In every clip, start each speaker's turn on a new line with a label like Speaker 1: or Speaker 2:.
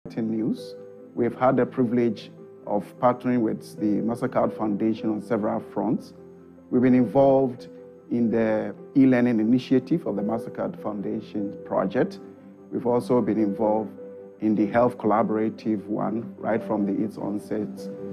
Speaker 1: News. We've had the privilege of partnering with the MasterCard Foundation on several fronts. We've been involved in the e-learning initiative of the MasterCard Foundation project. We've also been involved in the health collaborative one, right from its onset,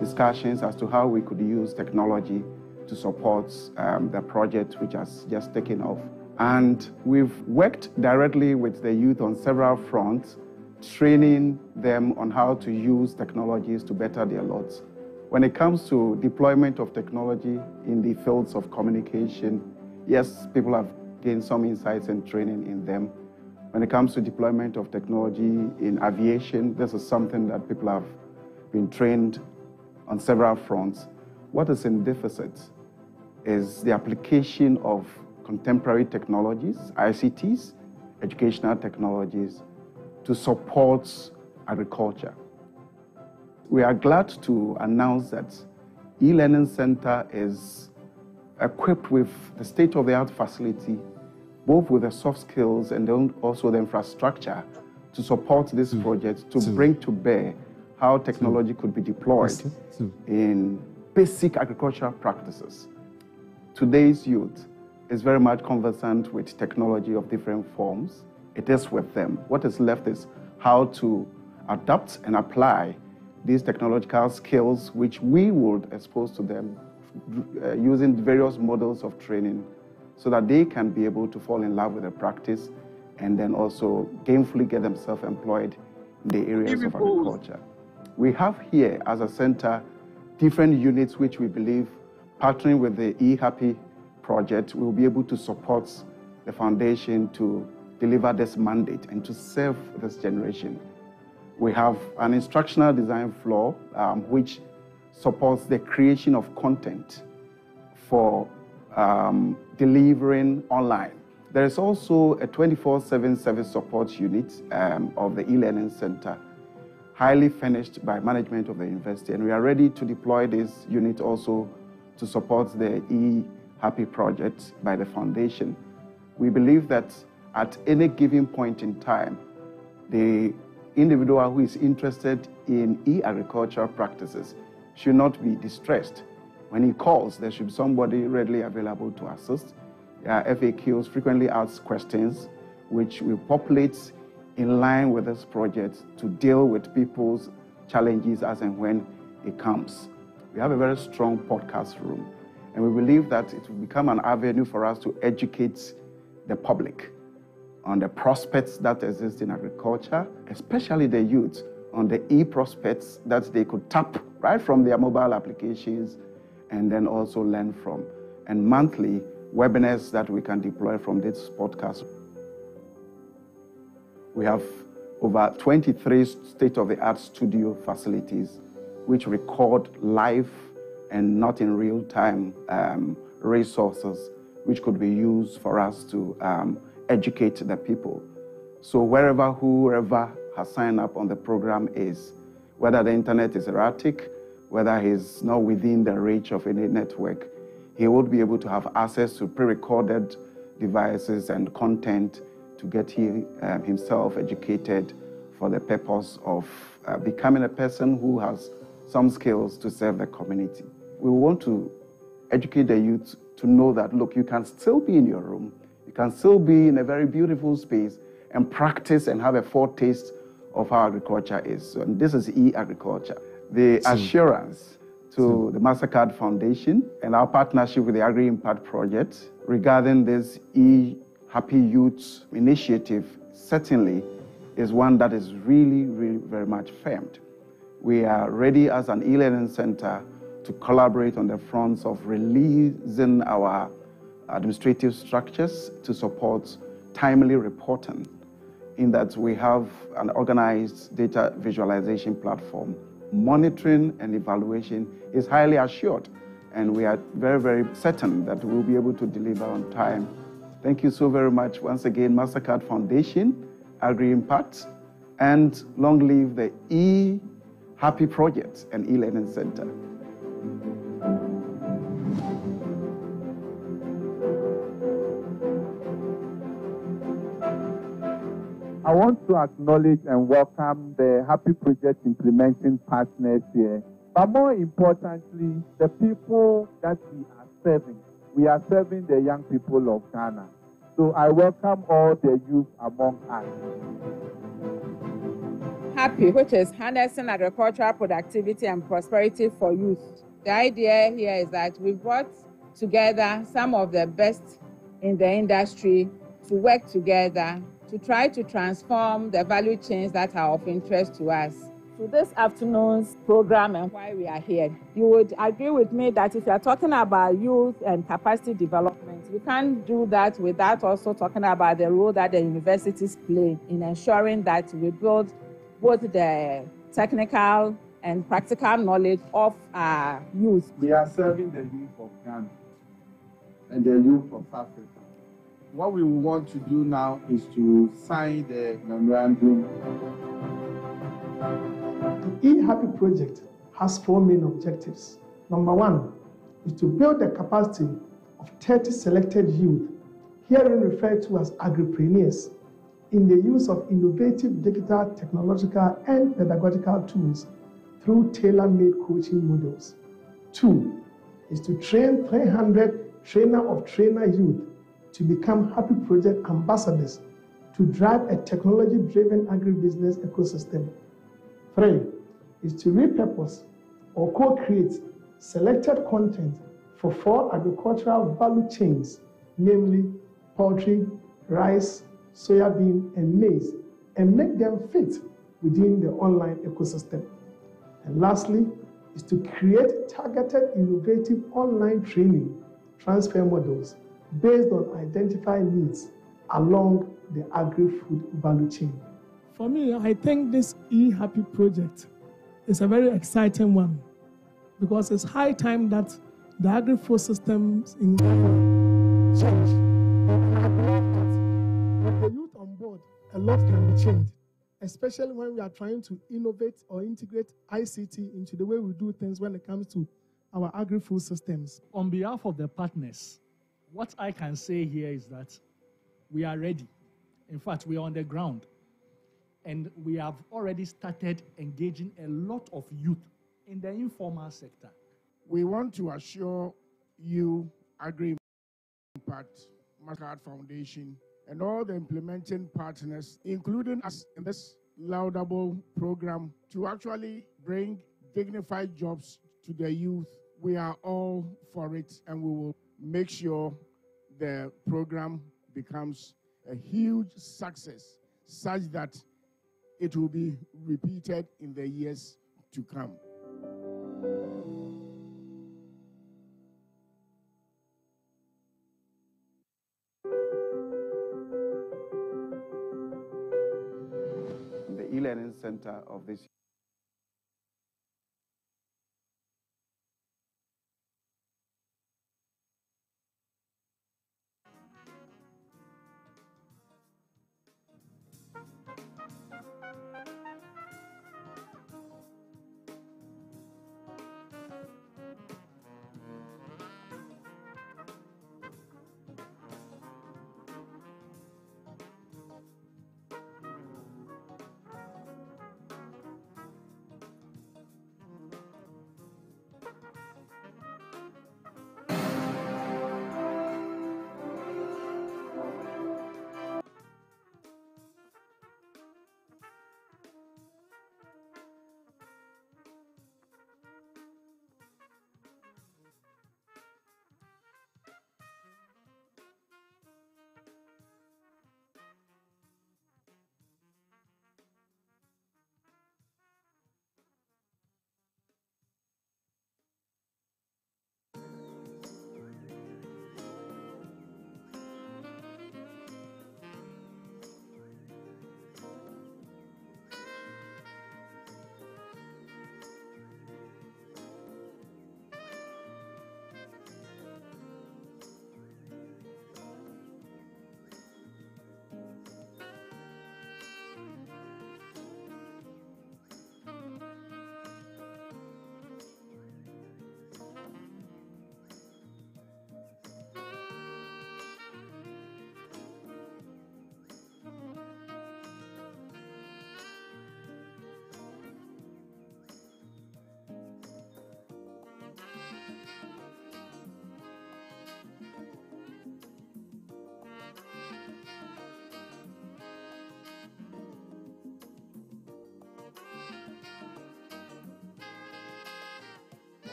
Speaker 1: discussions as to how we could use technology to support the project, which has just taken off. And we've worked directly with the youth on several fronts, training them on how to use technologies to better their lives. When it comes to deployment of technology in the fields of communication, yes, people have gained some insights and training in them. When it comes to deployment of technology in aviation, this is something that people have been trained on several fronts. What is in deficit is the application of contemporary technologies, ICTs, educational technologies, to support agriculture. We are glad to announce that e-learning center is equipped with the state-of-the-art facility, both with the soft skills and then also the infrastructure to support this project, to bring to bear how technology could be deployed in basic agricultural practices. Today's youth is very much conversant with technology of different forms. It is with them. What is left is how to adapt and apply these technological skills which we would expose to them using various models of training so that they can be able to fall in love with the practice and then also gainfully get themselves employed in the areas of agriculture. We have here as a center different units which we believe, partnering with the eHappy project, will be able to support the foundation to deliver this mandate and to serve this generation. We have an instructional design floor which supports the creation of content for delivering online. There is also a 24/7 service support unit of the e-learning center, highly furnished by management of the university, and we are ready to deploy this unit also to support the eHappy project by the foundation. We believe that at any given point in time, the individual who is interested in e-agricultural practices should not be distressed. When he calls, there should be somebody readily available to assist. FAQs, frequently asked questions, which will populate in line with this project to deal with people's challenges as and when it comes. We have a very strong podcast room, and we believe that it will become an avenue for us to educate the public on the prospects that exist in agriculture, especially the youth, on the e-prospects that they could tap right from their mobile applications and then also learn from, and monthly webinars that we can deploy from this podcast. We have over 23 state-of-the-art studio facilities which record live and not in real time resources which could be used for us to educate the people. So whoever has signed up on the program is, whether the internet is erratic, whether he's not within the reach of any network, he would be able to have access to pre-recorded devices and content to get himself educated for the purpose of becoming a person who has some skills to serve the community. We want to educate the youth to know that, look, you can still be in your room, you can still be in a very beautiful space and practice and have a foretaste of how agriculture is. So, and this is e-agriculture. The assurance to the MasterCard Foundation and our partnership with the Agri-Impact Project regarding this eHappy Youth initiative certainly is one that is really, really very much firmed. We are ready as an e-learning center to collaborate on the fronts of releasing our administrative structures to support timely reporting, in that we have an organized data visualization platform. Monitoring and evaluation is highly assured, and we are very, very certain that we'll be able to deliver on time. Thank you so very much once again, MasterCard Foundation, Agri-Impact, and long live the eHappy Project and e-learning center.
Speaker 2: I want to acknowledge and welcome the Happy Project implementing partners here, but more importantly, the people that we are serving. We are serving the young people of Ghana. So I welcome all the youth among us.
Speaker 3: Happy, which is harnessing agricultural productivity and prosperity for youth. The idea here is that we've brought together some of the best in the industry to work together to try to transform the value chains that are of interest to us. To this afternoon's program and why we are here, you would agree with me that if you are talking about youth and capacity development, you can't do that without also talking about the role that the universities play in ensuring that we build both the technical and practical knowledge of our youth.
Speaker 2: We are serving the youth of Ghana and the youth of Africa. What we want to do now is to sign the memorandum.
Speaker 4: The E-Happy project has 4 main objectives. Number 1 is to build the capacity of 30 selected youth, herein referred to as agripreneurs, in the use of innovative digital, technological, and pedagogical tools through tailor-made coaching models. 2 is to train 300 trainer youth to become Happy Project ambassadors to drive a technology-driven agribusiness ecosystem. 3 is to repurpose or co-create selected content for 4 agricultural value chains, namely poultry, rice, soybean, and maize, and make them fit within the online ecosystem. And lastly, is to create targeted, innovative online training transfer models based on identified needs along the agri-food value chain.
Speaker 5: For me, I think this E-Happy project is a very exciting one because it's high time that the agri-food systems in Ghana change. And I believe that with the youth on board, a lot can be changed, especially when we are trying to innovate or integrate ICT into the way we do things when it comes to our agri-food systems.
Speaker 6: On behalf of the partners, what I can say here is that we are ready. In fact, we are on the ground. And we have already started engaging a lot of youth in the informal sector.
Speaker 7: We want to assure you, Agri Impact, Mastercard Foundation, and all the implementing partners, including us in this laudable program, to actually bring dignified jobs to the youth. We are all for it, and we will make sure the program becomes a huge success, such that it will be repeated in the years to come.
Speaker 1: The e-learning center of this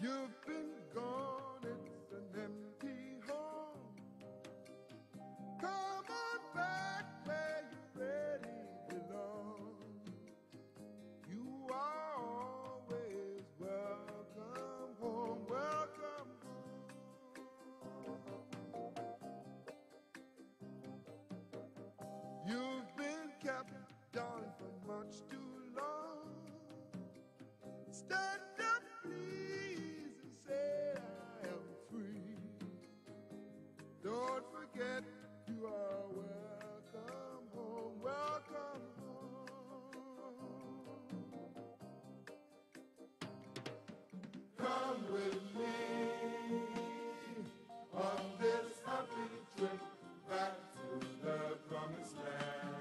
Speaker 8: You've been gone, it's an empty home. Come on back where you really belong. You are always welcome home, welcome home. You've been kept down for much too long. Stand up, please, and say I am free. Don't forget you are welcome home, welcome home. Come with me on this happy trip back to the promised land.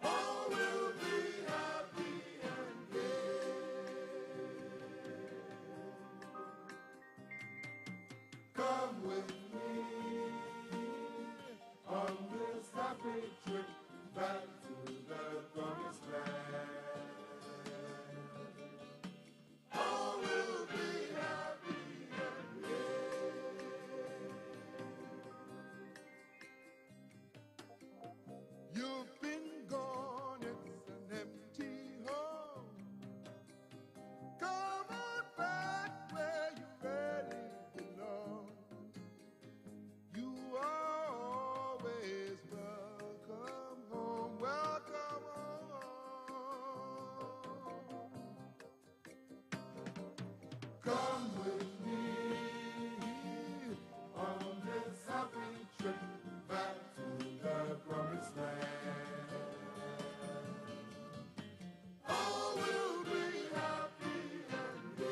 Speaker 8: All will be happy and gay. Come with me on this happy trip back to the promised land. All will be happy and gay. You've been gone, it's an empty home. Come on back where you really belong. You are always welcome home, welcome home. Come with me on this happy trip back to the promised land. All will be happy and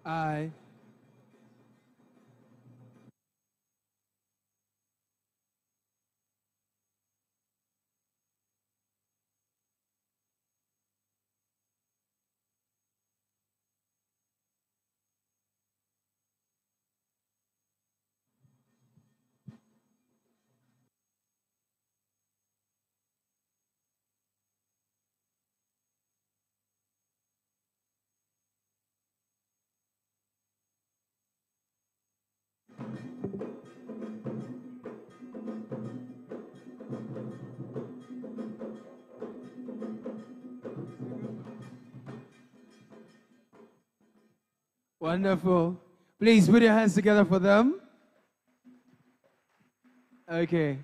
Speaker 9: Aye. Wonderful. Please put your hands together for them. Okay.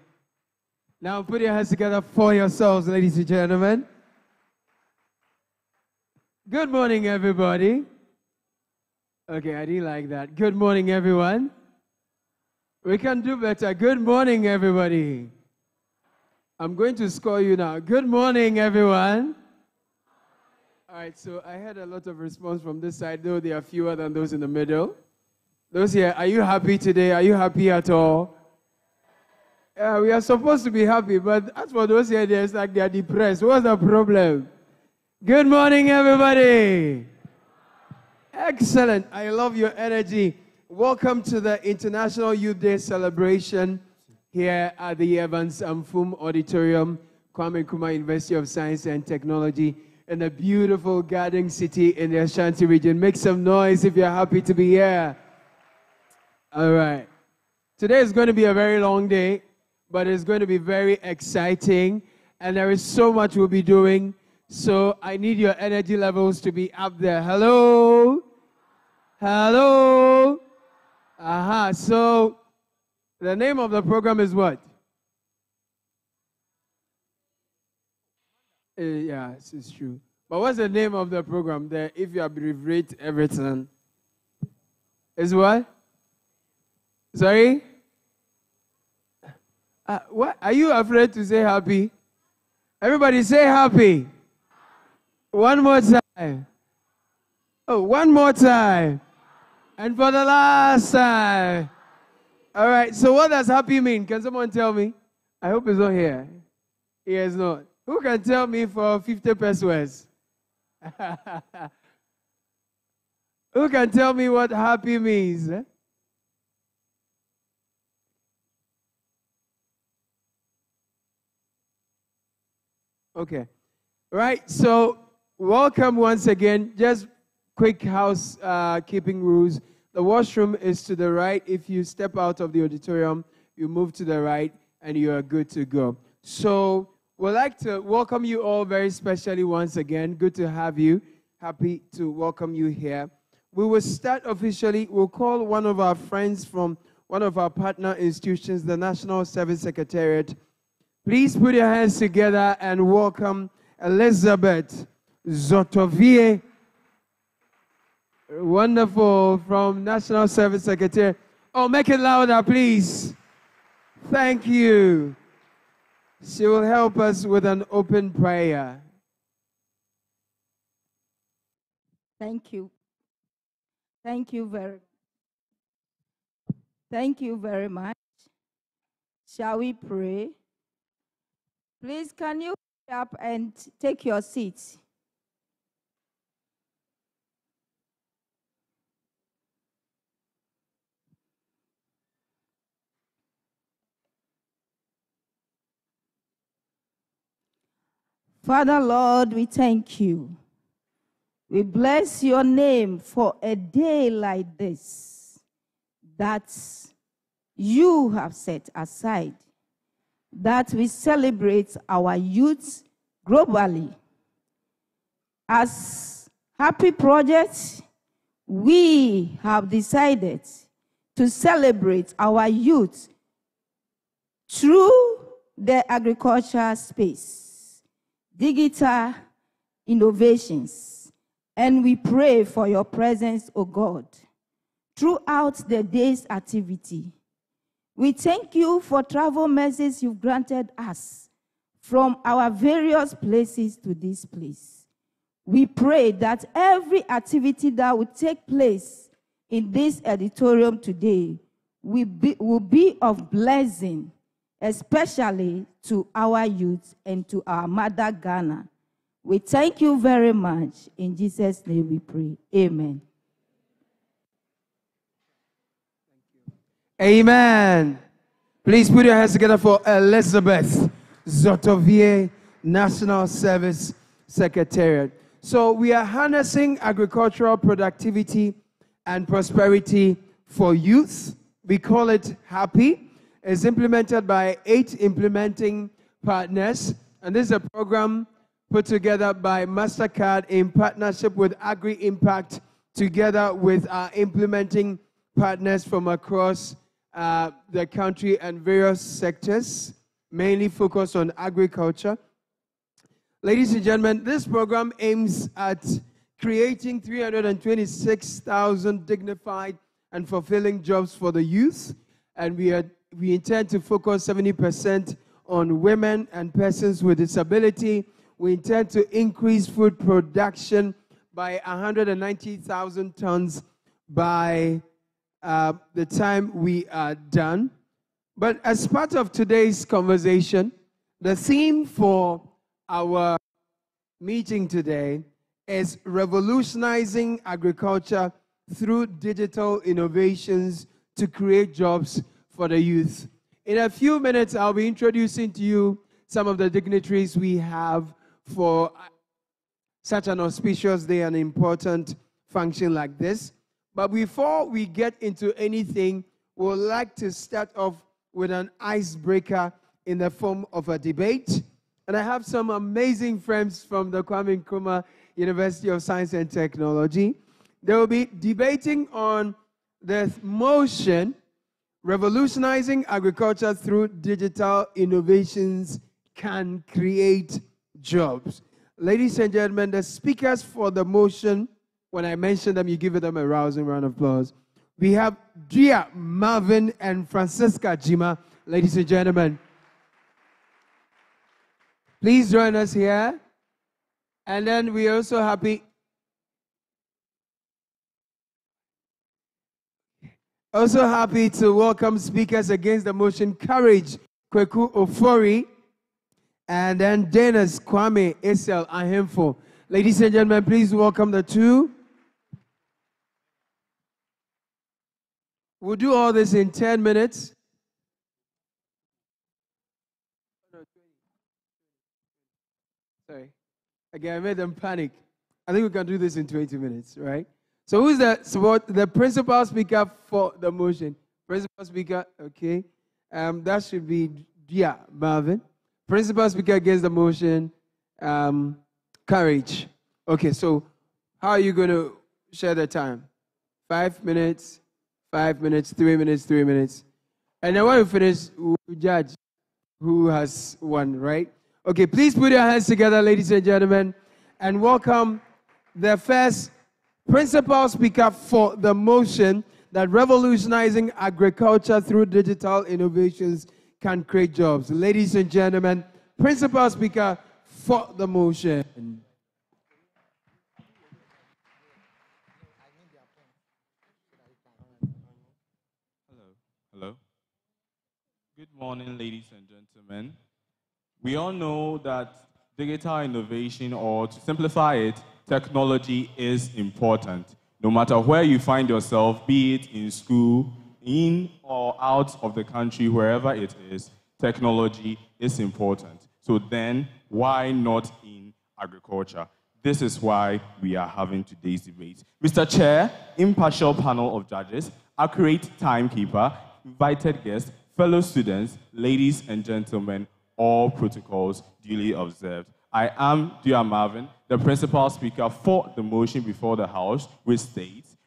Speaker 9: Now put your hands together for yourselves, ladies and gentlemen. Good morning, everybody. Okay, I didn't like that. Good morning, everyone. We can do better. Good morning, everybody. I'm going to score you now. Good morning, everyone. All right, so I had a lot of response from this side, though there are fewer than those in the middle. Those here, are you happy today? Are you happy at all? Yeah, we are supposed to be happy, but as for those here, it's like they are depressed. What's the problem? Good morning, everybody. Excellent. I love your energy. Welcome to the International Youth Day celebration here at the Evans Anfom Auditorium, Kwame Nkrumah University of Science and Technology, in a beautiful garden city in the Ashanti region. Make some noise if you're happy to be here. All right. Today is going to be a very long day, but it's going to be very exciting, and there is so much we'll be doing. So I need your energy levels to be up there. Hello? Hello? Aha. So the name of the program is what? Yeah, it's true. But what's the name of the program there? If you abbreviate everything, is what? Sorry? What? Are you afraid to say happy? Everybody say happy. One more time. Oh, one more time. And for the last time. All right, so what does happy mean? Can someone tell me? I hope it's not here. He is not. Who can tell me for 50 pesos? Who can tell me what happy means? Okay. Right, so welcome once again. Just quick housekeeping rules. The washroom is to the right. If you step out of the auditorium, you move to the right, and you are good to go. So we'd like to welcome you all very specially once again. Good to have you. Happy to welcome you here. We will start officially. We'll call one of our friends from one of our partner institutions, the National Service Secretariat. Please put your hands together and welcome Elizabeth Zotovie. Wonderful, from National Service Secretariat. Oh, make it louder, please. Thank you. She will help us with an open prayer.
Speaker 10: Thank you. Thank you very much. Shall we pray? Please, can you hurry up and take your seats? Father, Lord, we thank you. We bless your name for a day like this that you have set aside, that we celebrate our youth globally. As Happy Project, we have decided to celebrate our youth through the agriculture space, digital innovations, and we pray for your presence, O God, throughout the day's activity. We thank you for travel mercies you've granted us from our various places to this place. We pray that every activity that will take place in this auditorium today will be of blessing, especially to our youth and to our mother Ghana. We thank you very much. In Jesus' name we pray. Amen.
Speaker 9: Amen. Please put your hands together for Elizabeth Zotovier, National Service Secretariat. So we are harnessing agricultural productivity and prosperity for youth. We call it HAPPY. It's implemented by 8 implementing partners. And this is a program put together by MasterCard in partnership with Agri-Impact, together with our implementing partners from across the country and various sectors, mainly focused on agriculture. Ladies and gentlemen, this program aims at creating 326,000 dignified and fulfilling jobs for the youth, and we intend to focus 70% on women and persons with disability. We intend to increase food production by 190,000 tons by the time we are done. But as part of today's conversation, the theme for our meeting today is revolutionizing agriculture through digital innovations to create jobs for the youth. In a few minutes, I'll be introducing to you some of the dignitaries we have for such an auspicious day and important function like this. But before we get into anything, we'd like to start off with an icebreaker in the form of a debate. And I have some amazing friends from the Kwame Nkrumah University of Science and Technology. They will be debating on the motion, revolutionizing agriculture through digital innovations can create jobs. Ladies and gentlemen, the speakers for the motion, when I mention them, you give them a rousing round of applause. We have Gia, Marvin, and Francisca Jima. Ladies and gentlemen, please join us here. And then we are also happy to welcome speakers against the motion, Courage Kweku Ofori, and then Dennis Kwame Esel Ahemfo. Ladies and gentlemen, please welcome the two. We'll do all this in 10 minutes. Sorry. Again, I made them panic. I think we can do this in 20 minutes, right? So who's the principal speaker for the motion? Principal speaker, okay. That should be Marvin. Principal speaker against the motion, Courage. Okay, so how are you going to share the time? 5 minutes, 5 minutes, 3 minutes, 3 minutes. And then when we finish, we'll judge who has won, right? Okay, please put your hands together, ladies and gentlemen, and welcome the first principal speaker for the motion that revolutionizing agriculture through digital innovations can create jobs. Ladies and gentlemen, principal speaker for the motion.
Speaker 11: Hello. Good morning, ladies and gentlemen. We all know that digital innovation, or to simplify it, technology is important. No matter where you find yourself, be it in school, in or out of the country, wherever it is, technology is important. So then, why not in agriculture? This is why we are having today's debate. Mr. Chair, impartial panel of judges, accurate timekeeper, invited guests, fellow students, ladies and gentlemen, all protocols duly observed. I am Dia Marvin, the principal speaker for the motion before the House, which states,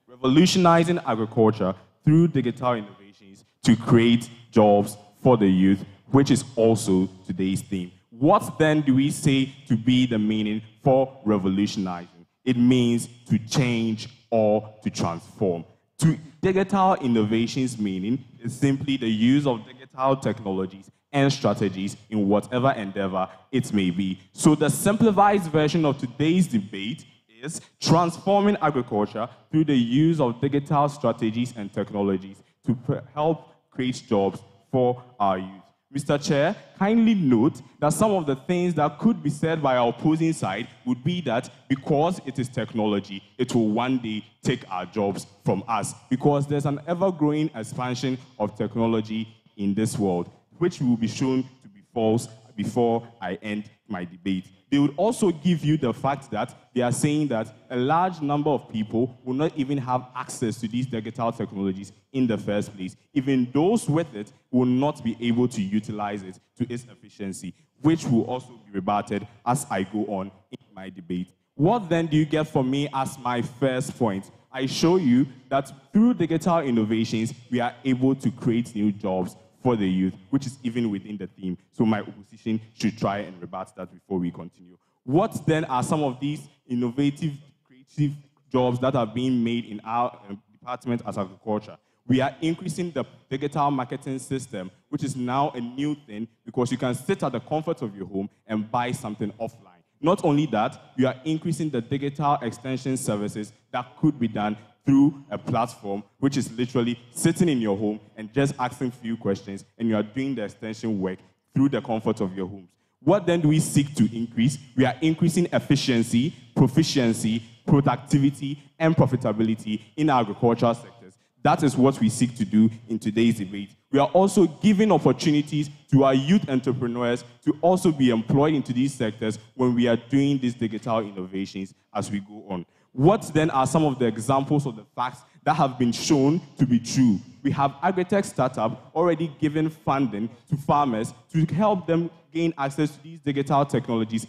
Speaker 11: revolutionizing agriculture through digital innovations to create jobs for the youth, which is also today's theme. What then do we say to be the meaning for revolutionizing? It means to change or to transform. To digital innovations meaning is simply the use of digital technologies and strategies in whatever endeavor it may be. So the simplified version of today's debate is transforming agriculture through the use of digital strategies and technologies to help create jobs for our youth. Mr. Chair, kindly note that some of the things that could be said by our opposing side would be that because it is technology, it will one day take our jobs from us, because there's an ever-growing expansion of technology in this world, which will be shown to be false before I end my debate. They would also give you the fact that they are saying that a large number of people will not even have access to these digital technologies in the first place. Even those with it will not be able to utilize it to its efficiency, which will also be rebutted as I go on in my debate. What then do you get from me as my first point? I show you that through digital innovations, we are able to create new jobs for the youth, which is even within the theme. So my opposition should try and rebut that before we continue. What then are some of these innovative, creative jobs that are being made in our department as agriculture? We are increasing the digital marketing system, which is now a new thing because you can sit at the comfort of your home and buy something offline. Not only that, we are increasing the digital extension services that could be done through a platform, which is literally sitting in your home and just asking few questions, and you are doing the extension work through the comfort of your homes. What then do we seek to increase? We are increasing efficiency, proficiency, productivity, and profitability in our agricultural sectors. That is what we seek to do in today's debate. We are also giving opportunities to our youth entrepreneurs to also be employed into these sectors when we are doing these digital innovations as we go on. What then are some of the examples of the facts that have been shown to be true? We have agritech startup already giving funding to farmers to help them gain access to these digital technologies.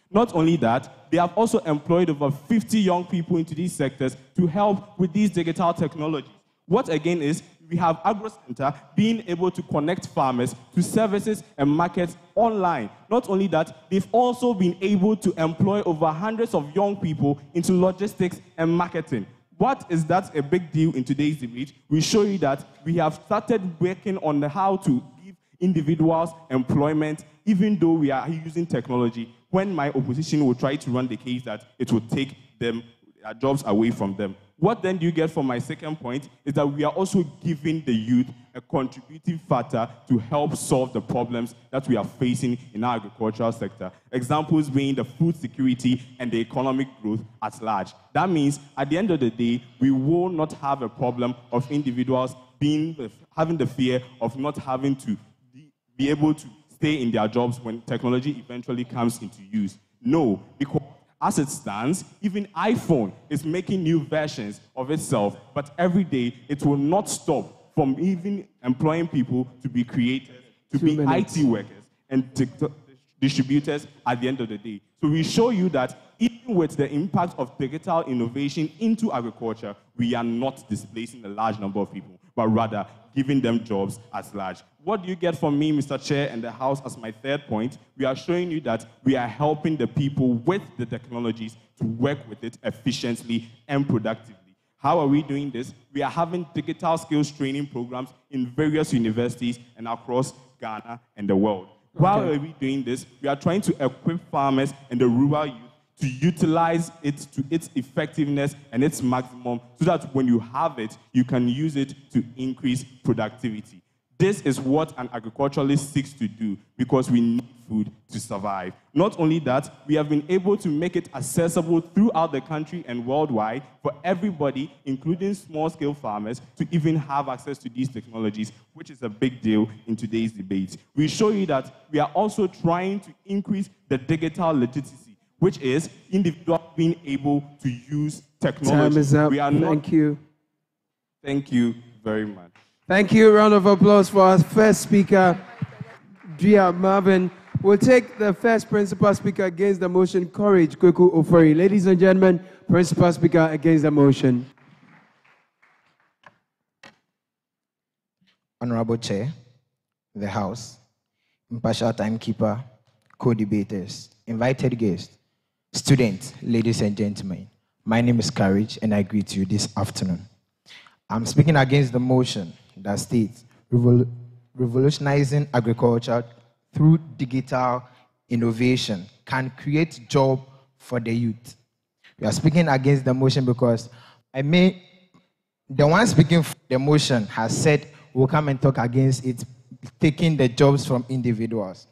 Speaker 11: Not only that, they have also employed over 50 young people into these sectors to help with these digital technologies. What again is, we have AgroCenter being able to connect farmers to services and markets online. Not only that, they've also been able to employ over hundreds of young people into logistics and marketing. What is that a big deal in today's debate? We show you that we have started working on how to give individuals employment, even though we are using technology, when my opposition will try to run the case that it will take them jobs away from them. What then do you get from my second point is that we are also giving the youth a contributive factor to help solve the problems that we are facing in our agricultural sector. Examples being the food security and the economic growth at large. That means at the end of the day, we will not have a problem of individuals having the fear of not having to be able to stay in their jobs when technology eventually comes into use. No, because as it stands, even iPhone is making new versions of itself, but every day it will not stop from even employing people to be creators, to be IT workers, and distributors at the end of the day. So we show you that even with the impact of digital innovation into agriculture, we are not displacing a large number of people, but rather giving them jobs at large. What do you get from me, Mr. Chair, and the House as my third point? We are showing you that we are helping the people with the technologies to work with it efficiently and productively. How are we doing this? We are having digital skills training programs in various universities and across Ghana and the world. Okay. Why are we doing this? We are trying to equip farmers and the rural youth to utilize it to its effectiveness and its maximum so that when you have it, you can use it to increase productivity. This is what an agriculturalist seeks to do because we need food to survive. Not only that, we have been able to make it accessible throughout the country and worldwide for everybody, including small-scale farmers, to even have access to these technologies, which is a big deal in today's debate. We show you that we are also trying to increase the digital literacy, which is individuals being able to use technology.
Speaker 9: Time is up. Thank you.
Speaker 11: Thank you very much.
Speaker 9: Thank you. Round of applause for our first speaker, Gia Marvin. We'll take the first principal speaker against the motion, Courage Kweku Ofori. Ladies and gentlemen, principal speaker against the motion.
Speaker 12: Honorable Chair, the House, impartial timekeeper, co-debaters, invited guests, students, ladies and gentlemen, my name is Courage and I greet you this afternoon. I'm speaking against the motion that states revolutionizing agriculture through digital innovation can create jobs for the youth. We are speaking against the motion because the one speaking for the motion has said we'll come and talk against it, taking the jobs from individuals.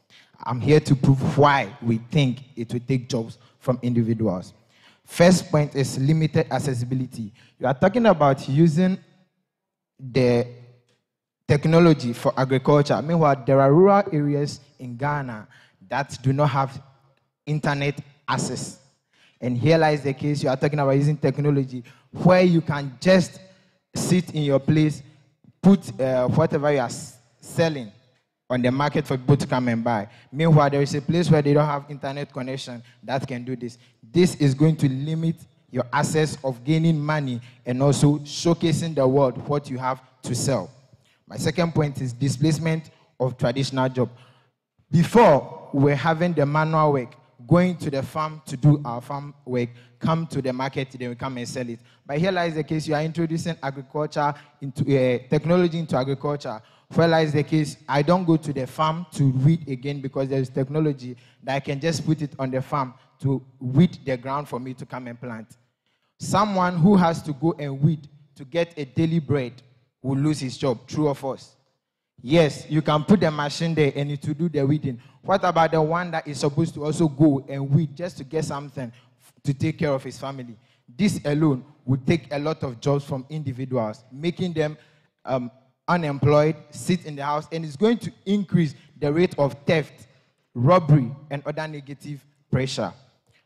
Speaker 12: I'm here to prove why we think it will take jobs from individuals. First point is limited accessibility. You are talking about using the technology for agriculture. Meanwhile, there are rural areas in Ghana that do not have internet access. And here lies the case. You are talking about using technology where you can just sit in your place, put whatever you are selling on the market for people to come and buy. Meanwhile, there is a place where they don't have internet connection that can do this. This is going to limit your access of gaining money and also showcasing the world what you have to sell. My second point is displacement of traditional job. Before, we were having the manual work, going to the farm to do our farm work, come to the market, then we come and sell it. But here lies the case, you are introducing agriculture into technology into agriculture. Where lies the case, I don't go to the farm to weed again because there is technology that I can just put it on the farm to weed the ground for me to come and plant. Someone who has to go and weed to get a daily bread will lose his job, true or false? Yes, you can put the machine there and it will do the weeding. What about the one that is supposed to also go and weed just to get something to take care of his family? This alone would take a lot of jobs from individuals, making them unemployed, sit in the house, and it's going to increase the rate of theft, robbery, and other negative pressure.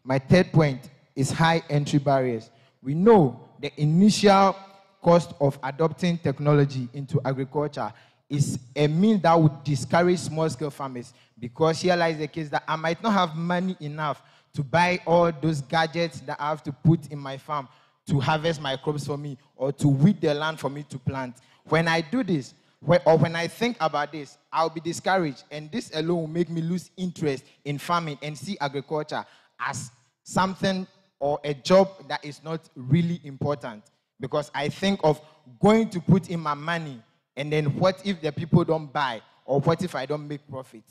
Speaker 12: My third point is high entry barriers. We know the initial cost of adopting technology into agriculture is a means that would discourage small-scale farmers, because here lies the case that I might not have money enough to buy all those gadgets that I have to put in my farm to harvest my crops for me or to weed the land for me to plant. When I do this, or when I think about this, I'll be discouraged, and this alone will make me lose interest in farming and see agriculture as something or a job that is not really important, because I think of going to put in my money, and then what if the people don't buy, or what if I don't make profit?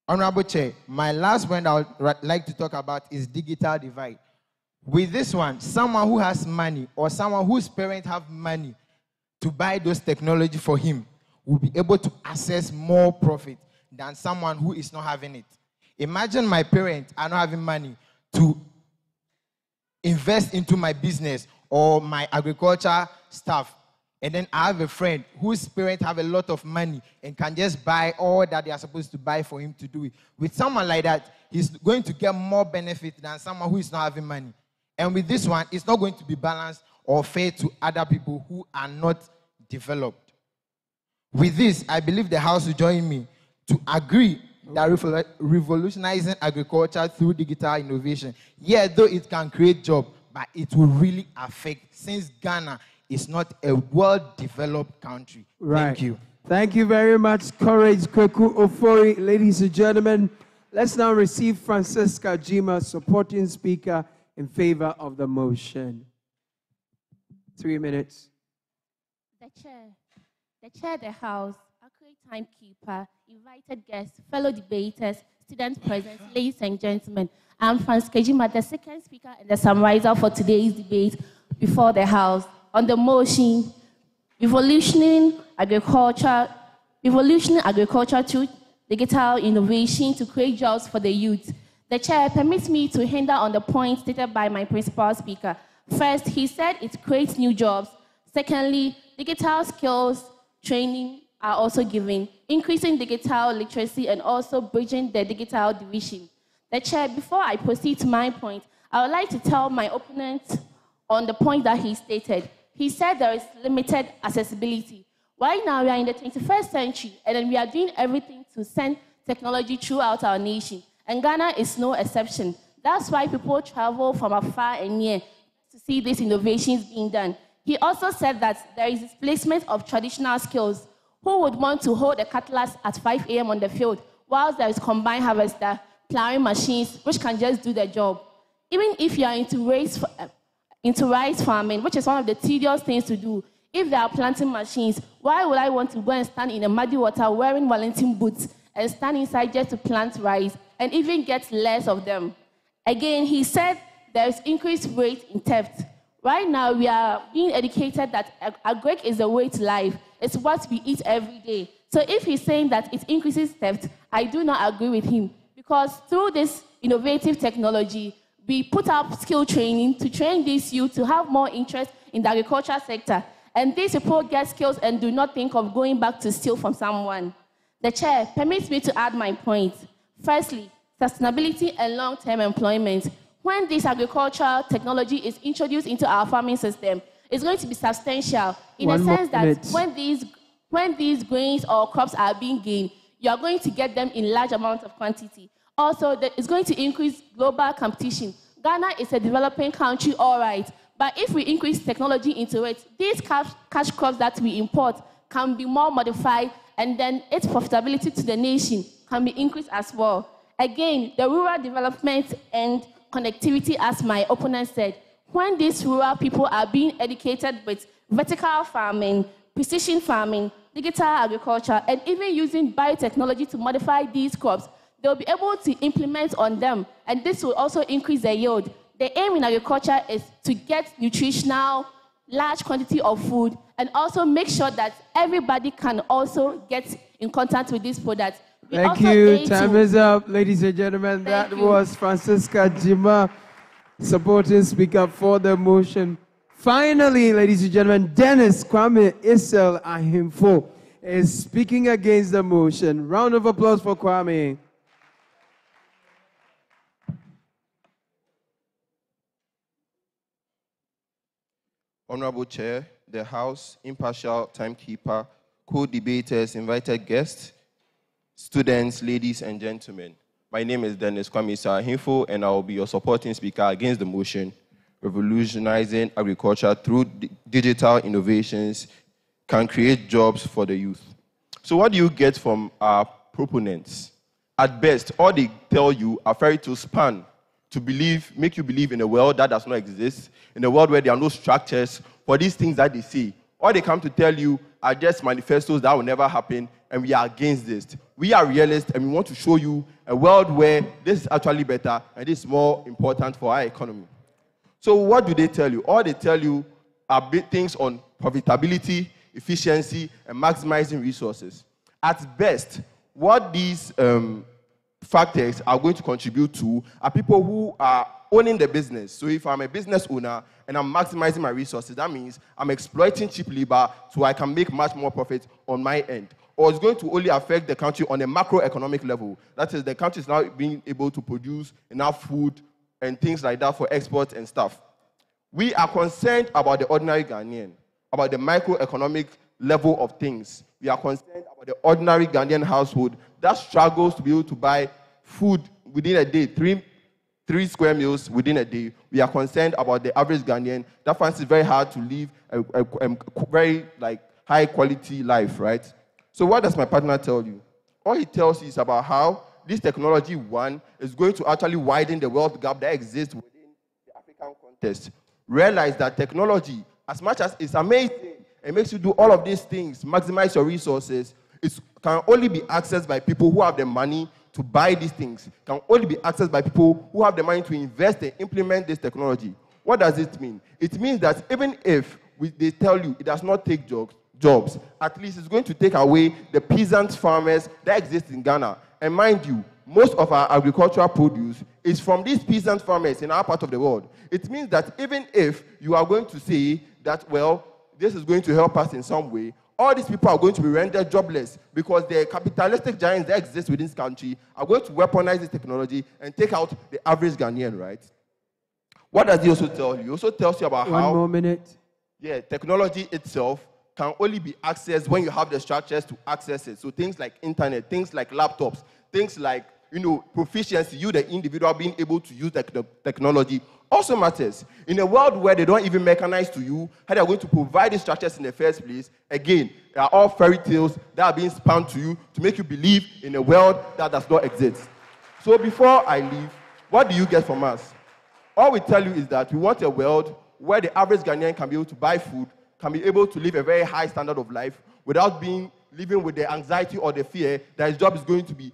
Speaker 12: Honorable Chair, my last point I would like to talk about is digital divide. With this one, someone who has money or someone whose parents have money to buy those technology for him will be able to access more profit than someone who is not having it. Imagine my parents are not having money to invest into my business or my agriculture stuff, and then I have a friend whose parents have a lot of money and can just buy all that they are supposed to buy for him to do it. With someone like that, he's going to get more benefit than someone who is not having money. And with this one, it's not going to be balanced or fair to other people who are not developed. With this, I believe the House will join me to agree that revolutionizing agriculture through digital innovation, yeah, though it can create jobs, but it will really affect, since Ghana is not a well-developed country.
Speaker 9: Right.
Speaker 12: Thank you.
Speaker 9: Thank you very much, Courage Kweku Ofori. Ladies and gentlemen, let's now receive Francisca Jima, supporting speaker in favor of the motion. 3 minutes.
Speaker 13: The chair of the House, accurate timekeeper, invited guests, fellow debaters, students present, ladies and gentlemen, I'm Francisca Jima, the second speaker and the summarizer for today's debate before the House on the motion, revolutionizing agriculture through digital innovation to create jobs for the youth. The chair permits me to hinder on the points stated by my principal speaker. First, he said it creates new jobs. Secondly, digital skills training are also given, increasing digital literacy and also bridging the digital division. The chair, before I proceed to my point, I would like to tell my opponent on the point that he stated. He said there is limited accessibility. Right now, we are in the 21st century, and then we are doing everything to send technology throughout our nation. And Ghana is no exception. That's why people travel from afar and near to see these innovations being done. He also said that there is displacement of traditional skills. Who would want to hold a cutlass at 5 a.m. on the field, whilst there is combine harvester, plowing machines, which can just do the job? Even if you are into rice farming, which is one of the tedious things to do, if there are planting machines, why would I want to go and stand in the muddy water wearing Wellington boots and stand inside just to plant rice and even get less of them? Again, he said there is increased rate in theft. Right now, we are being educated that agric is the way to life. It's what we eat every day. So if he's saying that it increases theft, I do not agree with him. Because through this innovative technology, we put up skill training to train these youth to have more interest in the agriculture sector. And these people get skills and do not think of going back to steal from someone. The chair permits me to add my point. Firstly, sustainability and long-term employment. When this agricultural technology is introduced into our farming system, it's going to be substantial in the sense that when these grains or crops are being gained, you are going to get them in large amounts of quantity. Also, it's going to increase global competition. Ghana is a developing country, all right, but if we increase technology into it, these cash crops that we import can be more modified, and then its profitability to the nation can be increased as well. Again, the rural development and connectivity, as my opponent said, when these rural people are being educated with vertical farming, precision farming, digital agriculture, and even using biotechnology to modify these crops, they'll be able to implement on them, and this will also increase their yield. The aim in agriculture is to get nutritional, large quantity of food, and also make sure that everybody can also get in contact with these products.
Speaker 9: Thank you. Time is up, ladies and gentlemen. That was Francisca Jima, supporting speaker for the motion. Finally, ladies and gentlemen, Dennis Kwame Isel Ahimfo is speaking against the motion. Round of applause for Kwame.
Speaker 14: Honorable Chair, the House, impartial timekeeper, co-debaters, invited guests, students, ladies and gentlemen. My name is Dennis Kwame Ahimfo, and I will be your supporting speaker against the motion, Revolutionizing Agriculture through digital innovations can create jobs for the youth. So what do you get from our proponents? At best, all they tell you are fairy tale span to make you believe in a world that does not exist, in a world where there are no structures for these things that they say. All they come to tell you are just manifestos that will never happen, and we are against this. We are realists, and we want to show you a world where this is actually better, and this is more important for our economy. So what do they tell you? All they tell you are big things on profitability, efficiency, and maximizing resources. At best, what these factors are going to contribute to are people who are owning the business. So if I'm a business owner and I'm maximizing my resources, that means I'm exploiting cheap labor so I can make much more profit on my end. Or it's going to only affect the country on a macroeconomic level. That is, the country is now being able to produce enough food and things like that for export and stuff. We are concerned about the ordinary Ghanaian, about the microeconomic level of things. We are concerned about the ordinary Ghanaian household that struggles to be able to buy food within a day, three square meals within a day. We are concerned about the average Ghanaian that finds it very hard to live a very high quality life, right? So what does my partner tell you? All he tells you is about how this technology, one, is going to actually widen the wealth gap that exists within the African context. Realize that technology, as much as it's amazing, it makes you do all of these things, maximize your resources, it can only be accessed by people who have the money to buy these things, can only be accessed by people who have the money to invest and implement this technology. What does it mean? It means that even if they tell you it does not take jobs, at least it's going to take away the peasant farmers that exist in Ghana. And mind you, most of our agricultural produce is from these peasant farmers in our part of the world. It means that even if you are going to say that, well, this is going to help us in some way, all these people are going to be rendered jobless because the capitalistic giants that exist within this country are going to weaponize this technology and take out the average Ghanaian, right? What does he also tell you? He also tells you about how...
Speaker 9: 1 more minute.
Speaker 14: Yeah, technology itself can only be accessed when you have the structures to access it. So things like internet, things like laptops, things like, proficiency, you the individual being able to use the technology also matters. In a world where they don't even mechanize to you how they are going to provide these structures in the first place, again, they are all fairy tales that are being spun to you to make you believe in a world that does not exist. So before I leave, what do you get from us? All we tell you is that we want a world where the average Ghanaian can be able to buy food, can be able to live a very high standard of life without living with the anxiety or the fear that his job is going to be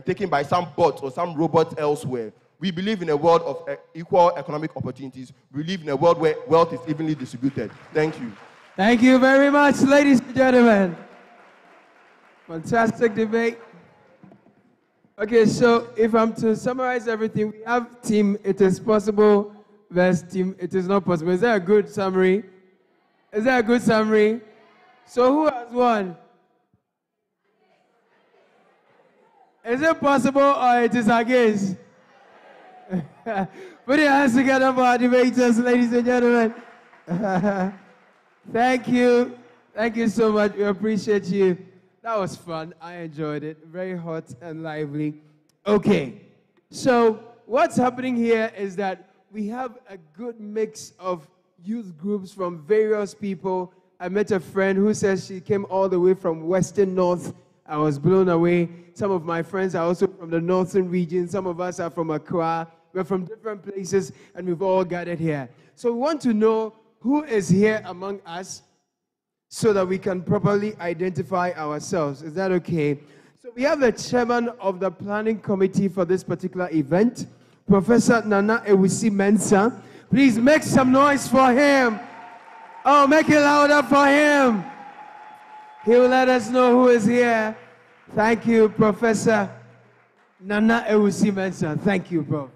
Speaker 14: taken by some bot or some robot elsewhere. We believe in a world of equal economic opportunities. We live in a world where wealth is evenly distributed. Thank you.
Speaker 9: Thank you very much, ladies and gentlemen. Fantastic debate. Okay, so if I'm to summarize everything, we have team it is possible versus team it is not possible. Is that a good summary? Is that a good summary? So who has won? Is it possible or it is against? Put your hands together for our debaters, ladies and gentlemen. Thank you. Thank you so much. We appreciate you. That was fun. I enjoyed it. Very hot and lively. Okay. So what's happening here is that we have a good mix of youth groups from various people. I met a friend who says she came all the way from Western North. I was blown away. Some of my friends are also from the northern region. Some of us are from Accra. We're from different places, and we've all gathered here. So we want to know who is here among us so that we can properly identify ourselves. Is that okay? So we have the chairman of the planning committee for this particular event, Professor Nana Ewusi Mensah. Please make some noise for him. Oh, make it louder for him. He will let us know who is here. Thank you, Professor Nana Ewusi Mensah. Thank you, bro.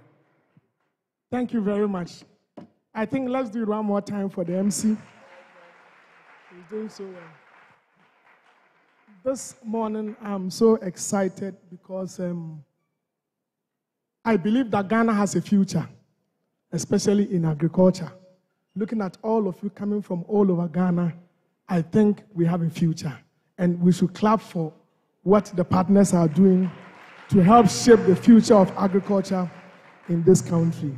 Speaker 4: Thank you very much. I think let's do it one more time for the MC. He's doing so well. This morning, I'm so excited because I believe that Ghana has a future, especially in agriculture. Looking at all of you coming from all over Ghana, I think we have a future. And we should clap for what the partners are doing to help shape the future of agriculture in this country.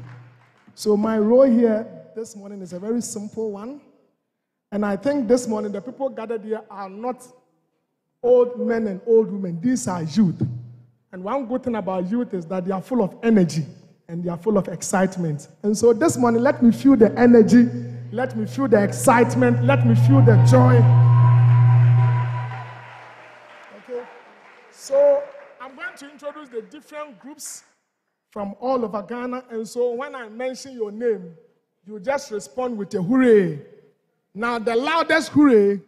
Speaker 4: So my role here this morning is a very simple one. And I think this morning the people gathered here are not old men and old women. These are youth. And one good thing about youth is that they are full of energy and they are full of excitement. And so this morning, let me feel the energy, let me feel the excitement, let me feel the joy. Okay. So I'm going to introduce the different groups from all over Ghana. And so when I mention your name, you just respond with a hooray. Now, the loudest hooray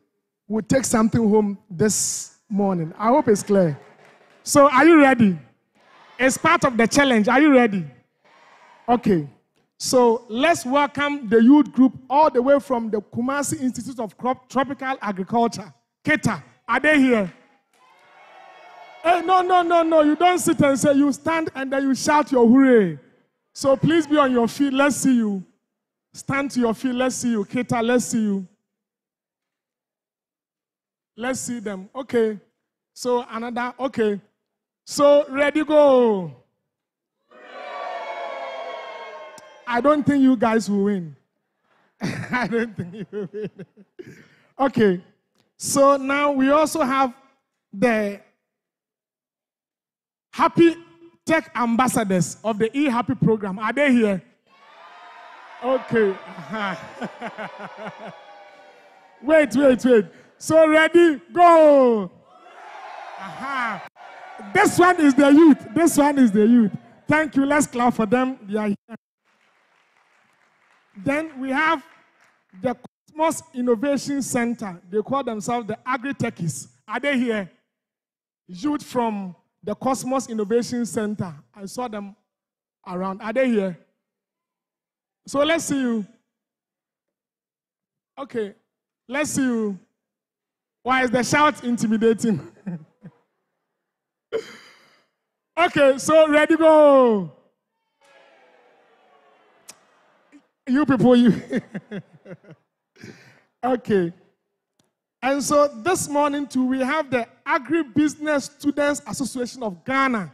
Speaker 4: will take something home this morning. I hope it's clear. So, are you ready? It's part of the challenge. Are you ready? Okay. So, let's welcome the youth group all the way from the Kumasi Institute of Tropical Agriculture. Keta, are they here? Hey, no. You don't sit and say, you stand and then you shout your hooray. So, please be on your feet. Let's see you. Stand to your feet. Let's see you. Keta, let's see you. Let's see them. Okay. So another. Okay. So ready, go. I don't think you guys will win. I don't think you will win. Okay. So now we also have the Happy Tech Ambassadors of the eHappy program. Are they here? Okay. Wait. So ready, go. This one is the youth. Thank you. Let's clap for them. They are here. Then we have the Cosmos Innovation Center. They call themselves the Agri-Techies. Are they here? Youth from the Cosmos Innovation Center. I saw them around. Are they here? So let's see you. Okay, let's see you. Why is the shout intimidating? Okay, so ready, go. You people, you. Okay. And so this morning too, we have the Agribusiness Students Association of Ghana,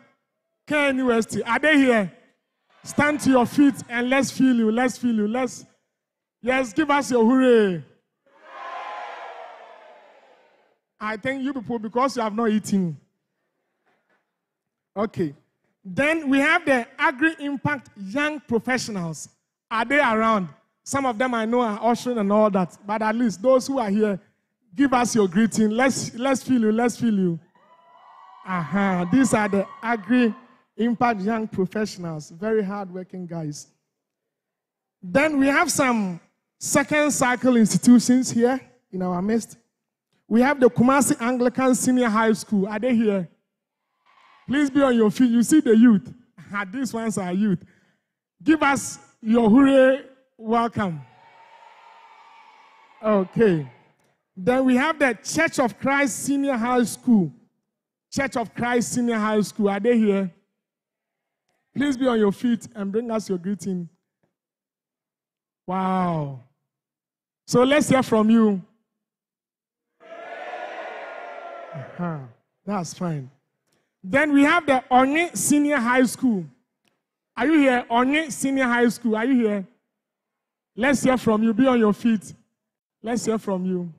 Speaker 4: KNUST. Are they here? Stand to your feet and let's feel you. Yes, give us your hooray. I thank you people because you have not eaten. Okay. Then we have the Agri-Impact Young Professionals. Are they around? Some of them I know are ushering and all that. But at least those who are here, give us your greeting. Let's feel you. These are the Impact Young Professionals, very hardworking guys. Then we have some second cycle institutions here in our midst. We have the Kumasi Anglican Senior High School. Are they here? Please be on your feet. You see the youth. These ones are youth. Give us your hooray welcome. Okay. Then we have the Church of Christ Senior High School. Church of Christ Senior High School. Are they here? Please be on your feet and bring us your greeting. Wow. So let's hear from you. That's fine. Then we have the Onye Senior High School. Are you here? Onye Senior High School. Are you here? Let's hear from you. Be on your feet. Let's hear from you.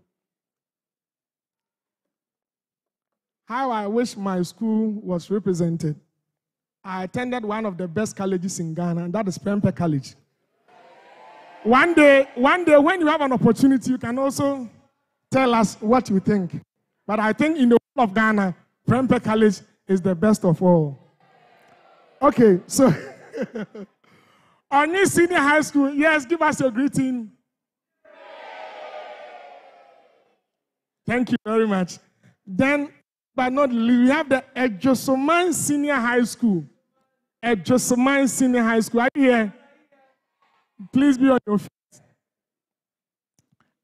Speaker 4: How I wish my school was represented. I attended one of the best colleges in Ghana, and that is Prempeh College. One day, when you have an opportunity, you can also tell us what you think. But I think in the whole of Ghana, Prempeh College is the best of all. Okay, so Onye Senior High School, yes, give us your greeting. Thank you very much. Then, but not least, we have the Ejosoman Senior High School. Ejosoman Senior High School. Are you here? Please be on your feet.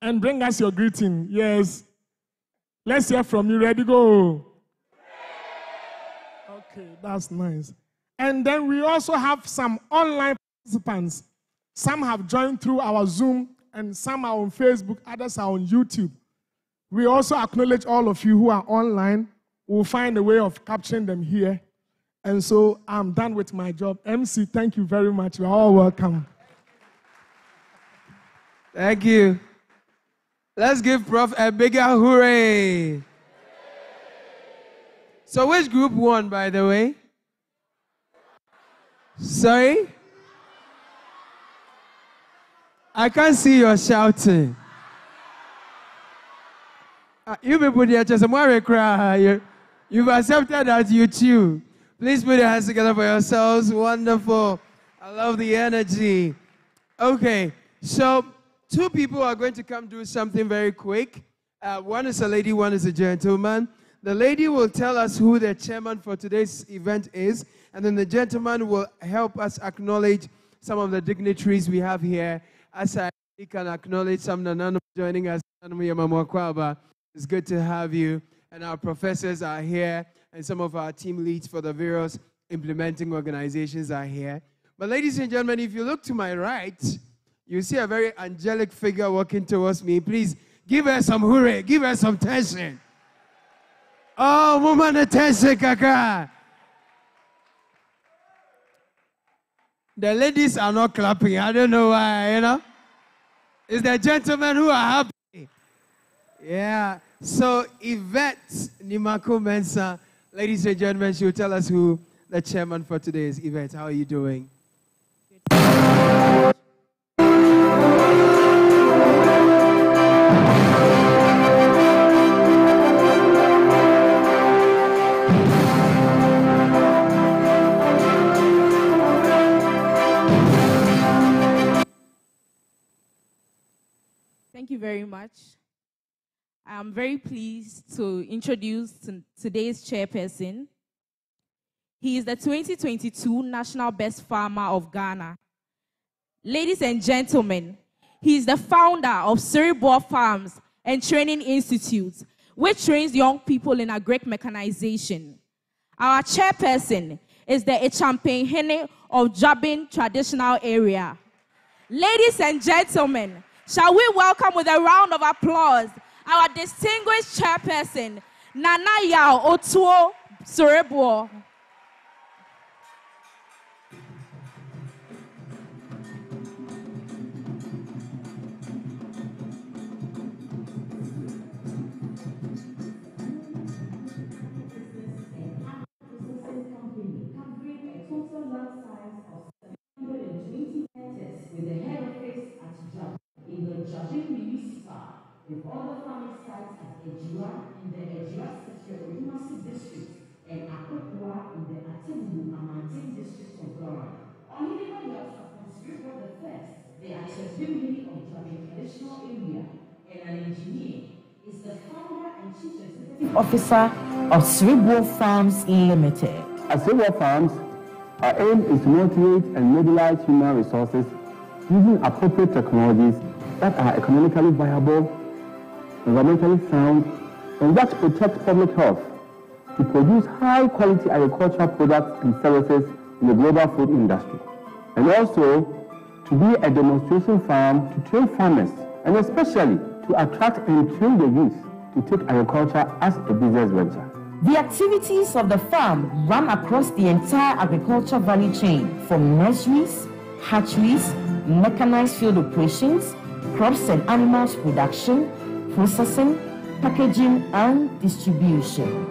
Speaker 4: And bring us your greeting. Yes. Let's hear from you. Ready, go. Okay, that's nice. And then we also have some online participants. Some have joined through our Zoom, and some are on Facebook, others are on YouTube. We also acknowledge all of you who are online. We'll find a way of capturing them here. And so I'm done with my job. MC, thank you very much. You're all welcome.
Speaker 9: Thank you. Let's give Prof a bigger hooray. So which group won, by the way? Sorry? I can't see your shouting. You people there, just more cry. You've accepted that you too. Please put your hands together for yourselves. Wonderful. I love the energy. Okay, so two people are going to come do something very quick. One is a lady, one is a gentleman. The lady will tell us who the chairman for today's event is, and then the gentleman will help us acknowledge some of the dignitaries we have here. As I can acknowledge some Nanano joining us. It's good to have you. And our professors are here, and some of our team leads for the various implementing organizations are here. But ladies and gentlemen, if you look to my right, you see a very angelic figure walking towards me. Please give her some hooray, give her some tension. Oh, woman, attention, kaka. The ladies are not clapping. I don't know why, you know. It's the gentlemen who are happy. Yeah. So, Yvette Nimako Mensah, ladies and gentlemen, she will tell us who the chairman for today is. Yvette, how are you doing?
Speaker 15: Thank you very much. I'm very pleased to introduce today's chairperson. He is the 2022 National Best Farmer of Ghana. Ladies and gentlemen, he is the founder of Cerebral Farms and Training Institute, which trains young people in agric mechanization. Our chairperson is the Echampene of Jabin traditional area. Ladies and gentlemen, shall we welcome with a round of applause our distinguished chairperson, Nana Yao Otuo Cerebral.
Speaker 16: With the head office at Jab in the Jajin municipal, with other farming sites at Ejura in the Ejura sector of Kumasi district, and Akokwa in the Atibu Amantin district of Ghana. Only by Cerebral the first, the accessibility of Japan traditional area, and an engineer, is the founder and chief executive officer of Cerebral Farms Limited.
Speaker 17: At Cerebral Farms, our aim is to motivate and mobilize human resources using appropriate technologies that are economically viable, environmentally sound, and that protect public health to produce high-quality agricultural products and services in the global food industry. And also to be a demonstration farm to train farmers, and especially to attract and train the youth to take agriculture as a business venture.
Speaker 16: The activities of the farm run across the entire agriculture value chain, from nurseries, hatcheries, mechanized field operations, crops and animals production, processing, packaging, and distribution.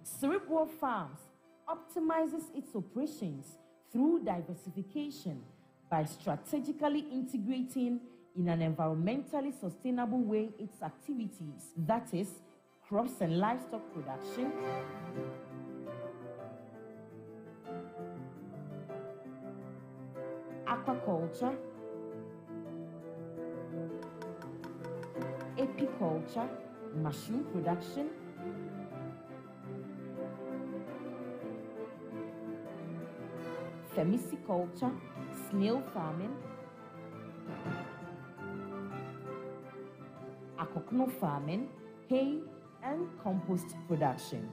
Speaker 16: Cerebral Farms optimizes its operations through diversification by strategically integrating in an environmentally sustainable way its activities, that is, crops and livestock production, aquaculture, apiculture, mushroom production, femiciculture, snail farming, akokno farming, hay and compost production.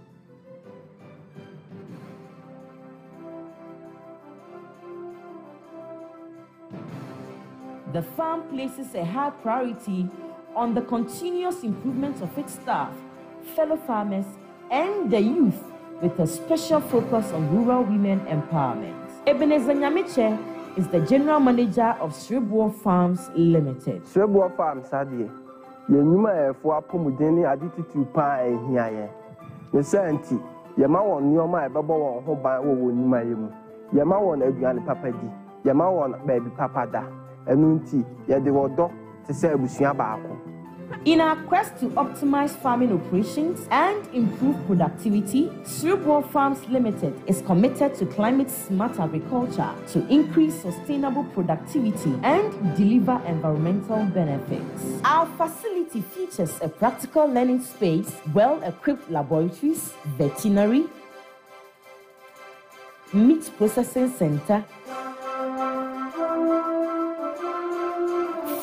Speaker 16: The farm places a high priority on the continuous improvement of its staff, fellow farmers, and the youth, with a special focus on rural women empowerment. Ebenezer Nyamiche is the General Manager of Cerebral Farms Limited.
Speaker 18: Cerebral Farms, Sadie, Yenuma for Pomudeni Aditi Pa and Hiaye. The Santi, Yama on Yoma, Baba on Hoba, Nimayum, Yama on Adrian Papadi, Yama on Baby Papada, and Nunti, Yadewodo, to say Busiabako.
Speaker 16: In our quest to optimize farming operations and improve productivity, Cerebral Farms Limited is committed to climate-smart agriculture to increase sustainable productivity and deliver environmental benefits. Our facility features a practical learning space, well-equipped laboratories, veterinary, meat processing center,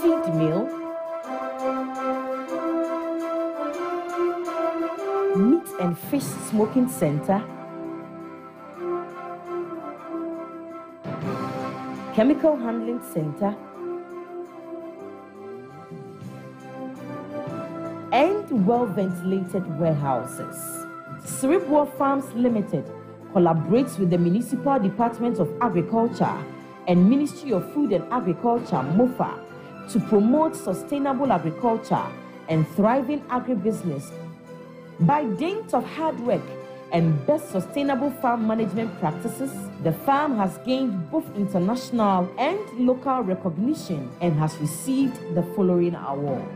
Speaker 16: feed mill, meat and fish smoking center, chemical handling center, and well-ventilated warehouses. Cerebral Farms Limited collaborates with the Municipal Department of Agriculture and Ministry of Food and Agriculture, MOFA, to promote sustainable agriculture and thriving agribusiness. By dint of hard work and best sustainable farm management practices, the farm has gained both international and local recognition and has received the following awards.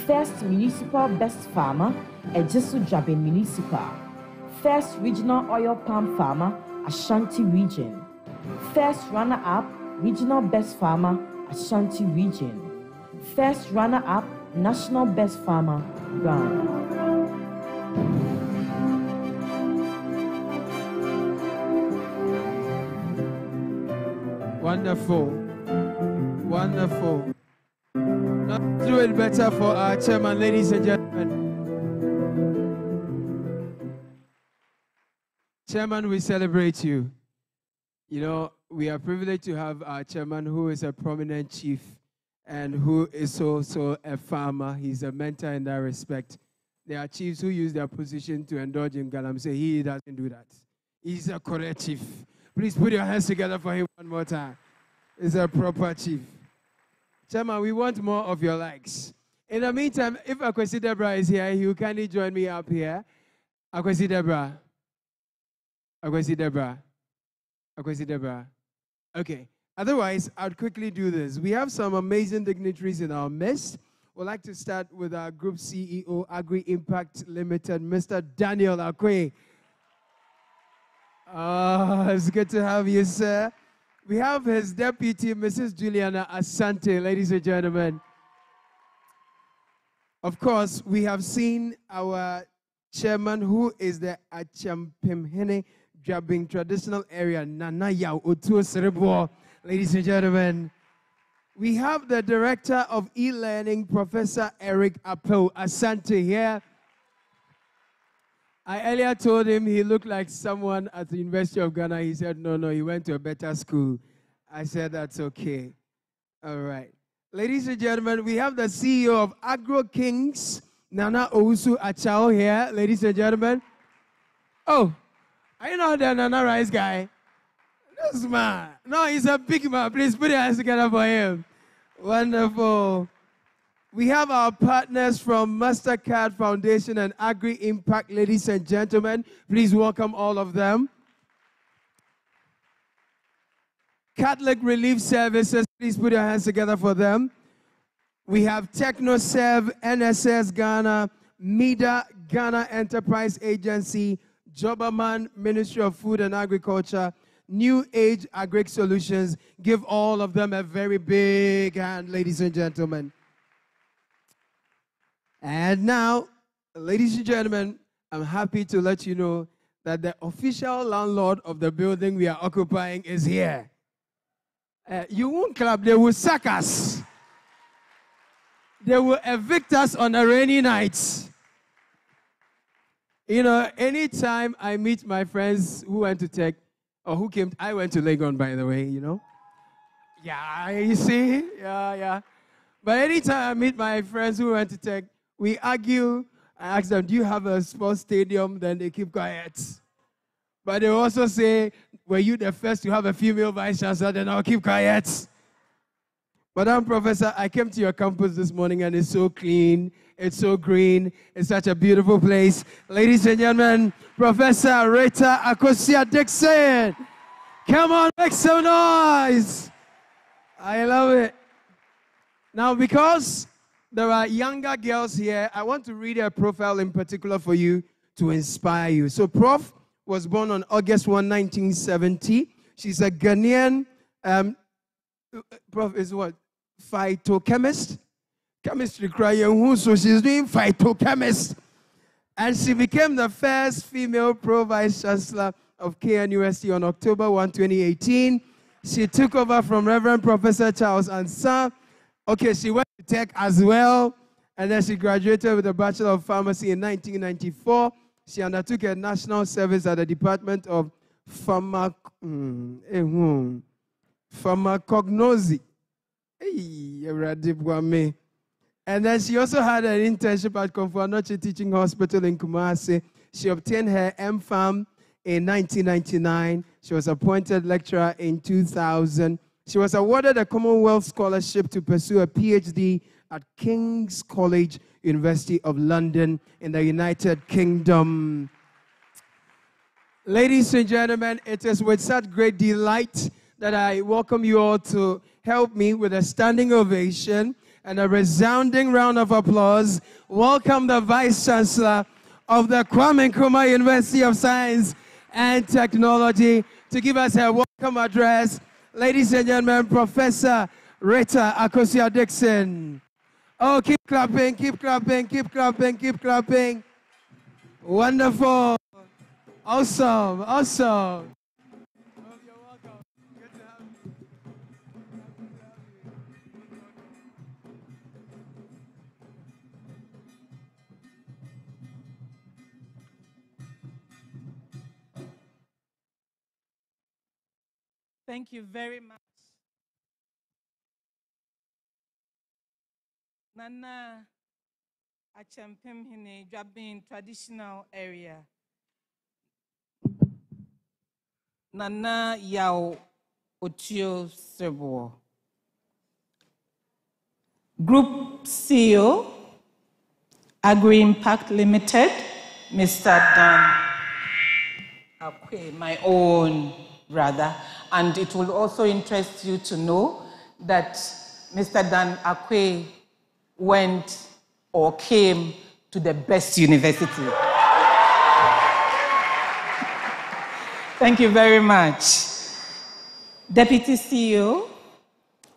Speaker 16: First Municipal Best Farmer, Ejisu Jabin Municipal. First Regional Oil Palm Farmer, Ashanti Region. First Runner-Up, Regional Best Farmer, Ashanti Region. First Runner-Up, National Best Farmer, Ghana.
Speaker 9: Wonderful. Wonderful. Let's do it better for our chairman, ladies and gentlemen. Chairman, we celebrate you. You know, we are privileged to have our chairman who is a prominent chief and who is also a farmer. He's a mentor in that respect. There are chiefs who use their position to indulge in Galam. Say he doesn't do that. He's a correct chief. Please put your hands together for him one more time. He's a proper chief. Chairman, we want more of your likes. In the meantime, if Akwesi Deborah is here, he will kindly join me up here. Akwesi Deborah. Akwesi Deborah. Akwesi Deborah. Okay. Otherwise, I'd quickly do this. We have some amazing dignitaries in our midst. We'd like to start with our group CEO, Agri Impact Limited, Mr. Daniel Akwe. It's good to have you, sir. We have his deputy, Mrs. Juliana Asante, ladies and gentlemen. Of course, we have seen our chairman, who is the Achampimhene Jabbing traditional area, Nanaya Otuo Serebo, ladies and gentlemen. We have the director of e-learning, Professor Eric Apo Asante here. I earlier told him he looked like someone at the University of Ghana. He said, no, he went to a better school. I said, that's okay. All right. Ladies and gentlemen, we have the CEO of Agro Kings, Nana Owusu Achao here, ladies and gentlemen. Oh, are you not the Nana Rice guy? This man. No, he's a big man. Please put your hands together for him. Wonderful. We have our partners from MasterCard Foundation and Agri Impact, ladies and gentlemen. Please welcome all of them. Catholic Relief Services, please put your hands together for them. We have TechnoServe, NSS Ghana, MIDA, Ghana Enterprise Agency, Joberman, Ministry of Food and Agriculture, New Age Agric Solutions. Give all of them a very big hand, ladies and gentlemen. And now, ladies and gentlemen, I'm happy to let you know that the official landlord of the building we are occupying is here. You won't clap, they will sack us. They will evict us on a rainy night. You know, anytime I meet my friends who went to Tech, or who came, I went to Legon, by the way, you know. Yeah, you see? Yeah. But anytime I meet my friends who went to Tech, we argue. I ask them, do you have a sports stadium? Then they keep quiet. But they also say, were you the first to have a female vice chancellor? Then I'll keep quiet. Madam Professor, I came to your campus this morning and it's so clean, it's so green, it's such a beautiful place. Ladies and gentlemen, Professor Rita Akosia-Dixon. Come on, make some noise. I love it. Now, because there are younger girls here, I want to read a profile in particular for you to inspire you. So Prof was born on August 1, 1970. She's a Ghanaian, Prof is what? Phytochemist? Chemistry crying, so she's doing phytochemist. And she became the first female pro-vice chancellor of KNUST on October 1, 2018. She took over from Reverend Professor Charles Ansah. Okay, she went to Tech as well, and then she graduated with a Bachelor of Pharmacy in 1994. She undertook a national service at the Department of Pharmacognosy. And then she also had an internship at Komfo Teaching Hospital in Kumasi. She obtained her Anfom in 1999. She was appointed lecturer in 2000. She was awarded a Commonwealth Scholarship to pursue a PhD at King's College, University of London in the United Kingdom. Ladies and gentlemen, it is with such great delight that I welcome you all to help me with a standing ovation and a resounding round of applause. Welcome the Vice Chancellor of the Kwame Nkrumah University of Science and Technology to give us her welcome address. Ladies and gentlemen, Professor Rita Akosia-Dixon. Oh, keep clapping, keep clapping, keep clapping, keep clapping. Wonderful. Awesome, awesome.
Speaker 19: Thank you very much. Nana Achampem Hine, Drabin traditional area. Nana Yao Otio Sebo. Group CEO, Agri Impact Limited, Mr. Dan Akwe, my own brother. And it will also interest you to know that Mr. Dan Akwe went or came to the best university. Thank you very much. Deputy CEO,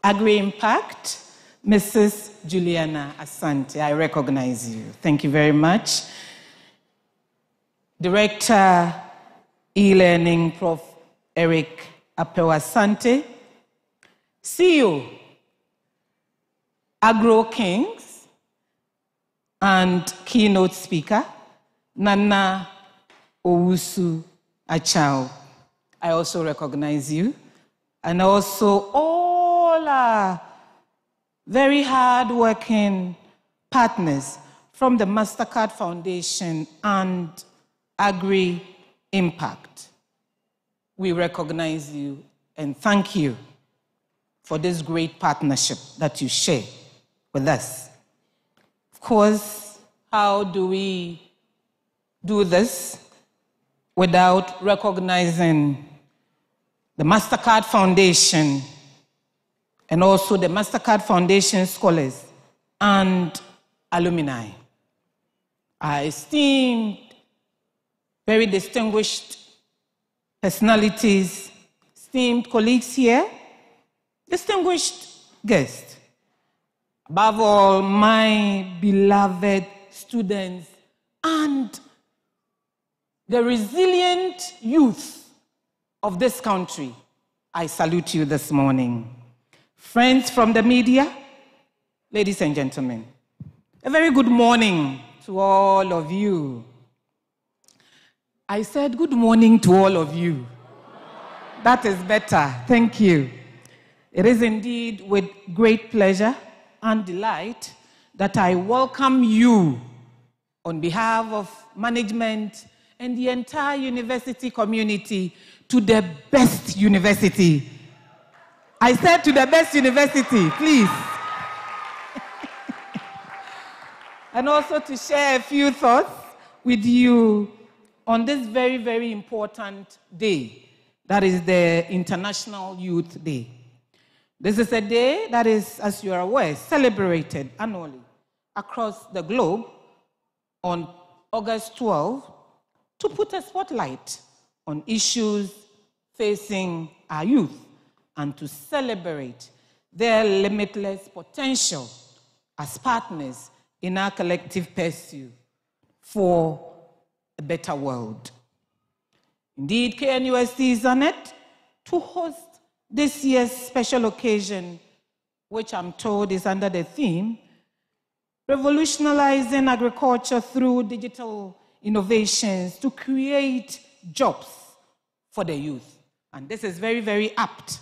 Speaker 19: Agri Impact, Mrs. Juliana Asante, I recognize you. Thank you very much. Director, E-Learning, Prof. Eric Apewa Asante. CEO, Agro Kings, and keynote speaker, Nana Owusu Achao. I also recognize you. And also all our very hard-working partners from the MasterCard Foundation and Agri Impact. We recognize you and thank you for this great partnership that you share with us. Of course, how do we do this without recognizing the MasterCard Foundation and also the MasterCard Foundation scholars and alumni? Our esteemed, very distinguished personalities, esteemed colleagues here, distinguished guests, above all, my beloved students and the resilient youth of this country, I salute you this morning. Friends from the media, ladies and gentlemen, a very good morning to all of you. I said good morning to all of you. That is better. Thank you. It is indeed with great pleasure and delight that I welcome you on behalf of management and the entire university community to the best university. I said to the best university, please. And also to share a few thoughts with you on this very, very important day. That is the International Youth Day. This is a day that is, as you are aware, celebrated annually across the globe on August 12 to put a spotlight on issues facing our youth and to celebrate their limitless potential as partners in our collective pursuit for a better world. Indeed, KNUST is honored to host this year's special occasion, which I'm told is under the theme, Revolutionizing Agriculture through Digital Innovations to Create Jobs for the Youth. And this is very, very apt.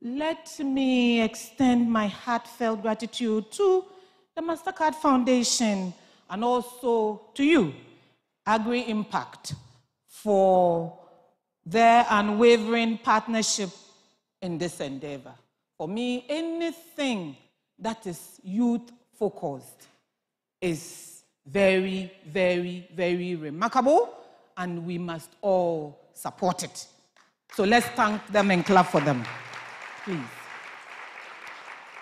Speaker 19: Let me extend my heartfelt gratitude to the MasterCard Foundation and also to you, Agri Impact, for their unwavering partnership in this endeavor. For me, anything that is youth-focused is very, very, very remarkable, and we must all support it. So let's thank them and clap for them, please.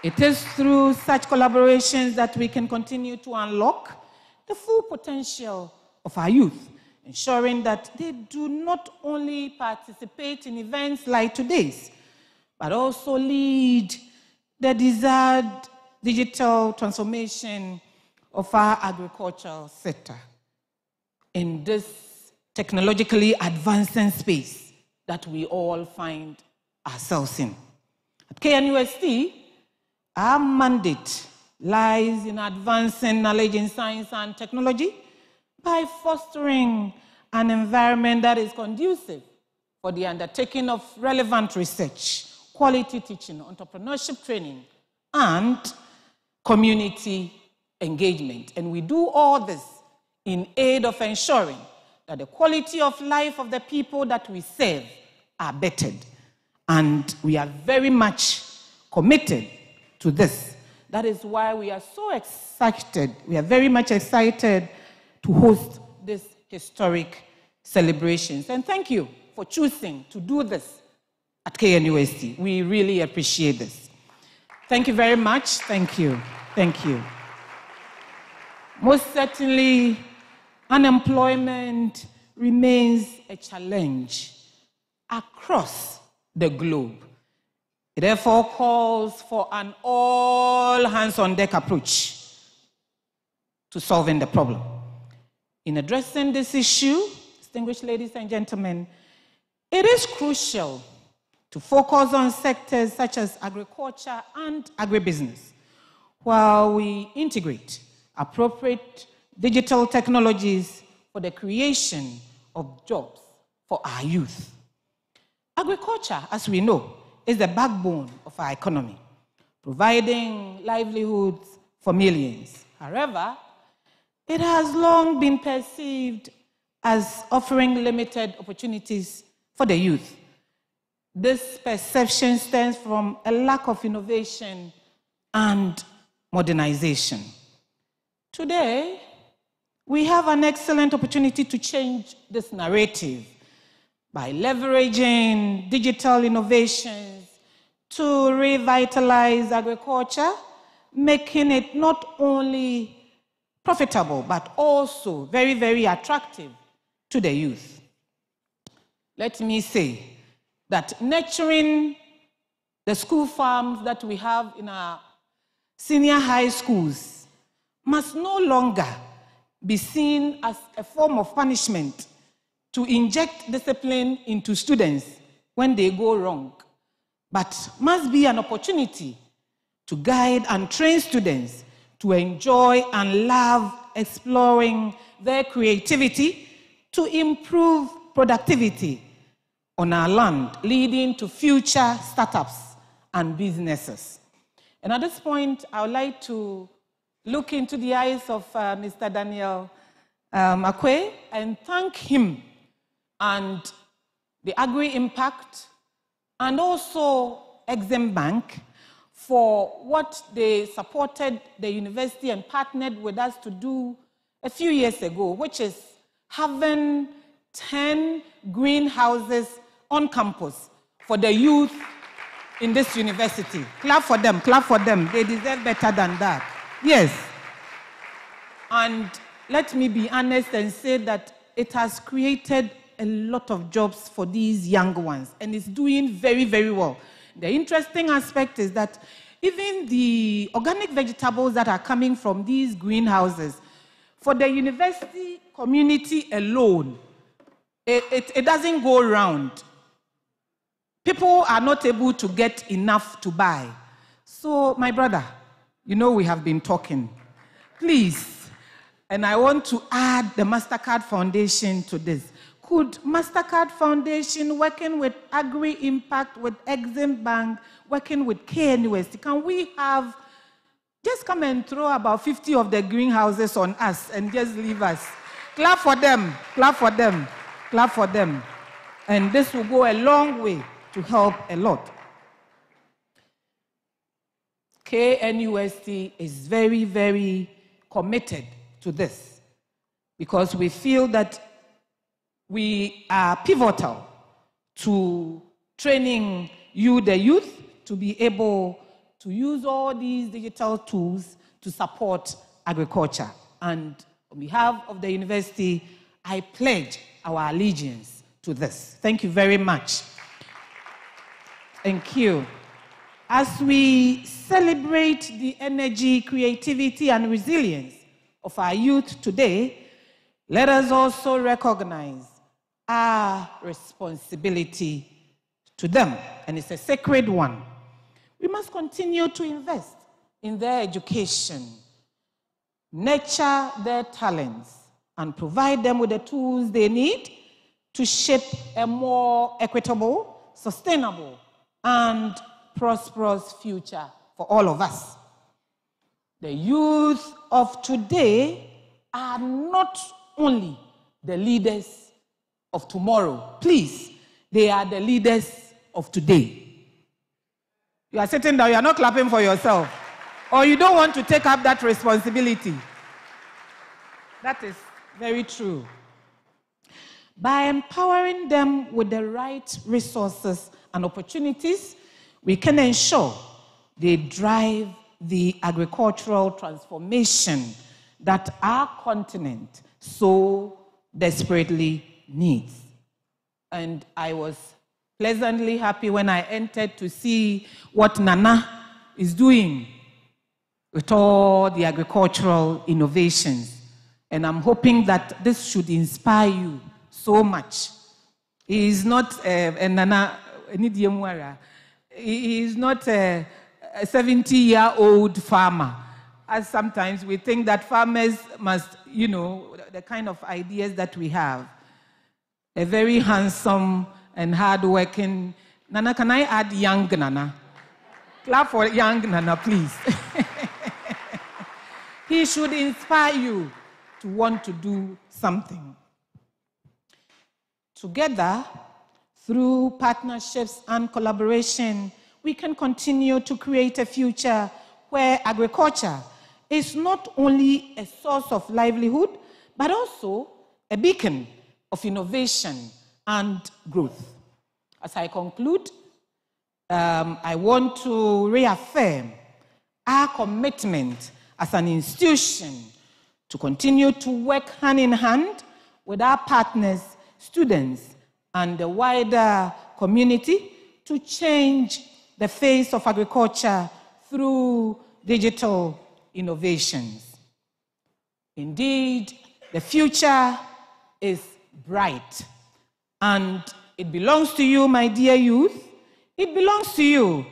Speaker 19: It is through such collaborations that we can continue to unlock the full potential of our youth, ensuring that they do not only participate in events like today's, but also lead the desired digital transformation of our agricultural sector in this technologically advancing space that we all find ourselves in. At KNUST, our mandate lies in advancing knowledge in science and technology by fostering an environment that is conducive for the undertaking of relevant research, quality teaching, entrepreneurship training, and community engagement. And we do all this in aid of ensuring that the quality of life of the people that we serve are bettered. And we are very much committed to this. That is why we are so excited. We are very much excited to host this historic celebrations. And thank you for choosing to do this at KNUST. We really appreciate this. Thank you very much. Thank you. Thank you. Most certainly, unemployment remains a challenge across the globe. It therefore calls for an all-hands-on-deck approach to solving the problem. In addressing this issue, distinguished ladies and gentlemen, it is crucial to focus on sectors such as agriculture and agribusiness, while we integrate appropriate digital technologies for the creation of jobs for our youth. Agriculture, as we know, is the backbone of our economy, providing livelihoods for millions. However, it has long been perceived as offering limited opportunities for the youth. This perception stems from a lack of innovation and modernization. Today, we have an excellent opportunity to change this narrative by leveraging digital innovations to revitalize agriculture, making it not only profitable, but also very, very attractive to the youth. Let me say that nurturing the school farms that we have in our senior high schools must no longer be seen as a form of punishment to inject discipline into students when they go wrong, but must be an opportunity to guide and train students to enjoy and love exploring their creativity to improve productivity on our land, leading to future startups and businesses. And at this point, I would like to look into the eyes of Mr. Daniel Akwe and thank him and the Agri-Impact and also Exim Bank for what they supported the university and partnered with us to do a few years ago, which is having 10 greenhouses on campus for the youth in this university. Clap for them, clap for them. They deserve better than that. Yes. And let me be honest and say that it has created a lot of jobs for these young ones, and it's doing very, very well. The interesting aspect is that even the organic vegetables that are coming from these greenhouses, for the university community alone, it doesn't go around. People are not able to get enough to buy. So, my brother, you know we have been talking. Please, and I want to add the MasterCard Foundation to this. Could MasterCard Foundation, working with Agri-Impact, with Exim Bank, working with KNUST, can we have, just come and throw about 50 of the greenhouses on us and just leave us? Clap for them, clap for them, clap for them. And this will go a long way to help a lot. KNUST is very, very committed to this because we feel that we are pivotal to training you, the youth, to be able to use all these digital tools to support agriculture. And on behalf of the university, I pledge our allegiance to this. Thank you very much. Thank you. As we celebrate the energy, creativity, and resilience of our youth today, let us also recognize our responsibility to them, and it's a sacred one. We must continue to invest in their education, nurture their talents, and provide them with the tools they need to shape a more equitable, sustainable, and prosperous future for all of us. The youth of today are not only the leaders of tomorrow. Please, they are the leaders of today. You are sitting down, you are not clapping for yourself, or you don't want to take up that responsibility. That is very true. By empowering them with the right resources and opportunities, we can ensure they drive the agricultural transformation that our continent so desperately needs. And I was pleasantly happy when I entered to see what Nana is doing with all the agricultural innovations. And I'm hoping that this should inspire you so much. He is not Nana, he is not a 70-year-old farmer, as sometimes we think that farmers must, you know, the kind of ideas that we have. A very handsome and hard-working Nana. Can I add young Nana? Clap for young Nana, please. He should inspire you to want to do something. Together, through partnerships and collaboration, we can continue to create a future where agriculture is not only a source of livelihood, but also a beacon of innovation and growth. As I conclude, I want to reaffirm our commitment as an institution to continue to work hand in hand with our partners, students, and the wider community to change the face of agriculture through digital innovations. Indeed, the future is bright, and it belongs to you, my dear youth. It belongs to you,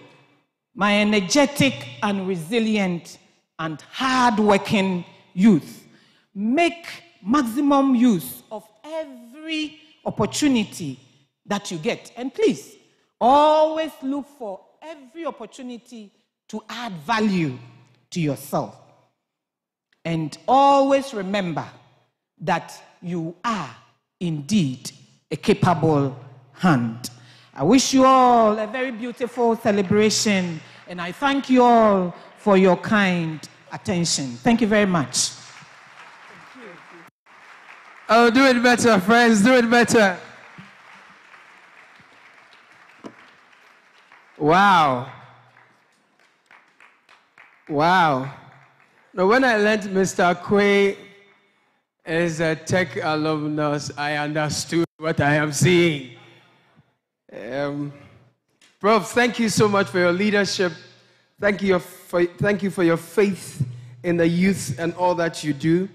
Speaker 19: my energetic and resilient and hard-working youth. Make maximum use of every opportunity that you get. And please, always look for every opportunity to add value to yourself. And always remember that you are indeed a capable hand. I wish you all a very beautiful celebration, and I thank you all for your kind attention. Thank you very much.
Speaker 9: Oh, do it better, friends, do it better. Wow. Wow. Now, when I learned Mr. Quay is a tech alumnus, I understood what I am seeing. Prof, thank you so much for your leadership. Thank you for your faith in the youth and all that you do.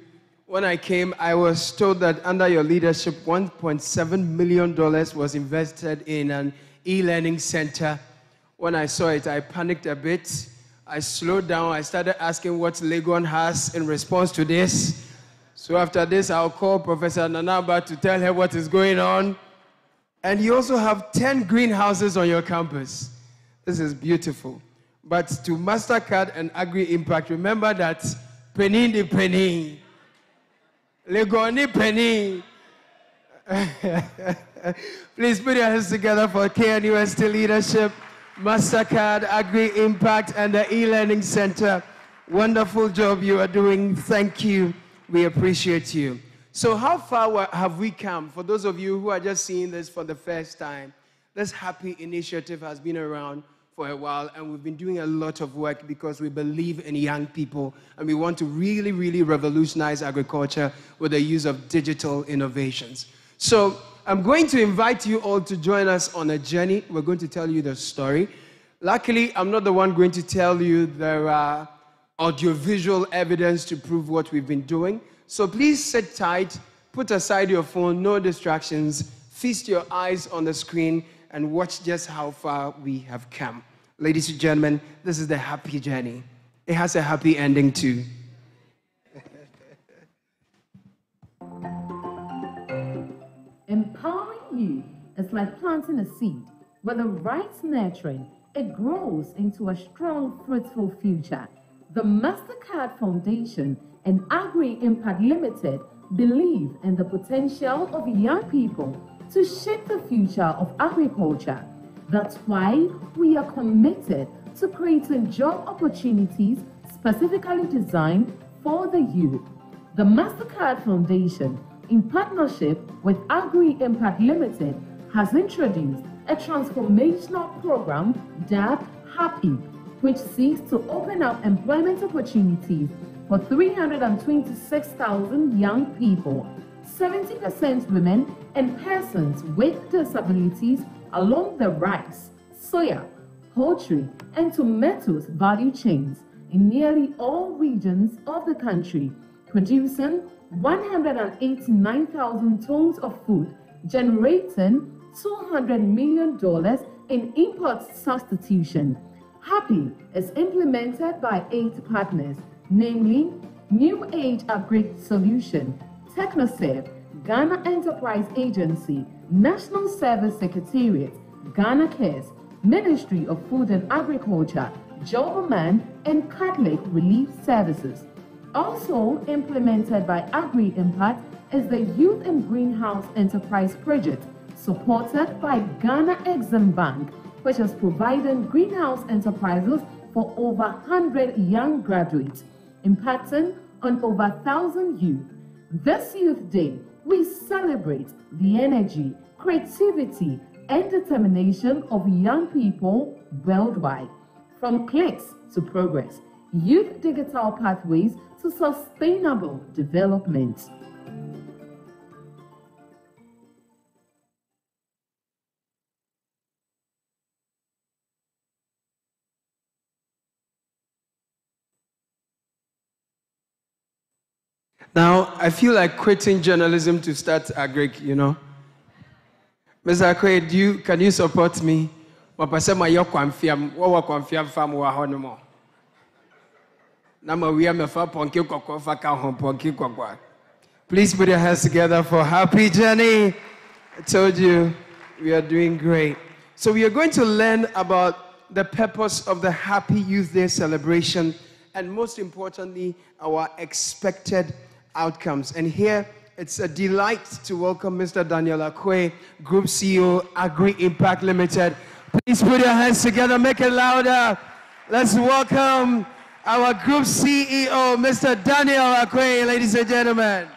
Speaker 9: When I came, I was told that under your leadership, $1.7 million was invested in an e-learning center. When I saw it, I panicked a bit. I slowed down. I started asking what Legon has in response to this. So after this, I'll call Professor Nanaba to tell her what is going on. And you also have 10 greenhouses on your campus. This is beautiful. But to MasterCard and Agri-Impact, remember that penny de penny. Legoni penny. Please put your hands together for KNUST leadership, MasterCard, Agri-Impact, and the e-learning center. Wonderful job you are doing. Thank you. We appreciate you. So how far have we come? For those of you who are just seeing this for the first time, this happy initiative has been around for a while, and we've been doing a lot of work because we believe in young people, and we want to really, really revolutionize agriculture with the use of digital innovations. So I'm going to invite you all to join us on a journey. We're going to tell you the story. Luckily, I'm not the one going to tell you there are audiovisual evidence to prove what we've been doing. So please sit tight, put aside your phone, no distractions, feast your eyes on the screen, and watch just how far we have come. Ladies and gentlemen, this is the happy journey. It has a happy ending too.
Speaker 16: Empowering you is like planting a seed. With the right nurturing, it grows into a strong, fruitful future. The MasterCard Foundation and Agri Impact Limited believe in the potential of young people to shape the future of agriculture. That's why we are committed to creating job opportunities specifically designed for the youth. The MasterCard Foundation, in partnership with Agri Impact Limited, has introduced a transformational program dubbed Happy, which seeks to open up employment opportunities for 326,000 young people, 70% women and persons with disabilities along the rice, soya, poultry, and tomatoes value chains in nearly all regions of the country, producing 189,000 tons of food, generating $200 million in import substitution. Happy is implemented by 8 partners, namely New Age Upgrade Solution, TechnoServe, Ghana Enterprise Agency, National Service Secretariat, Ghana Cares, Ministry of Food and Agriculture, Joberman, and Catholic Relief Services. Also implemented by Agri Impact is the Youth and Greenhouse Enterprise Project, supported by Ghana Exim Bank, which is providing greenhouse enterprises for over 100 young graduates, impacting on over 1,000 youth. This Youth Day, we celebrate the energy, creativity, and determination of young people worldwide. From clicks to progress, youth digital pathways to sustainable development.
Speaker 9: Now, I feel like quitting journalism to start agric, you know. Mr. Akwe, can you support me? Please put your hands together for Happy Journey. I told you, we are doing great. So we are going to learn about the purpose of the Happy Youth Day celebration and most importantly, our expected outcomes. And here, it's a delight to welcome Mr. Daniel Akwe, Group CEO, Agri Impact Limited. Please put your hands together, make it louder. Let's welcome our Group CEO, Mr. Daniel Akwe, ladies and gentlemen.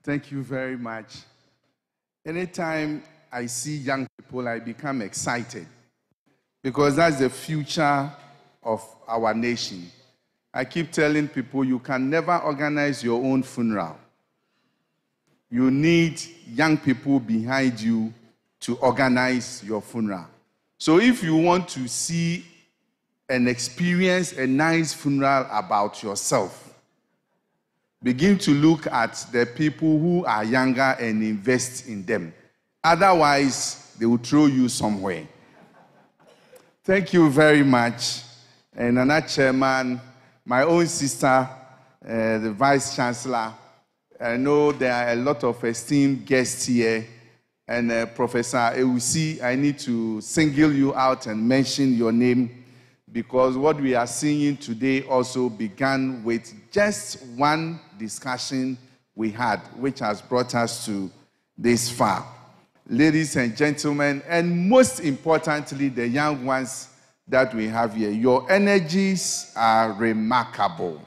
Speaker 20: Thank you very much. Anytime I see young people, I become excited because that's the future of our nation. I keep telling people you can never organize your own funeral. You need young people behind you to organize your funeral. So if you want to see and experience a nice funeral about yourself, begin to look at the people who are younger and invest in them. Otherwise, they will throw you somewhere. Thank you very much. And another chairman, my own sister, the Vice Chancellor. I know there are a lot of esteemed guests here. And Professor Ewusi, I need to single you out and mention your name because what we are seeing today also began with just one discussion we had, which has brought us to this far. Ladies and gentlemen, and most importantly, the young ones that we have here, your energies are remarkable.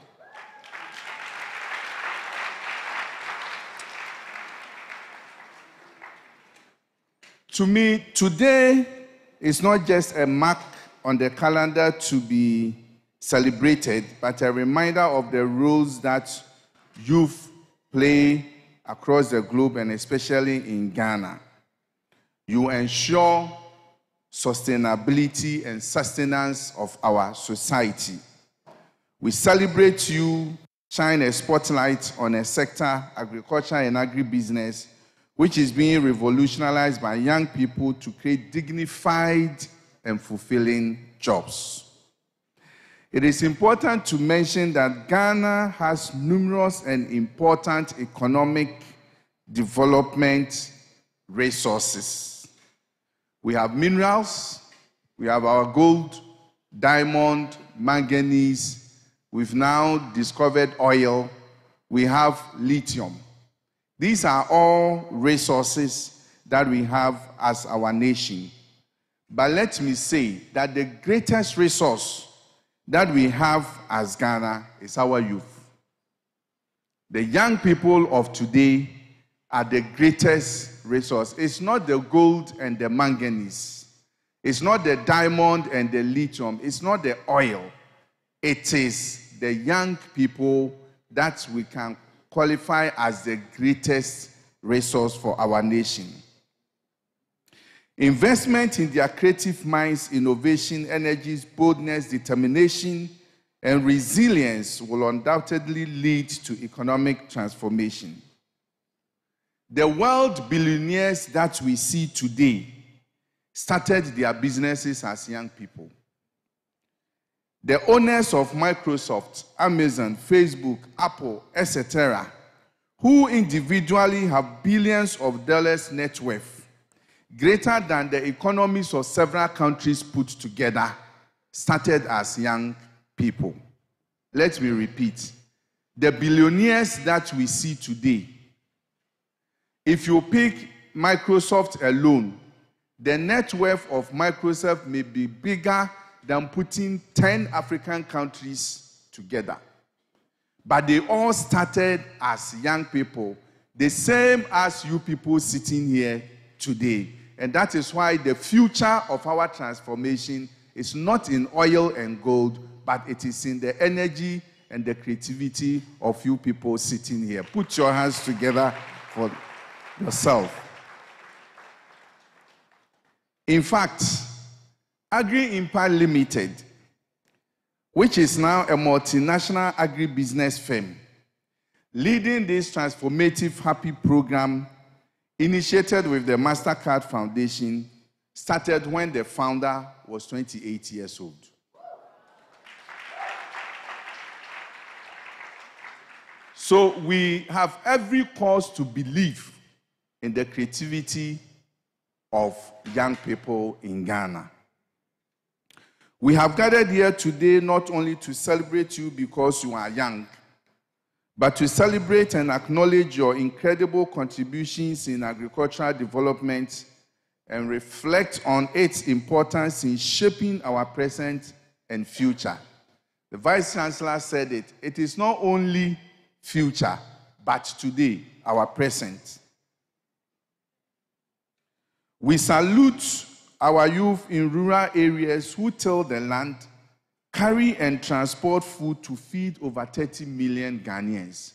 Speaker 20: To me, today is not just a mark on the calendar to be celebrated, but a reminder of the roles that youth play across the globe and especially in Ghana. You ensure sustainability and sustenance of our society. We celebrate you, shine a spotlight on a sector, agriculture and agribusiness, which is being revolutionized by young people to create dignified and fulfilling jobs. It is important to mention that Ghana has numerous and important economic development resources. We have minerals, we have our gold, diamond, manganese, we've now discovered oil, we have lithium. These are all resources that we have as our nation. But let me say that the greatest resource that we have as Ghana is our youth. The young people of today are the greatest resource. It's not the gold and the manganese. It's not the diamond and the lithium. It's not the oil. It is the young people that we can qualify as the greatest resource for our nation. Investment in their creative minds, innovation, energies, boldness, determination, and resilience will undoubtedly lead to economic transformation. The world billionaires that we see today started their businesses as young people. The owners of Microsoft, Amazon, Facebook, Apple, etc., who individually have billions of dollars net worth, greater than the economies of several countries put together, started as young people. Let me repeat. The billionaires that we see today, if you pick Microsoft alone, the net worth of Microsoft may be bigger than putting 10 African countries together. But they all started as young people, the same as you people sitting here today. And that is why the future of our transformation is not in oil and gold, but it is in the energy and the creativity of you people sitting here. Put your hands together for yourself. In fact, Agri-Impact Limited, which is now a multinational agribusiness firm, leading this transformative happy program initiated with the MasterCard Foundation, started when the founder was 28 years old. So we have every cause to believe in the creativity of young people in Ghana. We have gathered here today not only to celebrate you because you are young, but to celebrate and acknowledge your incredible contributions in agricultural development and reflect on its importance in shaping our present and future. The Vice Chancellor said it. It is not only future, but today, our present. We salute our youth in rural areas who till the land, carry and transport food to feed over 30 million Ghanaians.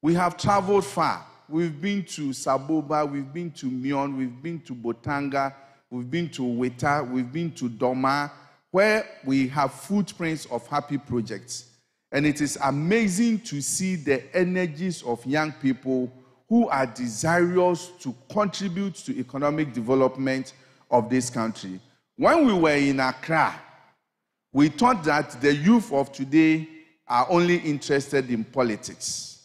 Speaker 20: We have traveled far. We've been to Saboba, we've been to Mion, we've been to Botanga, we've been to Weta, we've been to Doma, where we have footprints of happy projects. And it is amazing to see the energies of young people who are desirous to contribute to economic development of this country. When we were in Accra, we thought that the youth of today are only interested in politics.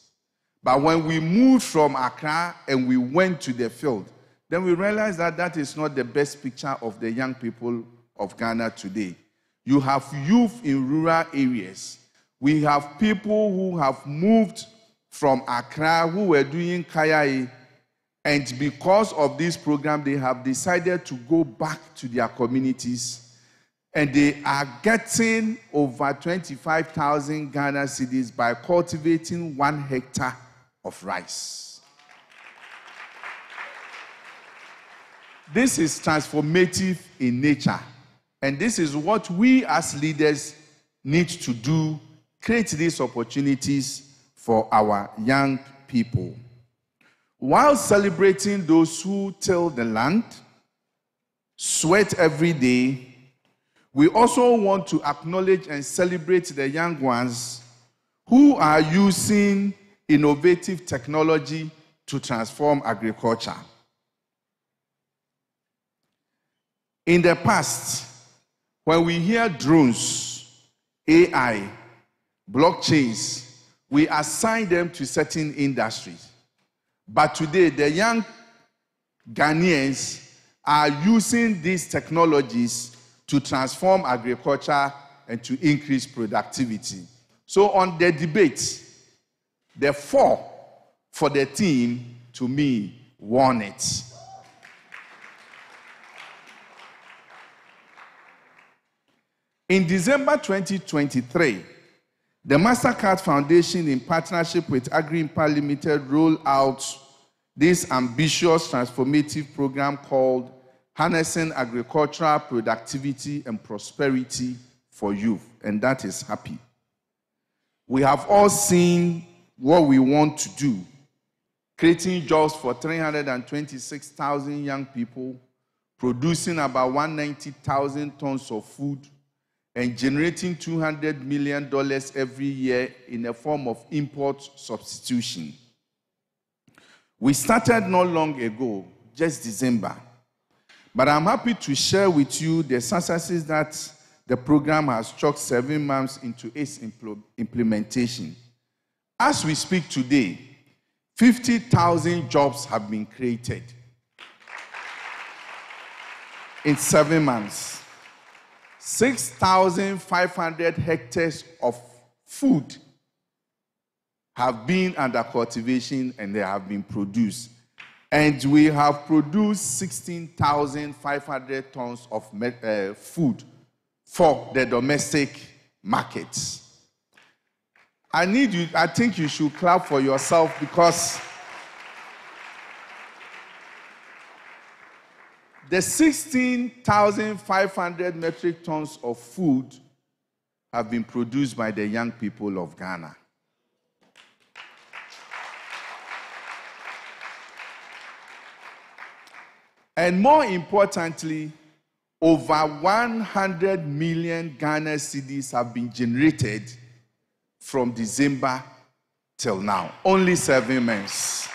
Speaker 20: But when we moved from Accra and we went to the field, then we realized that that is not the best picture of the young people of Ghana today. You have youth in rural areas. We have people who have moved from Accra who were doing Kayai, and because of this program, they have decided to go back to their communities, and they are getting over 25,000 Ghana cedis by cultivating 1 hectare of rice. This is transformative in nature, and this is what we as leaders need to do, create these opportunities for our young people. While celebrating those who till the land, sweat every day, we also want to acknowledge and celebrate the young ones who are using innovative technology to transform agriculture. In the past, when we hear drones, AI, blockchains, we assign them to certain industries. But today, the young Ghanaians are using these technologies to transform agriculture and to increase productivity. So on the debate, the 4 for the team, to me, won it. In December 2023, the MasterCard Foundation, in partnership with Agri-Impact Limited, rolled out this ambitious transformative program called Harnessing Agricultural Productivity and Prosperity for Youth, and that is happy. We have all seen what we want to do, creating jobs for 326,000 young people, producing about 190,000 tons of food, and generating $200 million every year in the form of import substitution. We started not long ago, just December, but I'm happy to share with you the successes that the program has chalked 7 months into its implementation. As we speak today, 50,000 jobs have been created in 7 months. 6,500 hectares of food have been under cultivation and they have been produced. And we have produced 16,500 tons of food for the domestic markets. I think you should clap for yourself, because the 16,500 metric tons of food have been produced by the young people of Ghana. And more importantly, over 100 million Ghana cedis have been generated from December till now. Only 7 months.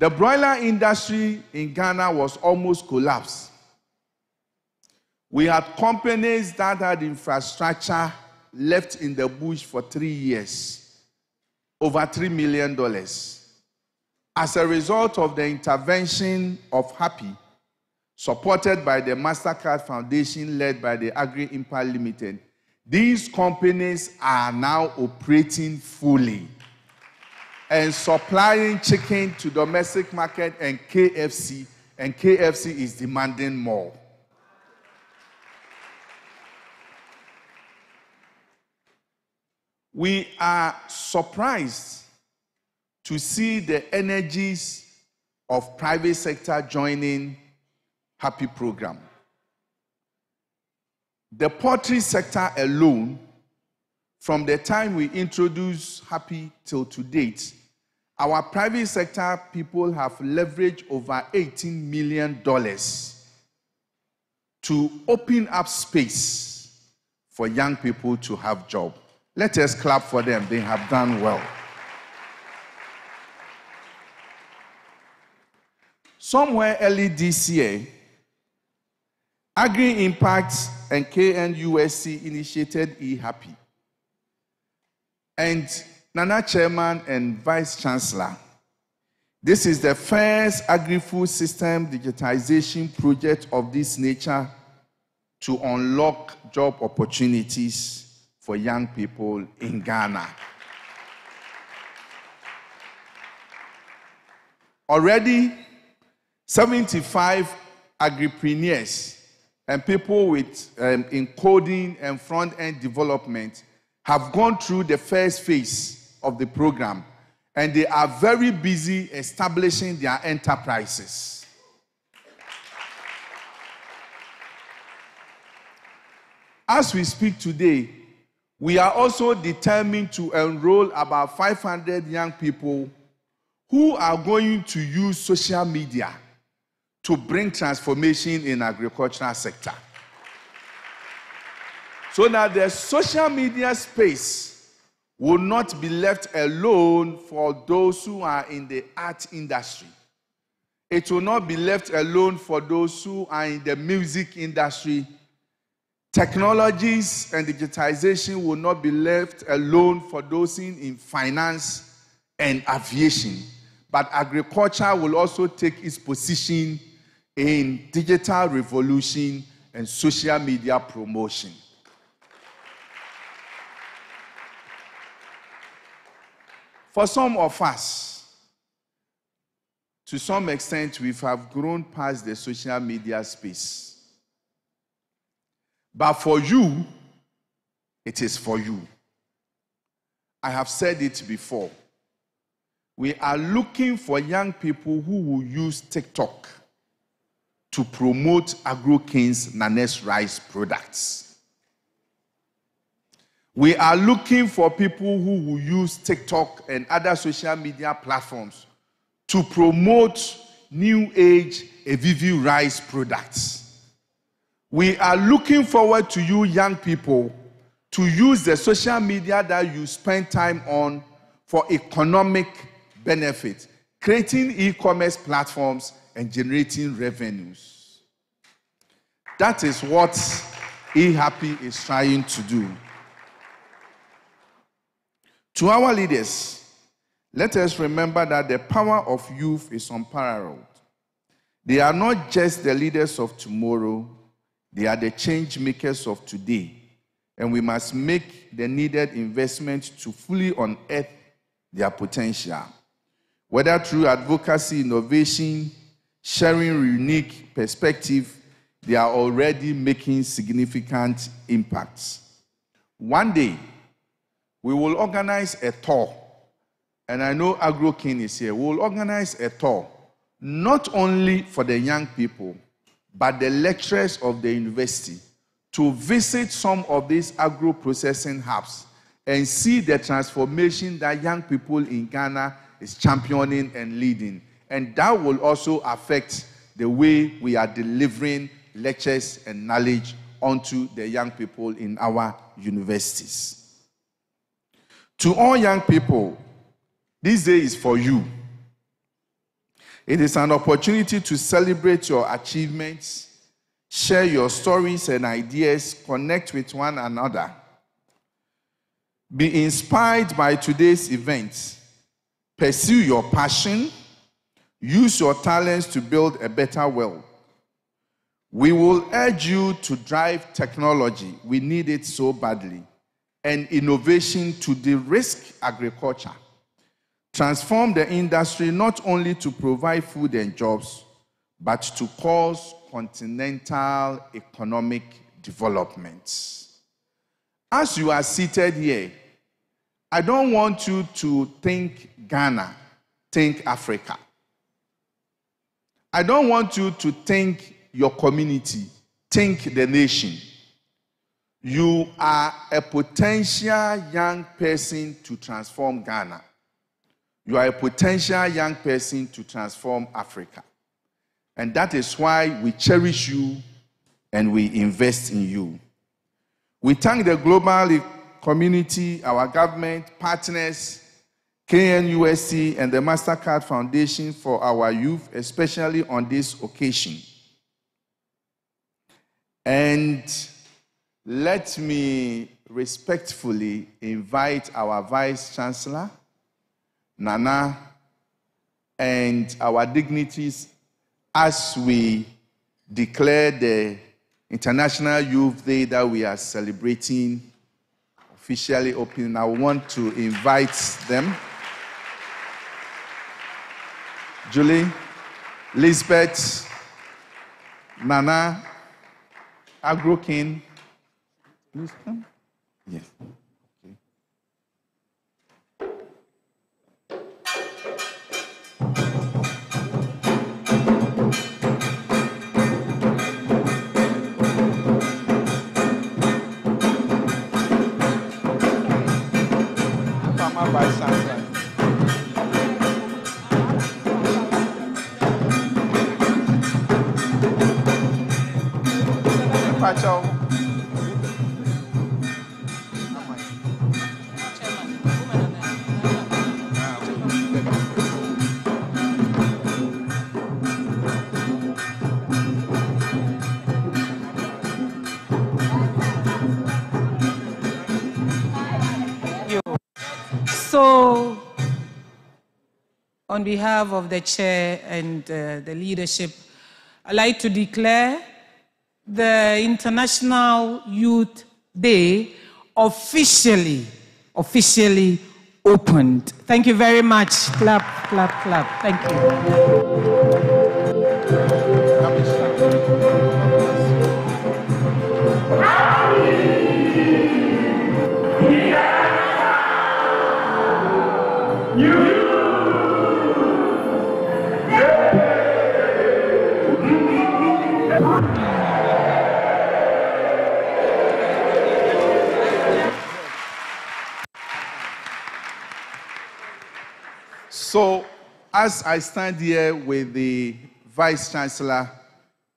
Speaker 20: The broiler industry in Ghana was almost collapsed. We had companies that had infrastructure left in the bush for 3 years, over $3 million. As a result of the intervention of Happy, supported by the MasterCard Foundation, led by the Agri-Impact Limited, these companies are now operating fully and supplying chicken to domestic market and KFC is demanding more. We are surprised to see the energies of private sector joining Happy program. The poultry sector alone, from the time we introduced Happy till to date, our private sector people have leveraged over $18 million to open up space for young people to have jobs. Let us clap for them. They have done well. Somewhere early this year, Agri-Impact and KNUST initiated eHappy. And Nana Chairman and Vice Chancellor, this is the first agri-food system digitization project of this nature to unlock job opportunities for young people in Ghana. Already, 75 agripreneurs and people with in coding and front-end development have gone through the first phase of the program, and they are very busy establishing their enterprises. As we speak today, we are also determined to enroll about 500 young people who are going to use social media to bring transformation in the agricultural sector. So that the social media space will not be left alone for those who are in the art industry. It will not be left alone for those who are in the music industry. Technologies and digitization will not be left alone for those in finance and aviation, but agriculture will also take its position in digital revolution and social media promotion. For some of us, to some extent, we have grown past the social media space. But for you, it is for you. I have said it before. We are looking for young people who will use TikTok to promote AgroKing's Nanes rice products. We are looking for people who will use TikTok and other social media platforms to promote new age Evivi rice products. We are looking forward to you young people to use the social media that you spend time on for economic benefit, creating e-commerce platforms and generating revenues. That is what eHappy is trying to do. To our leaders, let us remember that the power of youth is unparalleled. They are not just the leaders of tomorrow, they are the change makers of today. And we must make the needed investment to fully unearth their potential. Whether through advocacy, innovation, sharing unique perspective, they are already making significant impacts. One day, we will organize a tour, and I know AgroKing is here. We will organize a tour, not only for the young people, but the lecturers of the university, to visit some of these agro-processing hubs and see the transformation that young people in Ghana is championing and leading. And that will also affect the way we are delivering lectures and knowledge onto the young people in our universities. To all young people, this day is for you. It is an opportunity to celebrate your achievements, share your stories and ideas, connect with one another. Be inspired by today's event. Pursue your passion. Use your talents to build a better world. We will urge you to drive technology. We need it so badly. And innovation to de-risk agriculture. Transform the industry not only to provide food and jobs, but to cause continental economic development. As you are seated here, I don't want you to think Ghana, think Africa. I don't want you to think your community, think the nation. You are a potential young person to transform Ghana. You are a potential young person to transform Africa. And that is why we cherish you and we invest in you. We thank the global community, our government, partners, KNUST, and the MasterCard Foundation for our youth, especially on this occasion. And let me respectfully invite our Vice Chancellor, Nana, and our dignitaries as we declare the International Youth Day that we are celebrating officially opening. I want to invite them. Julie, Lisbeth, Nana, AgroKing. Please come. Yes. Okay. Farmer Vice Chancellor. Pacho.
Speaker 19: So, on behalf of the chair and the leadership, I'd like to declare the International Youth Day officially opened. Thank you very much. Clap, clap, clap. Thank you.
Speaker 20: So, as I stand here with the Vice Chancellor,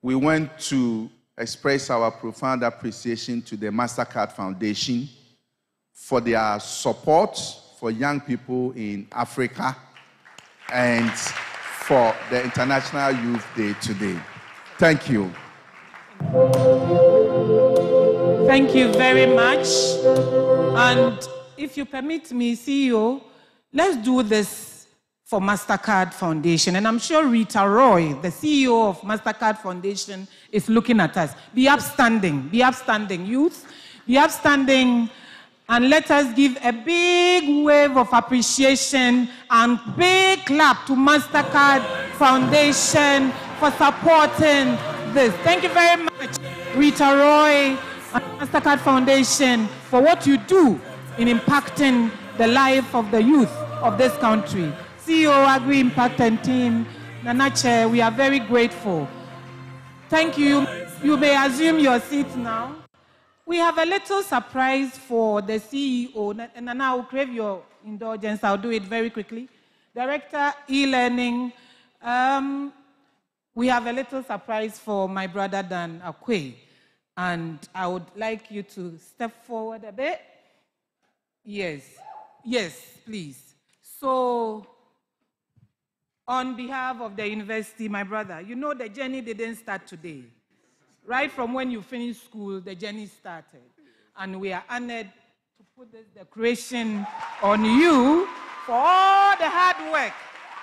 Speaker 20: we want to express our profound appreciation to the MasterCard Foundation for their support for young people in Africa and for the International Youth Day today. Thank you.
Speaker 19: Thank you very much. And if you permit me, CEO, let's do this for MasterCard Foundation. And I'm sure Rita Roy, the CEO of MasterCard Foundation, is looking at us. Be upstanding, youth. Be upstanding, and let us give a big wave of appreciation and big clap to MasterCard Foundation for supporting this. Thank you very much, Rita Roy and MasterCard Foundation, for what you do in impacting the life of the youth of this country. CEO, Agri Impact and team, Nana Chair, we are very grateful. Thank you. You may assume your seat now. We have a little surprise for the CEO, and Nana, I will crave your indulgence. I'll do it very quickly. Director, e-learning. We have a little surprise for my brother Dan Akwe, and I would like you to step forward a bit. Yes, please. So, on behalf of the university, my brother, you know the journey didn't start today. Right from when you finished school, the journey started. And we are honored to put this decoration on you for all the hard work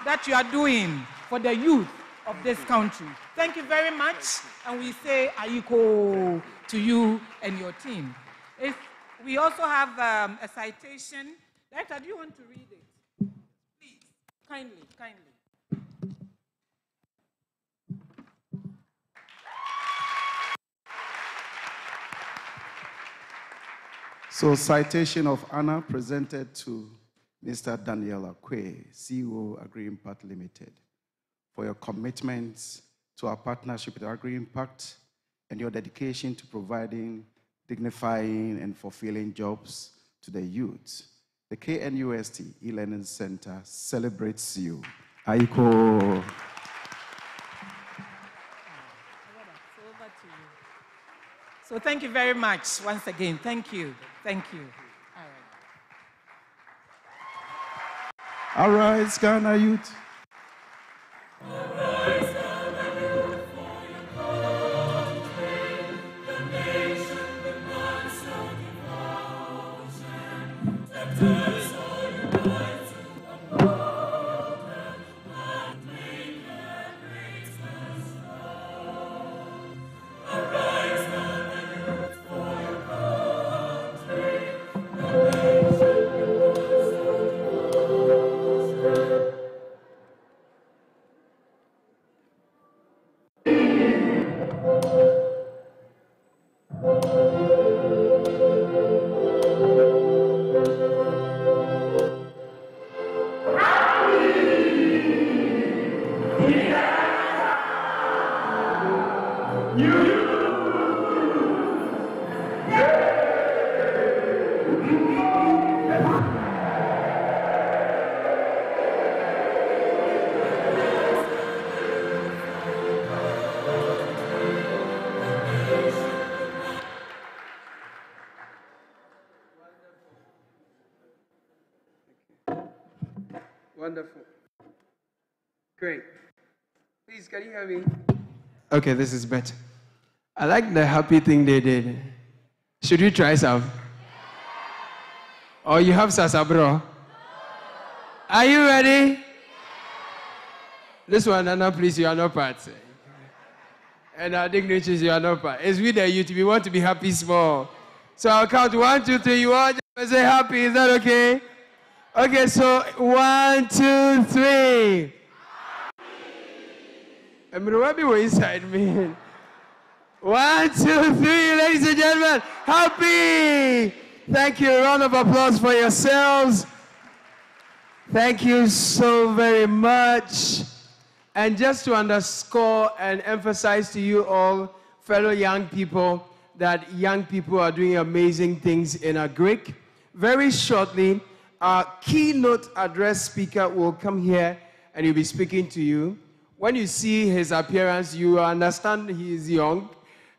Speaker 19: that you are doing for the youth of this country. Thank you very much. And we say Ayiko to you and your team. We also have a citation. Director, do you want to read it? Please, kindly.
Speaker 1: So, citation of honor presented to Mr. Daniel Akwe, CEO, Agri Impact Limited, for your commitment to our partnership with Agri Impact and your dedication to providing dignifying and fulfilling jobs to the youth. The KNUST e-learning center celebrates you. Aiko.
Speaker 19: So thank you very much once again. Thank you.
Speaker 1: All right, Ghana youth.
Speaker 9: Wonderful. Great. Please, can you hear me? Okay, this is better. I like the happy thing they did. Should we try some? Or you have sasa, bro? Are you ready? This one, Nana, please, you are not part. And our dignitaries, you are not part. It's with the youth. We want to be happy small. So I'll count 1, 2, 3. You all just say happy. Is that okay? Okay, so 1, 2, 3. I'm Ruby were inside me. 1, 2, 3, ladies and gentlemen. Happy! Thank you. A round of applause for yourselves. Thank you so very much. And just to underscore and emphasize to you all, fellow young people, that young people are doing amazing things in Agric. Very shortly, our keynote address speaker will come here and he'll be speaking to you. When you see his appearance, you understand he is young.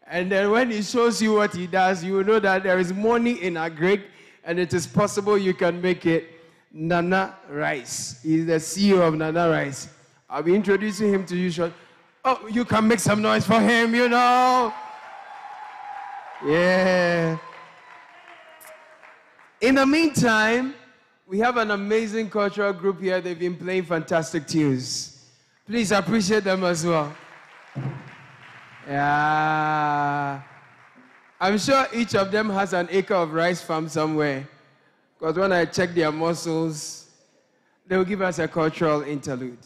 Speaker 9: And then when he shows you what he does, you will know that there is money in Agric and it is possible you can make it. Nana Rice. He's the CEO of Nana Rice. I'll be introducing him to you shortly. Oh, you can make some noise for him, you know. Yeah. In the meantime, we have an amazing cultural group here. They've been playing fantastic tunes. Please appreciate them as well. Yeah. I'm sure each of them has an acre of rice farm somewhere. Because when I check their muscles, they will give us a cultural interlude.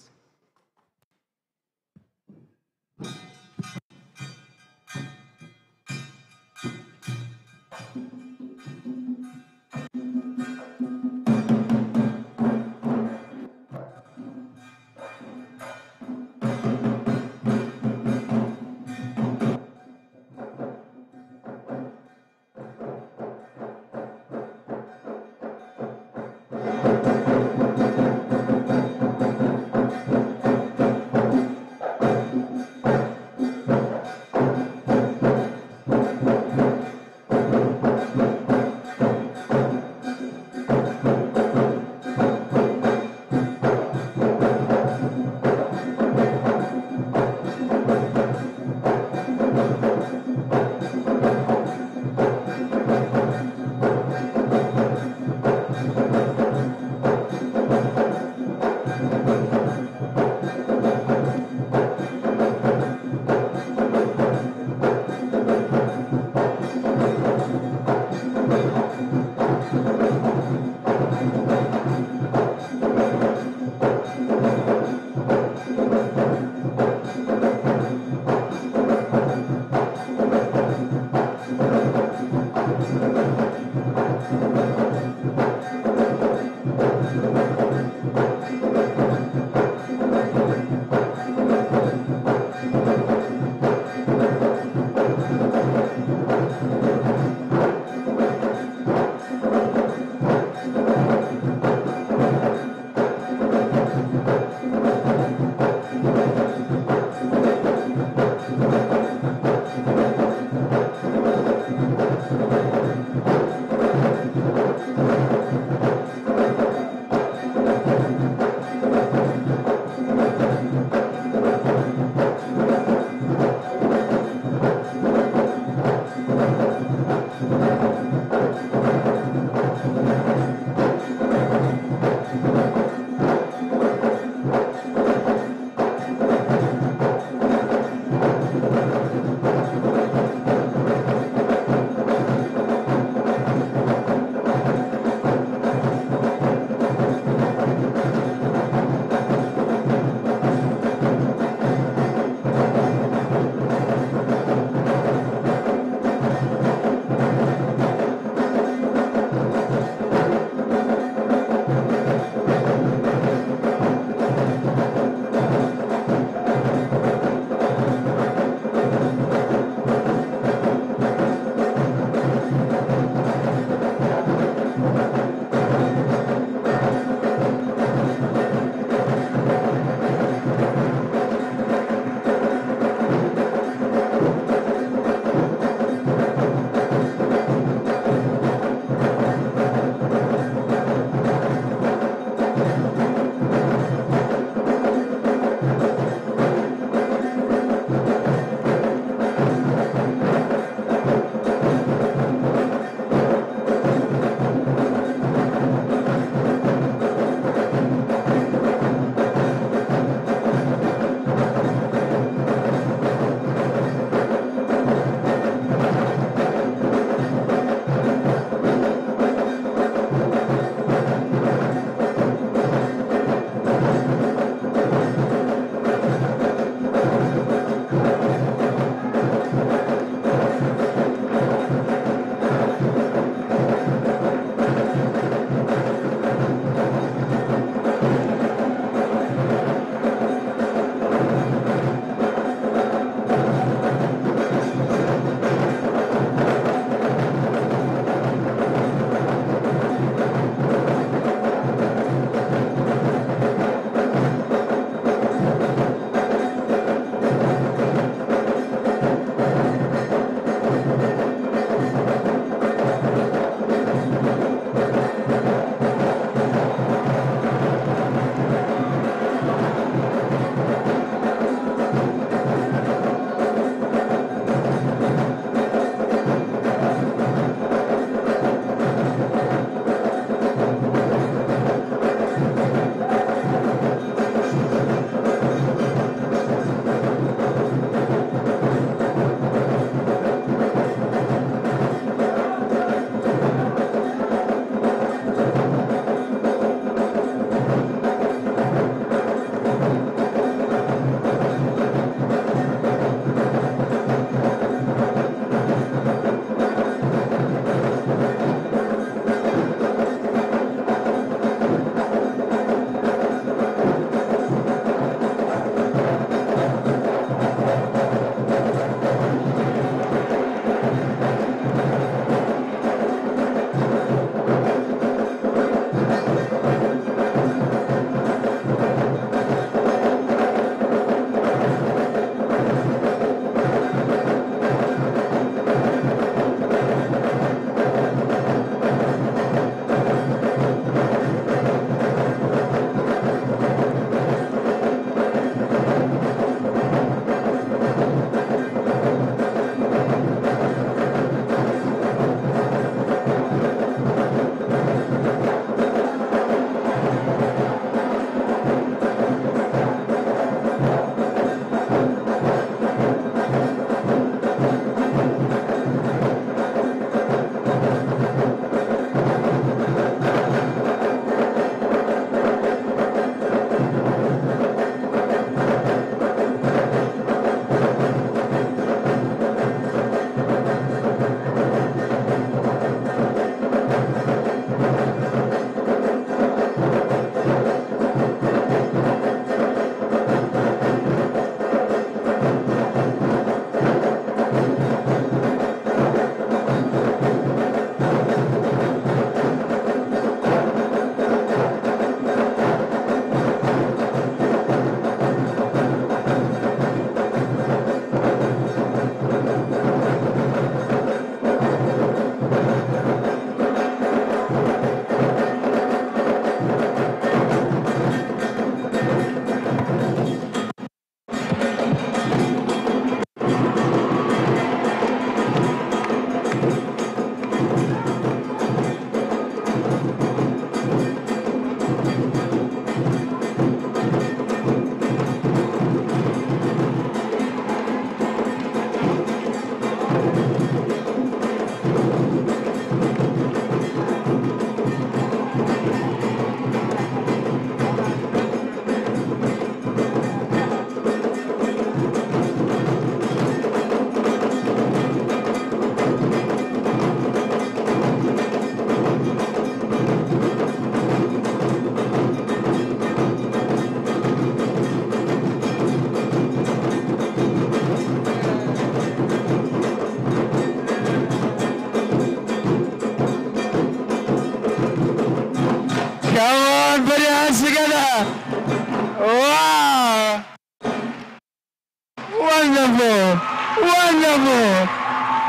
Speaker 9: Wonderful.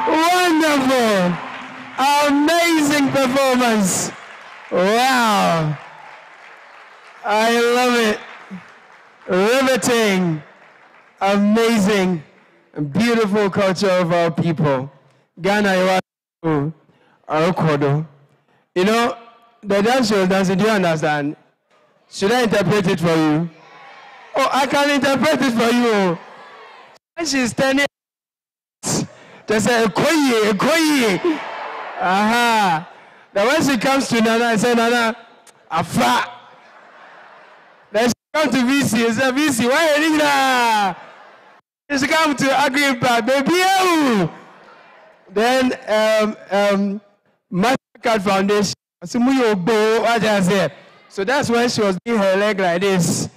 Speaker 9: Wonderful. Amazing performance. Wow. I love it. Riveting. Amazing. Beautiful culture of our people. Ghana, you are. You know, the dance you're dancing, do you understand? Should I interpret it for you? Oh, I can interpret it for you. When she's standing, just say, Koye. Aha. Then when she comes to Nana, I say, Nana, Afra. Then she comes to VC, I say, VC, why are you there? She comes to Agri Impact, baby. Then, Mastercard Foundation, so that's when she was doing her leg like this.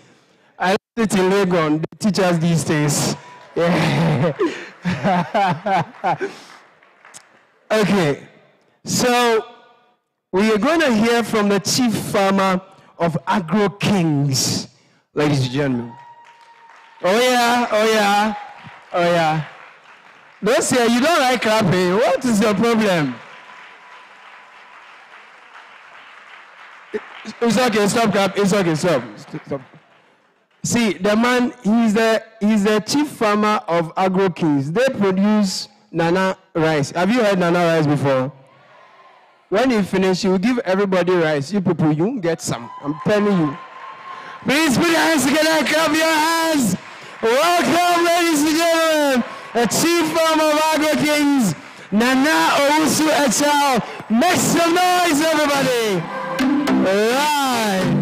Speaker 9: I left it in Legon. They teach us these things. Yeah. Okay. So we are going to hear from the chief farmer of Agro Kings, ladies and gentlemen. Oh yeah, oh yeah, oh yeah. Don't say you don't like clapping. What is your problem? It's okay, stop clap. It's okay, stop. See, the man, he's the chief farmer of Agro Kings. They produce Nana rice. Have you heard Nana rice before? When you finish, you give everybody rice. You people, you get some. I'm telling you. Please put your hands together, clap your hands. Welcome, ladies and gentlemen, the chief farmer of Agro Kings, Nana Owusu Echao. Make some noise, everybody. All right.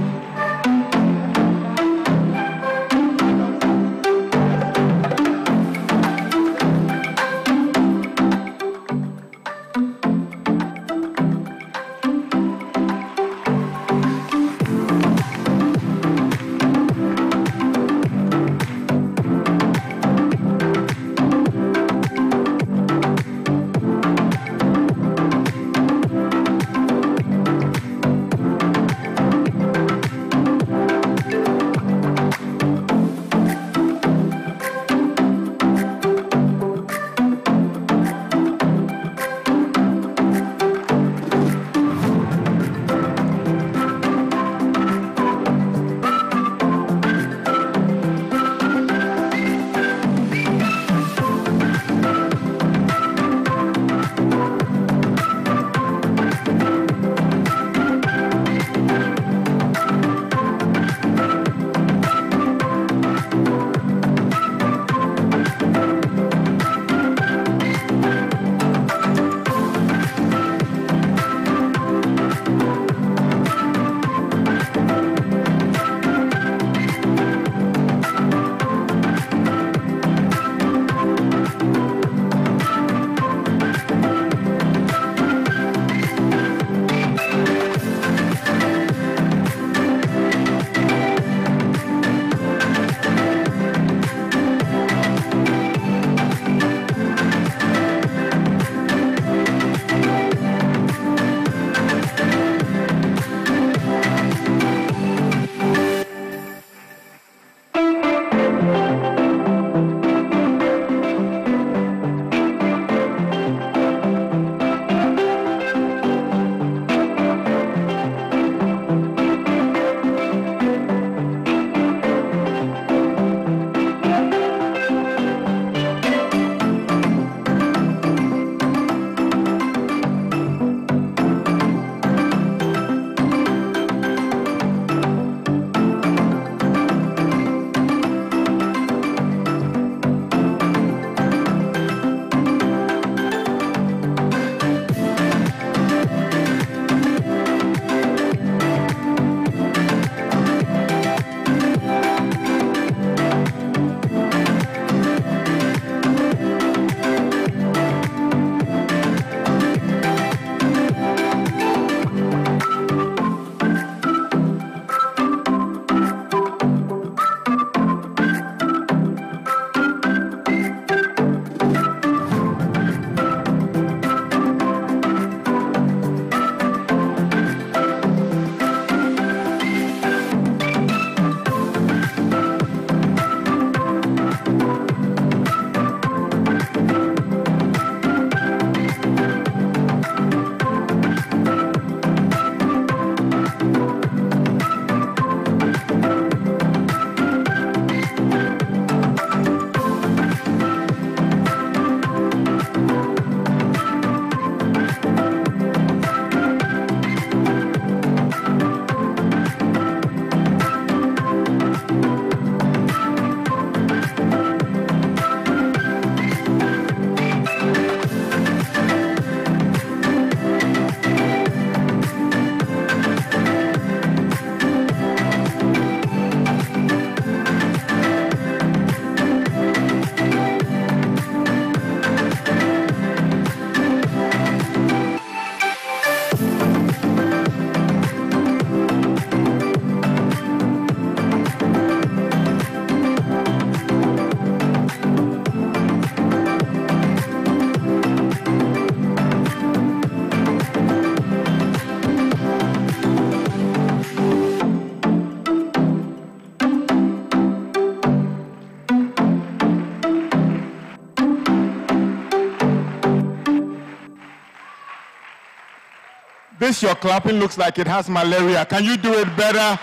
Speaker 8: This your clapping looks like it has malaria. Can you do it better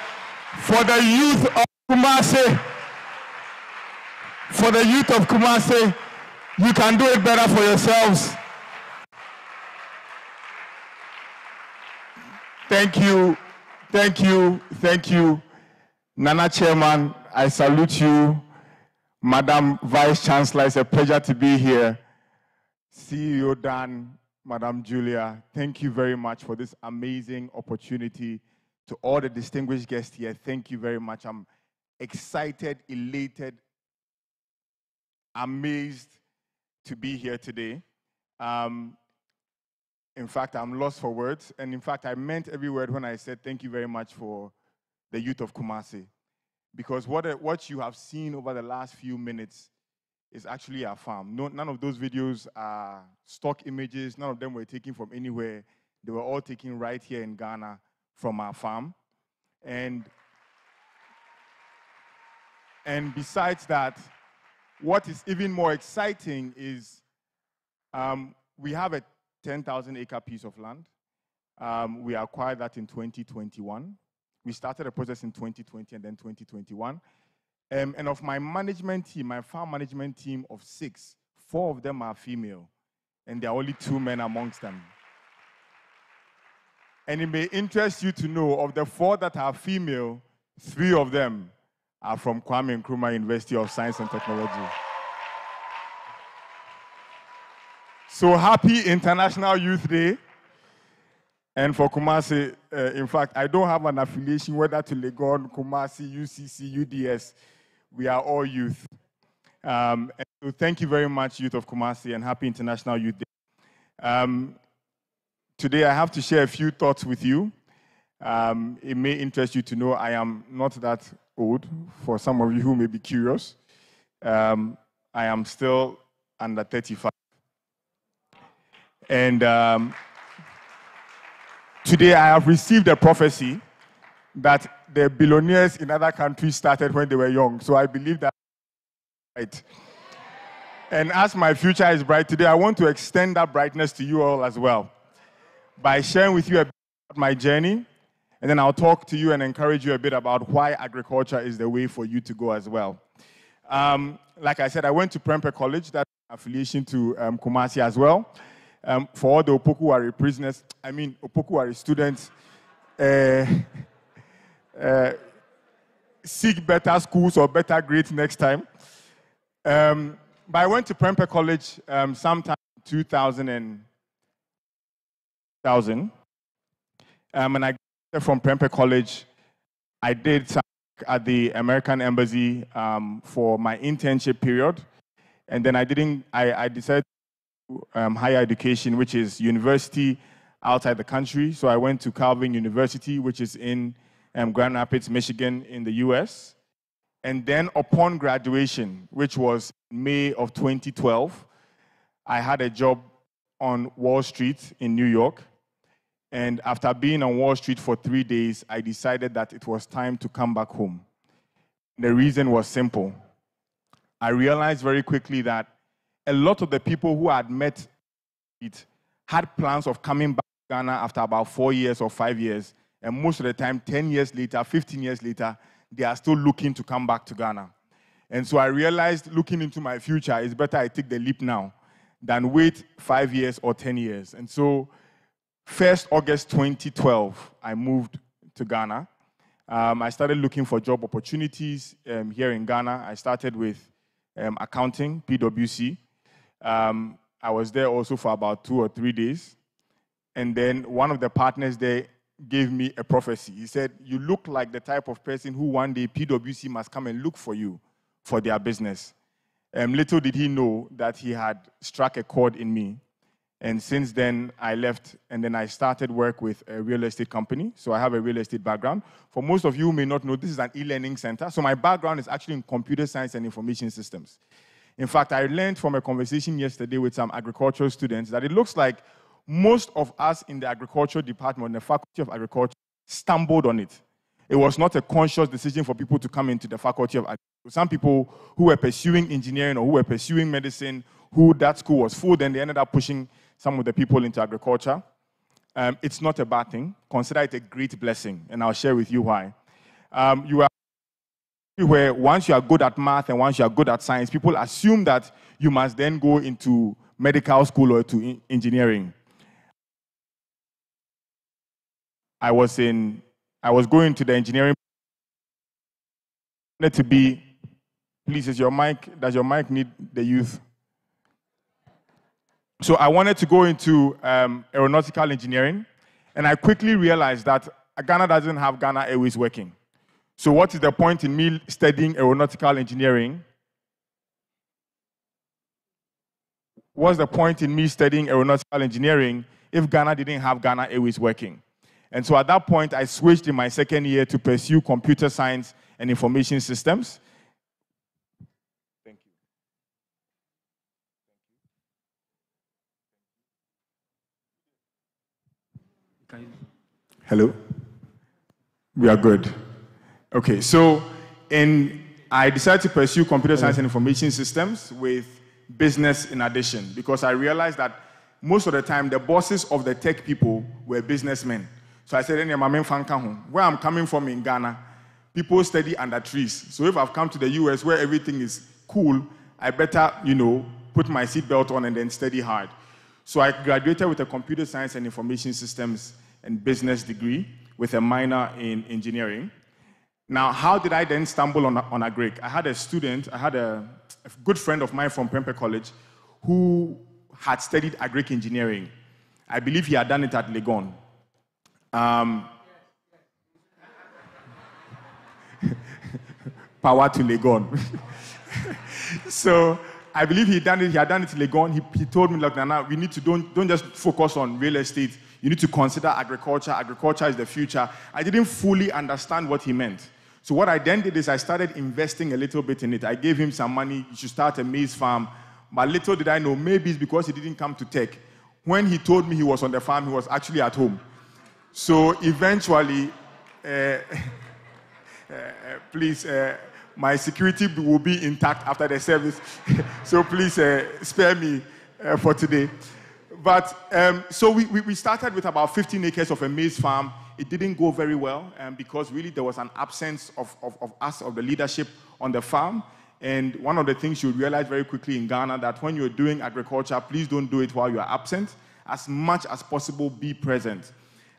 Speaker 8: for the youth of Kumasi? For the youth of Kumasi, you can do it better for yourselves. Thank you, thank you, thank you. Nana Chairman, I salute you. Madam Vice Chancellor, it's a pleasure to be here. CEO Dan, Madam Julia, thank you very much for this amazing opportunity. To all the distinguished guests here, thank you very much. I'm excited, elated, amazed to be here today. In fact, I'm lost for words. And in fact, I meant every word when I said thank you very much for the youth of Kumasi. Because what you have seen over the last few minutes is actually our farm. None of those videos are stock images. None of them were taken from anywhere. They were all taken right here in Ghana from our farm. And besides that, what is even more exciting is we have a 10,000-acre piece of land. We acquired that in 2021. We started the process in 2020 and then 2021. And of my management team, my farm management team of 6, 4 of them are female, and there are only 2 men amongst them. And it may interest you to know, of the 4 that are female, 3 of them are from Kwame Nkrumah University of Science and Technology. So happy International Youth Day. And for Kumasi, in fact, I don't have an affiliation whether to Legon, Kumasi, UCC, UDS. We are all youth. And so thank you very much, youth of Kumasi, and happy International Youth Day. Today I have to share a few thoughts with you. It may interest you to know I am not that old, for some of you who may be curious. I am still under 35. And today I have received a prophecy that the billionaires in other countries started when they were young. So I believe that right. And as my future is bright today, I want to extend that brightness to you all as well by sharing with you a bit about my journey, and then I'll talk to you and encourage you a bit about why agriculture is the way for you to go as well. Like I said, I went to Prempeh College, that's an affiliation to Kumasi as well. For all the Opokuwari prisoners, Opokuwari students, seek better schools or better grades next time. But I went to Prempeh College sometime in 2000. And I graduated from Prempeh College. I did some work at the American Embassy for my internship period. And then I decided to higher education, which is university outside the country. So I went to Calvin University, which is in Grand Rapids, Michigan in the US. And then upon graduation, which was May of 2012, I had a job on Wall Street in New York. And after being on Wall Street for 3 days, I decided that it was time to come back home. The reason was simple. I realized very quickly that a lot of the people who I had met had plans of coming back to Ghana after about 4 years or 5 years. And most of the time, 10 years later, 15 years later, they are still looking to come back to Ghana. And so I realized, looking into my future, it's better I take the leap now than wait 5 years or 10 years. And so 1st August 2012, I moved to Ghana. I started looking for job opportunities here in Ghana. I started with accounting, PwC. I was there also for about 2 or 3 days. And then one of the partners there gave me a prophecy. He said, you look like the type of person who one day PwC must come and look for you for their business. Little did he know that he had struck a chord in me. And since then, I left, and then I started work with a real estate company. So I have a real estate background. For most of you who may not know, this is an e-learning center. So my background is actually in computer science and information systems. In fact, I learned from a conversation yesterday with some agricultural students that it looks like most of us in the agriculture department, the Faculty of Agriculture, stumbled on it. It was not a conscious decision for people to come into the Faculty of Agriculture. Some people who were pursuing engineering or who were pursuing medicine, who that school was full, then they ended up pushing some of the people into agriculture. it's not a bad thing. Consider it a great blessing, and I'll share with you why. You are where once you are good at math and once you are good at science, people assume that you must then go into medical school or to engineering. I was going to the engineering to be. Please, does your mic need the youth? So I wanted to go into aeronautical engineering, and I quickly realized that Ghana doesn't have Ghana Airways working. So what is the point in me studying aeronautical engineering? What's the point in me studying aeronautical engineering if Ghana didn't have Ghana Airways working? And so at that point, I switched in my second year to pursue computer science and information systems. Thank you. Hello? We are good. Okay, so I decided to pursue computer science and information systems with business in addition, because I realized that most of the time the bosses of the tech people were businessmen. So I said, where I'm coming from in Ghana, people study under trees. So if I've come to the US where everything is cool, I better, put my seatbelt on and then study hard. So I graduated with a computer science and information systems and business degree with a minor in engineering. Now, how did I then stumble on agric? I had a good friend of mine from Prempeh College who had studied agric engineering. I believe he had done it at Legon. Power to Legon. So I believe he had done it at Legon. He told me, look, Nana, we need to don't just focus on real estate. You need to consider agriculture. Agriculture is the future. I didn't fully understand what he meant. So what I then did is I started investing a little bit in it. I gave him some money. You should start a maize farm. But little did I know, maybe it's because he didn't come to tech. When he told me he was on the farm, he was actually at home. So eventually, please, my security will be intact after the service. So please spare me for today. But so we started with about 15 acres of a maize farm. It didn't go very well because really there was an absence of the leadership on the farm. And one of the things you realize very quickly in Ghana that when you're doing agriculture, please don't do it while you're absent. As much as possible, be present.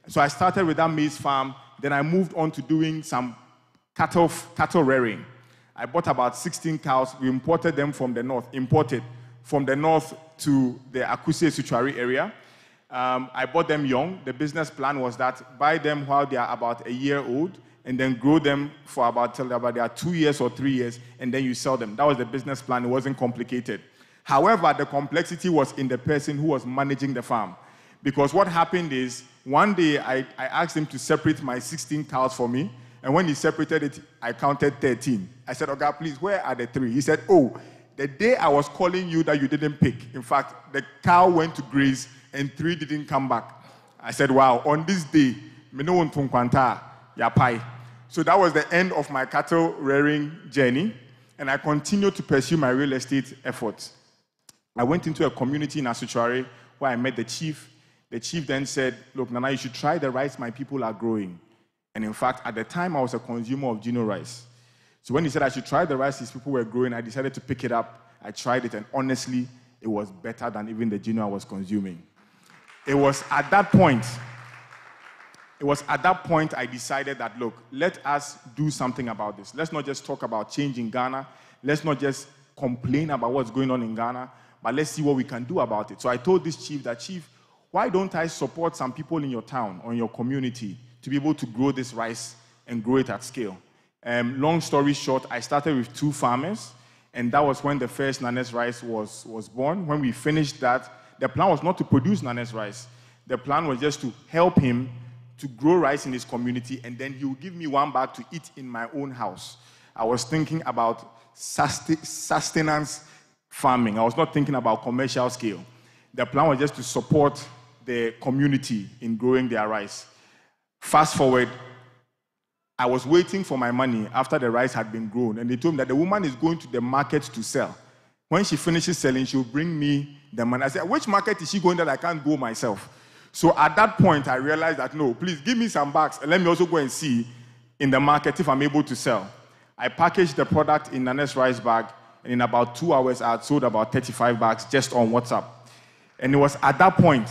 Speaker 8: So I started with that maize farm. Then I moved on to doing some cattle rearing. I bought about 16 cows. We imported them from the north to the Akuse Suchari area. I bought them young. The business plan was that buy them while they are about a year old and then grow them for about till they are 2 years or 3 years, and then you sell them. That was the business plan. It wasn't complicated. However, the complexity was in the person who was managing the farm. Because what happened is, one day I asked him to separate my 16 cows for me, and when he separated it, I counted 13. I said, "Oga, please, where are the 3? He said, "Oh, the day I was calling you that you didn't pick. In fact, the cow went to graze and 3 didn't come back." I said, "Wow, on this day, so that was the end of my cattle rearing journey, and I continued to pursue my real estate efforts. I went into a community in Asuchware where I met the chief. The chief then said, "Look, Nana, you should try the rice my people are growing." And in fact, at the time, I was a consumer of Gino rice. So when he said I should try the rice his people were growing, I decided to pick it up. I tried it, and honestly, it was better than even the Gino I was consuming. It was at that point I decided that, look, let us do something about this. Let's not just talk about change in Ghana. Let's not just complain about what's going on in Ghana, but let's see what we can do about it. So I told this chief that, "Chief, why don't I support some people in your town or in your community to be able to grow this rice and grow it at scale?" Long story short, I started with 2 farmers, and that was when the first Nanes rice was born. When we finished that, the plan was not to produce Nanes rice. The plan was just to help him to grow rice in his community, and then he would give me 1 bag to eat in my own house. I was thinking about sustenance farming. I was not thinking about commercial scale. The plan was just to support the community in growing their rice. Fast forward, I was waiting for my money after the rice had been grown, and they told me that the woman is going to the market to sell. When she finishes selling, she'll bring me the money. I said, "Which market is she going that I can't go myself?" So at that point, I realized that, no, please give me some bags and let me also go and see in the market if I'm able to sell. I packaged the product in an rice bag, and in about 2 hours, I had sold about 35 bags just on WhatsApp. And it was at that point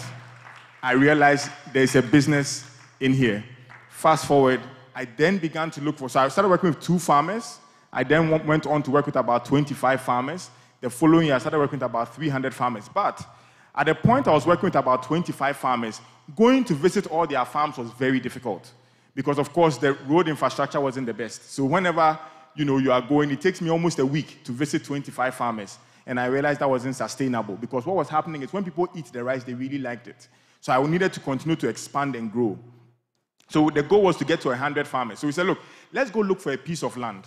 Speaker 8: I realized there's a business in here. Fast forward, I then began to look for, so I started working with 2 farmers. I then went on to work with about 25 farmers. The following year, I started working with about 300 farmers. But at the point I was working with about 25 farmers, going to visit all their farms was very difficult because, of course, the road infrastructure wasn't the best. So whenever you are going, it takes me almost a week to visit 25 farmers. And I realized that wasn't sustainable because what was happening is when people eat the rice, they really liked it. So I needed to continue to expand and grow. So the goal was to get to 100 farmers. So we said, look, let's go look for a piece of land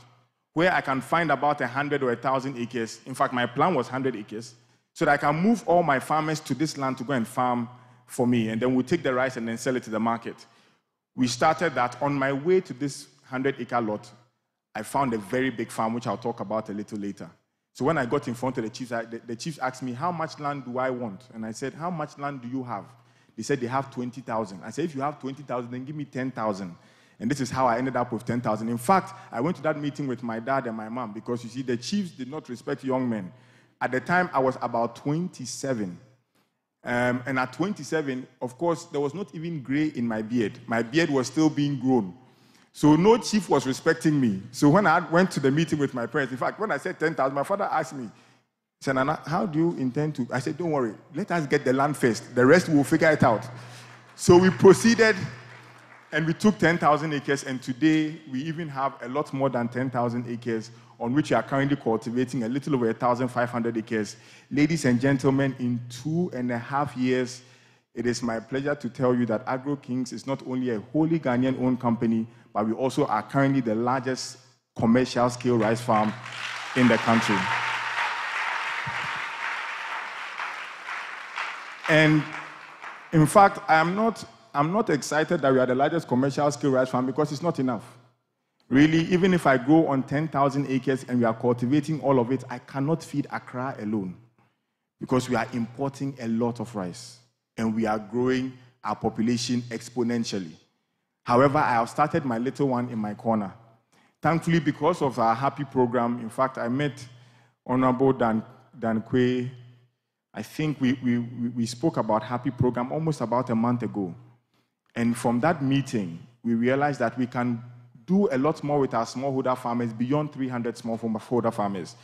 Speaker 8: where I can find about 100 or 1,000 acres. In fact, my plan was 100 acres, so that I can move all my farmers to this land to go and farm for me, and then we'll take the rice and then sell it to the market. We started that. On my way to this 100-acre lot, I found a very big farm, which I'll talk about a little later. So when I got in front of the chiefs, the chiefs asked me, how much land do I want? And I said, how much land do you have? They said they have 20,000. I said, if you have 20,000, then give me 10,000. And this is how I ended up with 10,000. In fact, I went to that meeting with my dad and my mom because, you see, the chiefs did not respect young men. At the time, I was about 27. And at 27, of course, there was not even gray in my beard. My beard was still being grown. So no chief was respecting me. So when I went to the meeting with my parents, in fact, when I said 10,000, my father asked me, he said, Nana, how do you intend to? I said, don't worry, let us get the land first. The rest we'll figure it out. So we proceeded, and we took 10,000 acres, and today we even have a lot more than 10,000 acres on which we are currently cultivating a little over 1,500 acres. Ladies and gentlemen, in 2.5 years, it is my pleasure to tell you that Agro Kings is not only a wholly Ghanaian-owned company, but we also are currently the largest commercial-scale rice farm in the country. And in fact, I'm not excited that we are the largest commercial-scale rice farm because it's not enough. Really, even if I grow on 10,000 acres and we are cultivating all of it, I cannot feed Accra alone because we are importing a lot of rice and we are growing our population exponentially. However, I have started my little one in my corner. Thankfully, because of our Happy program, in fact, I met Honorable Dan Kwe. I think we spoke about Happy program almost about a month ago. And from that meeting, we realized that we can do a lot more with our smallholder farmers beyond 300 smallholder farmers.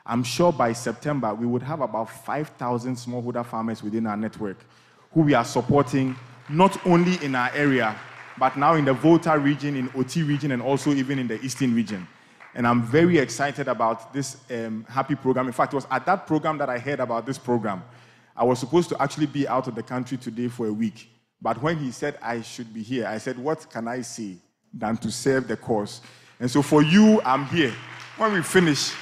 Speaker 8: I'm sure by September, we would have about 5,000 smallholder farmers within our network who we are supporting not only in our area, but now in the Volta region, in OT region, and also even in the Eastern region. And I'm very excited about this Happy program. In fact, it was at that program that I heard about this program. I was supposed to actually be out of the country today for a week. But when he said I should be here, I said, what can I say than to serve the cause? And so for you, I'm here. When we finish,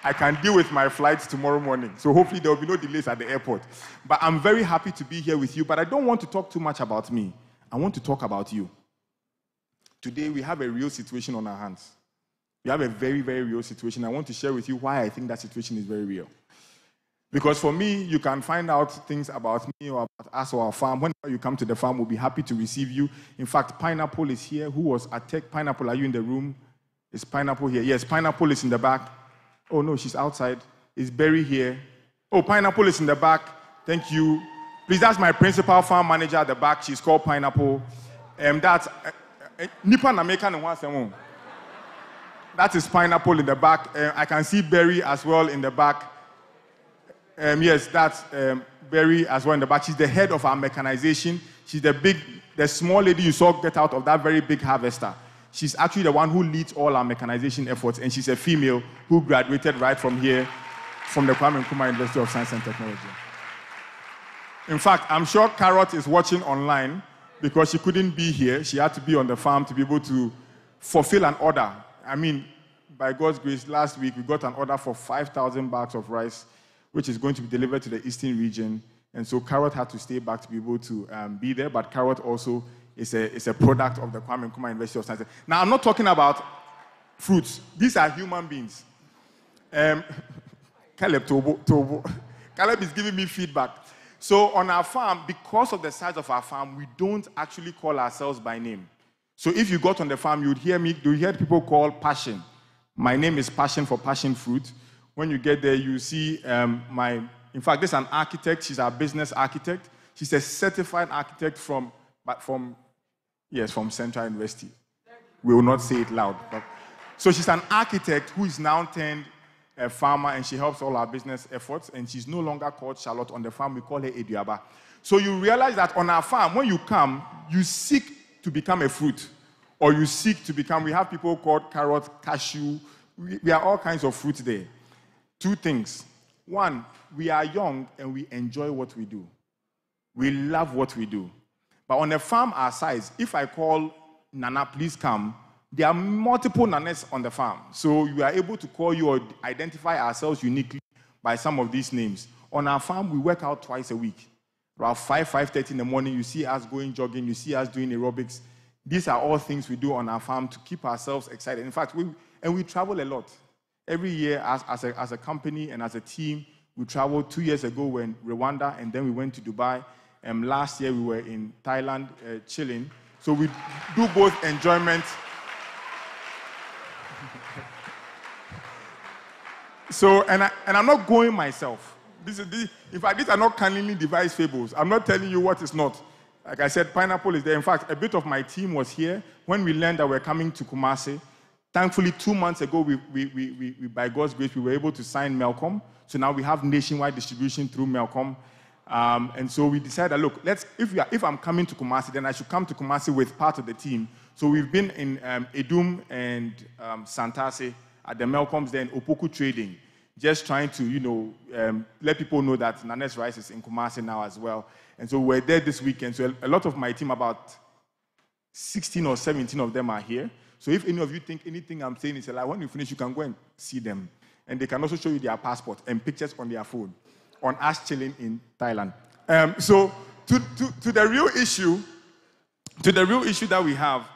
Speaker 8: I can deal with my flights tomorrow morning. So hopefully there will be no delays at the airport. But I'm very happy to be here with you. But I don't want to talk too much about me. I want to talk about you. Today, we have a real situation on our hands. We have a very, very real situation. I want to share with you why I think that situation is very real. Because for me, you can find out things about me or about us or our farm. Whenever you come to the farm, we'll be happy to receive you. In fact, Pineapple is here. Who was at Tech? Pineapple, are you in the room? Is Pineapple here? Yes, Pineapple is in the back. Oh, no, she's outside. Is Berry here? Oh, Pineapple is in the back. Thank you. Please, that's my principal farm manager at the back. She's called Pineapple. That's Nipa Nameka Nwasemu. That is Pineapple in the back. I can see Berry as well in the back. Yes, that's Berry as well in the back. She's the head of our mechanization. She's the small lady you saw get out of that very big harvester. She's actually the one who leads all our mechanization efforts, and she's a female who graduated right from here, from the Kwame Nkrumah University of Science and Technology. In fact, I'm sure Carrot is watching online because she couldn't be here. She had to be on the farm to be able to fulfill an order. I mean, by God's grace, last week we got an order for 5,000 bags of rice, which is going to be delivered to the Eastern region. And so Carrot had to stay back to be able to be there, but Carrot also is a product of the Kwame Nkrumah University of Science. Now, I'm not talking about fruits. These are human beings. Caleb is giving me feedback. So on our farm, because of the size of our farm, we don't actually call ourselves by name. So if you got on the farm, you would hear people call Passion. My name is Passion for passion fruit. When you get there, you see in fact, this is an architect. She's our business architect. She's a certified architect from Central University. We will not say it loud. So she's an architect who is now turned a farmer, and she helps all our business efforts, and she's no longer called Charlotte. On the farm, we call her Eduaba. So you realize that on our farm, when you come, you seek to become a fruit, or you seek to become, we have people called carrot, cashew, we are all kinds of fruit there. Two things. One, we are young and we enjoy what we do. We love what we do. But on a farm our size, if I call Nana, please come, there are multiple Nanas on the farm. So you are able to call you or identify ourselves uniquely by some of these names. On our farm, we work out twice a week. Around 5:30 in the morning, you see us going jogging, you see us doing aerobics. These are all things we do on our farm to keep ourselves excited. In fact, we travel a lot. Every year, as a company and as a team, we traveled. 2 years ago, we were in Rwanda, and then we went to Dubai. Last year, we were in Thailand, chilling. So we do both enjoyment. So, and I'm not going myself. In fact, these are not cunningly devised fables. I'm not telling you what is not. Like I said, pineapple is there. In fact, a bit of my team was here when we learned that we're coming to Kumasi. Thankfully, 2 months ago, we by God's grace, we were able to sign Melcom. So now we have nationwide distribution through Melcom. And so we decided, look, if I'm coming to Kumasi, then I should come to Kumasi with part of the team. So we've been in Edum and Santase at the Melcoms there in Opoku Trading, just trying to, let people know that Nanes Rice is in Kumasi now as well. And so we're there this weekend. So a lot of my team, about 16 or 17 of them are here. So if any of you think anything I'm saying is a lie, when you finish, you can go and see them. And they can also show you their passport and pictures on their phone on us chilling in Thailand. So to the real issue that we have,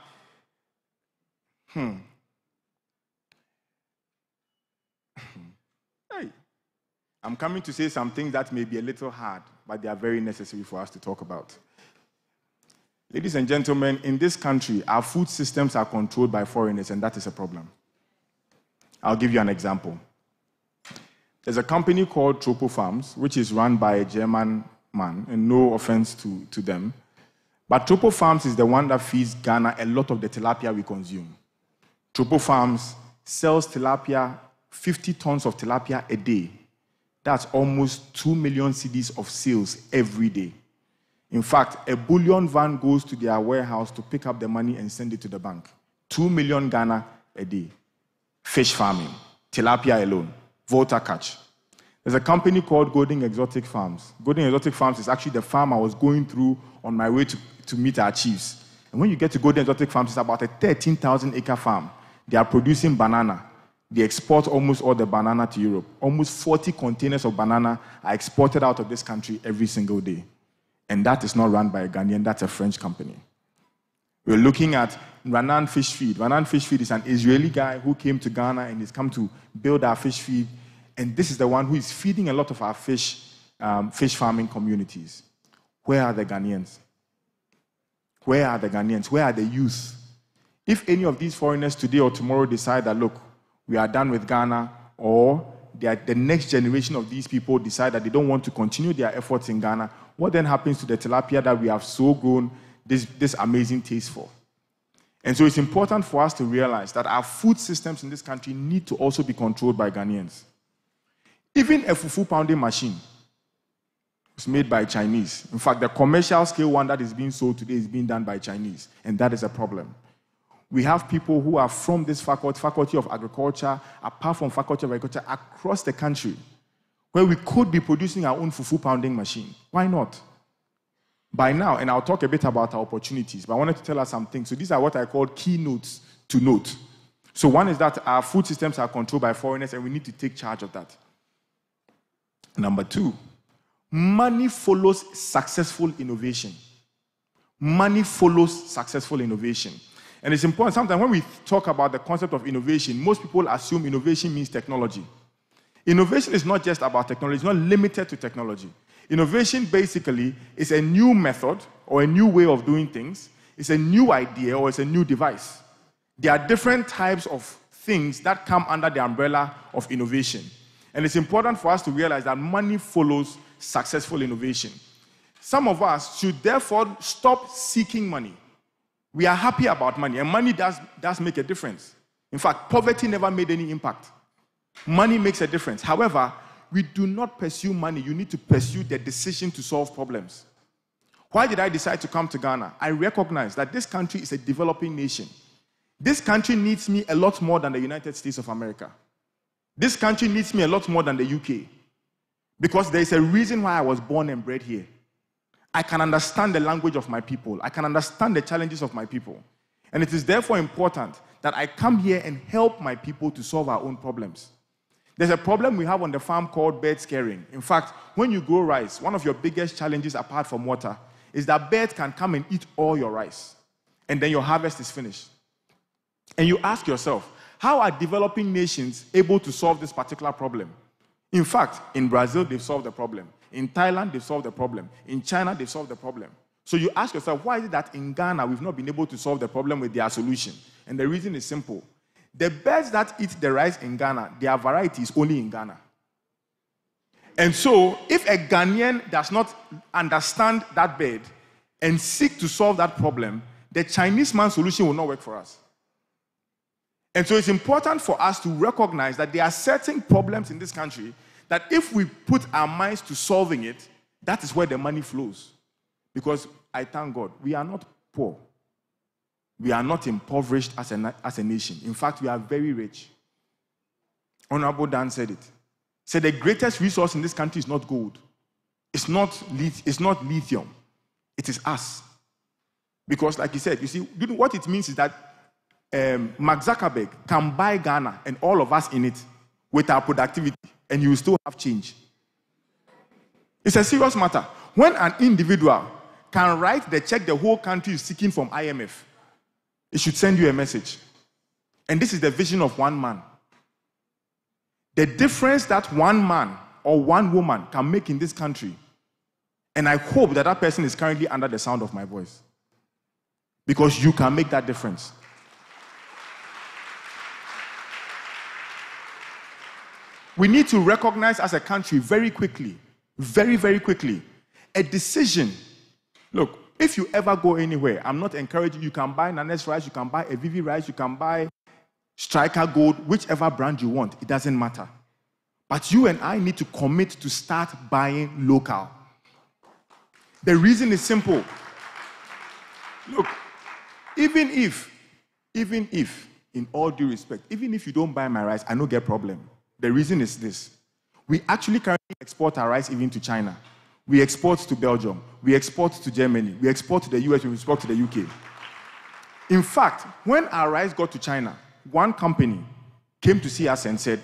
Speaker 8: Hey, I'm coming to say some things that may be a little hard, but they are very necessary for us to talk about. Ladies and gentlemen, in this country, our food systems are controlled by foreigners, and that is a problem. I'll give you an example. There's a company called Tropo Farms, which is run by a German man, and no offense to them. But Tropo Farms is the one that feeds Ghana a lot of the tilapia we consume. Tropo Farms sells tilapia, 50 tons of tilapia a day. That's almost 2 million cedis of sales every day. In fact, a bullion van goes to their warehouse to pick up the money and send it to the bank. 2 million Ghana a day. Fish farming, tilapia alone, Volta catch. There's a company called Golden Exotic Farms. Golden Exotic Farms is actually the farm I was going through on my way to meet our chiefs. And when you get to Golden Exotic Farms, it's about a 13,000-acre farm. They are producing banana. They export almost all the banana to Europe. Almost 40 containers of banana are exported out of this country every single day. And that is not run by a Ghanaian, that's a French company. We're looking at Ranan Fish Feed. Ranan Fish Feed is an Israeli guy who came to Ghana and he's come to build our fish feed. And this is the one who is feeding a lot of our fish farming communities. Where are the Ghanaians? Where are the Ghanaians? Where are the youth? If any of these foreigners today or tomorrow decide that, look, we are done with Ghana, or the next generation of these people decide that they don't want to continue their efforts in Ghana, what then happens to the tilapia that we have so grown this amazing taste for? And so it's important for us to realize that our food systems in this country need to also be controlled by Ghanaians. Even a fufu pounding machine is made by Chinese. In fact, the commercial scale one that is being sold today is being done by Chinese, and that is a problem. We have people who are from this faculty of agriculture, apart from faculty of agriculture, across the country, where we could be producing our own fufu pounding machine. Why not? By now, and I'll talk a bit about our opportunities, but I wanted to tell us something. So these are what I call keynotes to note. So one is that our food systems are controlled by foreigners, and we need to take charge of that. Number two, money follows successful innovation. Money follows successful innovation. And it's important, sometimes when we talk about the concept of innovation, most people assume innovation means technology. Innovation is not just about technology, it's not limited to technology. Innovation basically is a new method or a new way of doing things. It's a new idea or it's a new device. There are different types of things that come under the umbrella of innovation. And it's important for us to realize that money follows successful innovation. Some of us should therefore stop seeking money. We are happy about money, and money does make a difference. In fact, poverty never made any impact. Money makes a difference. However, we do not pursue money. You need to pursue the decision to solve problems. Why did I decide to come to Ghana? I recognize that this country is a developing nation. This country needs me a lot more than the United States of America. This country needs me a lot more than the UK. Because there is a reason why I was born and bred here. I can understand the language of my people. I can understand the challenges of my people. And it is therefore important that I come here and help my people to solve our own problems. There's a problem we have on the farm called bird scaring. In fact, when you grow rice, one of your biggest challenges apart from water is that birds can come and eat all your rice. And then your harvest is finished. And you ask yourself, how are developing nations able to solve this particular problem? In fact, in Brazil, they've solved the problem. In Thailand, they've solved the problem. In China, they've solved the problem. So you ask yourself, why is it that in Ghana, we've not been able to solve the problem with their solution? And the reason is simple. The birds that eat the rice in Ghana, their variety is only in Ghana. And so, if a Ghanaian does not understand that bird and seek to solve that problem, the Chinese man's solution will not work for us. And so it's important for us to recognize that there are certain problems in this country that if we put our minds to solving it, that is where the money flows. Because I thank God, we are not poor. We are not impoverished as a nation. In fact, we are very rich. Honorable Dan said it. He said the greatest resource in this country is not gold. It's not lithium. It is us. Because like he said, you see, what it means is that Mark Zuckerberg can buy Ghana and all of us in it with our productivity, and you will still have change. It's a serious matter. When an individual can write the check the whole country is seeking from IMF, it should send you a message. And this is the vision of one man. The difference that one man or one woman can make in this country, and I hope that that person is currently under the sound of my voice, because you can make that difference. We need to recognize as a country very quickly, very, very quickly, a decision. Look, if you ever go anywhere, I'm not encouraging you. You can buy Nanes rice, you can buy a Vivi rice, you can buy Striker Gold, whichever brand you want. It doesn't matter. But you and I need to commit to start buying local. The reason is simple. Look, even if, in all due respect, even if you don't buy my rice, I don't get a problem. The reason is this. We actually currently export our rice even to China. We export to Belgium. We export to Germany. We export to the US. We export to the UK. In fact, when our rice got to China, one company came to see us and said,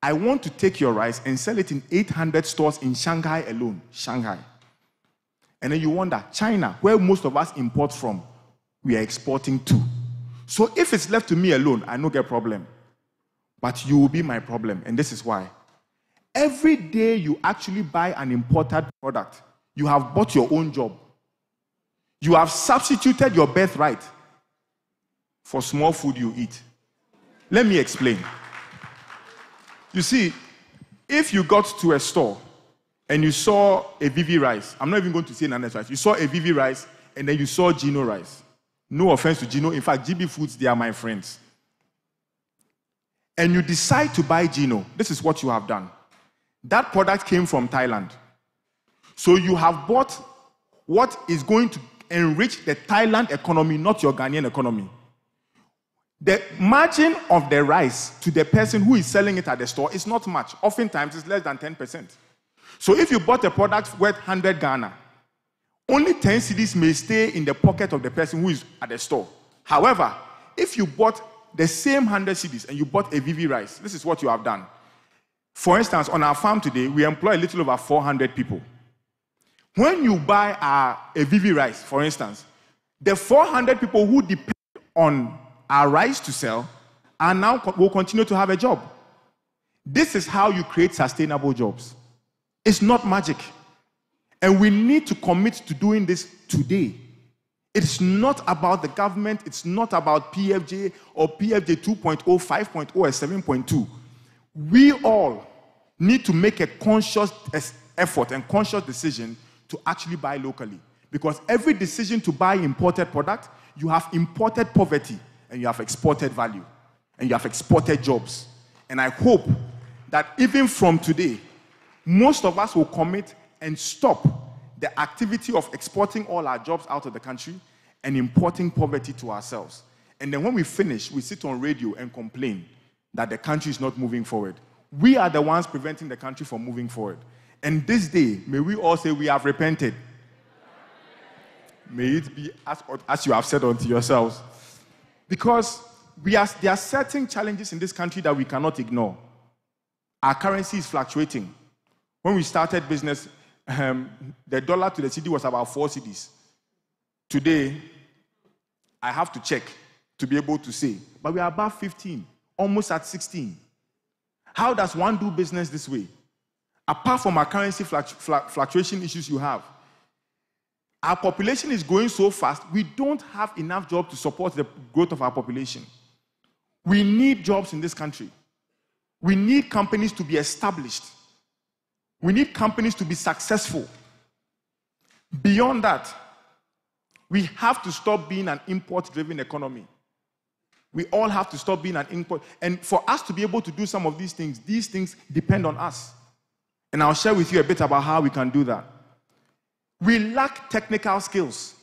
Speaker 8: I want to take your rice and sell it in 800 stores in Shanghai alone. Shanghai. And then you wonder, China, where most of us import from, we are exporting to. So if it's left to me alone, I don't get a problem. But you will be my problem, and this is why. Every day you actually buy an imported product, you have bought your own job. You have substituted your birthright for small food you eat. Let me explain. You see, if you got to a store and you saw a Vivi rice, I'm not even going to say Nanes rice, you saw a Vivi rice and then you saw Gino rice. No offense to Gino. In fact, GB Foods, they are my friends. And you decide to buy Gino, this is what you have done. That product came from Thailand. So you have bought what is going to enrich the Thailand economy, not your Ghanaian economy. The margin of the rice to the person who is selling it at the store is not much. Oftentimes, it's less than 10%. So if you bought a product worth 100 Ghana, only 10 cedis may stay in the pocket of the person who is at the store. However, if you bought the same 100 cedis and you bought a Vivi rice, this is what you have done. For instance, on our farm today, we employ a little over 400 people. When you buy a Vivi rice, for instance, the 400 people who depend on our rice to sell are now will continue to have a job. This is how you create sustainable jobs. It's not magic. And we need to commit to doing this today. It's not about the government. It's not about PFJ or PFJ 2.0, 5.0, or 7.2. We all need to make a conscious effort and conscious decision to actually buy locally. Because every decision to buy imported product, you have imported poverty and you have exported value and you have exported jobs. And I hope that even from today, most of us will commit and stop the activity of exporting all our jobs out of the country and importing poverty to ourselves. And then when we finish, we sit on radio and complain that the country is not moving forward. We are the ones preventing the country from moving forward. And this day, may we all say we have repented. May it be as you have said unto yourselves. Because there are certain challenges in this country that we cannot ignore. Our currency is fluctuating. When we started business, the dollar to the cedi was about 4 cedis. Today, I have to check to be able to say, but we are above 15, almost at 16. How does one do business this way? Apart from our currency fluctuation issues you have, our population is growing so fast, we don't have enough jobs to support the growth of our population. We need jobs in this country. We need companies to be established. We need companies to be successful. Beyond that, we have to stop being an import-driven economy. We all have to stop being an import. And for us to be able to do some of these things depend on us. And I'll share with you a bit about how we can do that. We lack technical skills.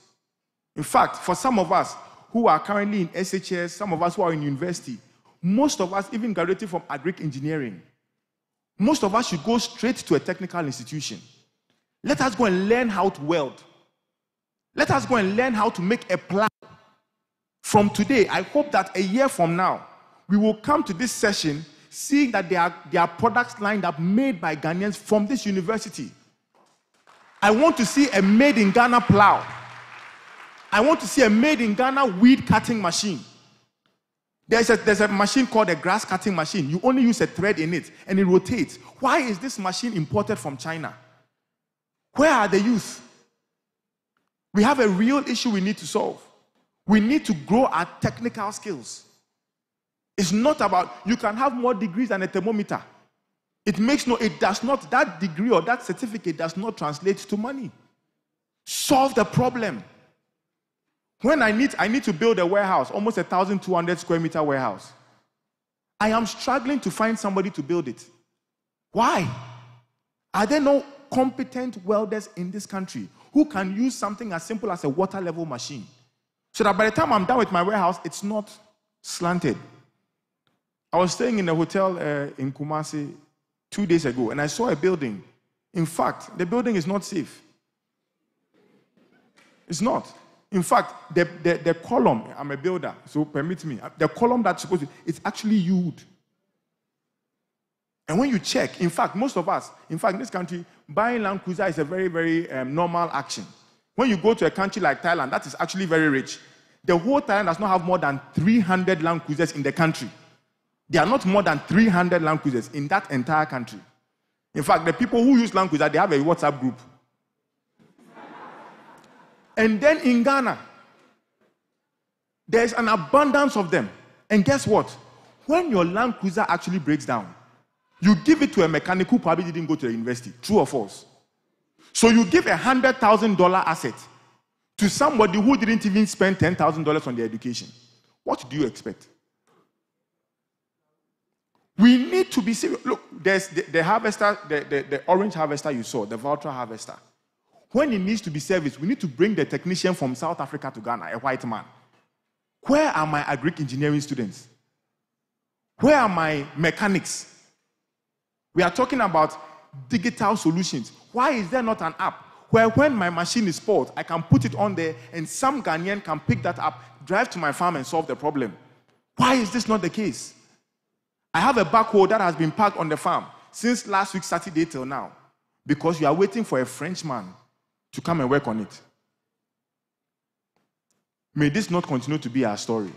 Speaker 8: In fact, for some of us who are currently in SHS, some of us who are in university, most of us even graduated from agric engineering. Most of us should go straight to a technical institution. Let us go and learn how to weld. Let us go and learn how to make a plow. From today, I hope that a year from now, we will come to this session seeing that there are products lined up made by Ghanaians from this university. I want to see a made in Ghana plow. I want to see a made in Ghana weed cutting machine. There's a machine called a grass cutting machine. You only use a thread in it and it rotates. Why is this machine imported from China? Where are the youth? We have a real issue we need to solve. We need to grow our technical skills. It's not about, you can have more degrees than a thermometer. It does not, that degree or that certificate does not translate to money. Solve the problem. When I need to build a warehouse, almost 1,200 square meter warehouse, I am struggling to find somebody to build it. Why? Are there no competent welders in this country who can use something as simple as a water level machine? So that by the time I'm done with my warehouse, it's not slanted. I was staying in a hotel in Kumasi 2 days ago, and I saw a building. In fact, the building is not safe. It's not. In fact, the column, I'm a builder, so permit me, the column that's supposed to, it's actually wood. And when you check, in fact, most of us, in fact, in this country, buying Land Cruiser is a very, very normal action. When you go to a country like Thailand, that is actually very rich. The whole Thailand does not have more than 300 Land Cruisers in the country. There are not more than 300 Land Cruisers in that entire country. In fact, the people who use Land Cruiser, they have a WhatsApp group. And then in Ghana, there's an abundance of them. And guess what? When your Land Cruiser actually breaks down, you give it to a mechanic who probably didn't go to the university. True or false? So you give $100,000 asset to somebody who didn't even spend $10,000 on their education. What do you expect? We need to be serious. Look, there's the harvester, the orange harvester you saw, the Valtra harvester. When it needs to be serviced, we need to bring the technician from South Africa to Ghana, a white man. Where are my agric engineering students? Where are my mechanics? We are talking about digital solutions. Why is there not an app where when my machine is spoiled, I can put it on there and some Ghanaian can pick that up, drive to my farm and solve the problem? Why is this not the case? I have a backhoe that has been parked on the farm since last week, Saturday till now, because you are waiting for a Frenchman to come and work on it. May this not continue to be our story.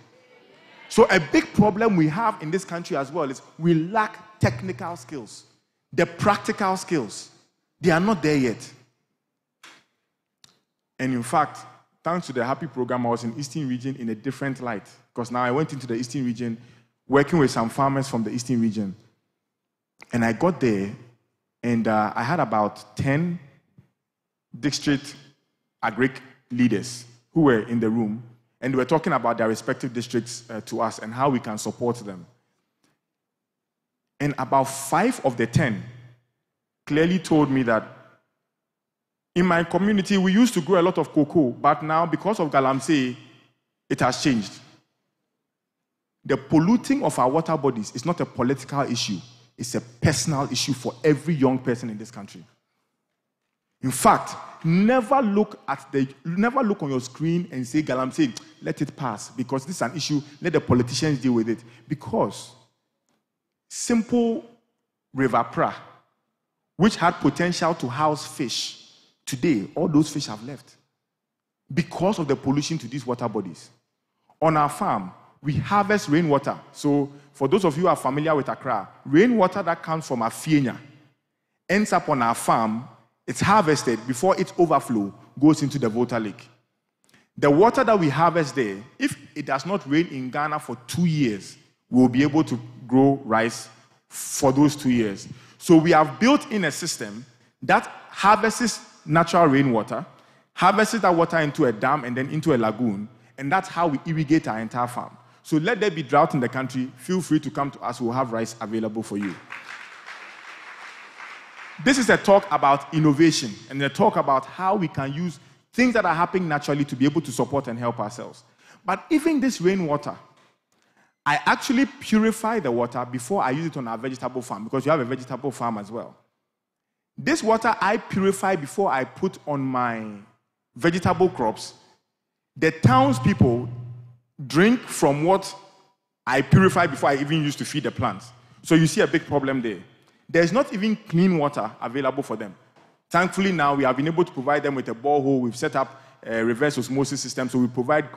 Speaker 8: So a big problem we have in this country as well is we lack technical skills. The practical skills, they are not there yet. And in fact, thanks to the Happy program, I was in Eastern region in a different light, because now I went into the Eastern region working with some farmers from the Eastern region. And I got there, and I had about 10 district agric leaders who were in the room, and they were talking about their respective districts to us and how we can support them. And about 5 of the 10 clearly told me that in my community, we used to grow a lot of cocoa, but now, because of Galamsey, it has changed. The polluting of our water bodies is not a political issue. It's a personal issue for every young person in this country. In fact, never look on your screen and say, Galamsey, let it pass, because this is an issue, let the politicians deal with it. Because simple River Pra, which had potential to house fish, today, all those fish have left because of the pollution to these water bodies. On our farm, we harvest rainwater. So, for those of you who are familiar with Accra, rainwater that comes from Afienya ends up on our farm. It's harvested before its overflow goes into the Volta Lake. The water that we harvest there, if it does not rain in Ghana for 2 years, we'll be able to grow rice for those 2 years. So we have built in a system that harvests natural rainwater, harvests that water into a dam and then into a lagoon, and that's how we irrigate our entire farm. So let there be drought in the country, feel free to come to us, we'll have rice available for you. This is a talk about innovation and a talk about how we can use things that are happening naturally to be able to support and help ourselves. But even this rainwater, I actually purify the water before I use it on our vegetable farm, because you have a vegetable farm as well. This water I purify before I put on my vegetable crops. The townspeople drink from what I purify before I even use to feed the plants. So you see a big problem there. There's not even clean water available for them. Thankfully now we have been able to provide them with a borehole. We've set up a reverse osmosis system, so we provide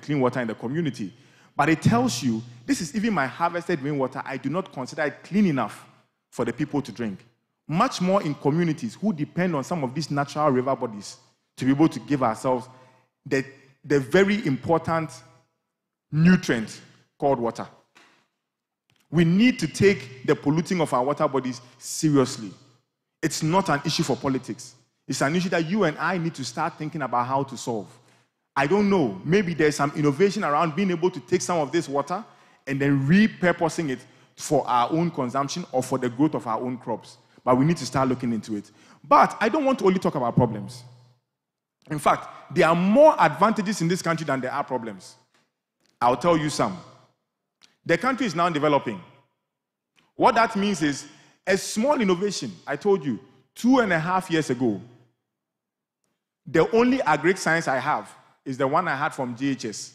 Speaker 8: clean water in the community. But it tells you, this is even my harvested rainwater, I do not consider it clean enough for the people to drink. Much more in communities who depend on some of these natural river bodies to be able to give ourselves the very important nutrient called water. We need to take the polluting of our water bodies seriously. It's not an issue for politics. It's an issue that you and I need to start thinking about how to solve. I don't know, maybe there's some innovation around being able to take some of this water and then repurposing it for our own consumption or for the growth of our own crops. But we need to start looking into it. But I don't want to only talk about problems. In fact, there are more advantages in this country than there are problems. I'll tell you some. The country is now developing. What that means is a small innovation. I told you, 2.5 years ago, the only agric science I have is the one I had from GHS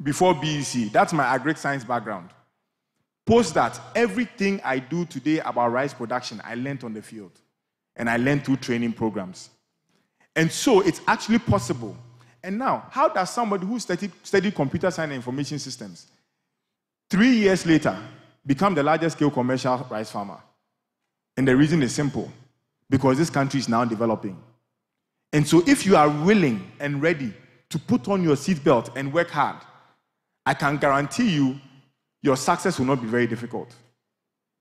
Speaker 8: before BEC. That's my agric science background. Post that, everything I do today about rice production, I learned on the field. And I learned through training programs. And so it's actually possible. And now, how does somebody who studied computer science and information systems 3 years later become the largest scale commercial rice farmer? And the reason is simple. Because this country is now developing. And so if you are willing and ready to put on your seatbelt and work hard, I can guarantee you your success will not be very difficult.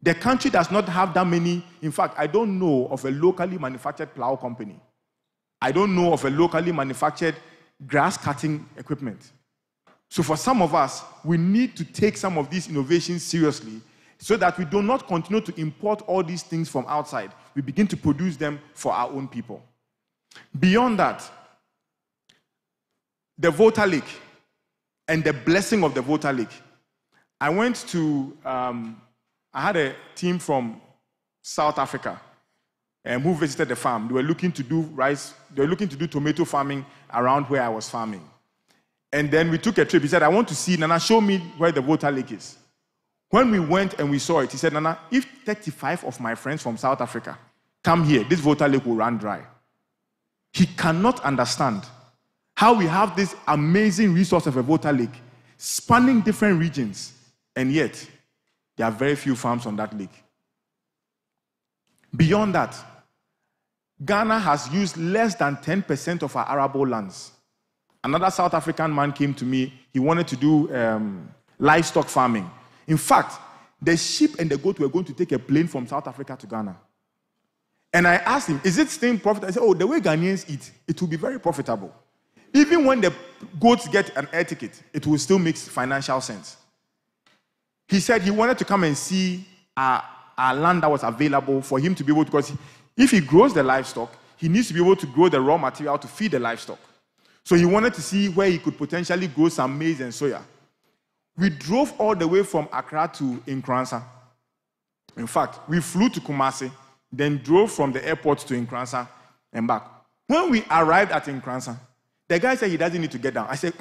Speaker 8: The country does not have that many. In fact, I don't know of a locally manufactured plow company. I don't know of a locally manufactured grass cutting equipment. So for some of us, we need to take some of these innovations seriously so that we do not continue to import all these things from outside. We begin to produce them for our own people. Beyond that, the Volta Lake and the blessing of the Volta Lake. I went to, I had a team from South Africa who visited the farm. They were looking to do rice, they were looking to do tomato farming around where I was farming. And then we took a trip. He said, I want to see, Nana, show me where the Volta Lake is. When we went and we saw it, he said, Nana, if 35 of my friends from South Africa come here, this Volta Lake will run dry. He cannot understand how we have this amazing resource of a Volta Lake spanning different regions, and yet there are very few farms on that lake. Beyond that, Ghana has used less than 10% of our arable lands. Another South African man came to me. He wanted to do livestock farming. In fact, the sheep and the goat were going to take a plane from South Africa to Ghana. And I asked him, is it still profitable? I said, oh, the way Ghanaians eat, it will be very profitable. Even when the goats get an air ticket, it will still make financial sense. He said he wanted to come and see our land that was available for him to be able to, because if he grows the livestock, he needs to be able to grow the raw material to feed the livestock. So he wanted to see where he could potentially grow some maize and soya. We drove all the way from Accra to Nkransa. In fact, we flew to Kumasi, then drove from the airport to Nkransa and back. When we arrived at Nkransa, the guy said he doesn't need to get down. I said,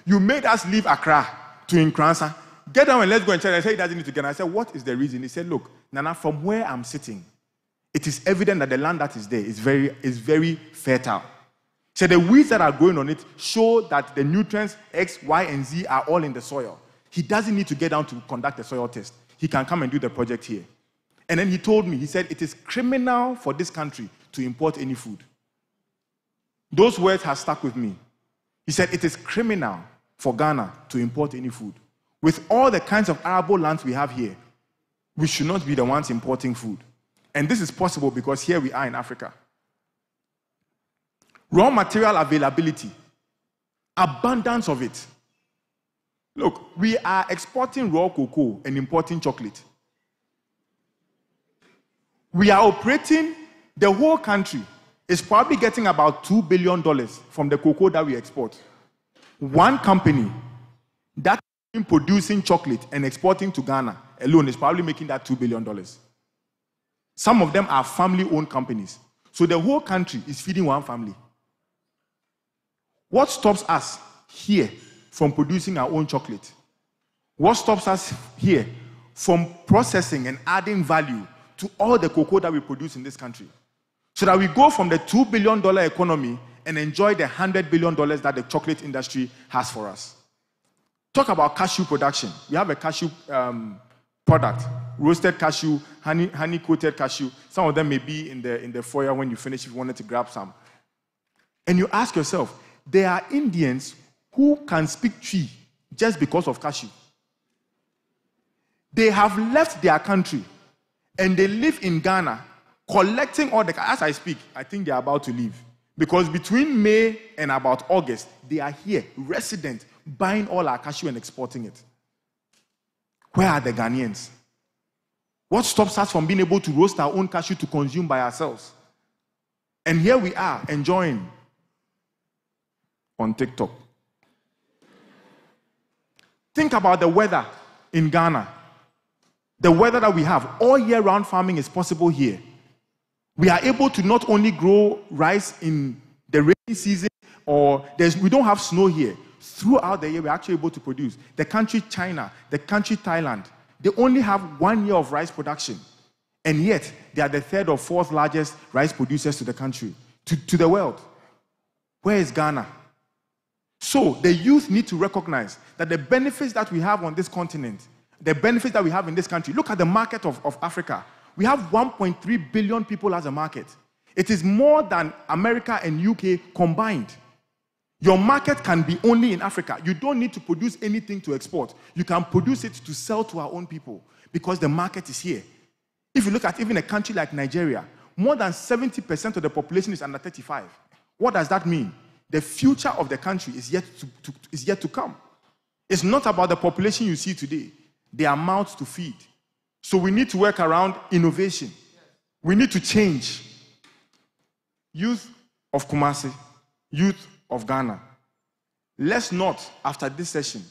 Speaker 8: you made us leave Accra to Nkransa. Get down and let's go and check. I said he doesn't need to get down. I said, what is the reason? He said, look, Nana, from where I'm sitting, it is evident that the land that is there is very fertile. So the weeds that are growing on it show that the nutrients X, Y, and Z are all in the soil. He doesn't need to get down to conduct a soil test. He can come and do the project here. And then he told me, he said, it is criminal for this country to import any food. Those words have stuck with me. He said, it is criminal for Ghana to import any food. With all the kinds of arable lands we have here, we should not be the ones importing food. And this is possible because here we are in Africa. Raw material availability, abundance of it. Look, we are exporting raw cocoa and importing chocolate. We are operating, the whole country is probably getting about $2 billion from the cocoa that we export. One company that is producing chocolate and exporting to Ghana alone is probably making that $2 billion. Some of them are family-owned companies. So the whole country is feeding one family. What stops us here from producing our own chocolate? What stops us here from processing and adding value to all the cocoa that we produce in this country? So that we go from the $2 billion economy and enjoy the $100 billion that the chocolate industry has for us. Talk about cashew production. We have a cashew product, roasted cashew, honey-coated cashew. Some of them may be in the foyer when you finish if you wanted to grab some. And you ask yourself, there are Indians who can speak Twi just because of cashew. They have left their country and they live in Ghana collecting all the... As I speak, I think they are about to leave. Because between May and about August, they are here, resident, buying all our cashew and exporting it. Where are the Ghanaians? What stops us from being able to roast our own cashew to consume by ourselves? And here we are, enjoying on TikTok. Think about the weather in Ghana. The weather that we have, all year-round farming is possible here. We are able to not only grow rice in the rainy season, or we don't have snow here. Throughout the year, we're actually able to produce. The country China, the country Thailand, they only have 1 year of rice production. And yet, they are the third or fourth largest rice producers to the country, to the world. Where is Ghana? So, the youth need to recognize that the benefits that we have on this continent, the benefits that we have in this country, look at the market of Africa. We have 1.3 billion people as a market. It is more than America and UK combined. Your market can be only in Africa. You don't need to produce anything to export. You can produce it to sell to our own people because the market is here. If you look at even a country like Nigeria, more than 70% of the population is under 35. What does that mean? The future of the country is yet to come. It's not about the population you see today, the amount to feed. So we need to work around innovation. We need to change. Youth of Kumasi, youth of Ghana, let's not, after this session,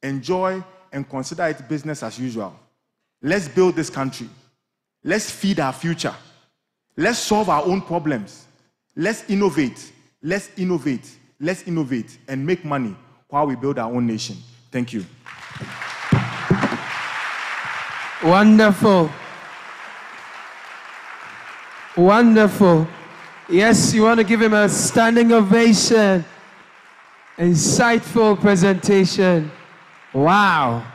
Speaker 8: enjoy and consider it business as usual. Let's build this country. Let's feed our future. Let's solve our own problems. Let's innovate. Let's innovate. Let's innovate and make money while we build our own nation. Thank you.
Speaker 9: Wonderful. Wonderful. Yes, you want to give him a standing ovation. Insightful presentation. Wow.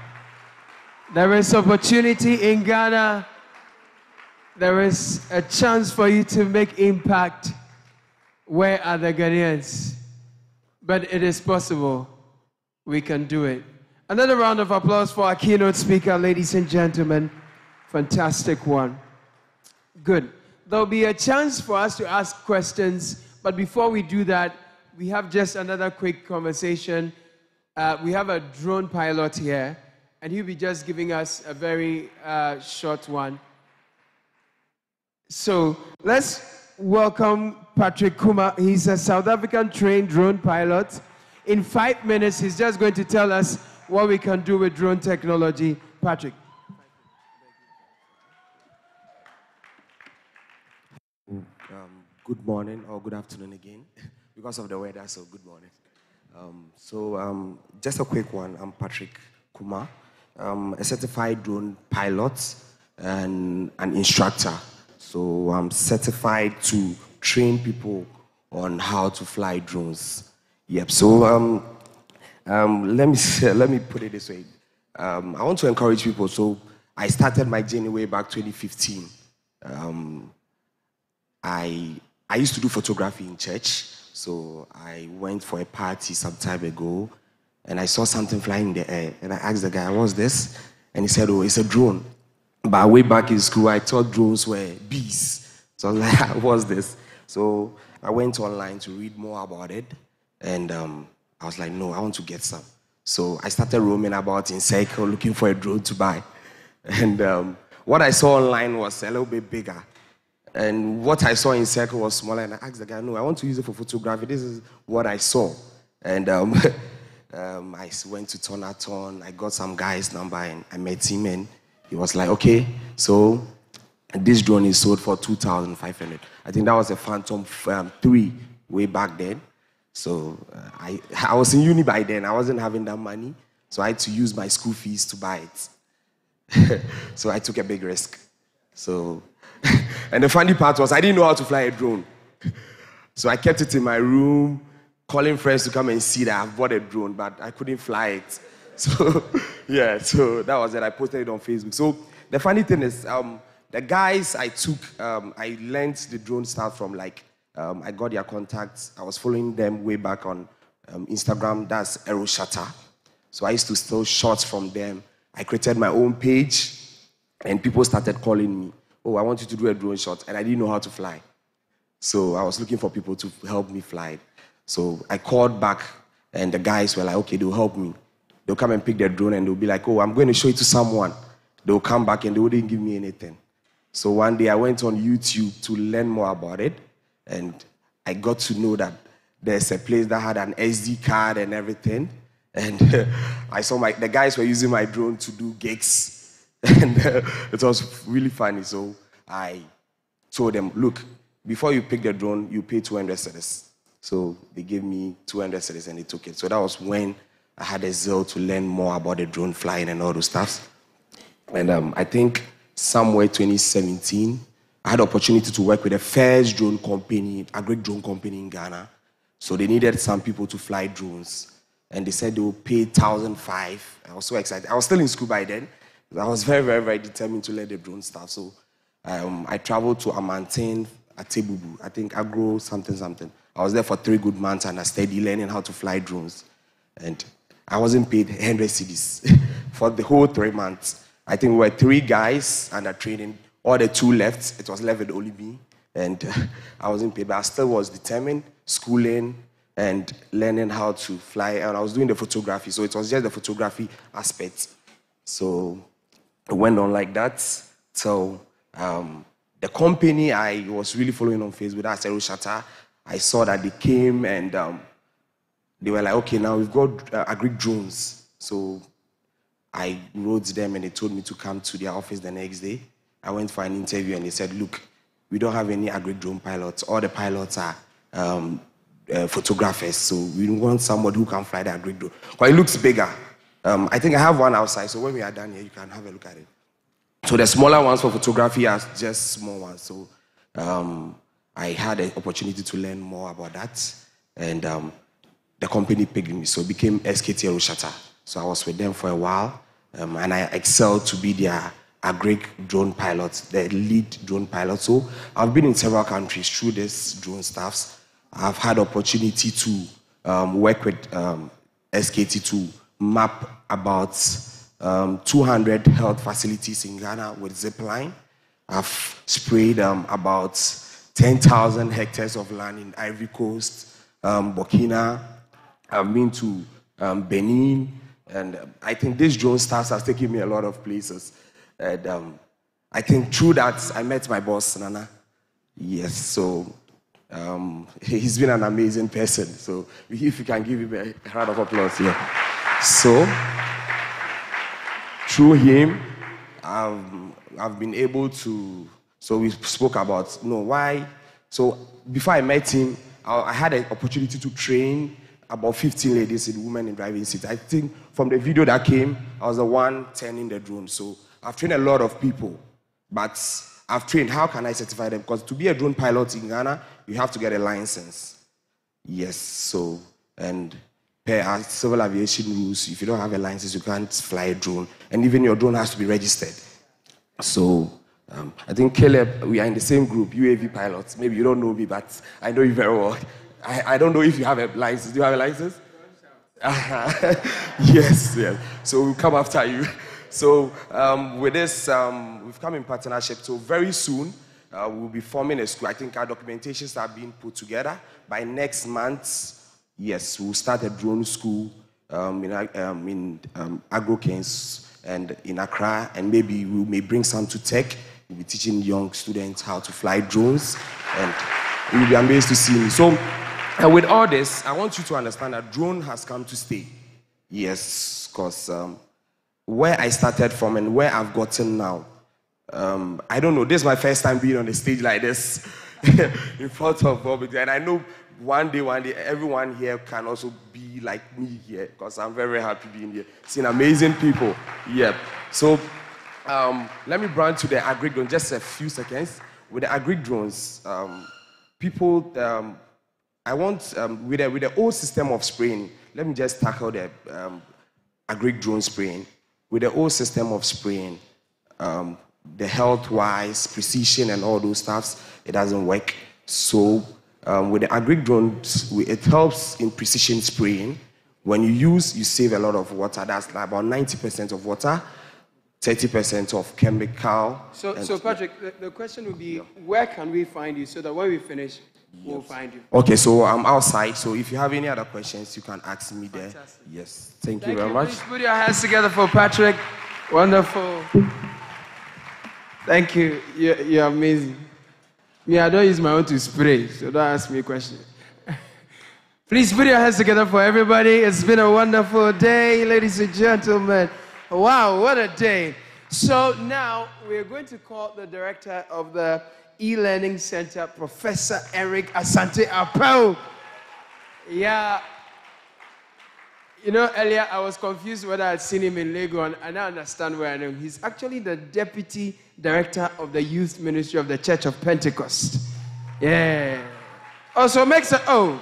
Speaker 9: There is opportunity in Ghana. there is a chance for you to make impact where other Ghanaians, but it is possible. We can do it. Another round of applause for our keynote speaker, ladies and gentlemen. Fantastic one. Good. There'll be a chance for us to ask questions, but before we do that, we have just another quick conversation. We have a drone pilot here, and he'll be just giving us a very short one. So let's welcome Patrick Kuma. He's a South African trained drone pilot. In 5 minutes, he's just going to tell us what we can do with drone technology. Patrick.
Speaker 21: Good morning or good afternoon again, because of the weather, so good morning. Just a quick one. I'm Patrick Kuma, a certified drone pilot and an instructor. So I'm certified to train people on how to fly drones. Yep. So let me put it this way. I want to encourage people. So I started my journey way back 2015. I used to do photography in church. So I went for a party some time ago, and I saw something flying in the air. And I asked the guy, "What's this?" And he said, "Oh, it's a drone." But way back in school, I thought drones were bees. So I was like, "What's this?" So I went online to read more about it, and I was like, "No, I want to get some." So I started roaming about in circle looking for a drone to buy. And what I saw online was a little bit bigger. And what I saw in circle was smaller. And I asked the guy, "No, I want to use it for photography. This is what I saw." And I went to Tonaton. I got some guy's number, and I met him, and he was like, "Okay, so this drone is sold for 2,500. I think that was a Phantom 3 way back then. So I was in uni by then. I wasn't having that money. So I had to use my school fees to buy it. So I took a big risk. So, and the funny part was I didn't know how to fly a drone. So I kept it in my room, calling friends to come and see that I've bought a drone, but I couldn't fly it. So, yeah, so that was it. I posted it on Facebook. So the funny thing is, the guys I took, I learned the drone stuff from I got their contacts. I was following them way back on Instagram. That's Aeroshatter. So I used to steal shots from them. I created my own page, and people started calling me, "Oh, I want you to do a drone shot." And I didn't know how to fly. So I was looking for people to help me fly. So I called back, and the guys were like, "Okay, they'll help me. They'll come and pick their drone, and they'll be like, 'Oh, I'm going to show it to someone.' They'll come back, and they wouldn't give me anything. So one day I went on YouTube to learn more about it, and I got to know that there's a place that had an SD card and everything. And I saw the guys were using my drone to do gigs. And it was really funny. So I told them, "Look, before you pick the drone, you pay 200 cedis." So they gave me 200 cedis and they took it. So that was when I had a zeal to learn more about the drone flying and all those stuff. And I think somewhere 2017, I had the opportunity to work with the first drone company, a great drone company in Ghana. So they needed some people to fly drones. And they said they would pay 1,500. I was so excited. I was still in school by then. I was very, very, very determined to learn the drone stuff. So I traveled to Amantin, Atebubu, I think Agro something. I was there for 3 good months, and I studied learning how to fly drones. And I wasn't paid 100 cedis for the whole 3 months. I think we were 3 guys under training. All the 2 left. It was left with only me. And I wasn't paid, but I still was determined, schooling, and learning how to fly. And I was doing the photography, so it was just the photography aspect. So it went on like that. So the company I was really following on Facebook, that's Aeroshatter, I saw that they came and they were like, "Okay, now we've got agri drones." So I wrote them and they told me to come to their office the next day. I went for an interview and they said, "Look, we don't have any agri drone pilots. All the pilots are photographers. So we want somebody who can fly the agri drone." But it looks bigger. I think I have one outside. So when we are done here, you can have a look at it. So the smaller ones for photography are just small ones. So I had an opportunity to learn more about that. And the company picked me. So it became SKT Aeroshatter. So I was with them for a while. And I excelled to be their agric drone pilot, the lead drone pilot. So I've been in several countries through this drone staffs. I've had opportunity to work with SKT to map about 200 health facilities in Ghana with zipline. I've sprayed about 10,000 hectares of land in Ivory Coast, Burkina. I've been to Benin, and I think this drone staff has taken me a lot of places. And I think through that, I met my boss, Nana. Yes, so he's been an amazing person. So if you can give him a round of applause here. So through him, I've been able to, so we spoke about, why. So before I met him, I had an opportunity to train about 15 ladies and women in driving seats. I think from the video that came, I was the one turning the drone. So I've trained a lot of people, but I've trained, how can I certify them? Because to be a drone pilot in Ghana, you have to get a license. Yes, so, and per our civil aviation rules, if you don't have a license, you can't fly a drone. And even your drone has to be registered. So, I think Caleb, we are in the same group, UAV pilots. Maybe you don't know me, but I know you very well. I don't know if you have a license. Do you have a license? Yes. So we'll come after you. So with this, we've come in partnership. So very soon, we'll be forming a school. I think our documentations are being put together. By next month, yes, we'll start a drone school in Agrokens and in Accra. And maybe we may bring some to Tech. We'll be teaching young students how to fly drones. And you'll be amazed to see me. So with all this, I want you to understand that drone has come to stay. Yes, because where I started from and where I've gotten now, I don't know, this is my first time being on a stage like this in front of public. And I know one day, everyone here can also be like me here, because I'm very, very happy being here, seeing amazing people. Yeah. So let me branch to the agric drone, just a few seconds. With the agric drones, people, I want, with the old system of spraying, let me just tackle the agric drone spraying. With the old system of spraying, the health-wise, precision and all those stuffs, it doesn't work. So with the agric drones, it helps in precision spraying. When you save a lot of water. That's like about 90% of water, 30% of chemical.
Speaker 9: So Patrick, the question would be, where can we find you so that when we finish, we'll find you?
Speaker 21: Okay, so I'm outside, so if you have any other questions, you can ask me there. Fantastic. Yes, thank you very much.
Speaker 9: Please put your hands together for Patrick. Wonderful. Thank you. You're amazing. Me, I don't use my own to spray, so don't ask me a question. Please put your hands together for everybody. It's been a wonderful day, ladies and gentlemen. Wow, what a day. So now we're going to call the director of the E-Learning Center, Professor Eric Asante Apau. Yeah. You know, earlier I was confused whether I'd seen him in Lagos, and I understand where I know him. He's actually the Deputy Director of the Youth Ministry of the Church of Pentecost. Yeah. Also makes a,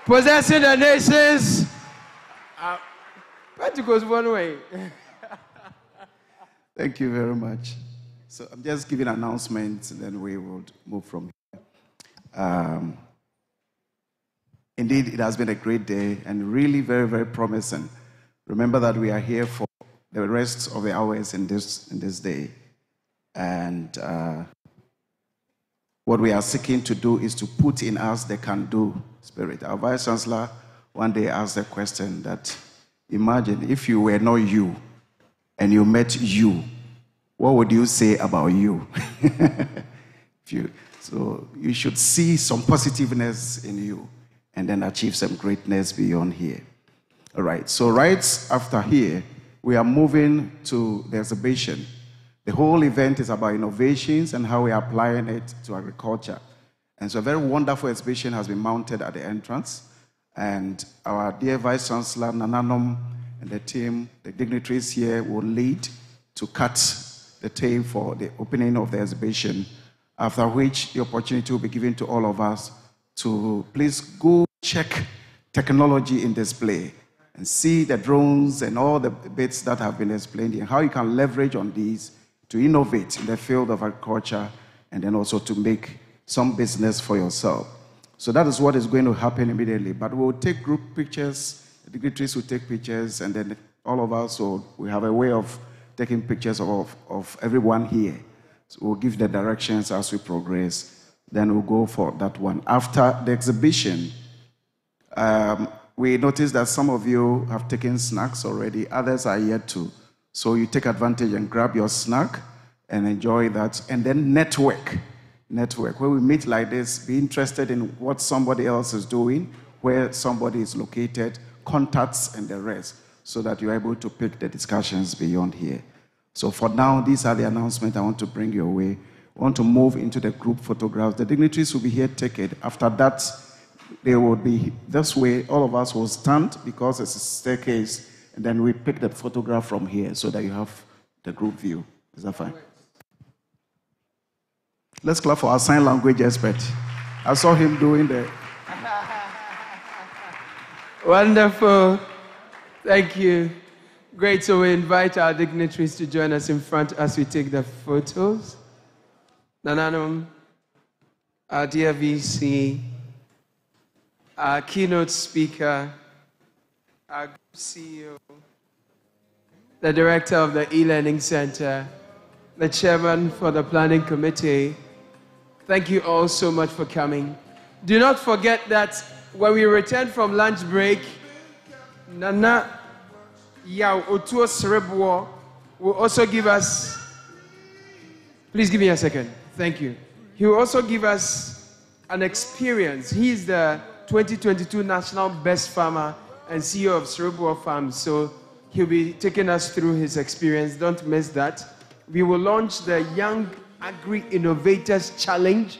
Speaker 9: possessing the nations. Pentecost one way.
Speaker 1: Thank you very much. So I'm just giving announcements, and then we will move from here. Indeed, it has been a great day and really very, very promising. Remember that we are here for the rest of the hours in this day. And what we are seeking to do is to put in us the can-do spirit. Our Vice Chancellor one day asked a question that, imagine if you were not you and you met you, what would you say about you? So you should see some positiveness in you and then achieve some greatness beyond here. All right, so right after here, we are moving to the exhibition. The whole event is about innovations and how we are applying it to agriculture. And so a very wonderful exhibition has been mounted at the entrance. And our dear Vice Chancellor, Nananom, and the team, the dignitaries here will lead to cut the tape for the opening of the exhibition, after which the opportunity will be given to all of us to please go check technology in display and see the drones and all the bits that have been explained and how you can leverage on these to innovate in the field of agriculture and then also to make some business for yourself. So that is what is going to happen immediately. But we'll take group pictures, the dignitaries will take pictures, and then all of us we have a way of taking pictures of everyone here. So we'll give the directions as we progress. Then we'll go for that one. After the exhibition, we noticed that some of you have taken snacks already, others are yet to. So you take advantage and grab your snack and enjoy that. And then network. Where we meet like this, be interested in what somebody else is doing, where somebody is located, contacts and the rest, so that you're able to pick the discussions beyond here. So for now, these are the announcements I want to bring your way. I want to move into the group photographs. The dignitaries will be here, take it. After that, they will be this way. All of us will stand because it's a staircase, and then we pick the photograph from here so that you have the group view. Is that fine? Let's clap for our sign language expert. I saw him doing the...
Speaker 9: Wonderful. Thank you. Great. So we invite our dignitaries to join us in front as we take the photos. Nananum, our dear VC, our keynote speaker, our group CEO, the director of the e-learning center, the chairman for the planning committee. Thank you all so much for coming. Do not forget that when we return from lunch break, Nana Yao Otuo Serebuo will also give us, please give me a second. Thank you. He will also give us an experience. He is the 2022 National Best Farmer and CEO of Serebuo Farms. So he'll be taking us through his experience. Don't miss that. We will launch the Young Agri-Innovators Challenge.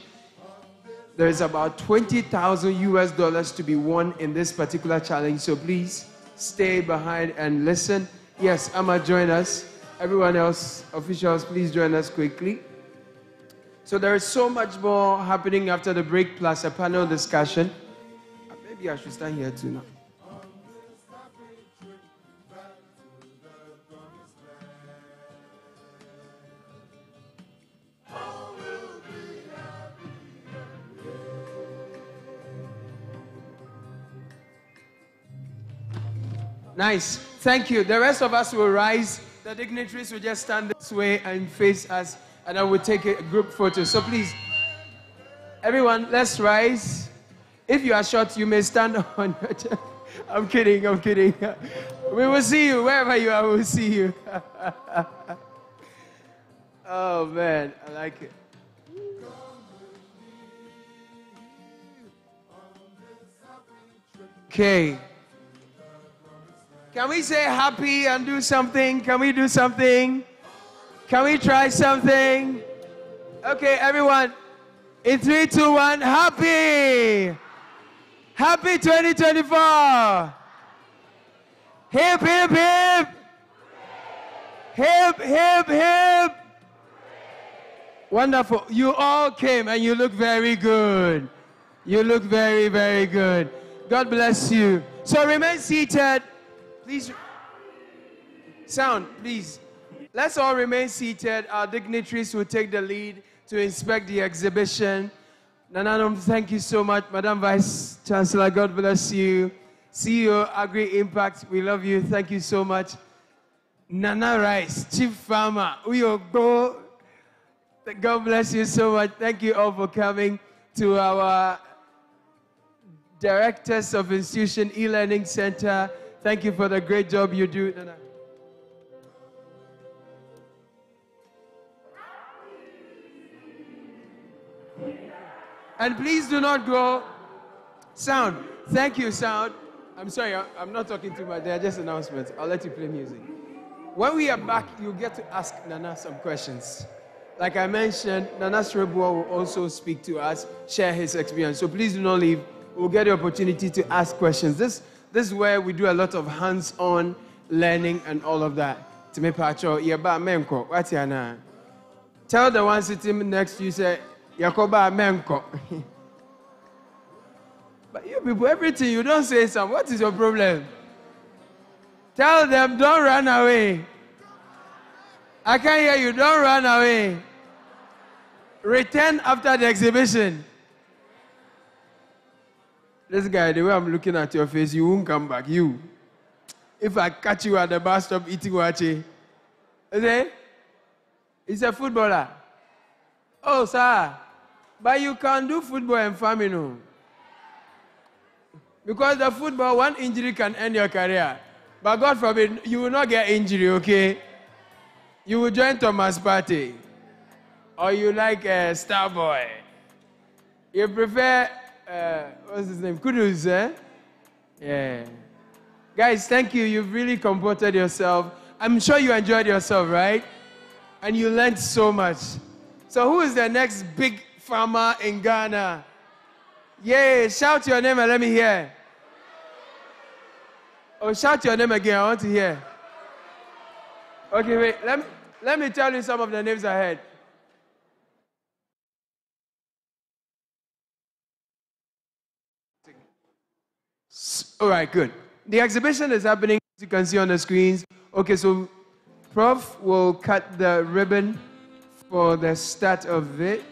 Speaker 9: There is about $20,000 to be won in this particular challenge. So please stay behind and listen. Yes, Amma, join us. Everyone else, officials, please join us quickly. So there is so much more happening after the break, plus a panel discussion. Maybe I should stand here too now. Nice. Thank you. The rest of us will rise. The dignitaries will just stand this way and face us, and I will take a group photo. So please, everyone, let's rise. If you are short, you may stand on. I'm kidding. I'm kidding. We will see you. Wherever you are, we will see you. Oh, man. I like it. Okay. Can we say happy and do something? Can we do something? Can we try something? Okay, everyone. In 3, 2, 1, happy! Happy 2024! Hip, hip, hip! Hip, hip, hip! Wonderful. You all came and you look very good. You look very, very good. God bless you. So remain seated. Please, sound, please. Let's all remain seated. Our dignitaries will take the lead to inspect the exhibition. Nananum, thank you so much. Madam Vice Chancellor, God bless you. CEO, Agri Impact, we love you. Thank you so much. Nana Rice, Chief Farmer, Uyogo. God bless you so much. Thank you all for coming to our Directors of Institution E-Learning Center. Thank you for the great job you do. Nana. And please do not go. Sound. Thank you, Sound. I'm sorry, I'm not talking too much. They are just announcements. I'll let you play music. When we are back, you'll get to ask Nana some questions. Like I mentioned, Nana Serebuo will also speak to us, share his experience. So please do not leave. We'll get the opportunity to ask questions. This is where we do a lot of hands-on learning and all of that. Tell the one sitting next to you, say, Yakoba Menko. But you people, everything, you don't say something. What is your problem? Tell them, don't run away. I can't hear you. Don't run away. Return after the exhibition. This guy, the way I'm looking at your face, you won't come back. You. If I catch you at the bus stop eating wache, is it? He's a footballer. Oh, sir. But you can do football and farming, no? Because the football, one injury can end your career. But God forbid, you will not get injury, okay? You will join Thomas Partey. Or you like Star Boy. You prefer, what's his name? Kudus, eh? Yeah. Guys, thank you. You've really comported yourself. I'm sure you enjoyed yourself, right? And you learned so much. So who is the next big farmer in Ghana? Yay, shout your name and let me hear. Oh, shout your name again. I want to hear. Okay, wait. Let me tell you some of the names I heard. All right, good. The exhibition is happening, as you can see on the screens. Okay, so Prof will cut the ribbon for the start of it.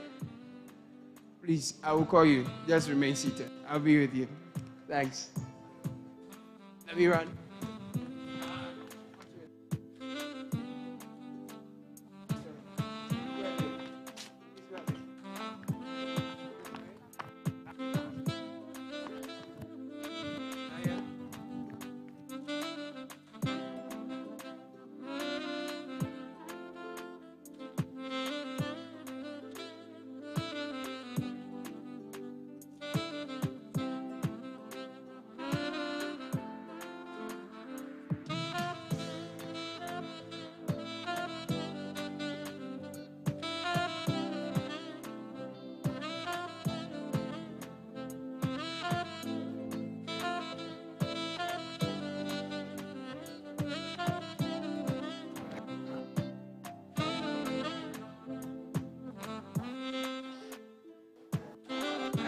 Speaker 9: Please, I will call you. Just remain seated. I'll be with you. Thanks. Let me run.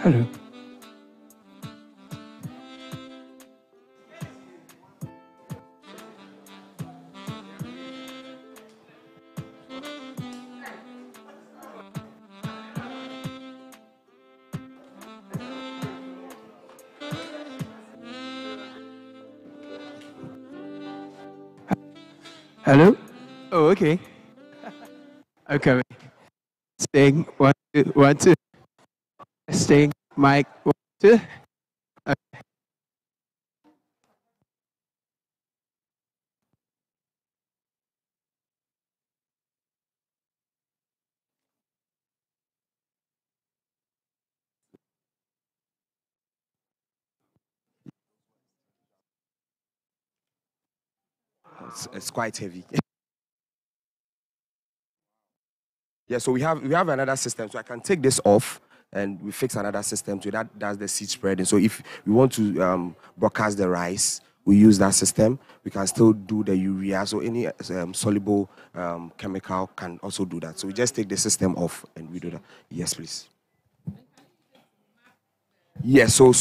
Speaker 9: Hello. Hello? Oh, okay. Okay. Staying, 1, 2, 1, 2. Staying, mic, 1, 2. Okay.
Speaker 21: It's quite heavy. Yeah, so we have another system. So I can take this off and we fix another system so that does the seed spreading. So if we want to broadcast the rice, we use that system. We can still do the urea. So any soluble chemical can also do that. So we just take the system off and we do that. Yes, please. Yes, so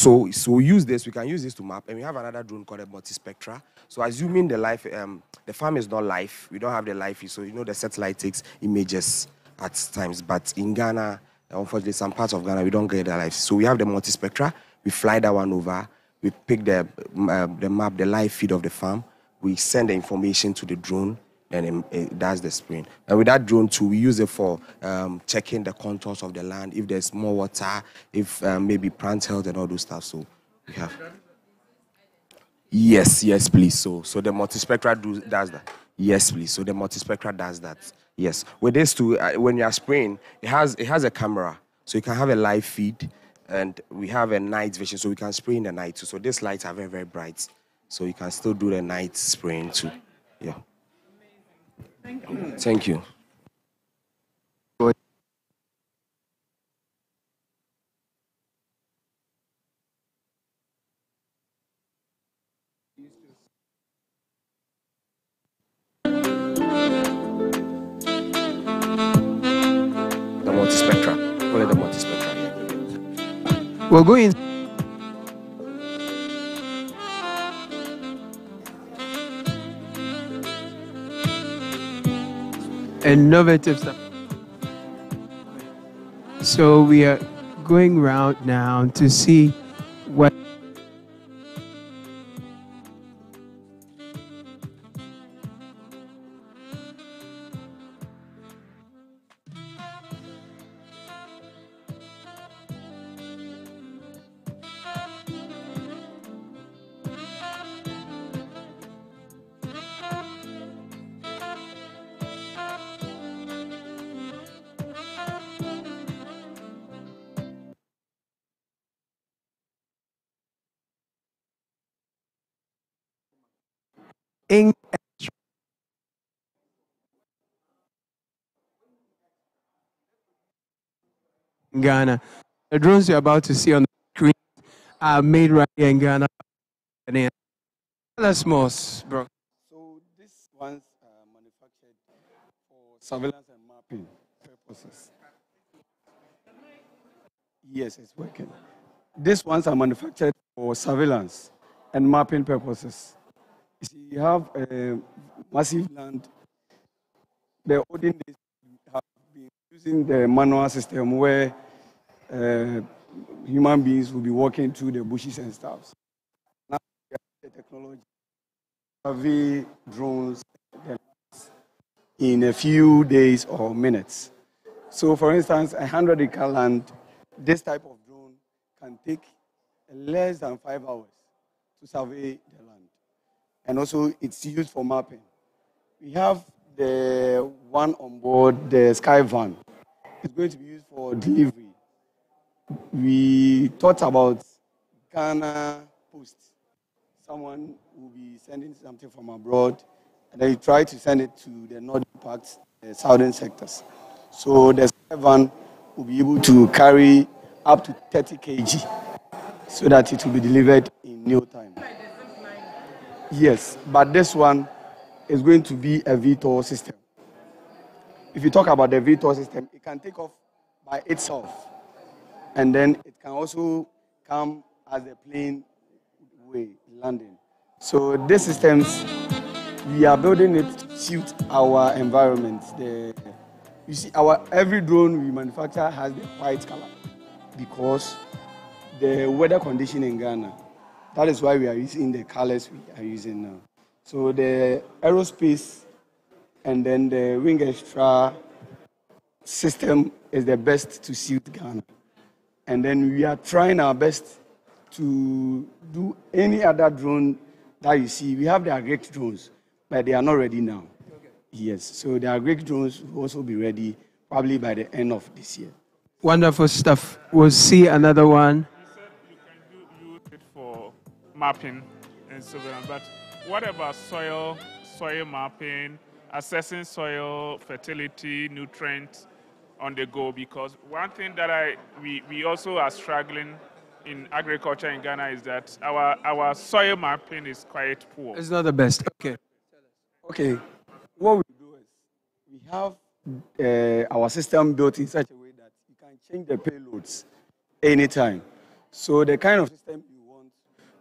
Speaker 21: we use this. We can use this to map, and we have another drone called a multispectra. So assuming the farm is not live, we don't have the live, so you know the satellite takes images at times. But in Ghana, unfortunately, some parts of Ghana we don't get the live. So we have the multispectra. We fly that one over. We pick the map, the live feed of the farm. We send the information to the drone, and it does the spraying. And with that drone too, we use it for checking the contours of the land, if there's more water, if maybe plant health and all those stuff. So we have. Yes, please. So the multispectra does that. Yes, please. So the multispectra does that. Yes. With this too, when you are spraying, it has a camera, so you can have a live feed, and we have a night vision, so we can spray in the night too. So these lights are very, very bright, so you can still do the night spraying too. Yeah. Thank you. The multispectra. Only the multispectra.
Speaker 9: We're going. innovative stuff. So we are going round now to see what in Ghana. The drones you're about to see on the screen are made right here in Ghana. Tell us more, bro.
Speaker 3: So these ones are manufactured for surveillance and mapping purposes. Yes, it's working. These ones are manufactured for surveillance and mapping purposes. You see, you have a massive land. The olden days have been using the manual system where human beings will be walking through the bushes and stuff. Now we have the technology, survey drones in a few days or minutes. So, for instance, 100-acre land, this type of drone can take less than 5 hours to survey the land. And also, it's used for mapping. We have the one on board, the Sky Van. It's going to be used for delivery. We thought about Ghana Post. Someone will be sending something from abroad, and then you try to send it to the northern parts, the southern sectors. So the Sky Van will be able to carry up to 30 kg so that it will be delivered in no time. Yes, but this one is going to be a VTOL system. If you talk about the VTOL system, it can take off by itself. And then it can also come as a plane way landing. So these systems, we are building it to suit our environment. You see, every drone we manufacture has the white color because the weather condition in Ghana. That is why we are using the colors we are using now. So the aerospace and then the wing extra system is the best to suit Ghana. And then we are trying our best to do any other drone that you see. We have the agric drones, but they are not ready now. Okay. Yes, so the agric drones will also be ready probably by the end of this year.
Speaker 9: Wonderful stuff. We'll see another one.
Speaker 22: You said you can use it for mapping and so on, but what about soil mapping, assessing soil fertility, nutrients on the go? Because one thing that we also are struggling in agriculture in Ghana is that our soil mapping is quite poor.
Speaker 9: It's not the best. Okay.
Speaker 3: Okay. What we do is we have our system built in such a way that you can change the payloads anytime. So the kind of system you want,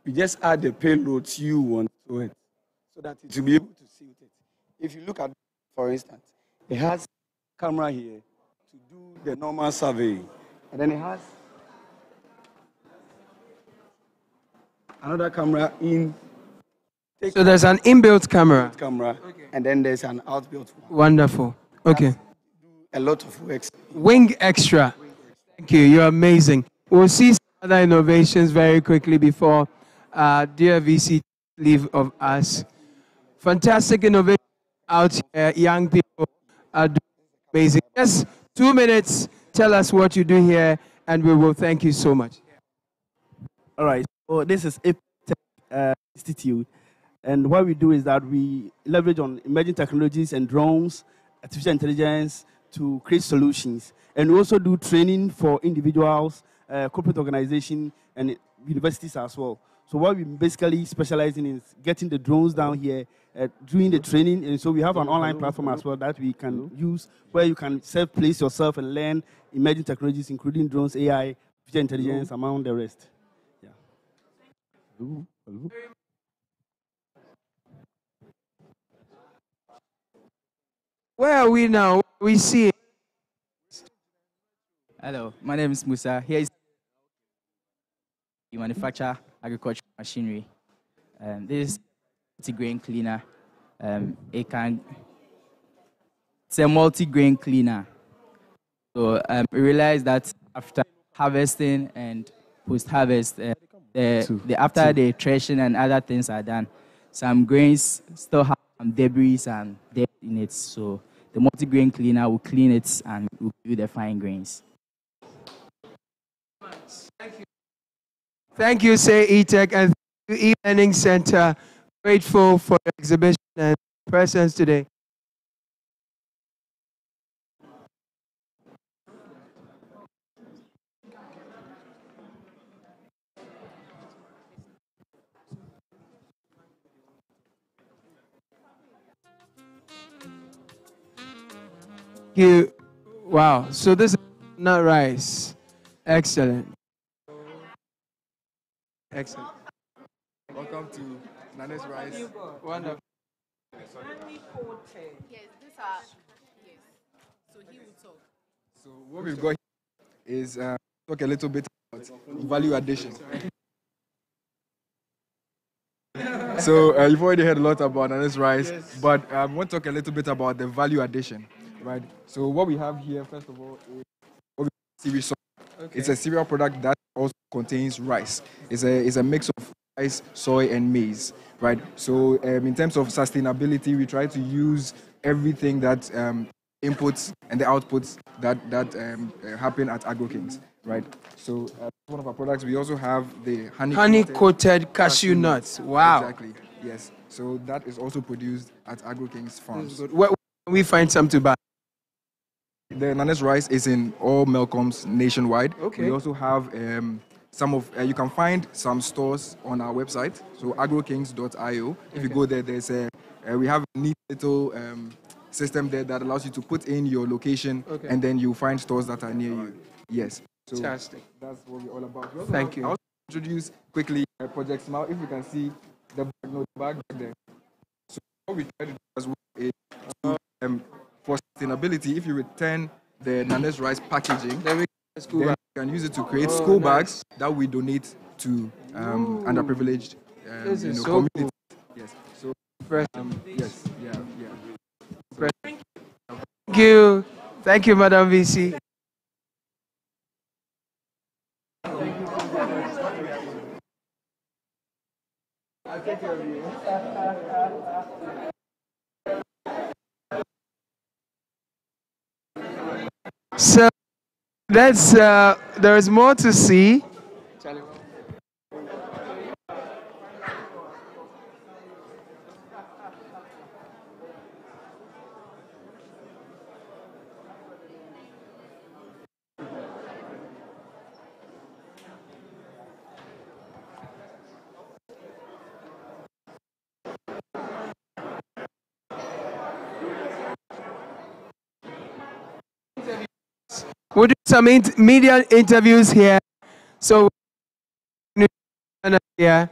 Speaker 3: you just add the payloads you want to it so that it will be able to suit it. If you look at, for instance, it has a camera here to do the normal survey, and then it has another camera in.
Speaker 9: So there's an inbuilt camera.
Speaker 3: Okay. And then there's an outbuilt one.
Speaker 9: Wonderful. Okay.
Speaker 3: A lot of work.
Speaker 9: Wing extra. Thank you. You're amazing. We'll see some other innovations very quickly before dear VC leave of us. Fantastic innovation out here. Young people are doing amazing. Just 2 minutes. Tell us what you do here, and we will thank you so much.
Speaker 23: All right. So this is Tech Institute. And what we do is that we leverage on emerging technologies and drones, artificial intelligence to create solutions. And we also do training for individuals, corporate organizations, and universities as well. So what we basically specialize in is getting the drones down here, doing the training. And so we have an online platform as well that we can use where you can self-place yourself and learn emerging technologies, including drones, AI, artificial intelligence, among the rest. Yeah.
Speaker 9: Where are we now? We see.
Speaker 2: Hello, my name is Musa. Here is we manufacture agricultural machinery. This is multi-grain cleaner. It's a multi-grain cleaner. So we realized that after harvesting and post-harvest, after the threshing and other things are done, some grains still have some debris and dirt in it. So the multi-grain cleaner will clean it and will give you the fine grains.
Speaker 9: Thank you, say E-Tech, and thank you, E-Learning Center. Grateful for the exhibition and presence today. You, wow. So this is nut rice. Excellent. Excellent.
Speaker 5: Welcome to Nana's Rice.
Speaker 9: Wonderful.
Speaker 5: Yes,
Speaker 6: these are. Yes. So he will talk.
Speaker 5: So what we've got here is talk a little bit about value addition. So you've already heard a lot about Nana's Rice, but I want to talk a little bit about the value addition, right? So what we have here, first of all, is cereal soy. Okay. It's a cereal product that also contains rice. It's a mix of rice, soy, and maize, right? So in terms of sustainability, we try to use everything that inputs and the outputs that happen at AgroKings, right? So one of our products, we also have the
Speaker 9: honey-coated cashew nuts. Wow.
Speaker 5: Exactly. Yes. So that is also produced at AgroKings farms.
Speaker 9: Where can we find some to buy?
Speaker 5: The Nana's Rice is in all Melcoms nationwide.
Speaker 9: Okay.
Speaker 5: We also have some of you can find some stores on our website, so agrokings.io. If you go there, there's we have a neat little system there that allows you to put in your location, and then you find stores that are near you. Yes. So
Speaker 9: fantastic.
Speaker 5: That's what we're all about.
Speaker 9: Thank you.
Speaker 5: I'll also introduce quickly Project Smile. If you can see the bag back there. So what we try to do as well is for sustainability, if you return the Nana's Rice packaging, then you can use it to create school bags that we donate to underprivileged communities. Cool. Yes. So yes, yeah.
Speaker 9: Thank you. Thank you, Madam VC.
Speaker 5: I'll take care of you.
Speaker 9: So that's there is more to see. We'll do some media interviews here. So, yeah.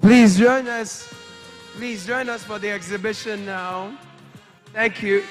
Speaker 9: Please join us. Please join us for the exhibition now. Thank you.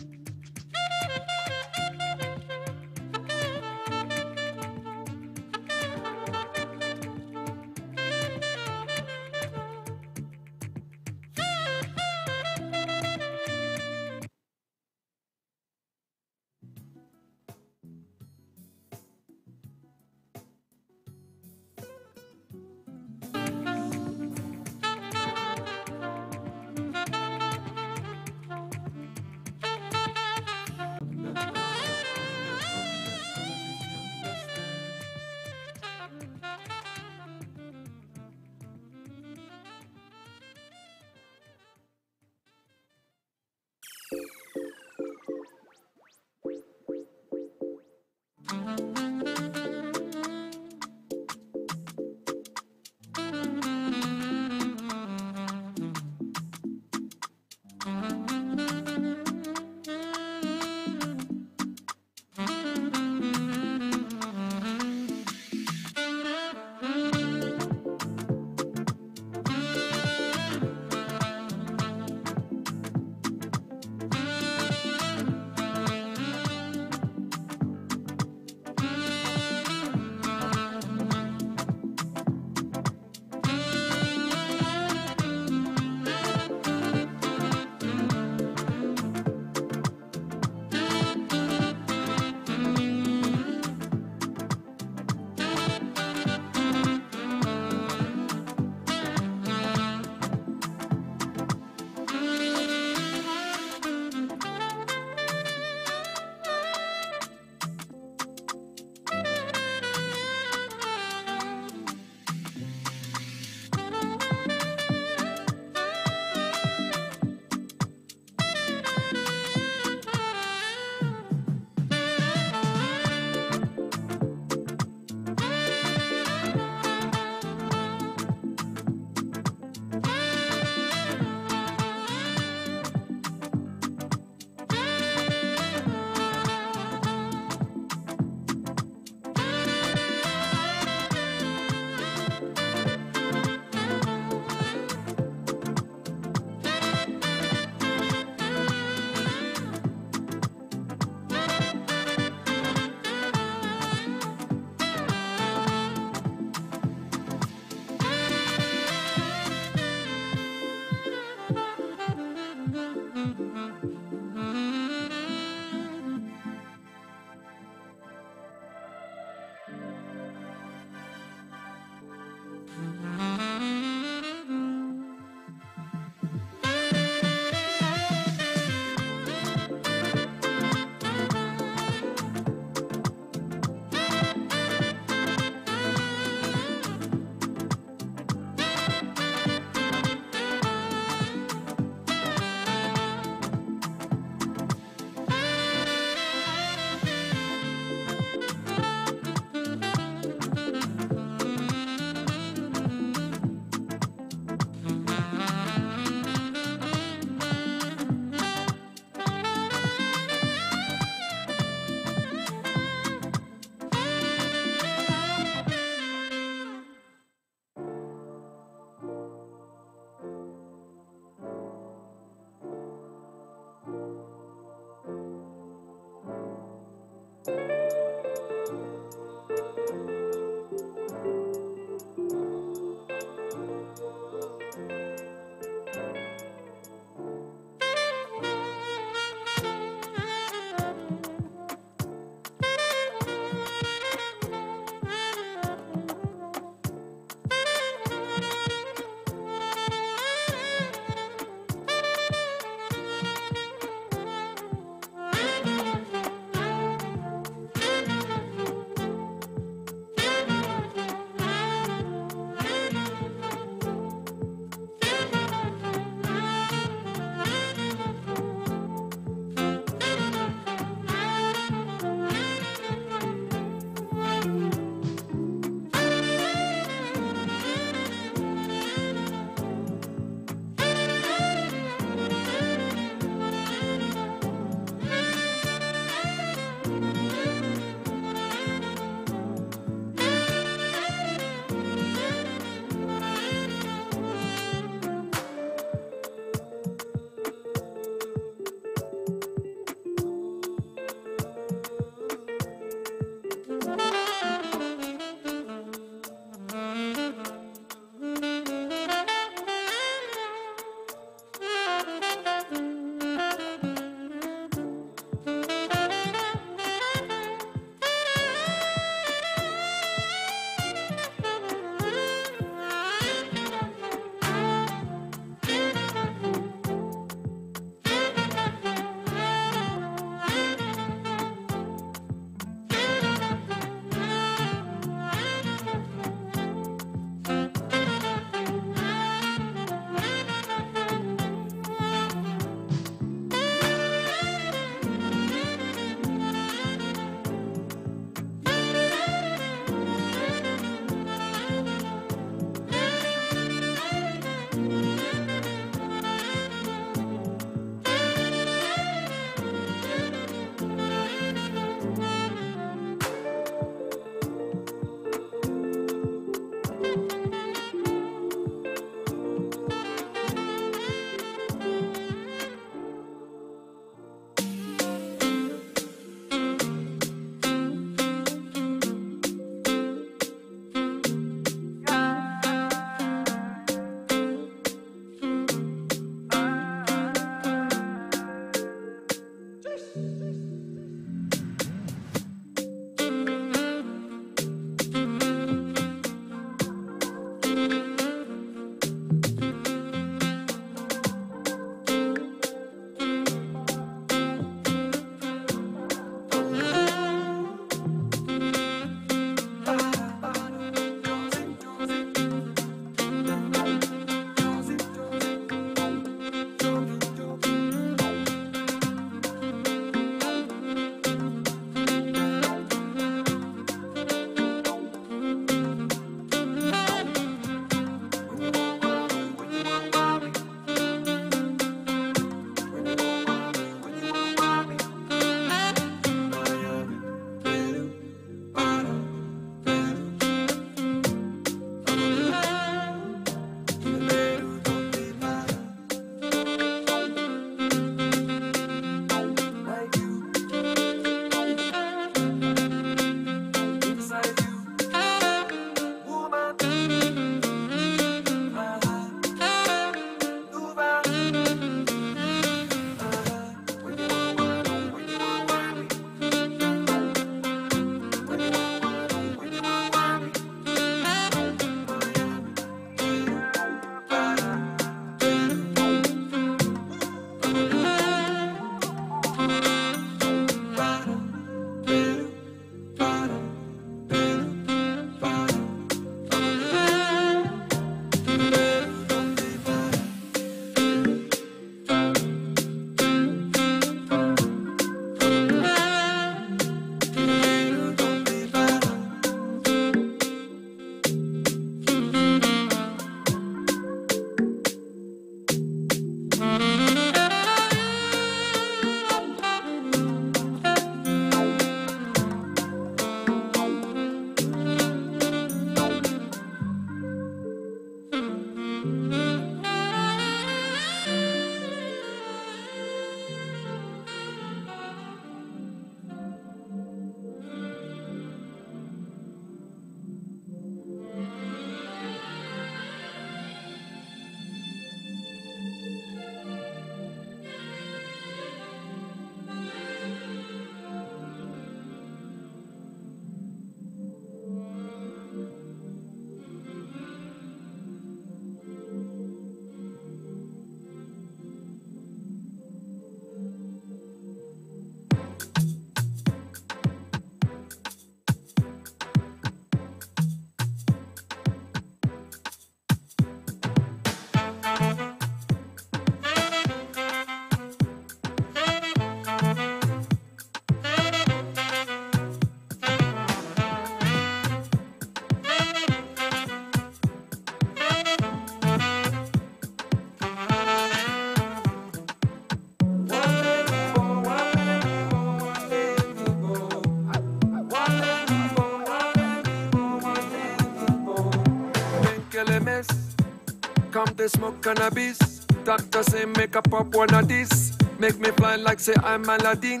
Speaker 7: come to smoke cannabis. Doctor say make a pop one of this. Make me fly like say I'm Aladdin.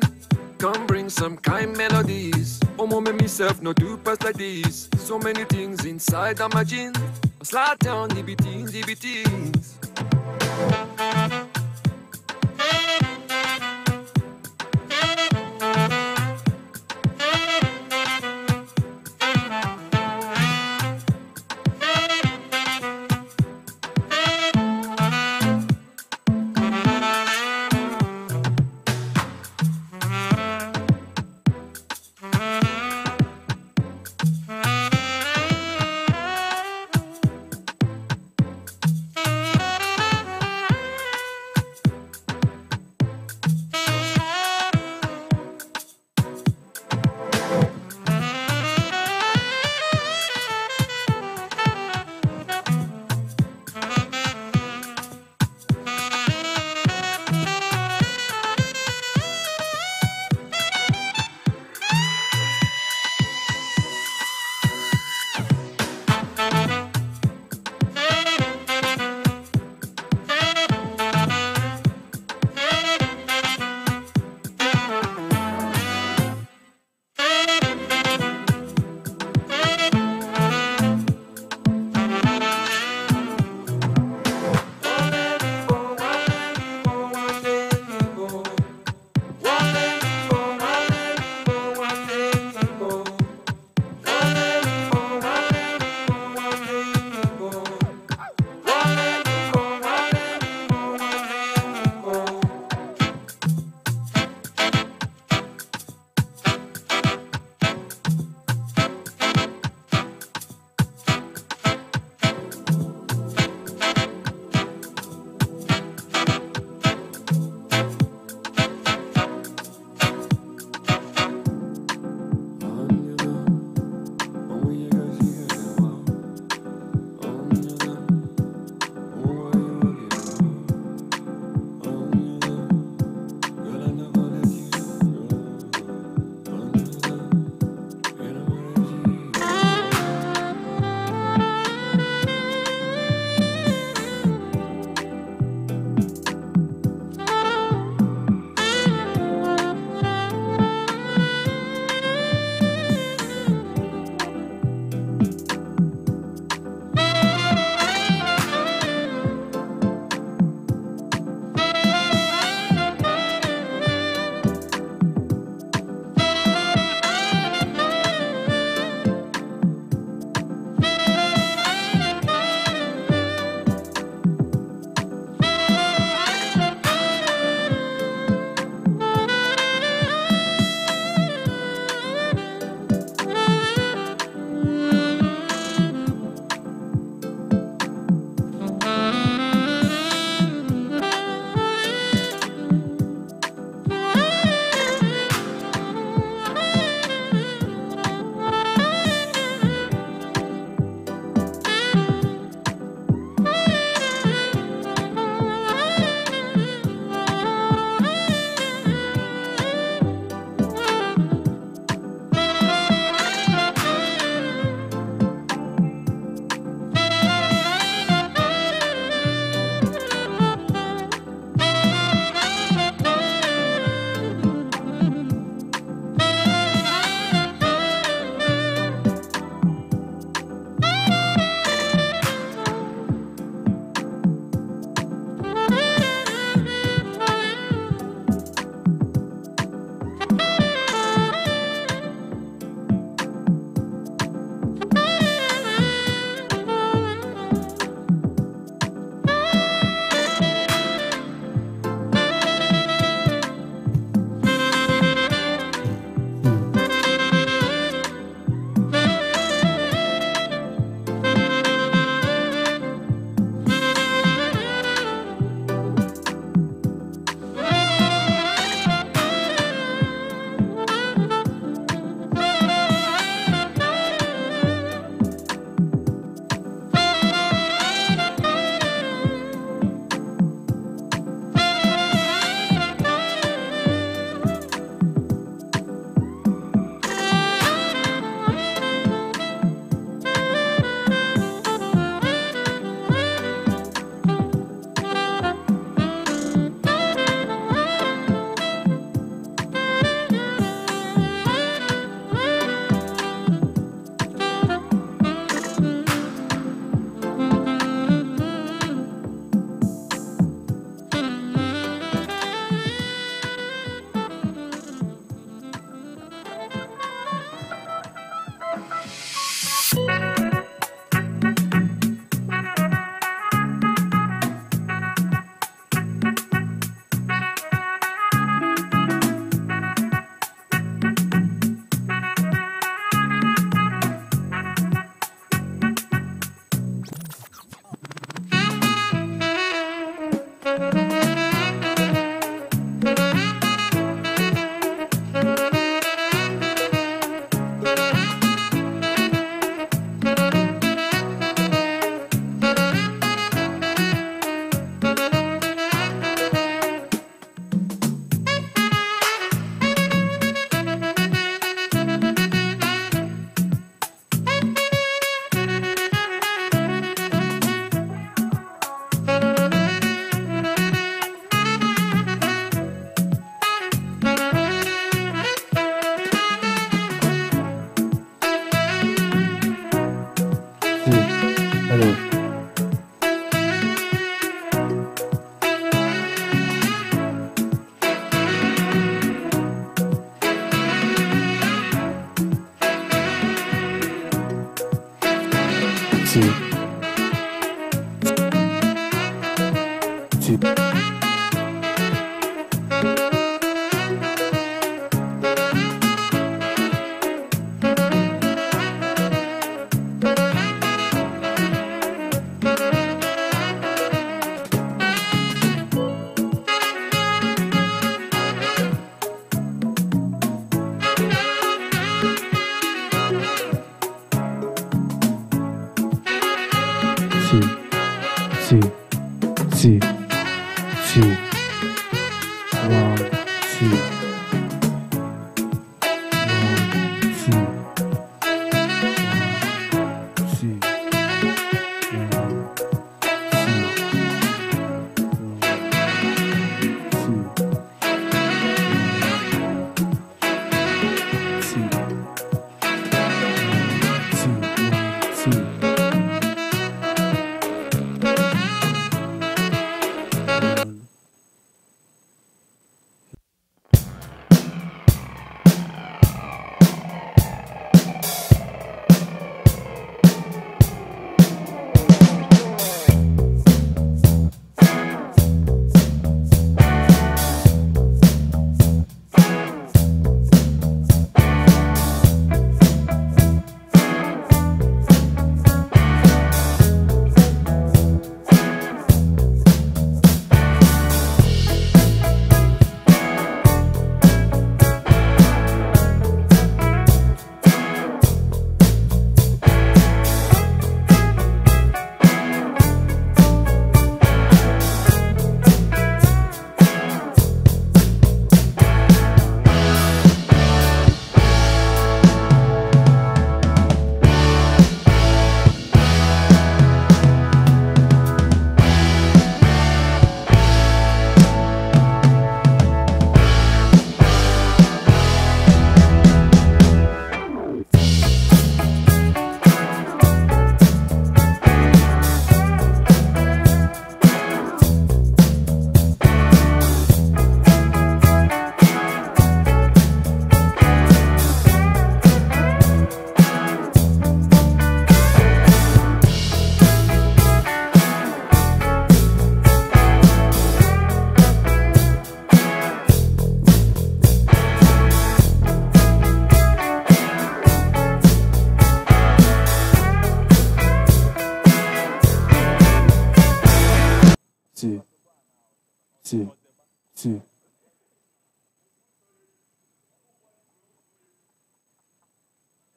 Speaker 7: Come bring some kind melodies. Oh, mama, myself no do pass like this. So many things inside of my jeans. Slide down the beatings, the beatings.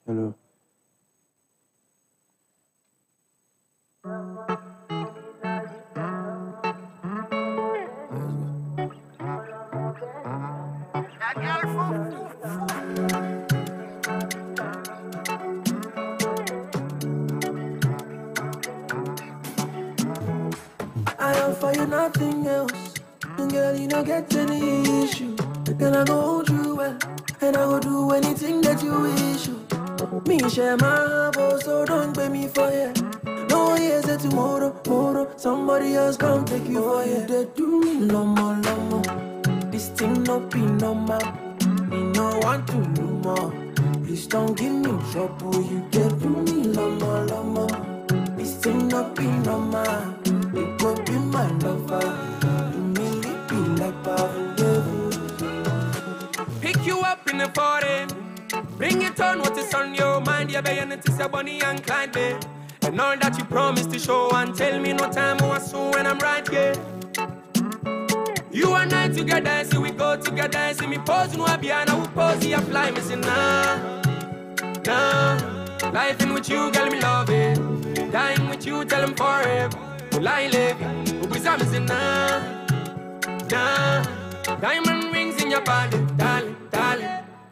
Speaker 10: Hello.
Speaker 11: I offer you nothing else. And girl, you don't get any issue. Girl, I go hold you well. And I will do anything that you wish you. Me share my heart, so don't pay me for it. No, yes, tomorrow, somebody else come take you for it. They do me no more. This thing no be normal. Me no want to do more. Please don't give me trouble. You get do me no more. This thing no be normal. It go be my lover. You really be like Pablo.
Speaker 7: Pick you up in the foreign. Bring it on what is on your mind. Yeah, baby, it is a Bonnie and Clyde, babe. And all that you promised to show and tell me no time or soon when I'm right here. You and I together, see we go together, see me pose, no be and I will pose, you fly, me say nah. Life in with you, girl, me love it. Dying with you, tell them forever. Will I live? Who be some say nah. Diamond rings in your body, darling.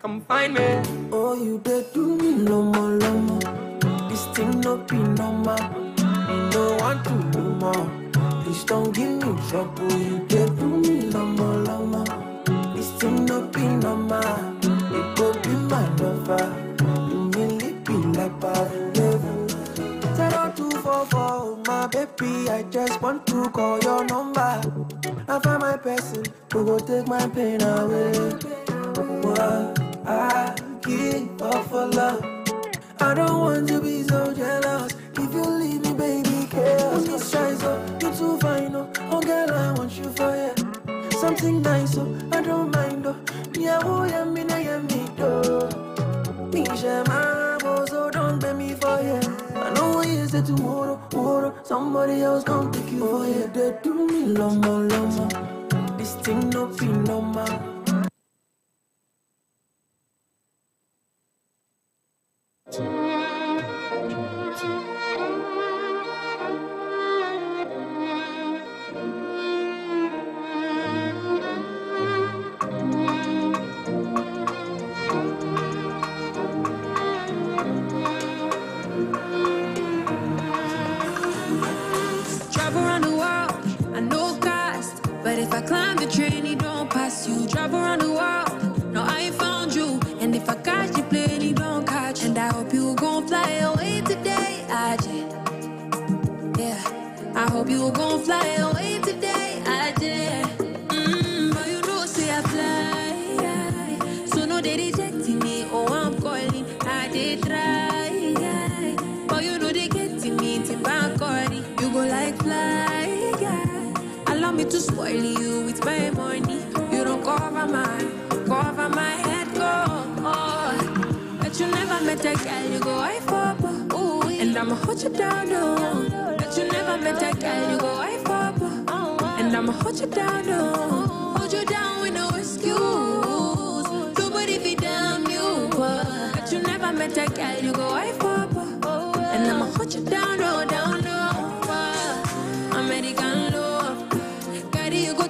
Speaker 7: Come find me.
Speaker 11: Oh, you did do me no more. This thing no be normal. Me no want to do more. Please don't give me trouble. You did do me no more. This thing no be normal. It go be my lover. You really be like Pablo. 0244, my baby. I just want to call your number. I find my person who go take my pain away. What I give up for love. I don't want to be so jealous. If you leave me, baby, chaos. This size up, you too fine, oh girl, I want you. everything nice, so I don't mind, oh. Me, I will, yeah, me, na, yeah, me, do. Me, share my boss, so don't beg me for you. I know what you say tomorrow, tomorrow. Somebody else come pick you for you. They do me lomo, lomo. This thing no be normal.
Speaker 12: Travel around the world, I know cost. But if I climb the train, it don't pass you. Travel around the world, no, I ain't found you. And if I catch the plane, it don't catch. And I hope you gon' fly away today, AJ. Yeah, I hope you gon' fly away today, AJ. But you know, say I fly. So no, they rejecting me. Oh, I'm calling, I did try. But you know, they getting me, Timba calling. You go like fly, yeah. Allow me to spoil you with my money. You don't cover my head, go. Oh. But you never met a girl, you go, I fuck. Ooh, and I'ma hold you down, no. But you never met a girl, you go, I fuck. And I'ma hold you down, no. Hold you down with no excuse. Nobody be damn you. But you never met a girl, you go, I fuck. And I'ma hold you down, no, down, no. American love, carry you go.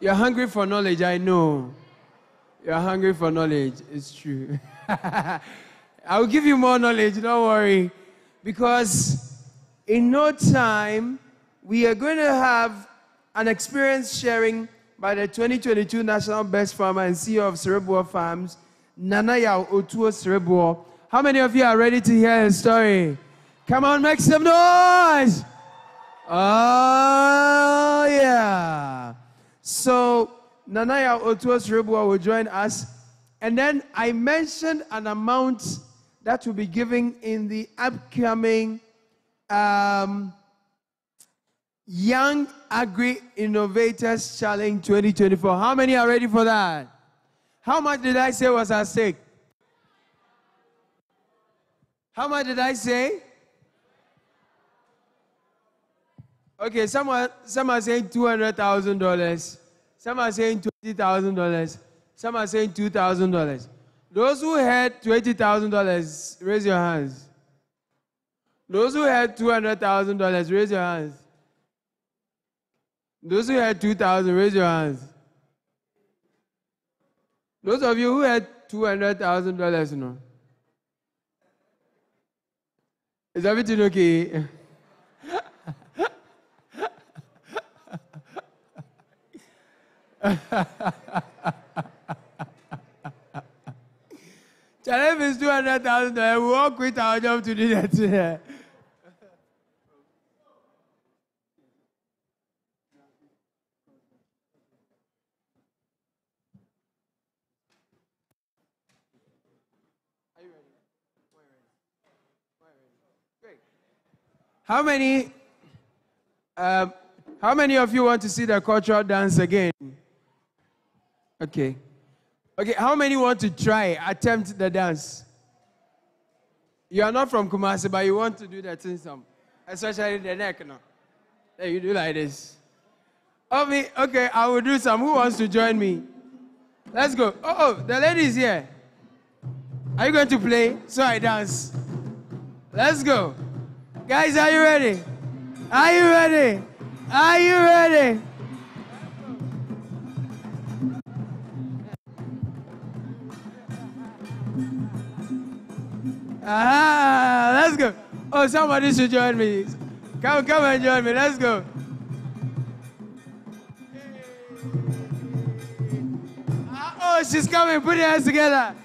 Speaker 9: You're hungry for knowledge, I know. You're hungry for knowledge, it's true. I'll give you more knowledge, don't worry. Because in no time, we are going to have an experience sharing by the 2022 National Best Farmer and CEO of Cerebral Farms, Nanaya Otuo Cerebral. How many of you are ready to hear his story? Come on, make some noise! Oh, yeah. So, Nanaya Otuo Cerebral will join us. And then I mentioned an amount that will be given in the upcoming Young Agri-Innovators Challenge 2024. How many are ready for that? How much did I say was at stake? How much did I say? Okay, some are saying $200,000. Some are saying $20,000. Some are saying $2,000. Those who had $20,000, raise your hands. Those who had $200,000, raise your hands. Those who had 2,000, raise your hands. Those of you who had $200,000, no. Is everything okay? Challenge is $200,000. We all quit our job to do that today. How many of you want to see the cultural dance again? Okay. Okay, how many want to try, attempt the dance? You are not from Kumasi, but you want to do that in some, especially the neck, no? Then you do like this. Okay, I will do some. Who wants to join me? Let's go. Oh, the lady is here. Are you going to play? So I dance. Let's go. Guys, are you ready? Are you ready? Are you ready? Let's go. Oh, somebody should join me. Come and join me. Let's go. Oh, she's coming. Put your hands together.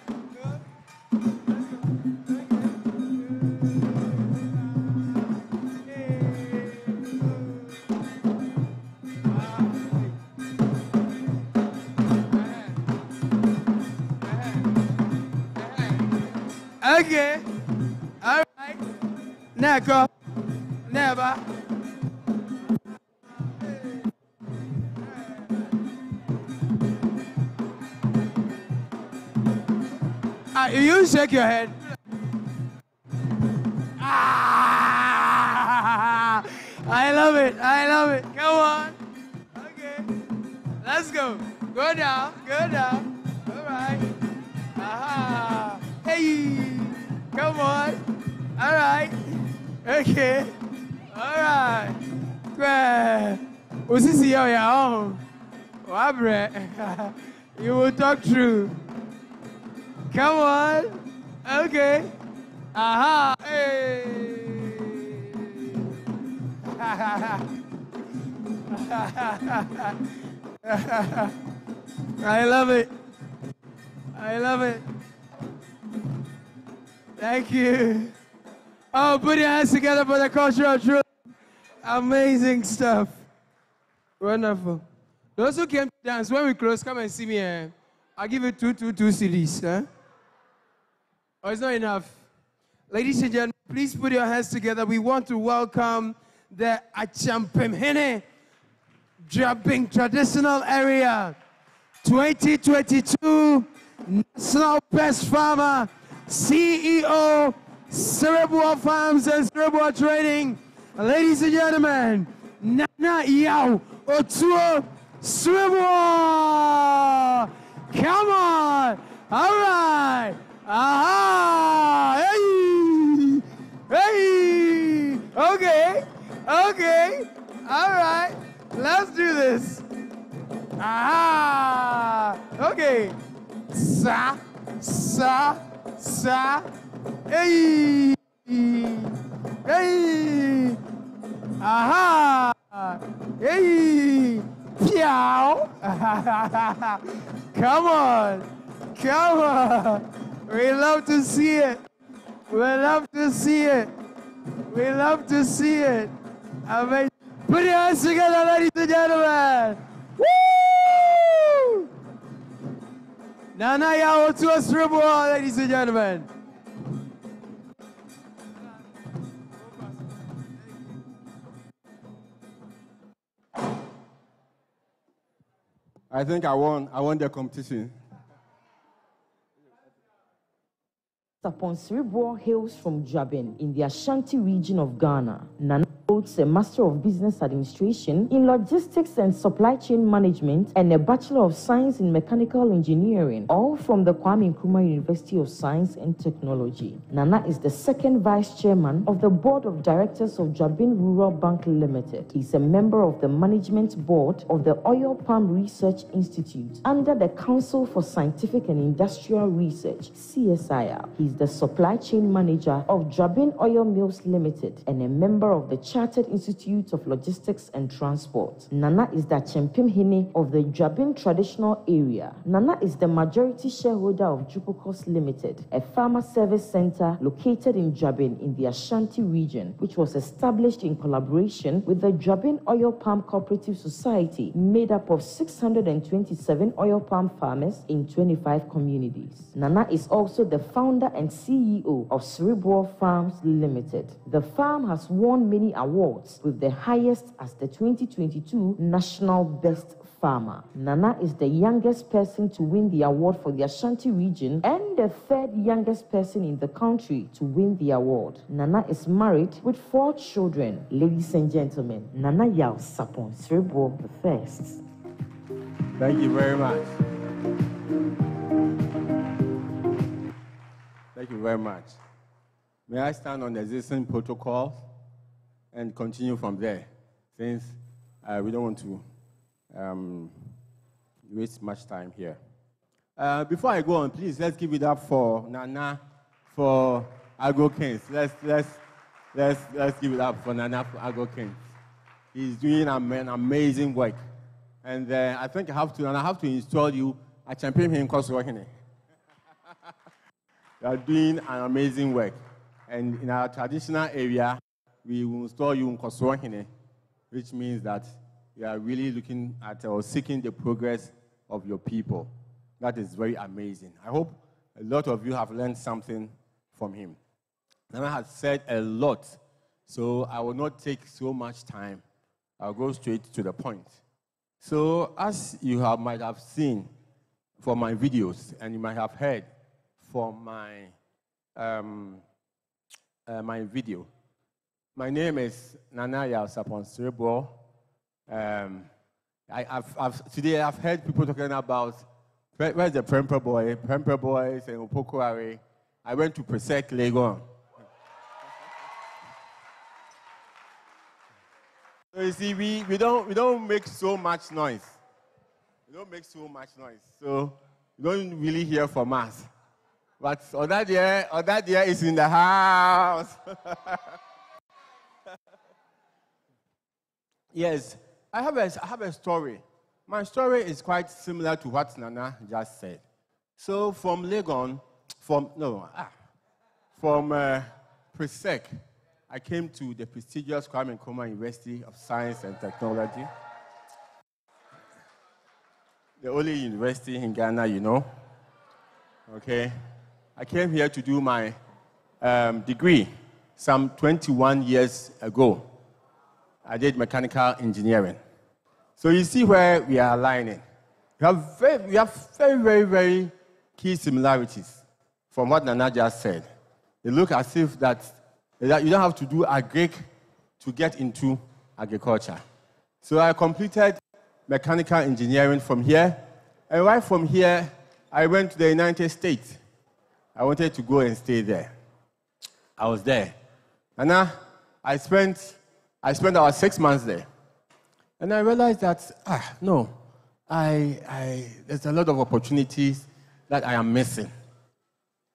Speaker 9: Okay. All right. Neko. Never. You shake your head. I love it. I love it. Come on. Okay. Let's go. Go down. Go down. All right. Aha. Hey. Come on. All right. Okay. All right. You will talk through. Come on. Okay. Aha. Hey. I love it. I love it. Thank you. Oh, put your hands together for the cultural truth. Amazing stuff. Wonderful. Those who came to dance, when we close, come and see me. I'll give you two CDs. Huh? Oh, it's not enough. Ladies and gentlemen, please put your hands together. We want to welcome the Achampemhene Jumping Traditional Area 2022 National Best Farmer, CEO, Cerebral Farms and Cerebral Trading. Ladies and gentlemen, Nanaya Otuo Cerebral. Come on. All right. Aha. Hey. Hey. Okay. Okay. All right. Let's do this. Aha! Okay. Sa, sa, sa. Hey! Hey! Aha! Hey! Piao! Come on! Come on! We love to see it. We love to see it. We love to see it. Amazing. Put your hands together, ladies and gentlemen. Woo! Nana Yao to us, ladies and gentlemen.
Speaker 4: I think I won the competition.
Speaker 16: Upon Cerebral hails from Jabin in the Ashanti region of Ghana. Nana holds a Master of Business Administration in Logistics and Supply Chain Management and a Bachelor of Science in Mechanical Engineering, all from the Kwame Nkrumah University of Science and Technology. Nana is the second Vice Chairman of the Board of Directors of Jabin Rural Bank Limited. He is a member of the Management Board of the Oil Palm Research Institute under the Council for Scientific and Industrial Research, CSIR. He is the Supply Chain Manager of Jabin Oil Mills Limited and a member of the Chartered Institute of Logistics and Transport. Nana is the Chempim of the Jabin Traditional Area. Nana is the majority shareholder of Jupocos Limited, a farmer service center located in Jabin in the Ashanti region, which was established in collaboration with the Jabin Oil Palm Cooperative Society, made up of 627 oil palm farmers in 25 communities. Nana is also the founder and CEO of Cerebral Farms Limited. The farm has won many awards, with the highest as the 2022 National Best Farmer. Nana is the youngest person to win the award for the Ashanti region and the third youngest person in the country to win the award. Nana is married with 4 children. Ladies and gentlemen, Nana Yao Sapon Cerebral the first.
Speaker 4: Thank you very much. Thank you very much. May I stand on the existing protocol and continue from there, since we don't want to waste much time here. Before I go on, please let's give it up for Nana for Agro Kings. Let's give it up for Nana for Agro Kings. He's doing an amazing work, and I think I have to install you at Champion here in Kosovo. You are doing an amazing work. And in our traditional area, we will install you in Kosovo, which means that we are really looking at or seeking the progress of your people. That is very amazing. I hope a lot of you have learned something from him. Nana has said a lot, so I will not take so much time. I'll go straight to the point. So as you might have seen from my videos, and you might have heard from my my video. My name is Nana Yao Sapon Cerebral. Today I've heard people talking about where's the Premper boy, Premper boys and Opokuare. I went to Presec Legon. So you see, we don't make so much noise. We don't make so much noise. So you don't really hear from us. But Odadia is in the house. Yes, I have a story. My story is quite similar to what Nana just said. So from Legon, from Presec, I came to the prestigious Kwame Nkrumah University of Science and Technology. The only university in Ghana, you know. Okay. I came here to do my degree some 21 years ago. I did mechanical engineering. So you see where we are aligning. We have very, very, very key similarities from what Nana just said. They look as if that you don't have to do agric to get into agriculture. So I completed mechanical engineering from here, and right from here, I went to the United States. I wanted to go and stay there. I was there. And I spent about 6 months there. And I realized that, no, there's a lot of opportunities that I am missing.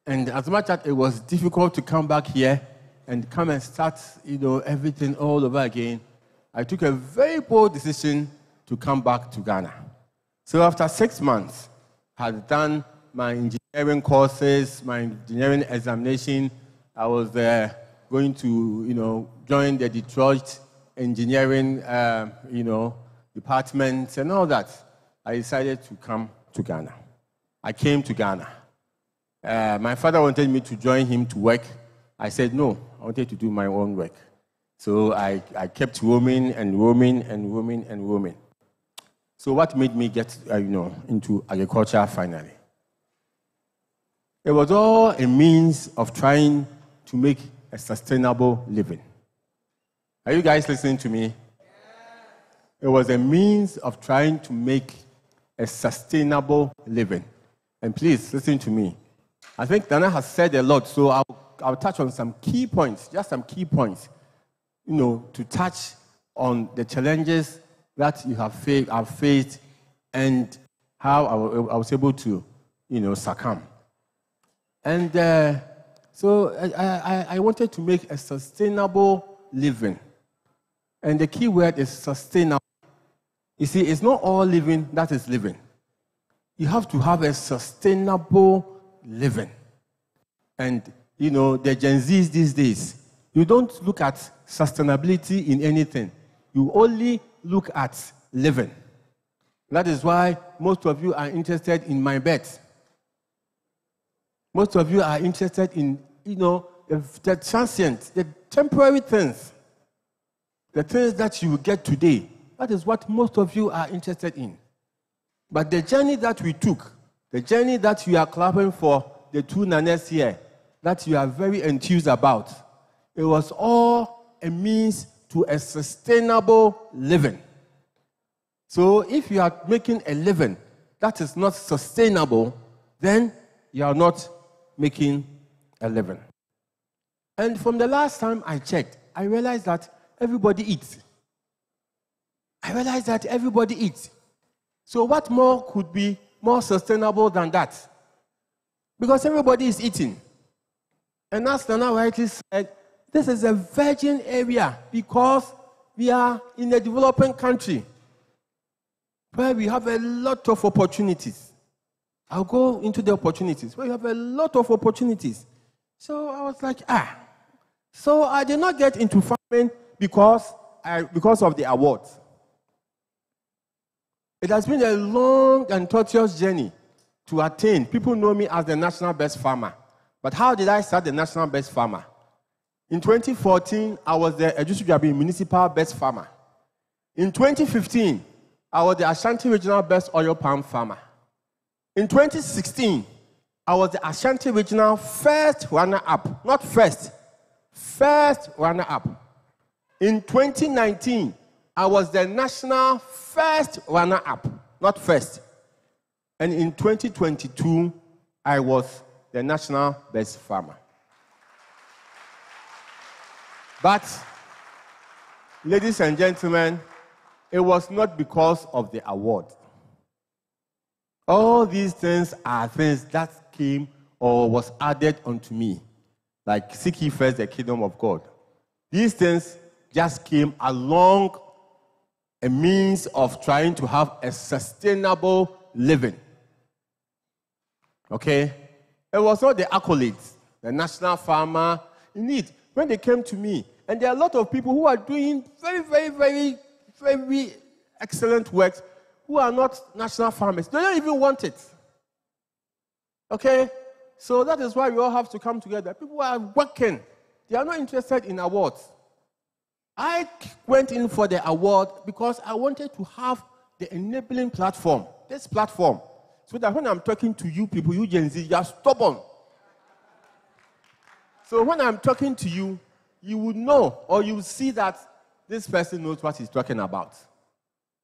Speaker 4: And as much as it was difficult to come back here and come and start, everything all over again, I took a very bold decision to come back to Ghana. So after 6 months, I had done my engineering courses, my engineering examination. I was going to, join the Detroit engineering, department and all that. I decided to come to Ghana. I came to Ghana. My father wanted me to join him to work. I said no, I wanted to do my own work. So I kept roaming and roaming and roaming and roaming. So what made me get, into agriculture finally? It was all a means of trying to make a sustainable living. Are you guys listening to me? It was a means of trying to make a sustainable living. And please, listen to me. I think Dana has said a lot, so I'll touch on some key points, just some key points, to touch on the challenges that you have faced and how I was able to, succumb. And so I wanted to make a sustainable living. And the key word is sustainable. You see, it's not all living that is living. You have to have a sustainable living. And, the Gen Zs these days, you don't look at sustainability in anything. You only look at living. That is why most of you are interested in my bet. Most of you are interested in, the transient, the temporary things, the things that you will get today. That is what most of you are interested in. But the journey that we took, the journey that you are clapping for, the 2 nanas here, that you are very enthused about, it was all a means to a sustainable living. So if you are making a living that is not sustainable, then you are not making a living. And from the last time I checked, I realized that everybody eats. So what more could be more sustainable than that? Because everybody is eating. And as Nana rightly said, this is a virgin area because we are in a developing country where we have a lot of opportunities. I'll go into the opportunities. Where you have a lot of opportunities. So I was like, So I did not get into farming because of the awards. It has been a long and tortuous journey to attain. People know me as the national best farmer. But how did I start the national best farmer? In 2014, I was the Auditorium municipal best farmer. In 2015, I was the Ashanti Regional Best Oil Palm Farmer. In 2016, I was the Ashanti Regional First Runner-Up. Not first, first runner-up. In 2019, I was the National First Runner-Up, not first. And in 2022, I was the National Best Farmer. But, ladies and gentlemen, it was not because of the award. All these things are things that came or was added unto me. Like, seek ye first the kingdom of God. These things just came along a means of trying to have a sustainable living. Okay? It was not the accolades, the national farmer. Indeed, when they came to me, and there are a lot of people who are doing very, very, very, very excellent work who are not national farmers. They don't even want it. Okay? So that is why we all have to come together. People are working. They are not interested in awards. I went in for the award because I wanted to have the enabling platform, this platform, so that when I'm talking to you people, you Gen Z, you are stubborn. So when I'm talking to you, you would know or you will see that this person knows what he's talking about.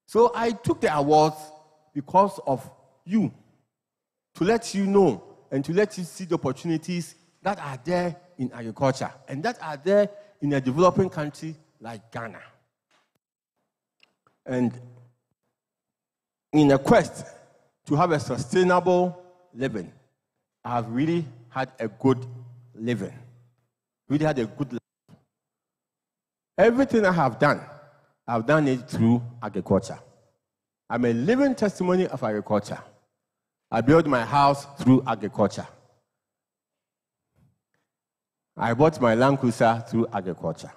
Speaker 4: So I took the awards because of you, to let you know and to let you see the opportunities that are there in agriculture and that are there in a developing country like Ghana. And in a quest to have a sustainable living, I have really had a good living. Really had a good life. Everything I have done, I've done it through agriculture. I'm a living testimony of agriculture. I built my house through agriculture. I bought my Land Cruiser through agriculture.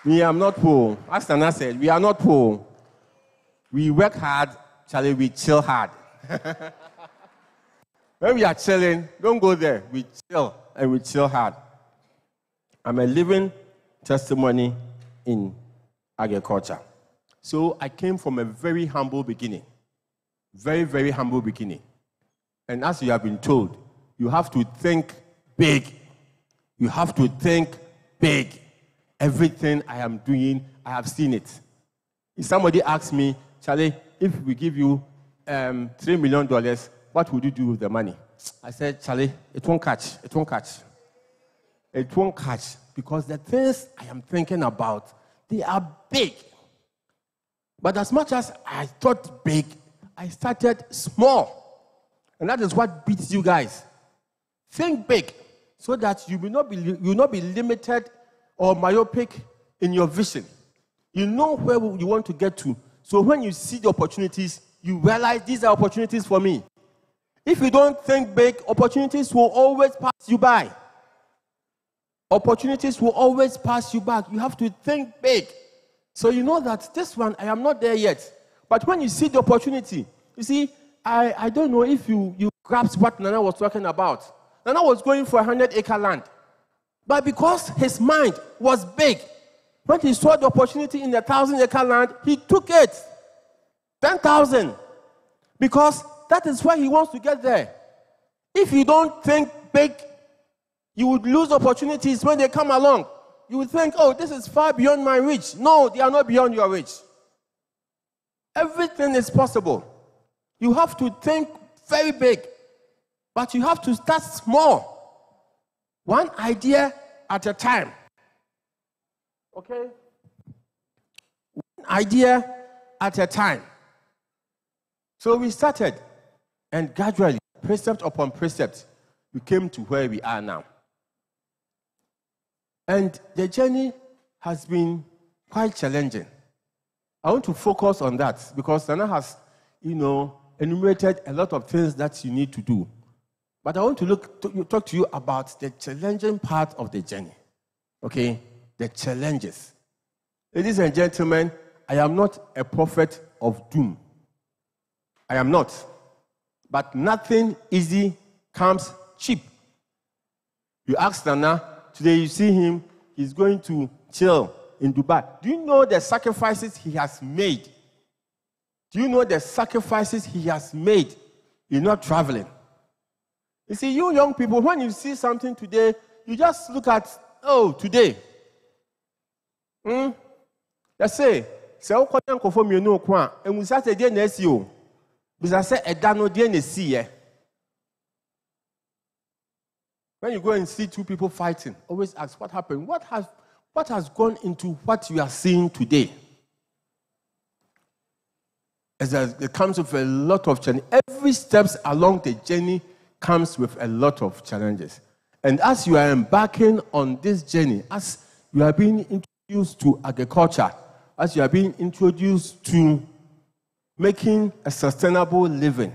Speaker 4: Me, I'm not poor. As Nana said, we are not poor. We work hard, Charlie, we chill hard. When we are chilling, don't go there. We chill, and we chill hard. I'm a living testimony in agriculture. So I came from a very humble beginning. Very, very humble beginning. And as you have been told, you have to think big. You have to think big. Everything I am doing, I have seen it. If somebody asks me, Charlie, if we give you $3 million, what would you do with the money? I said, Charlie, it won't catch. It won't catch. It won't catch because the things I am thinking about, they are big. But as much as I thought big, I started small. And that is what beats you guys. Think big so that you will not be limited or myopic in your vision. You know where you want to get to. So when you see the opportunities, you realize these are opportunities for me. If you don't think big, opportunities will always pass you by. Opportunities will always pass you back. You have to think big. So you know that this one, I am not there yet. But when you see the opportunity, you see, I don't know if you grasp what Nana was talking about. Nana was going for 100-acre land. But because his mind was big, when he saw the opportunity in 1,000-acre land, he took it. 10,000. Because that is where he wants to get there. If you don't think big, you would lose opportunities when they come along. You would think, oh, this is far beyond my reach. No, they are not beyond your reach. Everything is possible. You have to think very big, but you have to start small. One idea at a time. Okay? One idea at a time. So we started, and gradually, precept upon precept, we came to where we are now. And the journey has been quite challenging. I want to focus on that because Nana has, enumerated a lot of things that you need to do. But I want to talk to you about the challenging part of the journey. Okay? The challenges. Ladies and gentlemen, I am not a prophet of doom. I am not. But nothing easy comes cheap. You ask Nana, today you see him, he's going to chill in Dubai. Do you know the sacrifices he has made? Do you know the sacrifices he has made in not traveling? You see, you young people, when you see something today, you just look at, oh, today. Let's say, when you go and see two people fighting, always ask, what happened? What has gone into what you are seeing today? It comes with a lot of challenges. Every step along the journey comes with a lot of challenges. And as you are embarking on this journey, as you are being introduced to agriculture, as you are being introduced to making a sustainable living,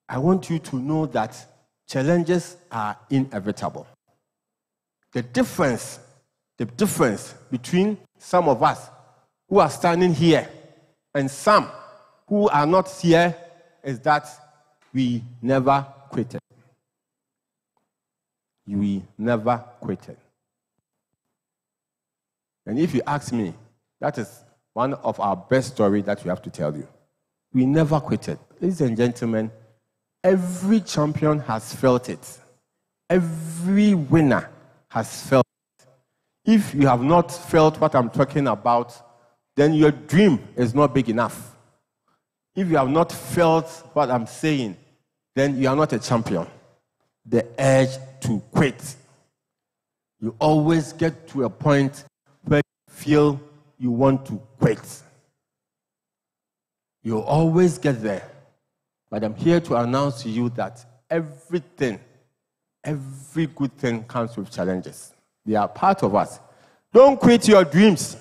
Speaker 4: I want you to know that challenges are inevitable. The difference between some of us who are standing here and some who are not here is that we never quitted. We never quitted. And if you ask me, that is one of our best stories that we have to tell you. We never quitted. Ladies and gentlemen, every champion has felt it. Every winner has felt it. If you have not felt what I'm talking about, then your dream is not big enough. If you have not felt what I'm saying, then you are not a champion. The urge to quit. You always get to a point where you feel you want to quit. You'll always get there. But I'm here to announce to you that everything, every good thing comes with challenges. They are part of us. Don't quit your dreams.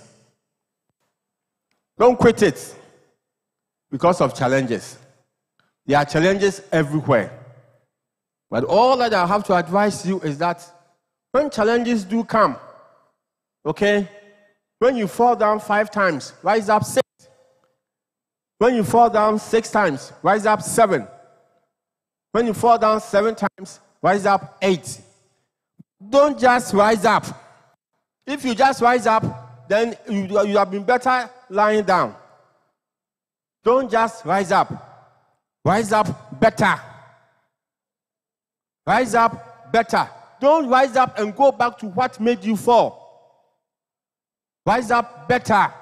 Speaker 4: Don't quit it because of challenges. There are challenges everywhere. But all that I have to advise you is that when challenges do come, okay, when you fall down 5 times, rise up 6. When you fall down 6 times, rise up 7. When you fall down 7 times, rise up 8. Don't just rise up. If you just rise up, then you have been better lying down. Don't just rise up. Rise up better. Rise up better. Don't rise up and go back to what made you fall. Rise up better.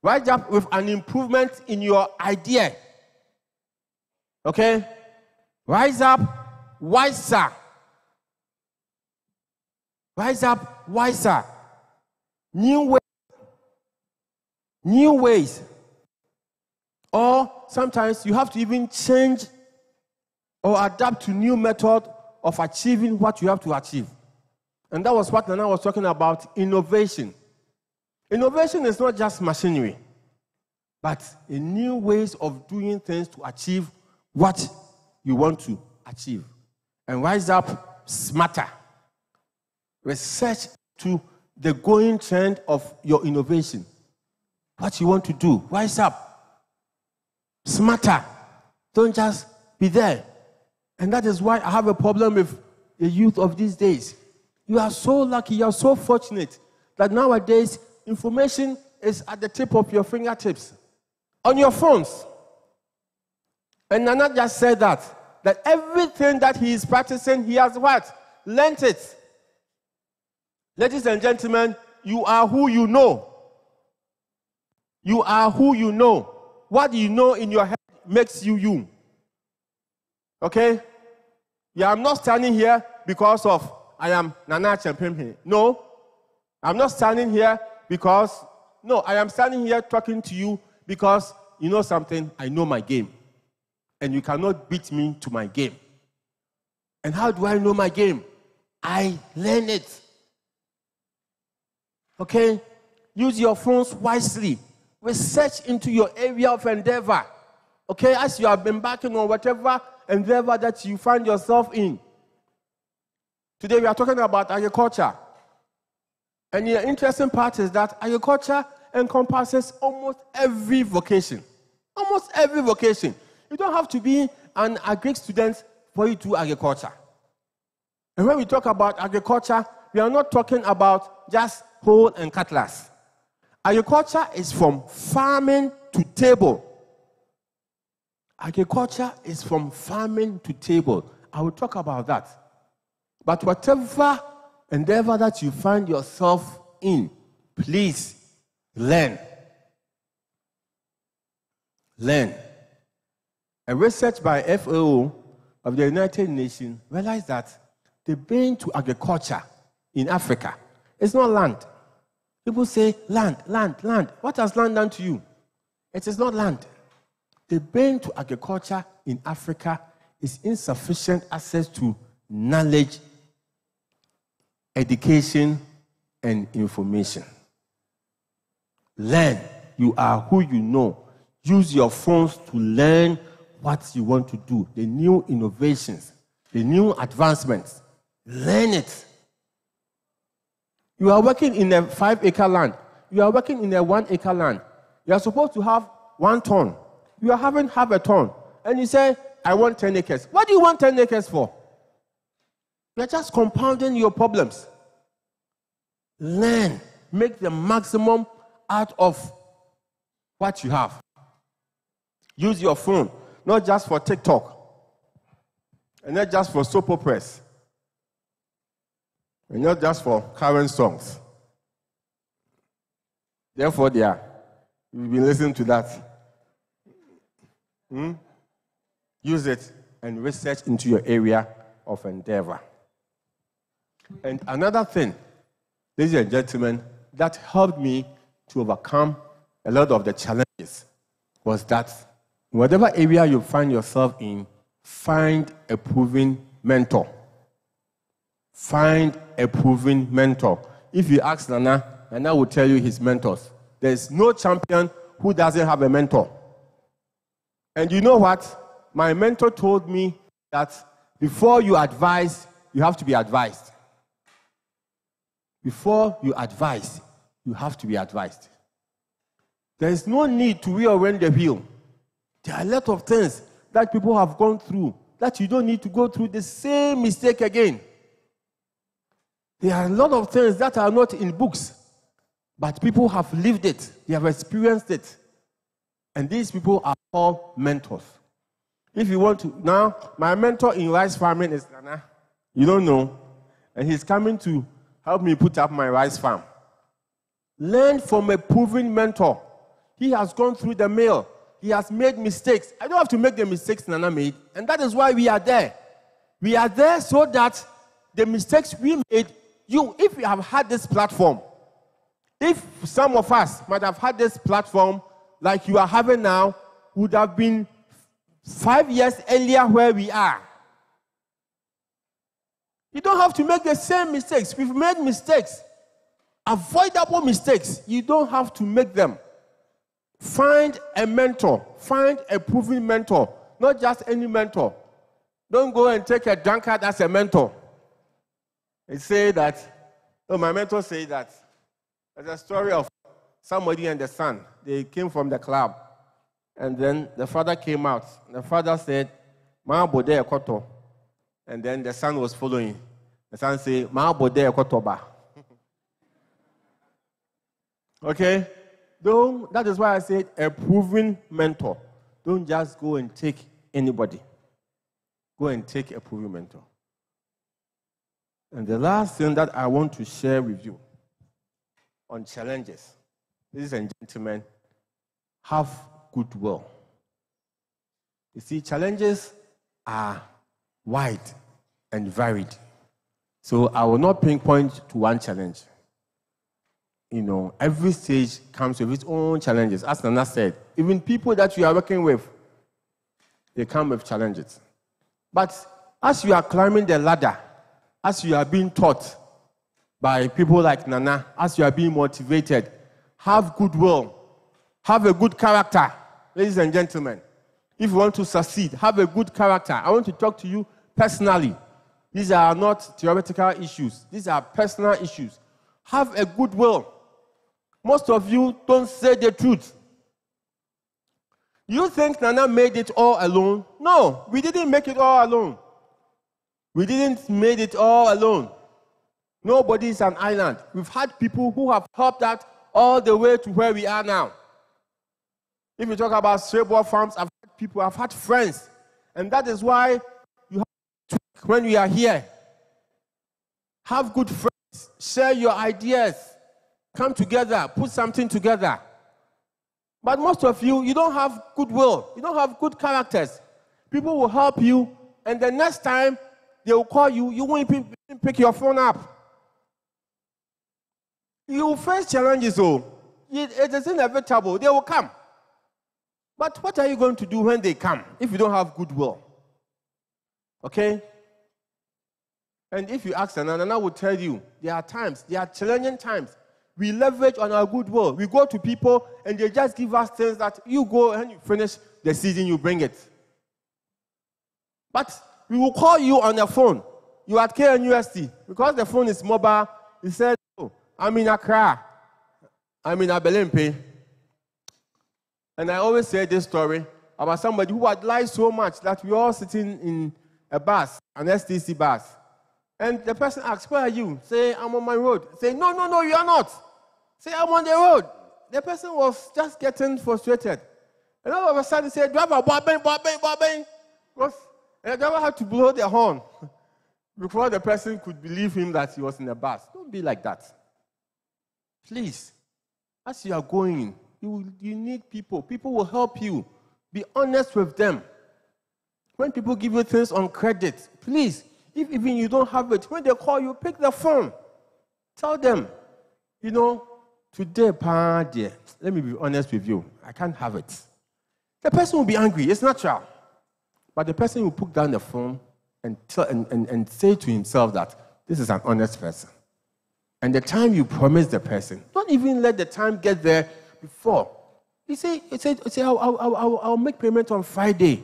Speaker 4: Rise up with an improvement in your idea. Okay? Rise up wiser. Rise up wiser. New ways. New ways. Or sometimes you have to even change or adapt to new method of achieving what you have to achieve. And that was what Nana was talking about, innovation. Innovation is not just machinery, but a new ways of doing things to achieve what you want to achieve. And rise up smarter. Research to the going trend of your innovation. What you want to do. Rise up. Smarter. Don't just be there. And that is why I have a problem with the youth of these days. You are so lucky, you are so fortunate that nowadays information is at the tip of your fingertips, on your phones. And Nana just said that everything that he is practicing, he has what? Learnt it. Ladies and gentlemen, you are who you know. You are who you know. What you know in your head makes you you. Okay? Yeah, I'm not standing here because of I am Nana Champemhe. No. I'm not standing here because, no, I am standing here talking to you because, you know something, I know my game. And you cannot beat me to my game. And how do I know my game? I learn it. Okay? Use your phones wisely. Research into your area of endeavor. Okay? As you have been embarking on whatever endeavor that you find yourself in. Today we are talking about agriculture. And the interesting part is that agriculture encompasses almost every vocation. Almost every vocation. You don't have to be an agri student for you to do agriculture. And when we talk about agriculture, we are not talking about just whole and cutlass. Agriculture is from farming to table. Agriculture is from farming to table. I will talk about that. But whatever endeavor that you find yourself in, please learn. Learn. A research by FAO of the United Nations realized that the bane to agriculture in Africa is not land. People say land, land, land. What has land done to you? It is not land. The bane to agriculture in Africa is insufficient access to knowledge, education, and information. Learn. You are who you know. Use your phones to learn what you want to do, the new innovations, the new advancements. Learn it. You are working in a 5-acre land. You are working in a 1-acre land. You are supposed to have 1 ton. You are having half a ton. And you say, I want 10 acres. What do you want 10 acres for? You are just compounding your problems. Learn. Make the maximum out of what you have. Use your phone, not just for TikTok, and not just for soap operas, and not just for current songs. Therefore, you've been listening to that. Use it and research into your area of endeavor. And another thing, ladies and gentlemen, that helped me to overcome a lot of the challenges was that in whatever area you find yourself in, find a proven mentor. Find a proven mentor. If you ask Nana, Nana will tell you his mentors. There's no champion who doesn't have a mentor. And you know what? My mentor told me that before you advise, you have to be advised. Before you advise, you have to be advised. There is no need to rearrange the wheel. There are a lot of things that people have gone through that you don't need to go through the same mistake again. There are a lot of things that are not in books, but people have lived it. They have experienced it. And these people are called mentors. If you want to, now, my mentor in rice farming is Nana. You don't know. And he's coming to help me put up my rice farm. Learn from a proven mentor. He has gone through the mill. He has made mistakes. I don't have to make the mistakes Nana made. And that is why we are there. We are there so that the mistakes we made, if you have had this platform, if some of us might have had this platform like you are having now, would have been 5 years earlier where we are. You don't have to make the same mistakes. We've made mistakes, avoidable mistakes. You don't have to make them. Find a mentor. Find a proven mentor, not just any mentor. Don't go and take a drunkard as a mentor. They say that, my mentor said that. There's a story of somebody and the son. They came from the club. And then the father came out. The father said, Ma bode ekoto. And then the son was following. The son said, Ma bode ekoto ba. Okay? That is why I said a proven mentor. Don't just go and take anybody. Go and take a proven mentor. And the last thing that I want to share with you on challenges, ladies and gentlemen, have goodwill. You see, challenges are wide and varied. So I will not pinpoint to one challenge. Every stage comes with its own challenges. As Nana said, even people that you are working with, they come with challenges. But as you are climbing the ladder, as you are being taught by people like Nana, as you are being motivated, have goodwill, have a good character, ladies and gentlemen. If you want to succeed, have a good character. I want to talk to you personally. These are not theoretical issues. These are personal issues. Have a goodwill. Most of you don't say the truth. You think Nana made it all alone? No, we didn't make it all alone. We didn't make it all alone. Nobody is an island. We've had people who have helped out all the way to where we are now. If you talk about cerebral farms, I've had people, I've had friends. And that is why you have to, when we are here, have good friends, share your ideas, come together, put something together. But most of you, you don't have goodwill. You don't have good characters. People will help you, and the next time they will call you, you won't even pick your phone up. You will face challenges, it is inevitable. They will come. But what are you going to do when they come if you don't have goodwill? Okay? And if you ask Nana will tell you, there are times, there are challenging times. We leverage on our goodwill. We go to people and they just give us things that you go and you finish the season, you bring it. But we will call you on the phone. You are at KNUST. Because the phone is mobile, he said, I'm in Accra. I'm in Abelempe. And I always say this story about somebody who had lied so much that we were all sitting in a bus, an STC bus. And the person asks, where are you? Say, I'm on my road. Say, no, you are not. Say, I'm on the road. The person was just getting frustrated. And all of a sudden, he said, driver, bobbing. And the driver had to blow the horn before the person could believe him that he was in the bus. Don't be like that. Please, as you are going, you need people. People will help you. Be honest with them. When people give you things on credit, please, if even you don't have it, when they call you, pick the phone. Tell them, today, let me be honest with you, I can't have it. the person will be angry. It's natural. But the person will put down the phone and say to himself that this is an honest person. And the time you promise the person, don't even let the time get there before. You say I'll make payment on Friday.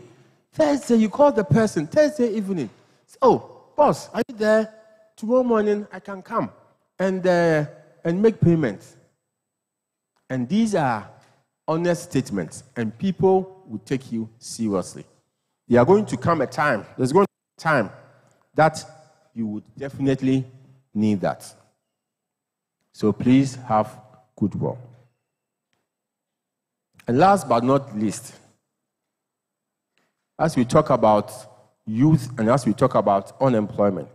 Speaker 4: Thursday, you call the person. Thursday evening. Say, oh, boss, are you there? Tomorrow morning, I can come and make payments. And these are honest statements, and people will take you seriously. There are going to come a time, there's going to be a time that you would definitely need that. So please have goodwill. And last but not least, as we talk about youth and as we talk about unemployment,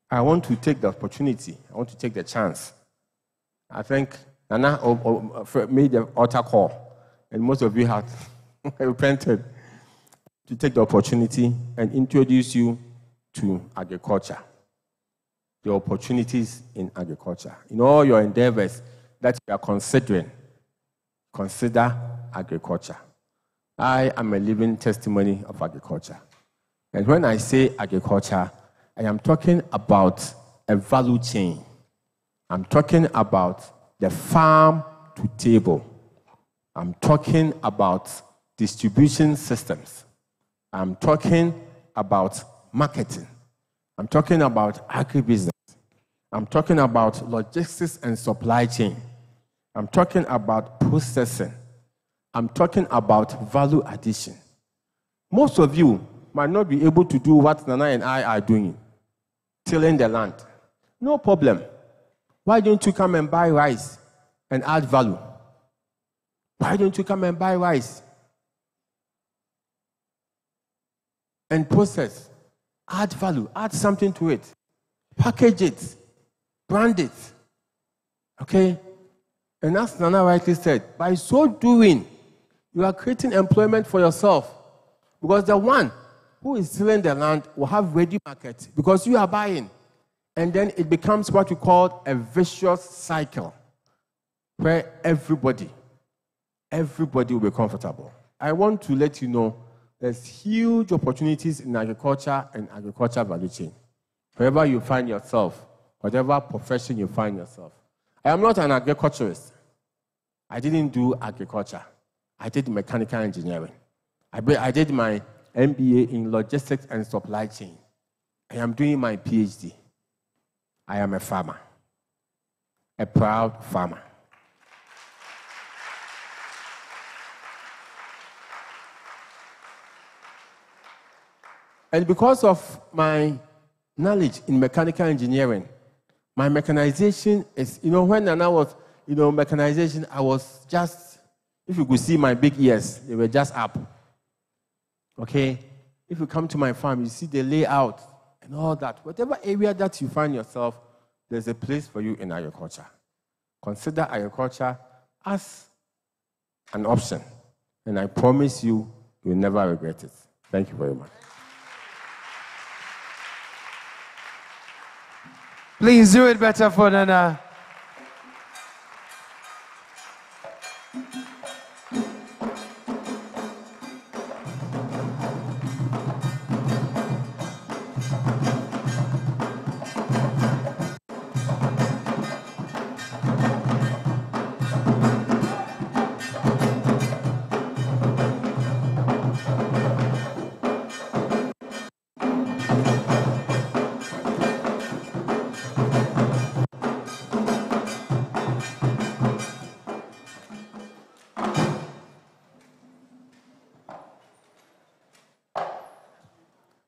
Speaker 4: I want to take the opportunity, I want to take the chance. I think Nana made the altar call, and most of you had repented, to take the opportunity and introduce you to agriculture, the opportunities in agriculture. In all your endeavors that you are considering, consider agriculture. I am a living testimony of agriculture. And when I say agriculture, I am talking about a value chain. I'm talking about the farm to table. I'm talking about distribution systems. I'm talking about marketing. I'm talking about agribusiness. I'm talking about logistics and supply chain. I'm talking about processing. I'm talking about value addition. Most of you might not be able to do what Nana and I are doing, tilling the land. No problem. Why don't you come and buy rice and add value? Why don't you come and buy rice and process, add value, add something to it, package it, brand it, okay? And as Nana rightly said, by so doing, you are creating employment for yourself, because the one who is tilling the land will have ready market because you are buying. And then it becomes what we call a vicious cycle where everybody will be comfortable. I want to let you know there's huge opportunities in agriculture and agriculture value chain. Wherever you find yourself, whatever profession you find yourself. I am not an agriculturist. I didn't do agriculture. I did mechanical engineering. I did my MBA in logistics and supply chain. I am doing my PhD. I am a farmer, a proud farmer. And because of my knowledge in mechanical engineering, my mechanization is, when Nana was, mechanization, I was just, if you could see my big ears, they were just up. Okay? If you come to my farm, you see the layout and all that. Whatever area that you find yourself, there's a place for you in agriculture. Consider agriculture as an option. And I promise you, you'll never regret it. Thank you very much.
Speaker 9: Please do it better for Nana.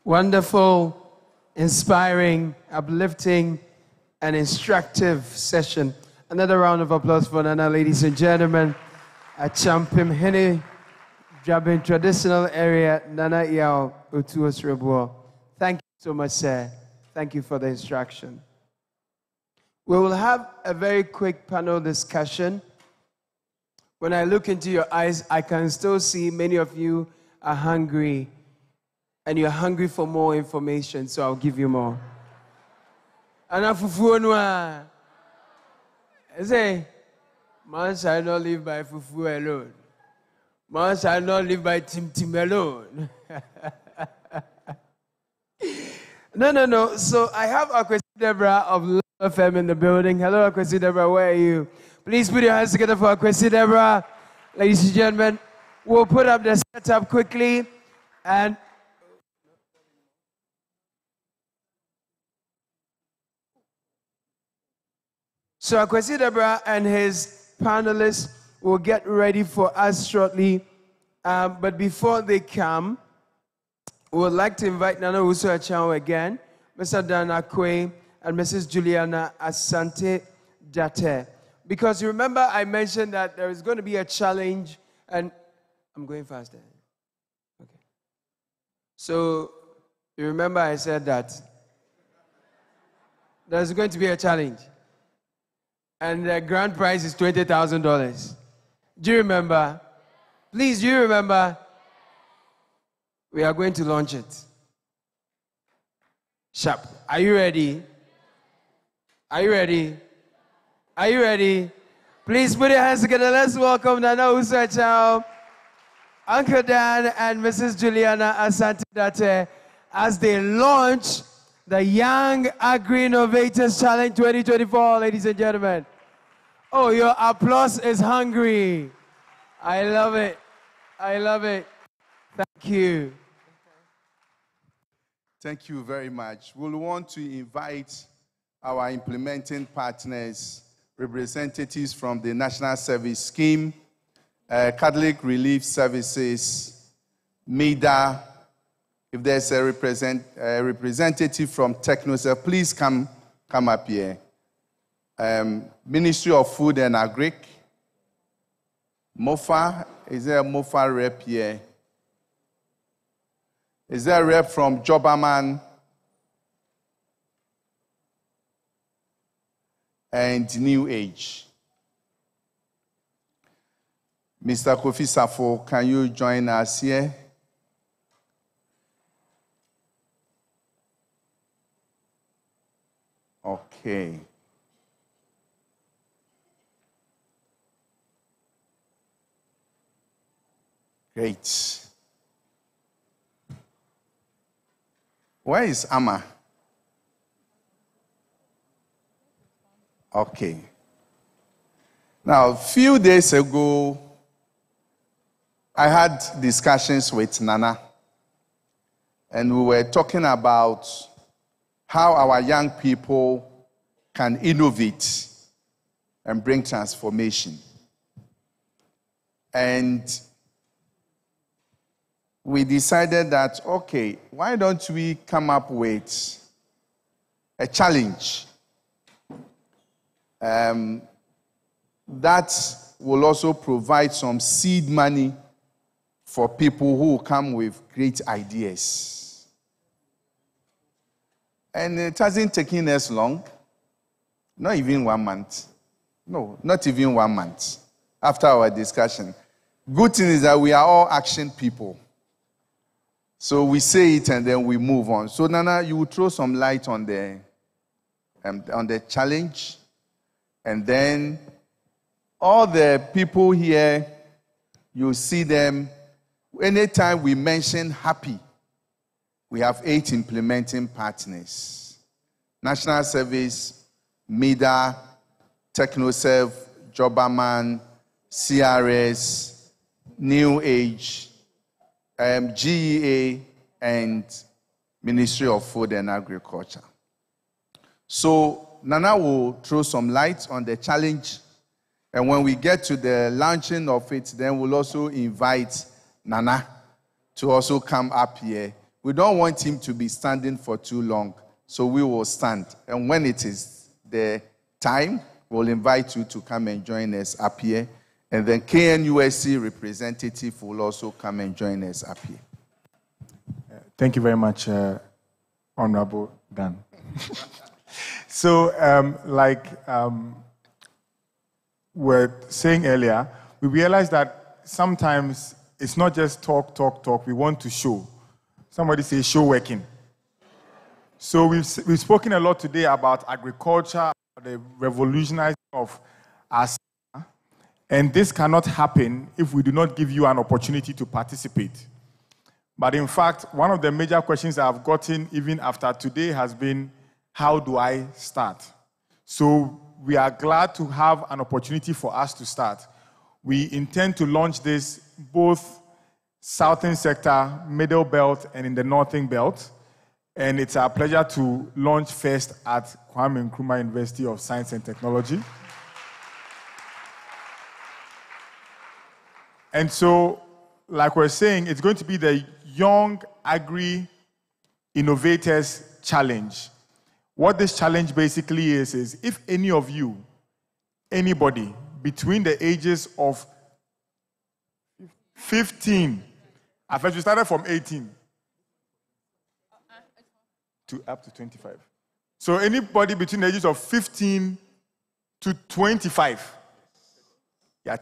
Speaker 9: Wonderful, inspiring, uplifting, and instructive session. Another round of applause for Nana, ladies and gentlemen. At Champim Hene, Jabin traditional area, Nana Yao Utuos Rebuo. Thank you so much, sir. Thank you for the instruction. We will have a very quick panel discussion. When I look into your eyes, I can still see many of you are hungry. And you're hungry for more information, so I'll give you more. Anafufu onwa. I say, man shall not live by fufu alone. Man shall not live by Tim alone. No. So I have Akwesi Deborah of Love FM in the building. Hello, Akwesi Deborah. Where are you? Please put your hands together for Akwesi Deborah. Ladies and gentlemen, we'll put up the setup quickly. And so Akwesi Deborah and his panelists will get ready for us shortly. But before they come, we would like to invite Nana Uso Achao again, Mr. Dan Akwe, and Mrs. Juliana Asante Date. Because you remember I mentioned that there is going to be a challenge, and I'm going faster. Okay. So you remember I said that there's going to be a challenge, and the grand prize is $20,000. Do you remember? Please, do you remember? We are going to launch it. Sharp. Are you ready? Are you ready? Are you ready? Please put your hands together. Let's welcome Nana Usachao, Uncle Dan, and Mrs. Juliana Asante Date as they launch the Young Agri Innovators Challenge 2024, ladies and gentlemen. Oh, your applause is hungry. I love it. I love it. Thank you.
Speaker 20: Thank you very much. We'll want to invite our implementing partners, representatives from the National Service Scheme, Catholic Relief Services, MEDA. If there's a representative from KNUST, please come up here. Ministry of Food and Agric, MOFA, is there a MOFA rep here? Is there a rep from Jobaman? And New Age? Mr. Kofi Safo, can you join us here? Okay. Great. Where is Amma? Okay. Now, a few days ago, I had discussions with Nana, and we were talking about how our young people can innovate and bring transformation. And we decided that, okay, why don't we come up with a challenge that will also provide some seed money for people who come with great ideas. And it hasn't taken us long, not even 1 month. No, not even 1 month after our discussion. Good thing is that we are all action people. So we say it and then we move on. So Nana, you will throw some light on the challenge. And then all the people here, you see them. Anytime we mention happy, we have 8 implementing partners. National Service, MEDA, TechnoServe, Jobaman, CRS, New Age, GEA, and Ministry of Food and Agriculture. So Nana will throw some light on the challenge, and when we get to the launching of it, then we'll also invite Nana to also come up here. We don't want him to be standing for too long, so we will stand. And when it is the time, we'll invite you to come and join us up here. And then KNUST representative will also come and join us up here.
Speaker 8: Thank you very much, Honorable Dan. So, we were saying earlier, we realized that sometimes it's not just talk. We want to show. Somebody say show working. So we've spoken a lot today about agriculture, the revolutionizing of us. And this cannot happen if we do not give you an opportunity to participate. But in fact, one of the major questions I've gotten even after today has been, how do I start? So we are glad to have an opportunity for us to start. We intend to launch this both Southern sector, Middle Belt, and in the Northern Belt. And it's our pleasure to launch first at Kwame Nkrumah University of Science and Technology. And so, like we're saying, it's going to be the Young Agri Innovators Challenge. What this challenge basically is if any of you, anybody between the ages of 15, at first we started from 18 to up to 25. So anybody between the ages of 15 to 25, yeah,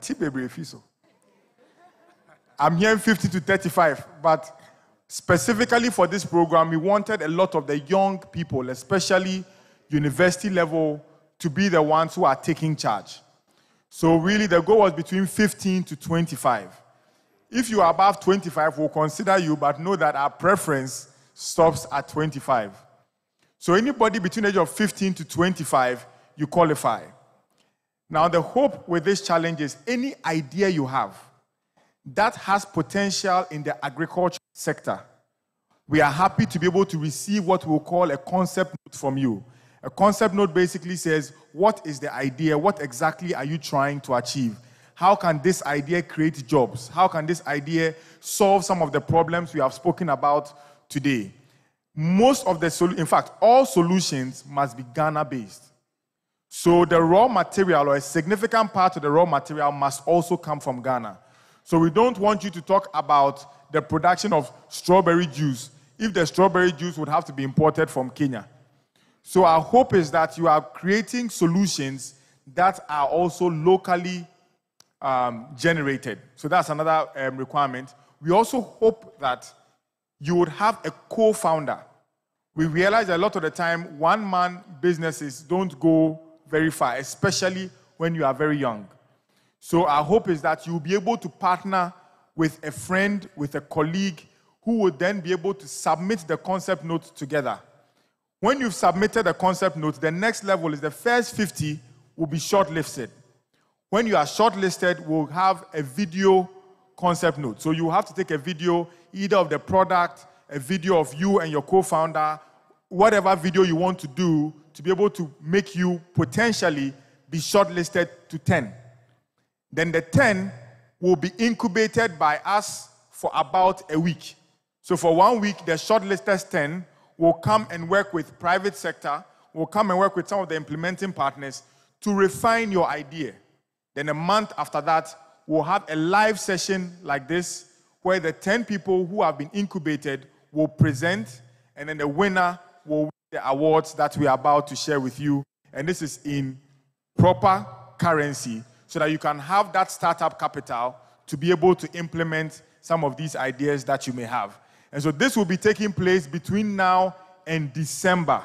Speaker 8: I'm hearing 50 to 35, but specifically for this program, we wanted a lot of the young people, especially university level, to be the ones who are taking charge. So really the goal was between 15 to 25. If you are above 25, we'll consider you, but know that our preference stops at 25. So anybody between the age of 15 to 25, you qualify. Now the hope with this challenge is any idea you have that has potential in the agriculture sector, we are happy to be able to receive what we'll call a concept note from you. A concept note basically says, what is the idea? What exactly are you trying to achieve? How can this idea create jobs? How can this idea solve some of the problems we have spoken about today? Most of the in fact, all solutions must be Ghana-based. So the raw material, or a significant part of the raw material, must also come from Ghana. So we don't want you to talk about the production of strawberry juice if the strawberry juice would have to be imported from Kenya. So our hope is that you are creating solutions that are also locally generated. So that's another requirement. We also hope that you would have a co-founder. We realize a lot of the time, one-man businesses don't go very far, especially when you are very young. So our hope is that you'll be able to partner with a friend, with a colleague, who would then be able to submit the concept note together. When you've submitted the concept note, the next level is the first 50 will be shortlisted. When you are shortlisted, we'll have a video concept note. So you have to take a video, either of the product, a video of you and your co-founder, whatever video you want to do to be able to make you potentially be shortlisted to 10. Then the 10 will be incubated by us for about a week. So for 1 week, the shortlisted 10 will come and work with private sector, will come and work with some of the implementing partners to refine your idea. Then a month after that, we'll have a live session like this where the 10 people who have been incubated will present, and then the winner will win the awards that we are about to share with you. And this is in proper currency so that you can have that startup capital to be able to implement some of these ideas that you may have. And so this will be taking place between now and December.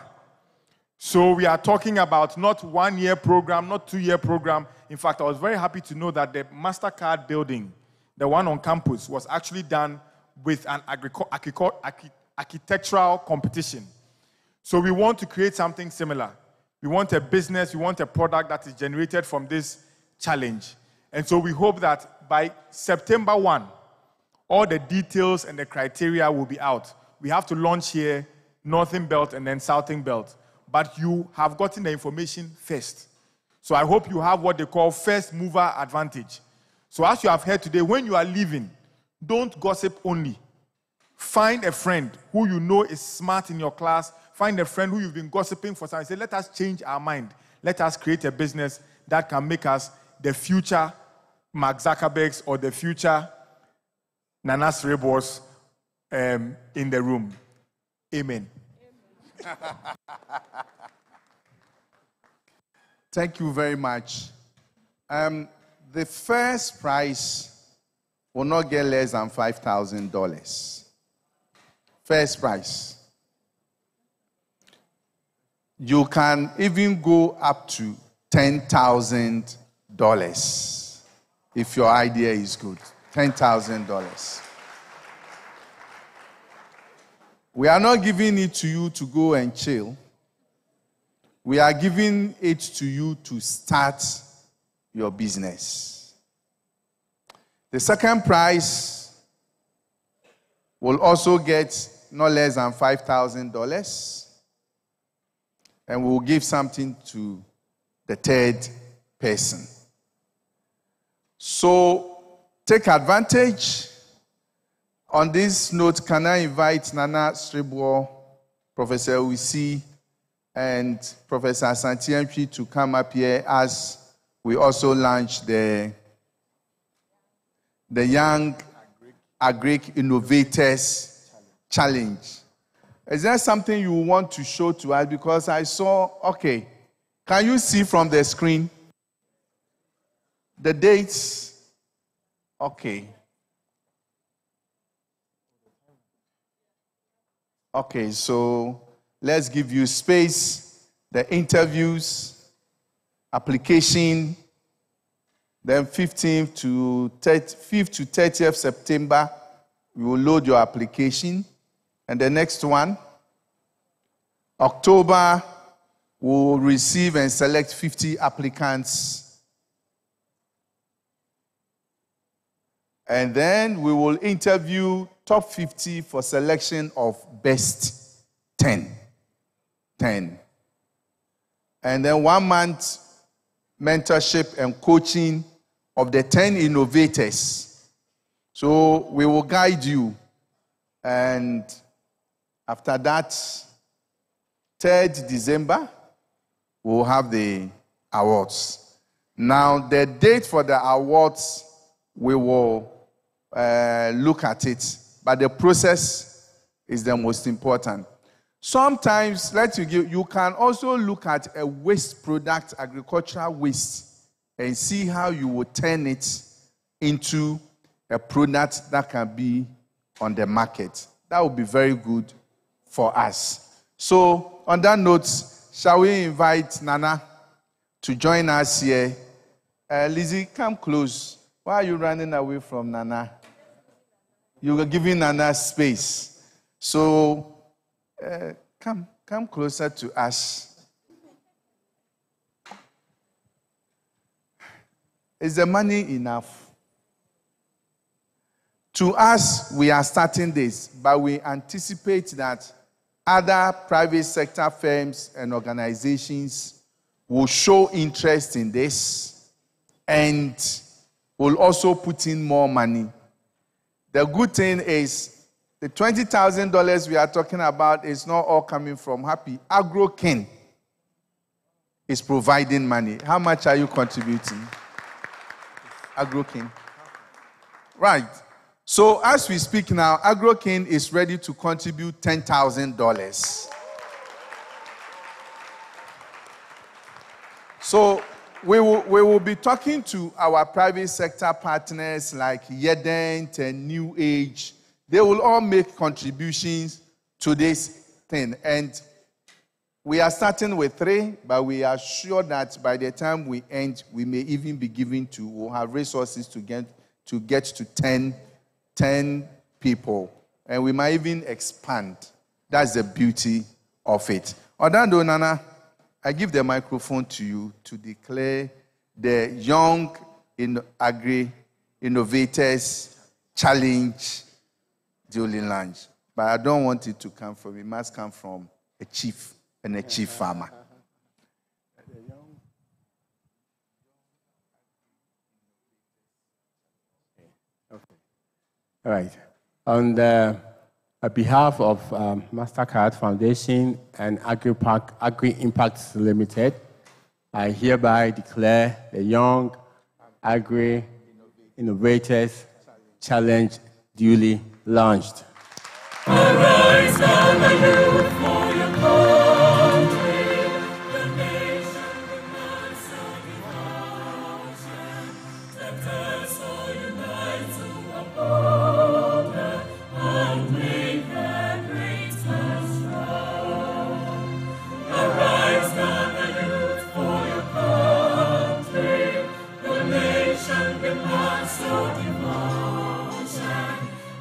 Speaker 8: So we are talking about not 1 year program, not 2 year program. In fact, I was very happy to know that the MasterCard building, the one on campus, was actually done with an architectural competition. So we want to create something similar. We want a business, we want a product that is generated from this challenge. And so we hope that by September 1, all the details and the criteria will be out. We have to launch here, Northern Belt and then Southern Belt. But you have gotten the information first. So I hope you have what they call first mover advantage. So as you have heard today, when you are leaving, don't gossip only. Find a friend who you know is smart in your class. Find a friend who you've been gossiping for some time. Say, let us change our mind. Let us create a business that can make us the future Mark Zuckerbergs or the future Nana Srebos in the room. Amen.
Speaker 20: Thank you very much. The first prize will not get less than $5,000. First prize. You can even go up to $10,000. if your idea is good. $10,000. We are not giving it to you to go and chill. We are giving it to you to start your business. The second prize will also get no less than $5,000. And we'll give something to the third person. So take advantage. On this note, can I invite Nana Sribo, Professor Usi, and Professor Santiampi to come up here as we also launch the Young Agric Innovators Challenge. Is there something you want to show to us? Because I saw, okay, can you see from the screen the dates? Okay. Okay, so let's give you space, the interviews, application, then 5th to 30th September, we will load your application. And the next one, October, we'll receive and select 50 applicants. And then we will interview top 50 for selection of best 10. And then 1 month mentorship and coaching of the 10 innovators. So we will guide you. And after that, 3rd December, we'll have the awards. Now, the date for the awards, we will look at it. But the process is the most important. Sometimes, you can also look at a waste product, agricultural waste, and see how you will turn it into a product that can be on the market. That would be very good for us. So, on that note, shall we invite Nana to join us here? Lizzie, come close. Why are you running away from Nana? You are giving Nana space. So, come closer to us. Is the money enough? To us, we are starting this, but we anticipate that other private sector firms and organizations will show interest in this and will also put in more money. The good thing is the $20,000 we are talking about is not all coming from Happy. AgroKing is providing money. How much are you contributing? AgroKing. Right. So as we speak now, AgroKing is ready to contribute $10,000. So we will be talking to our private sector partners like Yedent and New Age. They will all make contributions to this thing. And we are starting with 3, but we are sure that by the time we end, we may even be giving to, we'll have resources to get to 10 people. And we might even expand. That's the beauty of it. Odando Nana, I give the microphone to you to declare the Young Agri Innovators Challenge during lunch. But I don't want it to come from, it must come from a chief and a chief farmer.
Speaker 4: All right. On behalf of MasterCard Foundation and Agri Impact Limited, I hereby declare the Young Agri Innovators Challenge duly launched.
Speaker 13: Arise, gather youth for your country. The nation demands agriculture. Let us all unite to uphold her and make her great and strong. Arise, gather youth for your country. The nation demands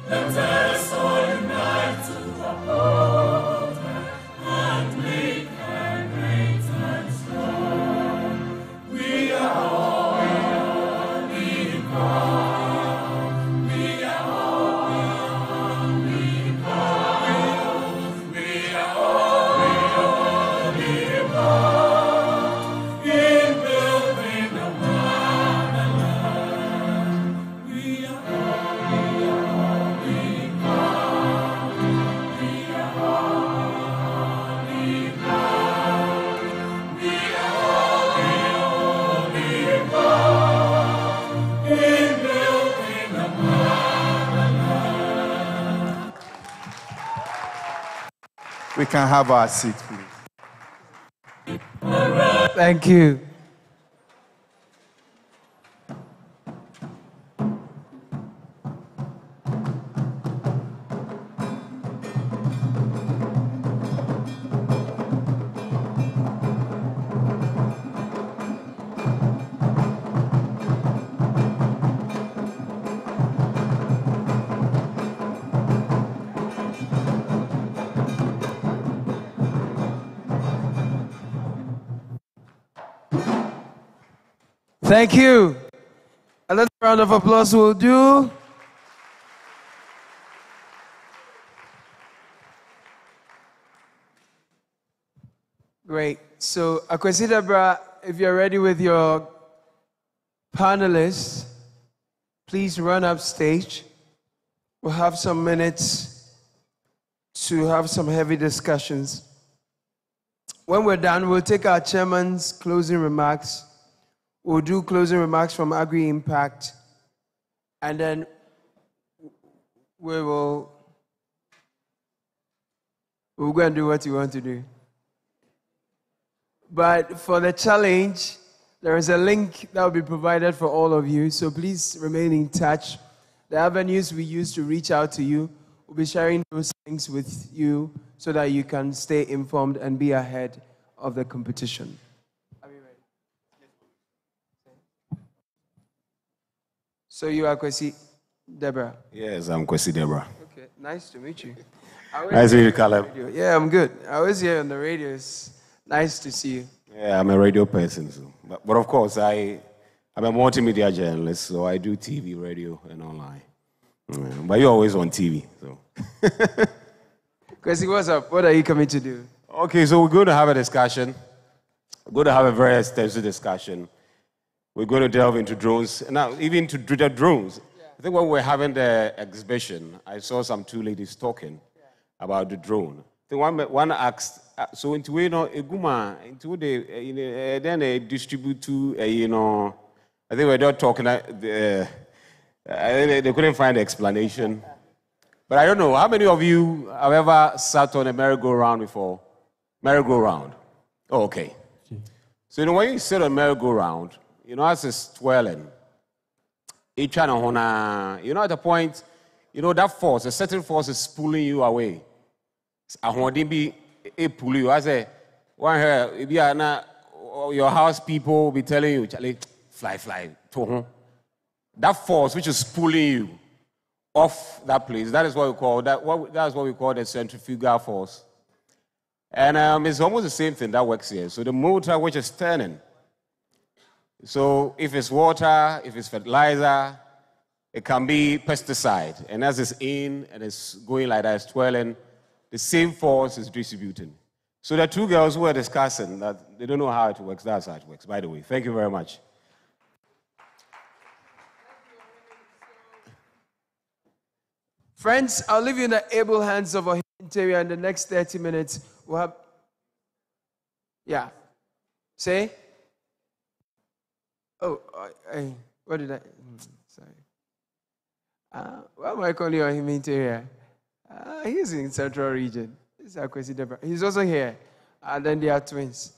Speaker 13: Let us all unite to uphold her and make her great and strong. We are all become. We are all become. We are all become. In building the motherland. We are all become. We are all become. We are all become. In building the motherland.
Speaker 20: We can have our seat, please.
Speaker 9: Thank you. Thank you. Another round of applause will do. Great. So, Akwesi Debra, if you're ready with your panelists, please run up stage. We'll have some minutes to have some heavy discussions. When we're done, we'll take our chairman's closing remarks. We'll do closing remarks from Agri Impact, and then we'll go and do what you want to do. But for the challenge, there is a link that will be provided for all of you, so please remain in touch. The avenues we use to reach out to you, we'll be sharing those links with you so that you can stay informed and be ahead of the competition. So you are Kwesi Debra?
Speaker 14: Yes, I'm Kwesi Debra.
Speaker 9: Okay, nice to meet you.
Speaker 14: Nice to meet you, Caleb.
Speaker 9: Yeah, I'm good. I was here on the radio. It's nice to see you.
Speaker 14: Yeah, I'm a radio person. So. But of course, I'm a multimedia journalist, so I do TV, radio, and online. But you're always on TV. So.
Speaker 9: Kwesi, what's up? What are you coming to do?
Speaker 14: Okay, so we're going to have a discussion. We're going to have a very extensive discussion. We're going to delve into drones. Now, even to the drones, I think when we're having the exhibition, I saw some two ladies talking about the drone. I think one asked, so into then they distribute to, I think we're not talking, they couldn't find the explanation. But I don't know, how many of you have ever sat on a merry-go-round before? Merry-go-round. Oh, okay. So, when you sit on merry-go-round, as it's twirling, each one at the point, that force, a certain force is pulling you away. I want to be a pull you. I say, one here, if you are not, your house people will be telling you, Charlie, fly, that force which is pulling you off that place, that is what we call that's what we call the centrifugal force. And it's almost the same thing that works here. So the motor which is turning. So if it's water, if it's fertilizer, it can be pesticide. And as it's in and it's going like that, it's twirling, the same force is distributing. So the two girls who were discussing that they don't know how it works, that's how it works, by the way. Thank you very much.
Speaker 9: Friends, I'll leave you in the able hands of our interior in the next 30 minutes. We'll have... Yeah. Say? Oh, what did I... Sorry. Why am I calling you him interior? He's in Central Region. This is Akwesi Debra. He's also here. And then they are twins.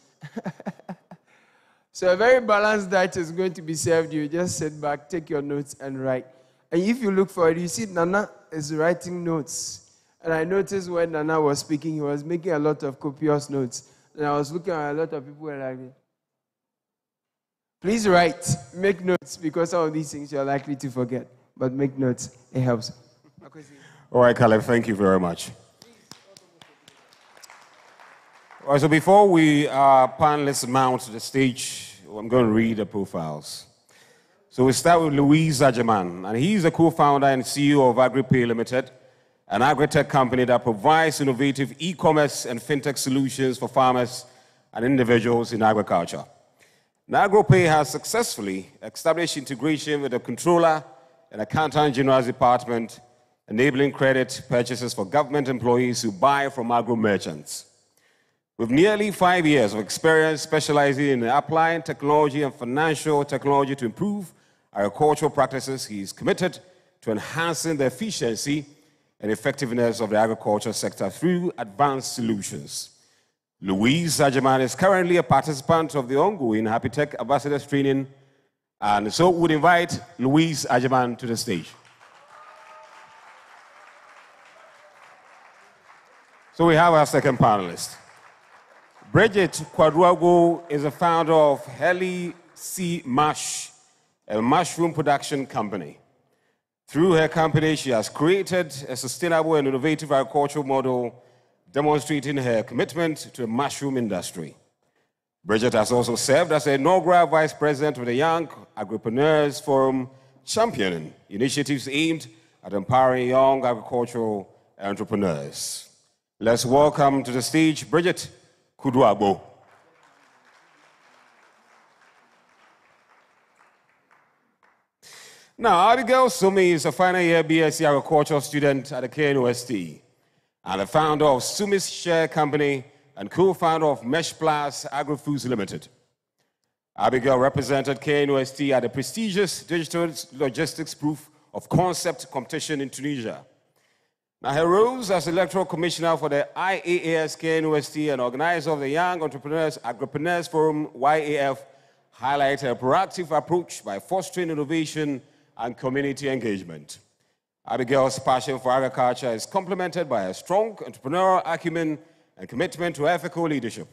Speaker 9: So a very balanced diet is going to be served you. Just sit back, take your notes, and write. And if you look for it, you see Nana is writing notes. And I noticed when Nana was speaking, he was making a lot of copious notes. And I was looking at a lot of people who were like, please write, make notes, because some of these things you're likely to forget. But make notes, it helps.
Speaker 14: All right, Caleb, thank you very much. All right, so before we panelists mount to the stage, I'm going to read the profiles. So we start with Louise Ajaman, and he's the co-founder and CEO of AgriPay Limited, an agri-tech company that provides innovative e-commerce and fintech solutions for farmers and individuals in agriculture. Now, AgriPay has successfully established integration with the Controller and Accountant General's Department, enabling credit purchases for government employees who buy from agro-merchants. With nearly 5 years of experience specializing in applying technology and financial technology to improve agricultural practices, he is committed to enhancing the efficiency and effectiveness of the agriculture sector through advanced solutions. Louise Ajaman is currently a participant of the ongoing Happy Tech Ambassadors Training, and so would invite Louise Ajaman to the stage. So we have our second panelist. Bridget Kwaduago is the founder of Heli C. Mash, a mushroom production company. Through her company, she has created a sustainable and innovative agricultural model demonstrating her commitment to the mushroom industry. Bridget has also served as the inaugural vice president of the Young Agripreneurs Forum, championing initiatives aimed at empowering young agricultural entrepreneurs. Let's welcome to the stage Bridget Kwaduago. Now, Abigail Sumi is a final year BSc agriculture student at the KNUST and the founder of Sumi's Share Company and co-founder of Mesh Plus Agri-Foods Limited. Abigail represented KNUST at the prestigious Digital Logistics Proof of Concept competition in Tunisia. Now, her roles as Electoral Commissioner for the IAAS KNUST and organizer of the Young Agripreneurs Forum, YAF, highlight her proactive approach by fostering innovation and community engagement. Abigail's passion for agriculture is complemented by a strong entrepreneurial acumen and commitment to ethical leadership.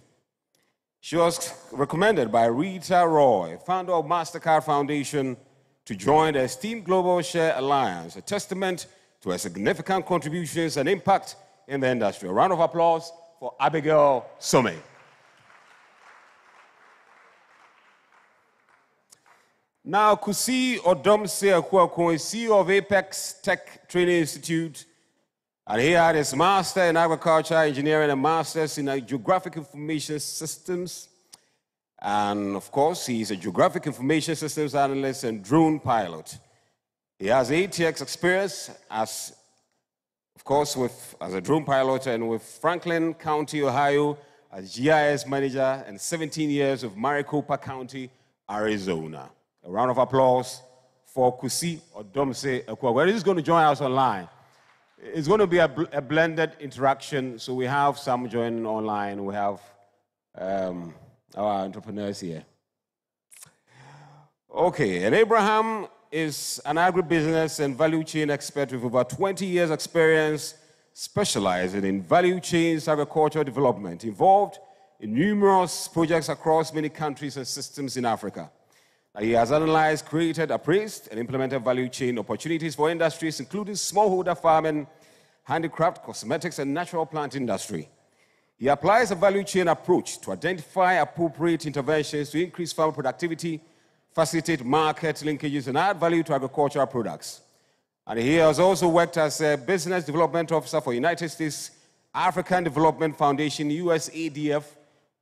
Speaker 14: She was recommended by Rita Roy, founder of MasterCard Foundation, to join the esteemed Global Share Alliance, a testament to her significant contributions and impact in the industry. A round of applause for Abigail Sumi. Now, Kusi Odomse Akuakon is CEO of Apex Tech Training Institute, and he had his Master in Agriculture Engineering and Masters in Geographic Information Systems. And, of course, he's a Geographic Information Systems Analyst and Drone Pilot. He has 8 years experience as a drone pilot and with Franklin County, Ohio, as GIS manager, and 17 years with Maricopa County, Arizona. A round of applause for Kusi Odomse Akuakon. He's going to join us online. It's going to be a blended interaction, so we have some joining online. We have our entrepreneurs here. Okay, and Abraham is an agribusiness and value chain expert with over 20 years experience specializing in value chains agricultural development, involved in numerous projects across many countries and systems in Africa. He has analyzed, created, appraised, and implemented value chain opportunities for industries including smallholder farming, handicraft, cosmetics, and natural plant industry. He applies a value chain approach to identify appropriate interventions to increase farm productivity, facilitate market linkages, and add value to agricultural products. And he has also worked as a business development officer for United States African Development Foundation, USADF,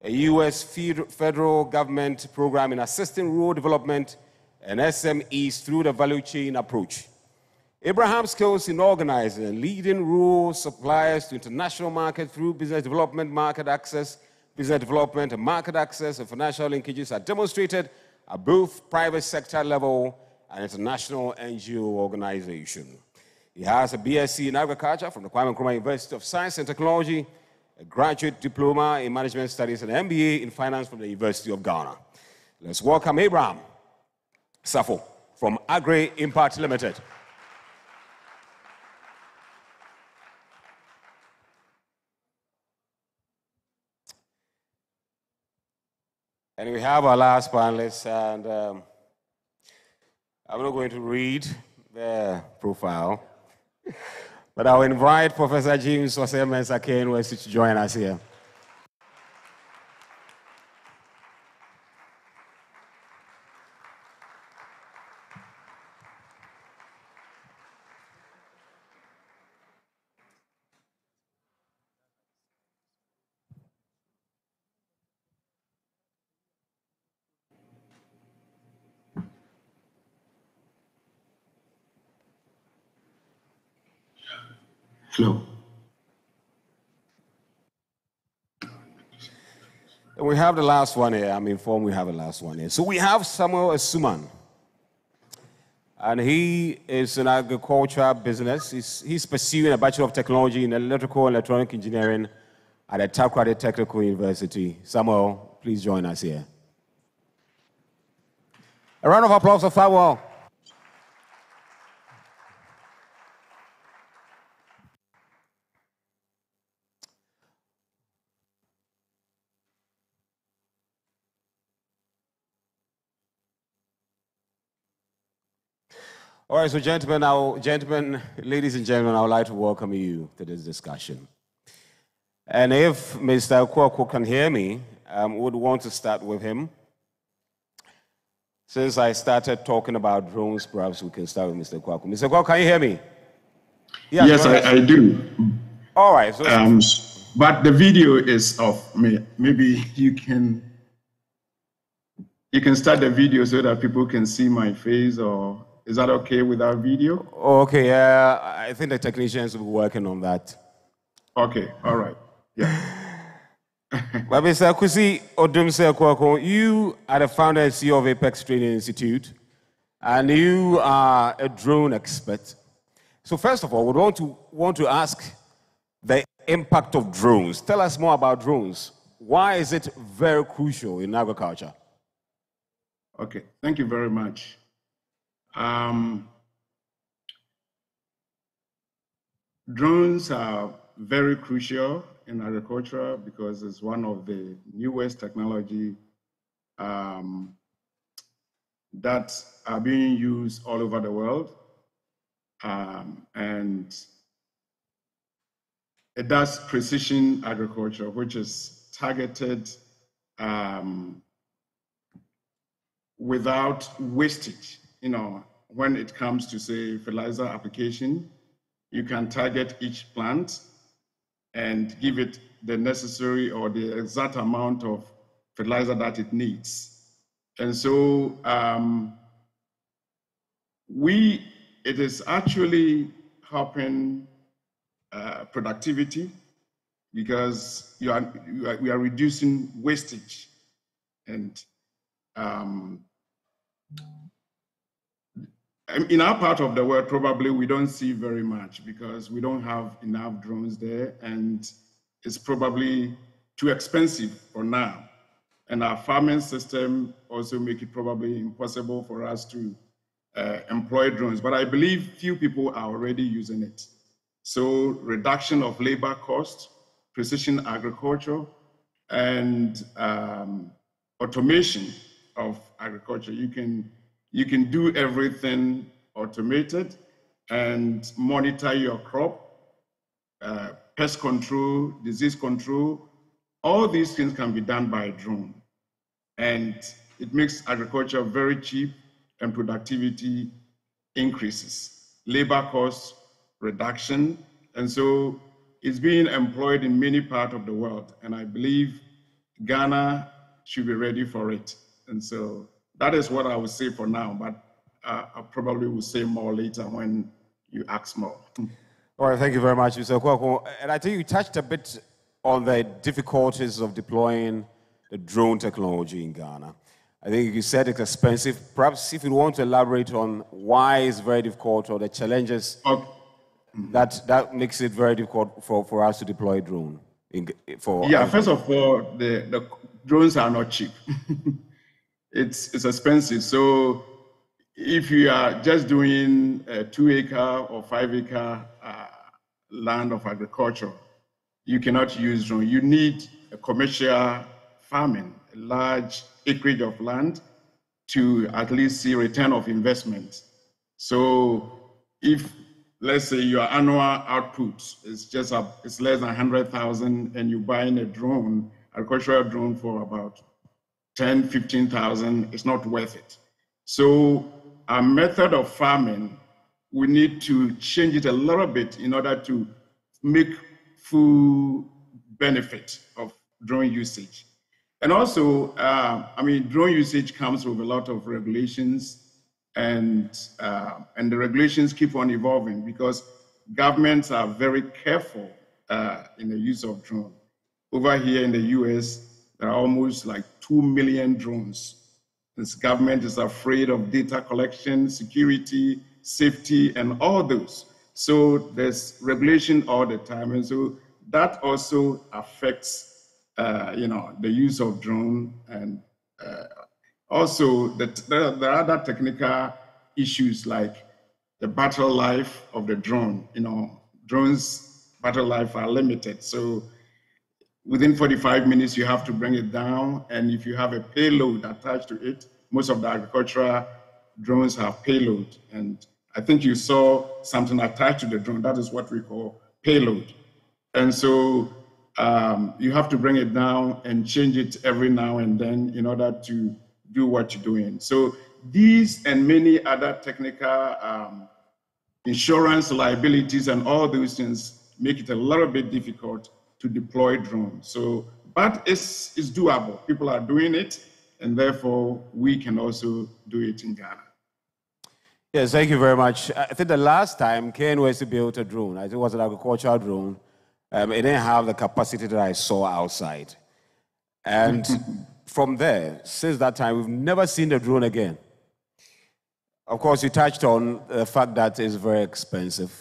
Speaker 14: a U.S. federal government program in assisting rural development and SMEs through the value chain approach. Abraham's skills in organizing and leading rural suppliers to international markets through business development, market access, business development and market access and financial linkages are demonstrated at both private sector level and international NGO organization. He has a BSc in Agriculture from the Kwame Nkrumah University of Science and Technology, a graduate diploma in management studies, and an MBA in finance from the University of Ghana. Let's welcome Abraham Safo from Agri Impact Limited. And we have our last panelist, and I'm not going to read their profile, But I'll invite Professor James Osei-Mensah KNUST to join us here.
Speaker 15: Hello.
Speaker 14: And we have the last one here. I'm informed we have the last one here. So we have Samuel Asuman. And he is in agriculture business. He's pursuing a Bachelor of Technology in Electrical and Electronic Engineering at the Takoradi Technical University. Samuel, please join us here. A round of applause for Samuel. All right, so gentlemen, ladies and gentlemen, I would like to welcome you to this discussion. And if Mr. Kwaku can hear me, would want to start with him. Since I started talking about drones, perhaps we can start with Mr. Kwaku. Mr. Kwaku, can you hear me?
Speaker 15: Yes, I do.
Speaker 14: All right. So
Speaker 15: but the video is off. Maybe you can start the video so that people can see my face, or is that okay without video?
Speaker 14: Okay, yeah, I think the technicians will be working on that.
Speaker 15: Okay, all right. Yeah.
Speaker 14: But Mr. Kusi Odumse, you are the founder and CEO of Apex Training Institute, and you are a drone expert. So first of all, we want to ask the impact of drones. Tell us more about drones. Why is it very crucial in agriculture?
Speaker 15: Okay, thank you very much. Drones are very crucial in agriculture because it's one of the newest technology that are being used all over the world. And it does precision agriculture, which is targeted without wastage. You know, when it comes to, say, fertilizer application, you can target each plant and give it the necessary or the exact amount of fertilizer that it needs. And so it is actually helping productivity because we are reducing wastage. And in our part of the world, probably we don't see very much because we don't have enough drones there, and it's probably too expensive for now. And our farming system also make it probably impossible for us to employ drones. But I believe few people are already using it. So reduction of labor cost, precision agriculture, and automation of agriculture. You can do everything automated and monitor your crop, pest control, disease control. All these things can be done by a drone. And it makes agriculture very cheap and productivity increases. Labor cost reduction. And so it's being employed in many parts of the world. And I believe Ghana should be ready for it. And so that is what I would say for now, but I probably will say more later when you ask more.
Speaker 14: All right, thank you very much, Mr. Kwaku. And I think you touched a bit on the difficulties of deploying the drone technology in Ghana. I think you said it's expensive. Perhaps if you want to elaborate on why it's very difficult or the challenges that makes it very difficult for us to deploy a drone.
Speaker 15: First of all, the drones are not cheap. It's expensive. So if you are just doing a 2-acre or 5-acre land of agriculture, you cannot use drone. You need a commercial farming, a large acreage of land to at least see return of investment. So if let's say your annual output is it's less than 100,000, and you're buying a drone, agricultural drone, for about 10, 15,000, it's not worth it. So our method of farming, we need to change it a little bit in order to make full benefit of drone usage. And also, drone usage comes with a lot of regulations, and the regulations keep on evolving because governments are very careful in the use of drones. Over here in the US, there are almost like 2 million drones. This government is afraid of data collection, security, safety, and all those. So there's regulation all the time. And so that also affects, the use of drone. And also there are other technical issues like the battle life of the drone. Drones' battle life are limited. So within 45 minutes, you have to bring it down. And if you have a payload attached to it, most of the agricultural drones have payload. And I think you saw something attached to the drone. That is what we call payload. And so you have to bring it down and change it every now and then in order to do what you're doing. So these and many other technical insurance liabilities and all those things make it a little bit difficult to deploy drones. So, but it's doable. People are doing it, and therefore we can also do it in Ghana.
Speaker 14: Yes, thank you very much. I think the last time KNUST built a drone, I think it was an agricultural drone, it didn't have the capacity that I saw outside. And from there, since that time, we've never seen the drone again. Of course, you touched on the fact that it's very expensive.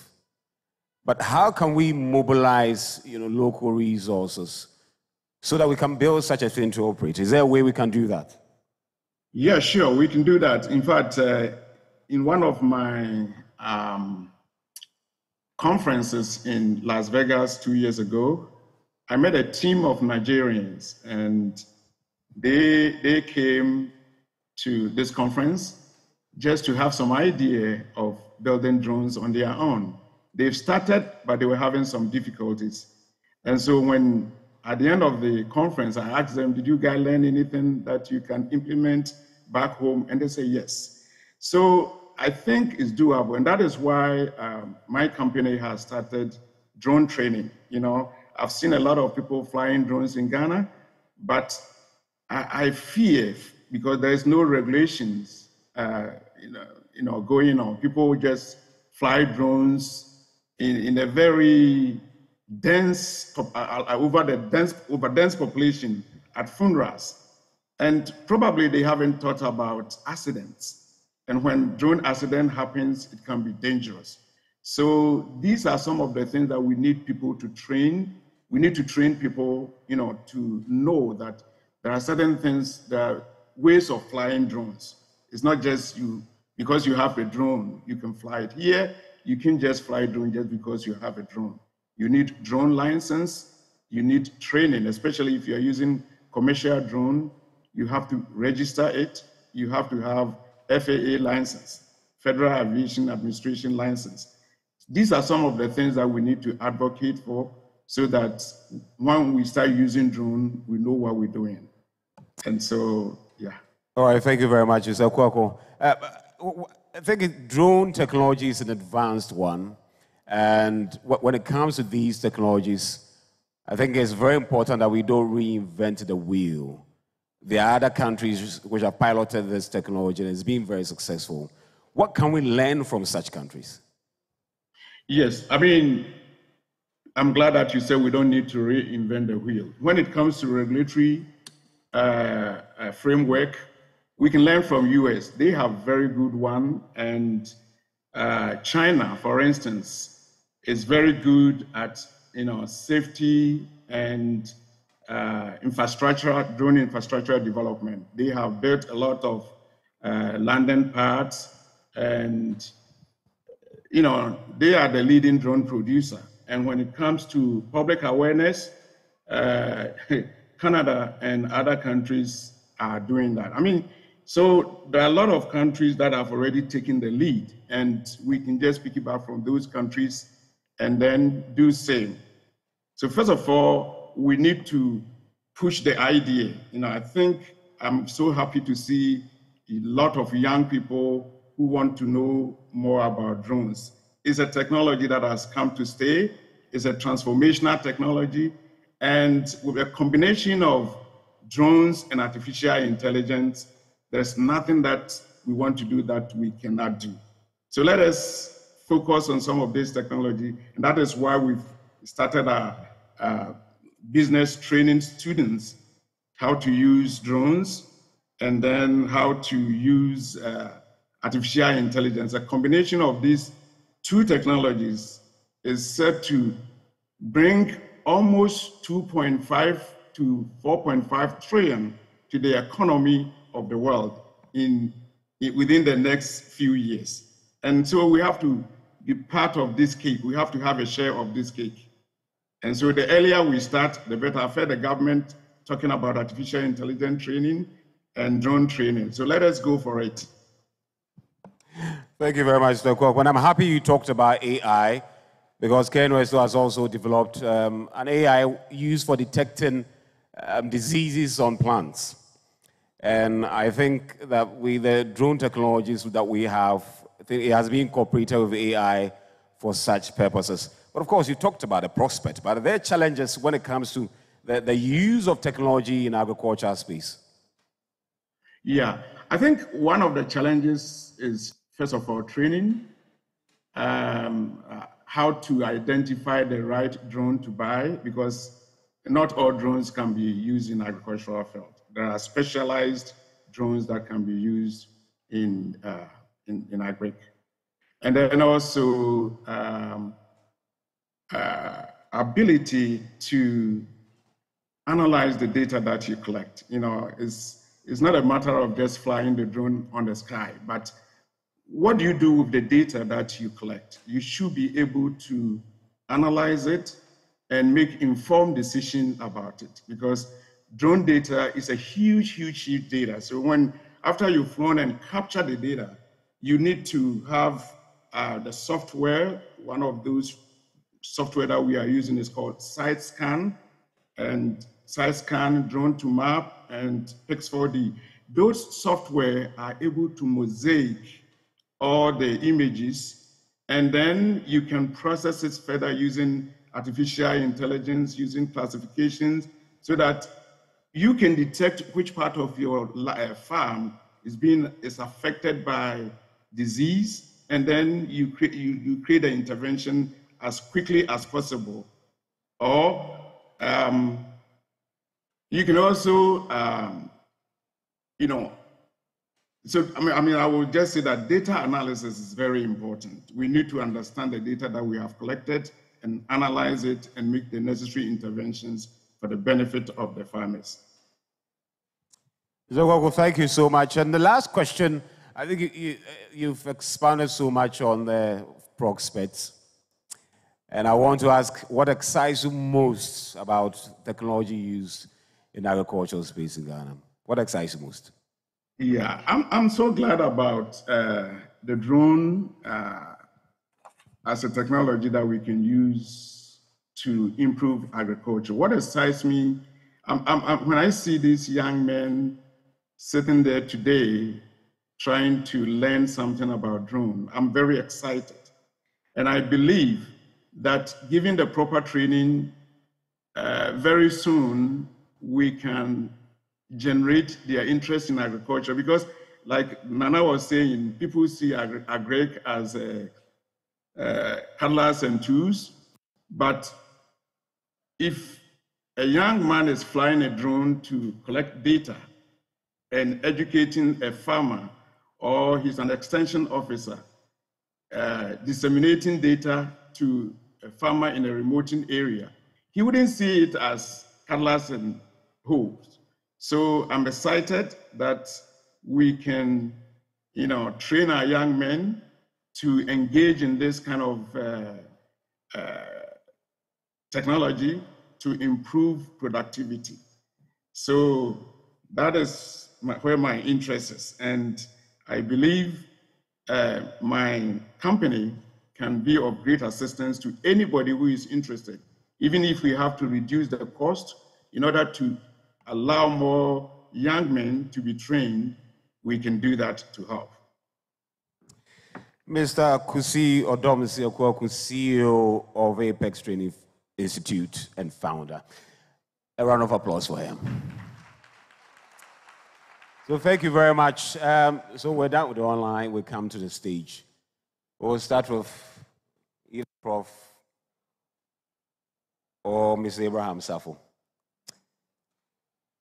Speaker 14: But how can we mobilize, local resources so that we can build such a thing to operate? Is there a way we can do that?
Speaker 15: Yeah, sure, we can do that. In fact, in one of my conferences in Las Vegas 2 years ago, I met a team of Nigerians, and they came to this conference just to have some idea of building drones on their own. They've started, but they were having some difficulties. And so when, at the end of the conference, I asked them, did you guys learn anything that you can implement back home? And they say yes. So I think it's doable. And that is why my company has started drone training. I've seen a lot of people flying drones in Ghana, but I fear, because there's no regulations, going on. People just fly drones in a very dense, over dense population at funerals. And probably they haven't thought about accidents. And when drone accident happens, it can be dangerous. So these are some of the things that we need people to train. We need to train people, to know that there are certain things, there are ways of flying drones. It's not just because you have a drone, you can fly it. Here, you can't just fly a drone just because you have a drone. You need drone license, you need training, especially if you're using commercial drone, you have to register it, you have to have FAA license, Federal Aviation Administration license. These are some of the things that we need to advocate for so that when we start using drone, we know what we're doing. And so, yeah.
Speaker 14: All right, thank you very much, Mr. Kwako. I think drone technology is an advanced one. And when it comes to these technologies, I think it's very important that we don't reinvent the wheel. There are other countries which have piloted this technology and it's been very successful. What can we learn from such countries?
Speaker 15: Yes, I'm glad that you said we don't need to reinvent the wheel. When it comes to regulatory framework, we can learn from US. They have very good one, and China, for instance, is very good at safety and drone infrastructure development. They have built a lot of landing pads, and they are the leading drone producer. And when it comes to public awareness, Canada and other countries are doing that. So there are a lot of countries that have already taken the lead, and we can just pick it up from those countries and then do same. So first of all, we need to push the idea. I think I'm so happy to see a lot of young people who want to know more about drones. It's a technology that has come to stay. It's a transformational technology. And with a combination of drones and artificial intelligence, there's nothing that we want to do that we cannot do. So let us focus on some of this technology. And that is why we've started our business training students how to use drones and then how to use artificial intelligence. A combination of these two technologies is set to bring almost 2.5 to 4.5 trillion to the economy of the world within the next few years. And so we have to be part of this cake. We have to have a share of this cake. And so the earlier we start, the better. I've heard the government talking about artificial intelligence training and drone training. So let us go for it.
Speaker 14: Thank you very much, Dr. Kwok. And I'm happy you talked about AI, because KNUST has also developed an AI used for detecting diseases on plants. And I think that with the drone technologies that we have, it has been incorporated with AI for such purposes. But of course, you talked about the prospect, but are there challenges when it comes to the use of technology in agriculture space?
Speaker 15: Yeah, I think one of the challenges is, first of all, training, how to identify the right drone to buy, because not all drones can be used in agricultural field. There are specialized drones that can be used in agric. And then also ability to analyze the data that you collect. It's not a matter of just flying the drone on the sky, but what do you do with the data that you collect? You should be able to analyze it and make informed decisions about it, because drone data is a huge, huge, huge data. So after you've flown and captured the data, you need to have the software. One of those software that we are using is called Site Scan, and Site Scan, Drone to Map, and Pix4D. Those software are able to mosaic all the images, and then you can process it further using artificial intelligence, using classifications, so that you can detect which part of your farm is affected by disease, and then you create an intervention as quickly as possible. Or you can also, so I will just say that data analysis is very important. We need to understand the data that we have collected and analyze it and make the necessary interventions for the benefit of the farmers.
Speaker 14: Zogogo, thank you so much. And the last question, I think you've expanded so much on the prospects. And I want to ask, what excites you most about technology used in agricultural space in Ghana? What excites you most?
Speaker 15: Yeah, I'm so glad about the drone as a technology that we can use to improve agriculture. What excites me, when I see these young men sitting there today trying to learn something about drone, I'm very excited. And I believe that given the proper training, very soon we can generate their interest in agriculture, because like Nana was saying, people see agric as cutlass and tools, but if a young man is flying a drone to collect data and educating a farmer, or he's an extension officer, disseminating data to a farmer in a remote area, he wouldn't see it as cutlass and hoes. So I'm excited that we can, train our young men to engage in this kind of technology to improve productivity. So that is where my interest is. And I believe my company can be of great assistance to anybody who is interested, even if we have to reduce the cost in order to allow more young men to be trained. We can do that to help.
Speaker 14: Mr. Kusi Odomisi Okwaku, CEO of Apex Training Institute and founder. A round of applause for him. So thank you very much. So we're done with the online. We come to the stage. We'll start with either Prof. or Mr. Abraham Safo.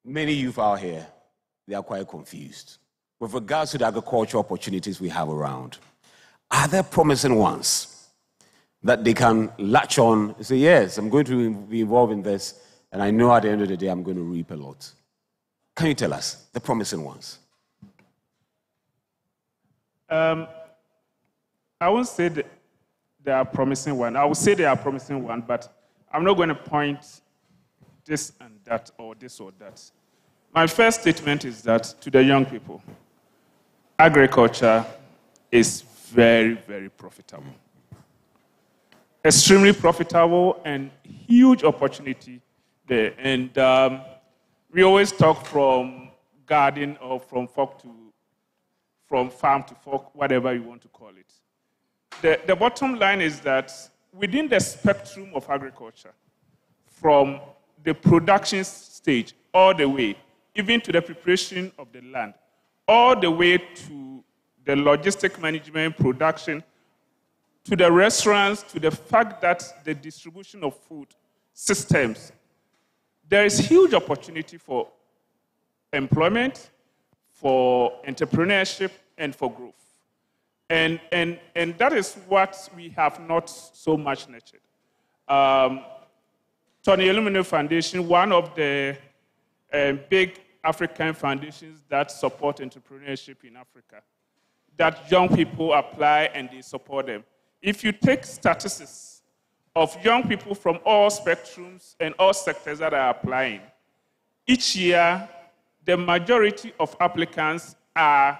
Speaker 14: Many youth out here, they are quite confused with regards to the agricultural opportunities we have around. Are there promising ones that they can latch on and say, yes, I'm going to be involved in this, and I know at the end of the day I'm going to reap a lot? Can you tell us the promising ones?
Speaker 22: I won't say that they are promising one. I would say they are promising one, but I'm not going to point this and that or this or that. My first statement is that to the young people, agriculture is very, very profitable. Extremely profitable and huge opportunity there. And we always talk from garden or from farm to fork, whatever you want to call it. The bottom line is that within the spectrum of agriculture, from the production stage all the way, even to the preparation of the land, all the way to the logistic management, production, to the restaurants, to the fact that the distribution of food systems, there is huge opportunity for employment, for entrepreneurship, and for growth. And that is what we have not so much nurtured. Tony Elumino Foundation, one of the big African foundations that support entrepreneurship in Africa, that young people apply and they support them. If you take statistics of young people from all spectrums and all sectors that are applying, each year, the majority of applicants are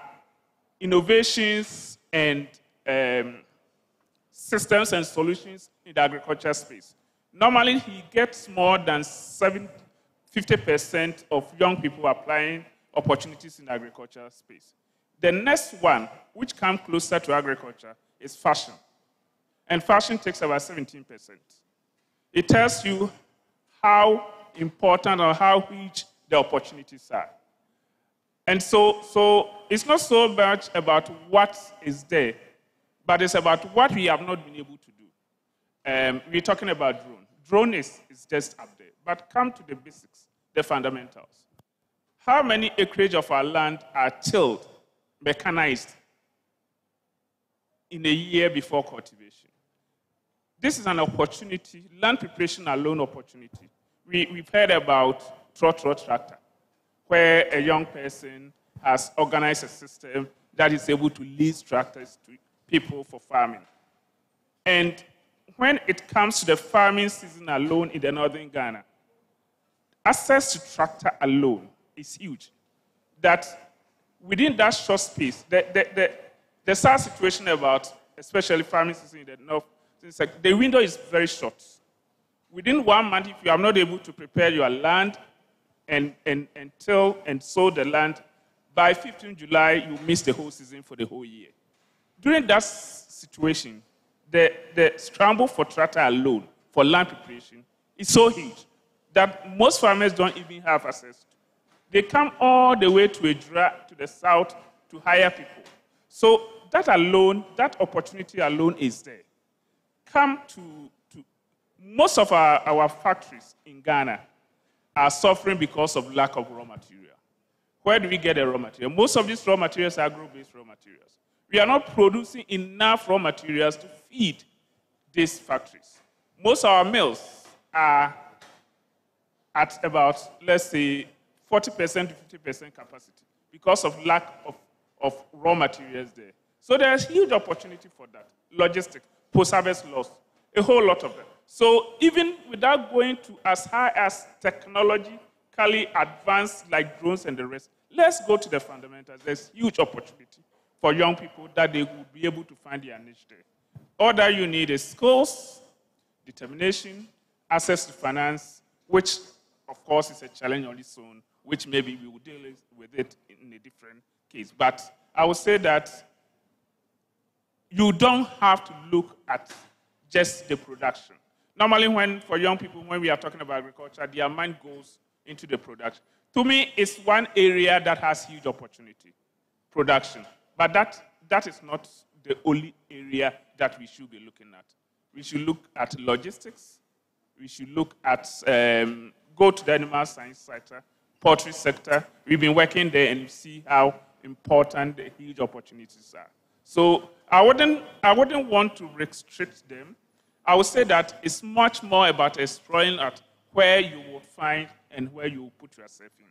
Speaker 22: innovations and systems and solutions in the agriculture space. Normally, he gets more than 50% of young people applying opportunities in the agriculture space. The next one, which comes closer to agriculture, is fashion. And fashion takes about 17%. It tells you how important or how huge the opportunities are. And so it's not so much about what is there, but it's about what we have not been able to do. We're talking about drone. Drone is just up there. But come to the basics, the fundamentals. How many acreage of our land are tilled, mechanized, in a year before cultivation? This is an opportunity, land preparation alone opportunity. We've heard about trot tractor, where a young person has organized a system that is able to lease tractors to people for farming. And when it comes to the farming season alone in the northern Ghana, access to tractor alone is huge. That within that short space, the sad situation about, especially farming season in the north, the window is very short. Within 1 month, if you are not able to prepare your land and till and sow the land, by 15 July, you miss the whole season for the whole year. During that situation, the scramble for tractor alone, for land preparation, is so huge that most farmers don't even have access to. They come all the way to the south to hire people. So that alone, that opportunity alone is there. Come to most of our factories in Ghana are suffering because of lack of raw material. Where do we get the raw material? Most of these raw materials are agro-based raw materials. We are not producing enough raw materials to feed these factories. Most of our mills are at about, let's say, 40% to 50% capacity because of lack of raw materials there. So there's huge opportunity for that. Logistics, post-harvest loss, a whole lot of them. So even without going to as high as technologically advanced like drones and the rest, Let's go to the fundamentals. There's huge opportunity for young people that they will be able to find their niche there. All that you need is skills, determination, access to finance, which, of course, is a challenge on its own, which maybe we will deal with it in a different case. But I would say that you don't have to look at just the production. Normally, for young people, when we are talking about agriculture, their mind goes into the production. To me, it's one area that has huge opportunity, production. But that is not the only area that we should be looking at. We should look at logistics. We should look at, go to the animal science sector, poultry sector. We've been working there and you see how important the huge opportunities are. So I wouldn't want to restrict them. I would say that it's much more about exploring at where you will find and where you will put yourself in.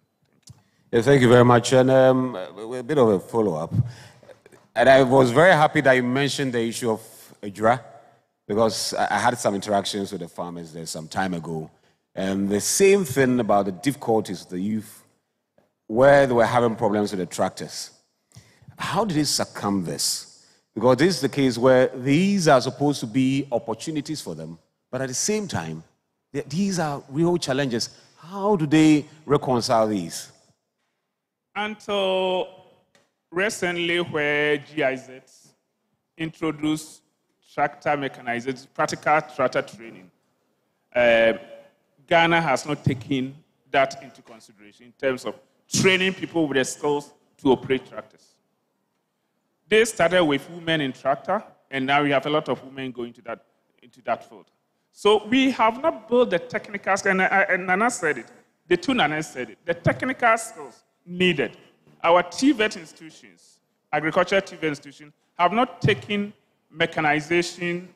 Speaker 14: Yeah, thank you very much. And a bit of a follow-up. And I was very happy that you mentioned the issue of Adra, because I had some interactions with the farmers there some time ago. And the same thing about the difficulties of the youth, where they were having problems with the tractors. How did they succumb this? Because this is the case where these are supposed to be opportunities for them, but at the same time, these are real challenges. How do they reconcile these?
Speaker 22: Until recently, where GIZ introduced tractor mechanization, practical tractor training, Ghana has not taken that into consideration in terms of training people with the skills to operate tractors. They started with women in tractor, and now we have a lot of women going into that field. So we have not built the technical skills, and Nana said it, the two Nanas said it, the technical skills needed. Our TVET institutions, agricultural TVET institutions, have not taken mechanization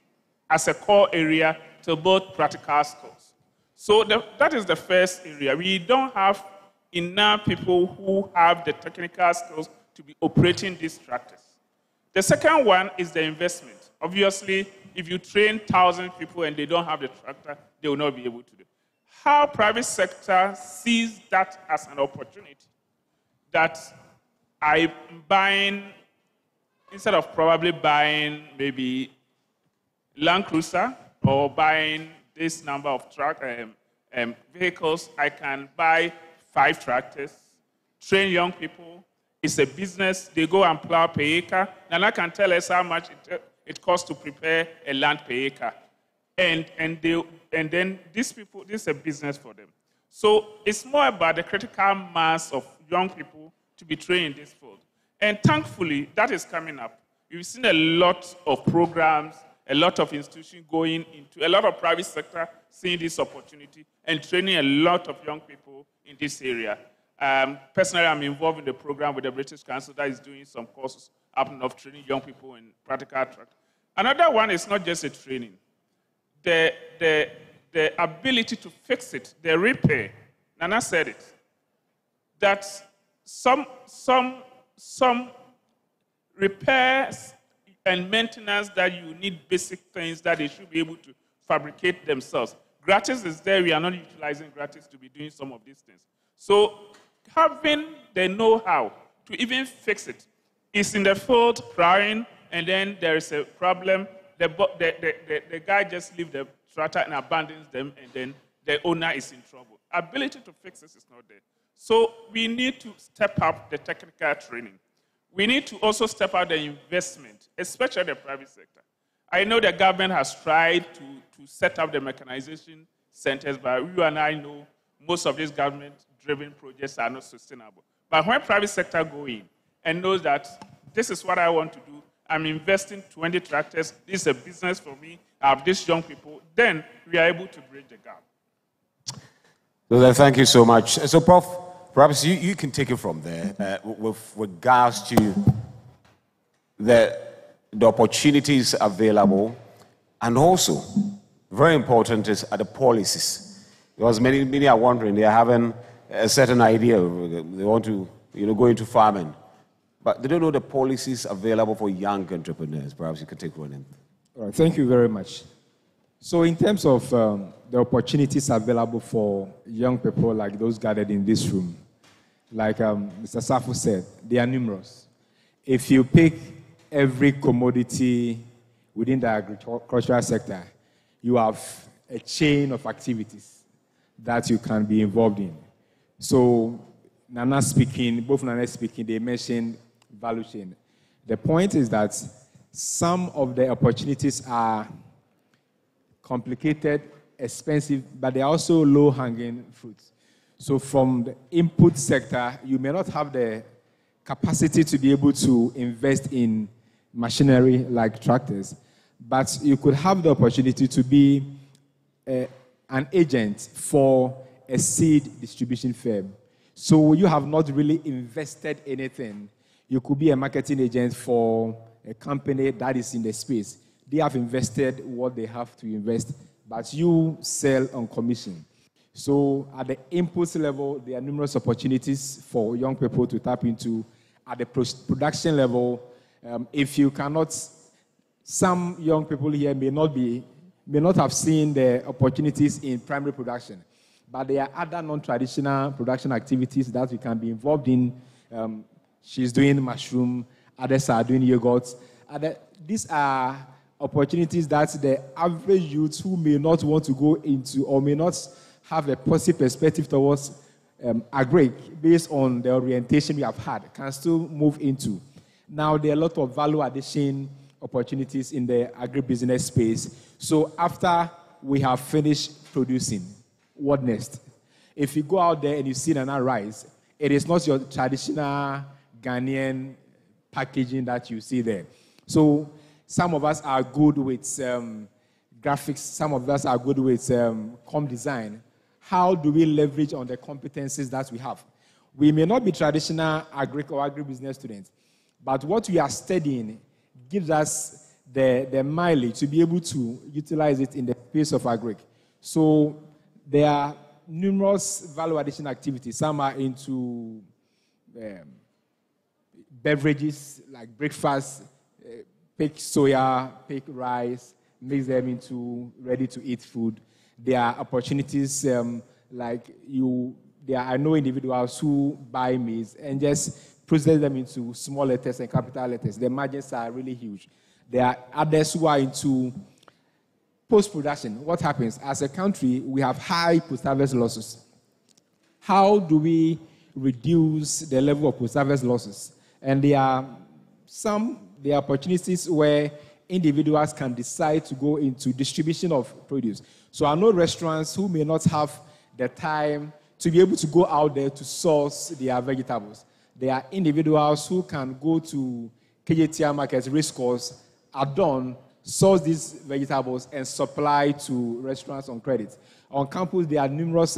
Speaker 22: as a core area to build practical skills. So that is the first area. We don't have enough people who have the technical skills to be operating these tractors. The second one is the investment. Obviously, if you train 1,000 people and they don't have the tractor, they will not be able to do it. How private sector sees that as an opportunity, that I'm buying, instead of probably buying maybe Land Cruiser or buying this number of vehicles, I can buy 5 tractors, train young people. It's a business. They go and plow per acre. Nana can tell us how much it costs to prepare a land per acre. And then these people, this is a business for them. So it's more about the critical mass of young people to be trained in this field. And thankfully, that is coming up. We've seen a lot of programs, a lot of institutions going into, a lot of private sector seeing this opportunity and training a lot of young people in this area. Personally, I'm involved in the program with the British Council that is doing some courses up north, training young people in practical track. Another one is not just a training. The ability to fix it, the repair. Nana said it. That some repairs and maintenance that you need basic things that they should be able to fabricate themselves. Gratis is there. We are not utilizing gratis to be doing some of these things. So having the know-how to even fix it is in the field crying, and then there is a problem. The guy just leaves the tractor and abandons them, and then the owner is in trouble. Ability to fix this is not there. So we need to step up the technical training. We need to also step up the investment, especially the private sector. I know the government has tried to set up the mechanization centers, but you and I know most of these government-driven projects are not sustainable. But when private sector go in and knows that this is what I want to do, I'm investing 20 tractors, this is a business for me, I have these young people, then we are able to bridge the gap.
Speaker 14: Well, thank you so much. So, Prof, perhaps you can take it from there with regards to the opportunities available, and also, very important is the policies. Because many are wondering, they are having a certain idea, they want to go into farming, but they don't know the policies available for young entrepreneurs. Perhaps you can take one in.
Speaker 5: All right, thank you very much. So in terms of the opportunities available for young people like those gathered in this room,
Speaker 17: like Mr. Safo said, they are numerous. If you pick every commodity within the agricultural sector, you have a chain of activities that you can be involved in. So, Nana speaking, both Nana speaking, they mentioned value chain. The point is that some of the opportunities are complicated, expensive, but they're also low-hanging fruits. So from the input sector, you may not have the capacity to be able to invest in machinery like tractors, but you could have the opportunity to be an agent for a seed distribution firm. So you have not really invested anything. You could be a marketing agent for a company that is in the space. They have invested what they have to invest, but you sell on commission. So at the input level, there are numerous opportunities for young people to tap into. At the production level, if you cannot, some young people here may not have seen the opportunities in primary production, but there are other non-traditional production activities that we can be involved in. She's doing mushroom, others are doing yogurt. These are opportunities that the average youth who may not want to go into or may not have a positive perspective towards agric based on the orientation we have had can still move into. Now, there are a lot of value addition opportunities in the agribusiness space. So after we have finished producing, what next? If you go out there and you see Nana rice, it is not your traditional Ghanaian packaging that you see there. So some of us are good with graphics, some of us are good with com design. How do we leverage on the competencies that we have? We may not be traditional agric or agribusiness students, but what we are studying gives us the mileage to be able to utilize it in the space of agric. So there are numerous value addition activities. Some are into beverages like breakfast, pick soya, pick rice, mix them into ready-to-eat food. There are opportunities I know individuals who buy maize and just process them into small letters and capital letters. The margins are really huge. There are others who are into post-production. What happens? As a country, we have high post-harvest losses. How do we reduce the level of post-harvest losses? And there are opportunities where individuals can decide to go into distribution of produce. So I know restaurants who may not have the time to be able to go out there to source their vegetables. There are individuals who can go to KJTR markets, race course, at dawn, source these vegetables and supply to restaurants on credit. On campus, there are numerous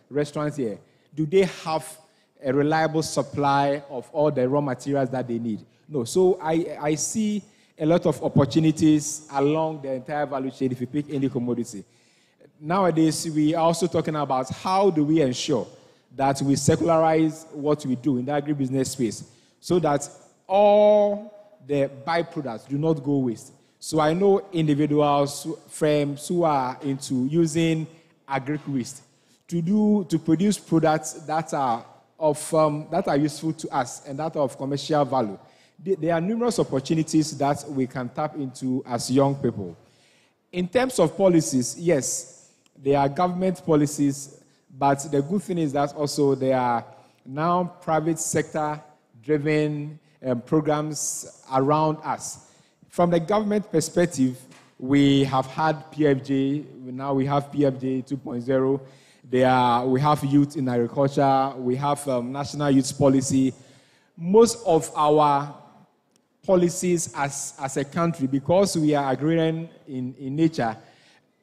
Speaker 17: restaurants here. Do they have a reliable supply of all the raw materials that they need? No. So I see a lot of opportunities along the entire value chain if you pick any commodity. Nowadays, we are also talking about how do we ensure that we secularize what we do in the agribusiness space so that all the byproducts do not go waste. So I know individuals, firms who are into using agric waste to produce products that are useful to us and that are of commercial value. There are numerous opportunities that we can tap into as young people. In terms of policies, yes, there are government policies, but the good thing is that also there are now private sector-driven programs around us. From the government perspective, we have had PFJ, now we have PFJ 2.0. We have youth in agriculture, we have national youth policy. Most of our policies as a country, because we are agrarian in nature,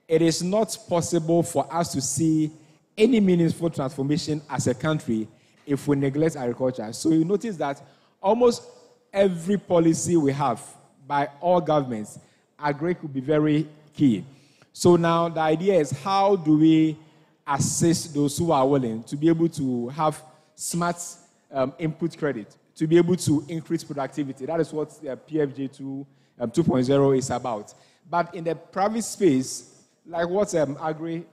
Speaker 17: it is not possible for us to see any meaningful transformation as a country if we neglect agriculture. So you notice that almost every policy we have by all governments, agric will be very key. So now the idea is how do we assist those who are willing to be able to have smart input credit, to be able to increase productivity. That is what PFJ 2.0 is about. But in the private space, like what Agri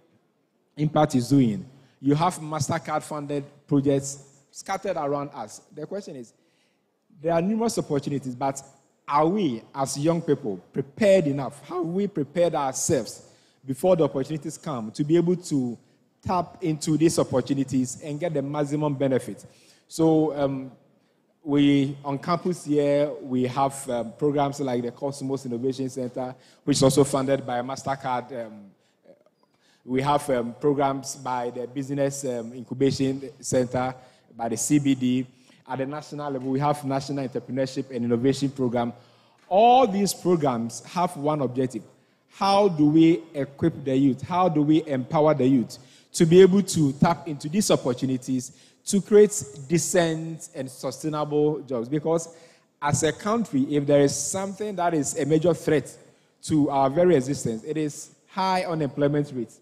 Speaker 17: Impact is doing, you have MasterCard-funded projects scattered around us. The question is, there are numerous opportunities, but are we, as young people, prepared enough? Have we prepared ourselves before the opportunities come to be able to tap into these opportunities and get the maximum benefit? So we, on campus here, we have programs like the Cosmos Innovation Center, which is also funded by MasterCard. We have programs by the Business Incubation Center, by the CBD. At the national level, we have National Entrepreneurship and Innovation Program. All these programs have one objective. How do we equip the youth? How do we empower the youth to be able to tap into these opportunities to create decent and sustainable jobs? Because as a country, if there is something that is a major threat to our very existence, it is high unemployment rates,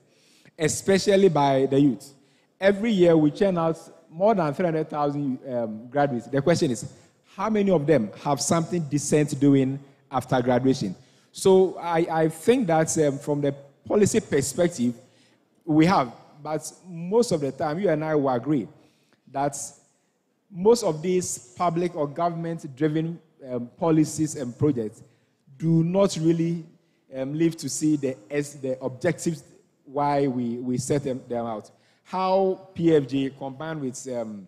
Speaker 17: especially by the youth. Every year, we churn out more than 300,000 graduates. The question is, how many of them have something decent doing after graduation? So I think that from the policy perspective, we have, but most of the time, you and I will agree that most of these public or government-driven policies and projects do not really live to see the objectives why we set them out. How PFG combined with 1D,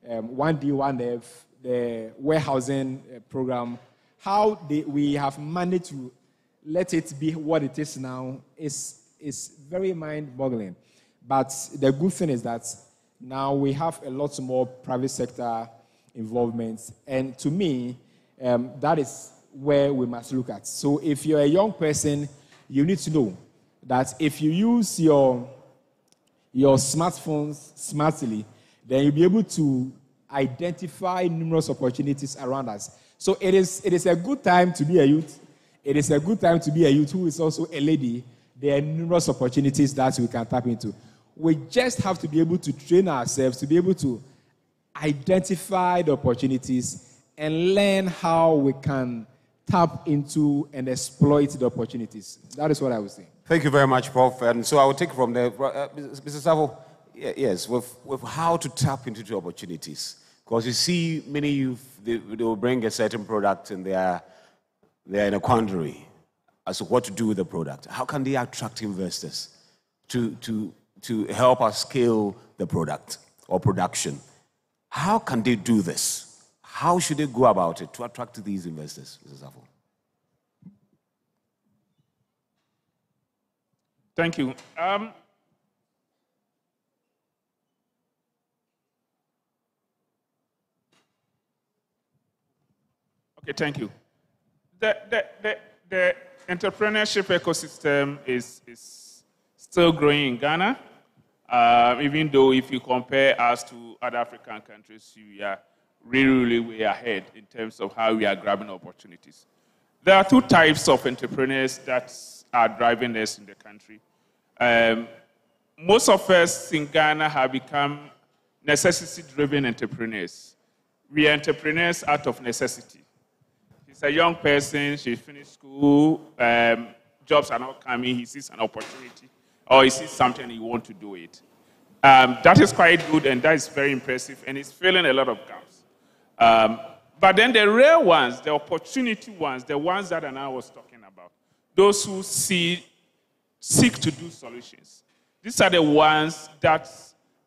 Speaker 17: 1F, the warehousing program, how we have managed to let it be what it is now is very mind-boggling. But the good thing is that now we have a lot more private sector involvement. And to me, that is where we must look at. So if you're a young person, you need to know that if you use your smartphones smartly, then you'll be able to identify numerous opportunities around us. So it is a good time to be a youth. It is a good time to be a youth who is also a lady. There are numerous opportunities that we can tap into. We just have to be able to train ourselves to be able to identify the opportunities and learn how we can tap into and exploit the opportunities. That is what I would say.
Speaker 14: Thank you very much, Prof. And so I will take from there, Mr. Savo, yes, with how to tap into the opportunities. Because you see many youth, they will bring a certain product and they are in a quandary as to what to do with the product. How can they attract investors to help us scale the product or production? How can they do this? How should they go about it to attract these investors, Mr. Savo?
Speaker 22: Thank you. Okay, thank you. The entrepreneurship ecosystem is still growing in Ghana, even though if you compare us to other African countries, we are really way ahead in terms of how we are grabbing opportunities. There are two types of entrepreneurs that are driving us in the country. Most of us in Ghana have become necessity-driven entrepreneurs. We are entrepreneurs out of necessity. He's a young person, she finished school, jobs are not coming, he sees an opportunity, or he sees something, he wants to do it. That is quite good, and that is very impressive, and it's filling a lot of gaps. But then the rare ones, the opportunity ones, the ones that Anna was talking about, those who seek to do solutions. These are the ones that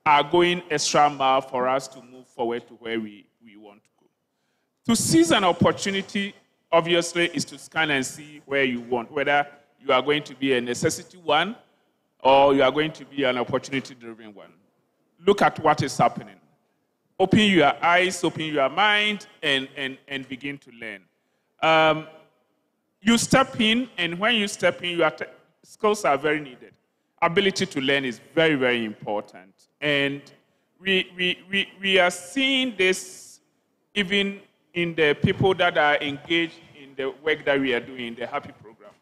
Speaker 22: are going extra mile for us to move forward to where we want to go. To seize an opportunity, obviously, is to scan and see where you want, whether you are going to be a necessity one or you are going to be an opportunity-driven one. Look at what is happening. Open your eyes, open your mind, and begin to learn. You step in, and when you step in, your skills are very needed. Ability to learn is very, very important. And we are seeing this even in the people that are engaged in the work that we are doing in the Happy program.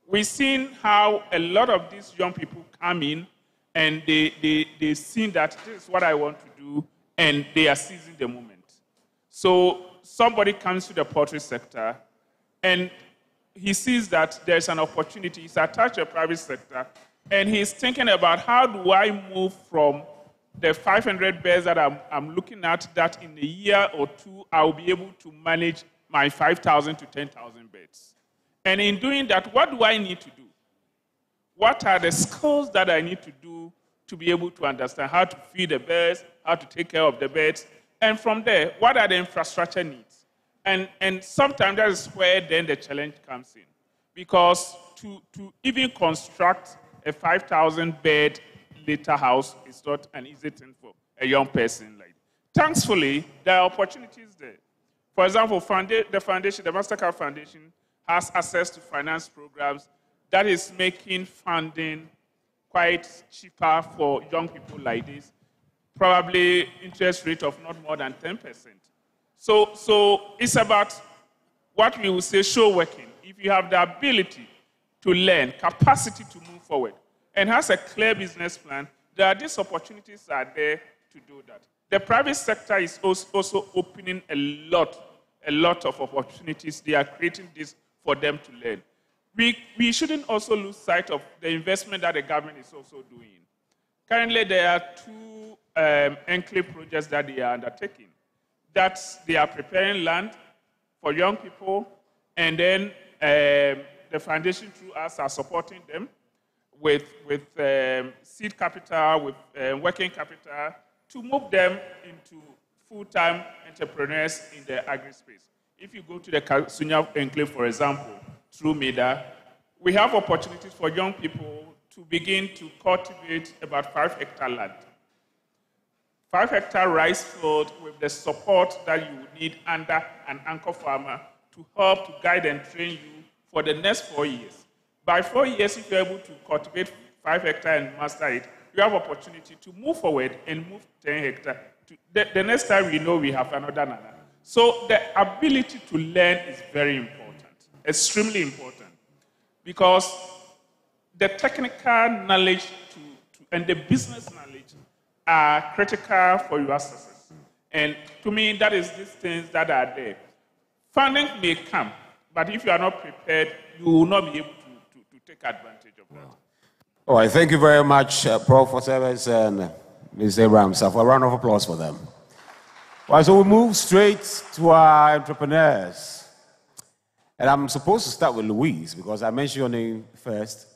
Speaker 22: We've seen how a lot of these young people come in and they see that this is what I want to do, and they are seizing the moment. So somebody comes to the poultry sector and he sees that there's an opportunity. He's attached to the private sector, and he's thinking about how do I move from the 500 birds that I'm looking at, that in a year or two, I'll be able to manage my 5,000 to 10,000 birds. And in doing that, what do I need to do? What are the skills that I need to do to be able to understand how to feed the birds, how to take care of the birds? And from there, what are the infrastructure needs? And sometimes that is where then the challenge comes in. Because to even construct a 5,000 bed litter house is not an easy thing for a young person. Thankfully, there are opportunities there. For example, the foundation, the Mastercard Foundation, has access to finance programs that is making funding quite cheaper for young people like this. Probably interest rate of not more than 10%. So it's about what we will say show working. If you have the ability to learn, capacity to move forward, and has a clear business plan, there are these opportunities are there to do that. The private sector is also opening a lot of opportunities. They are creating this for them to learn. We shouldn't also lose sight of the investment that the government is also doing. Currently, there are two enclave projects that they are undertaking. That they are preparing land for young people, and then the foundation through us are supporting them with seed capital, with working capital, to move them into full-time entrepreneurs in the agri-space. If you go to the Sunya Enclave, for example, through MEDA, we have opportunities for young people to begin to cultivate about 5-hectare land. 5-hectare rice field with the support that you would need under an anchor farmer to help to guide and train you for the next 4 years. By 4 years, if you're able to cultivate 5 hectare and master it, you have opportunity to move forward and move 10 hectare. The next time we know we have another nana. So the ability to learn is very important, extremely important, because the technical knowledge and the business knowledge are critical for your success. And to me, that is these things that are there. Funding may come, but if you are not prepared, you will not be able to take advantage of that.
Speaker 14: All right, thank you very much, Prof. for service and Ms. Abrams. A round of applause for them. All right, so we move straight to our entrepreneurs. And I'm supposed to start with Louise because I mentioned your name first.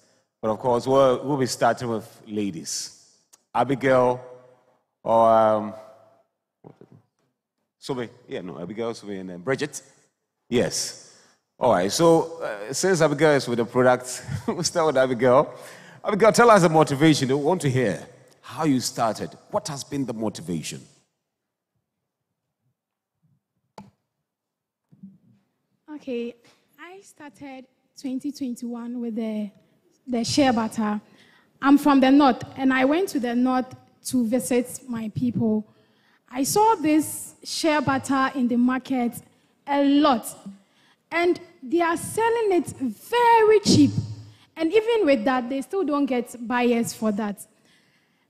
Speaker 14: But of course, we'll be starting with ladies. Abigail or Sobe. Yeah, no, Abigail, Sobe, and then Bridget. Yes. All right, so since Abigail is with the product, we'll start with Abigail. Abigail, tell us the motivation. We want to hear how you started. What has been the motivation?
Speaker 1: Okay, I started 2021 with the shea butter. I'm from the north, and I went to the north to visit my people. I saw this shea butter in the market a lot, and they are selling it very cheap. And even with that, they still don't get buyers for that.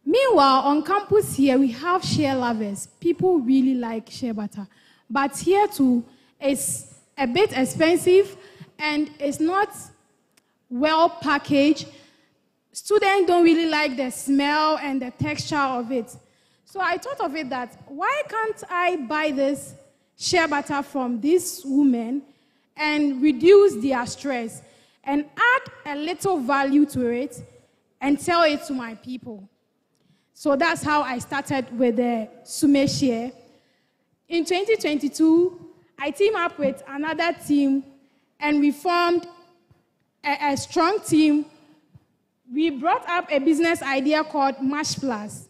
Speaker 1: Meanwhile, on campus here, we have shea lovers. People really like shea butter. But here too, it's a bit expensive, and it's not well packaged. Students don't really like the smell and the texture of it. So I thought of it that, why can't I buy this shea butter from these women and reduce their stress and add a little value to it and sell it to my people? So that's how I started with the Sume Shea. In 2022, I teamed up with another team, and we formed a strong team. We brought up a business idea called Mash Plus.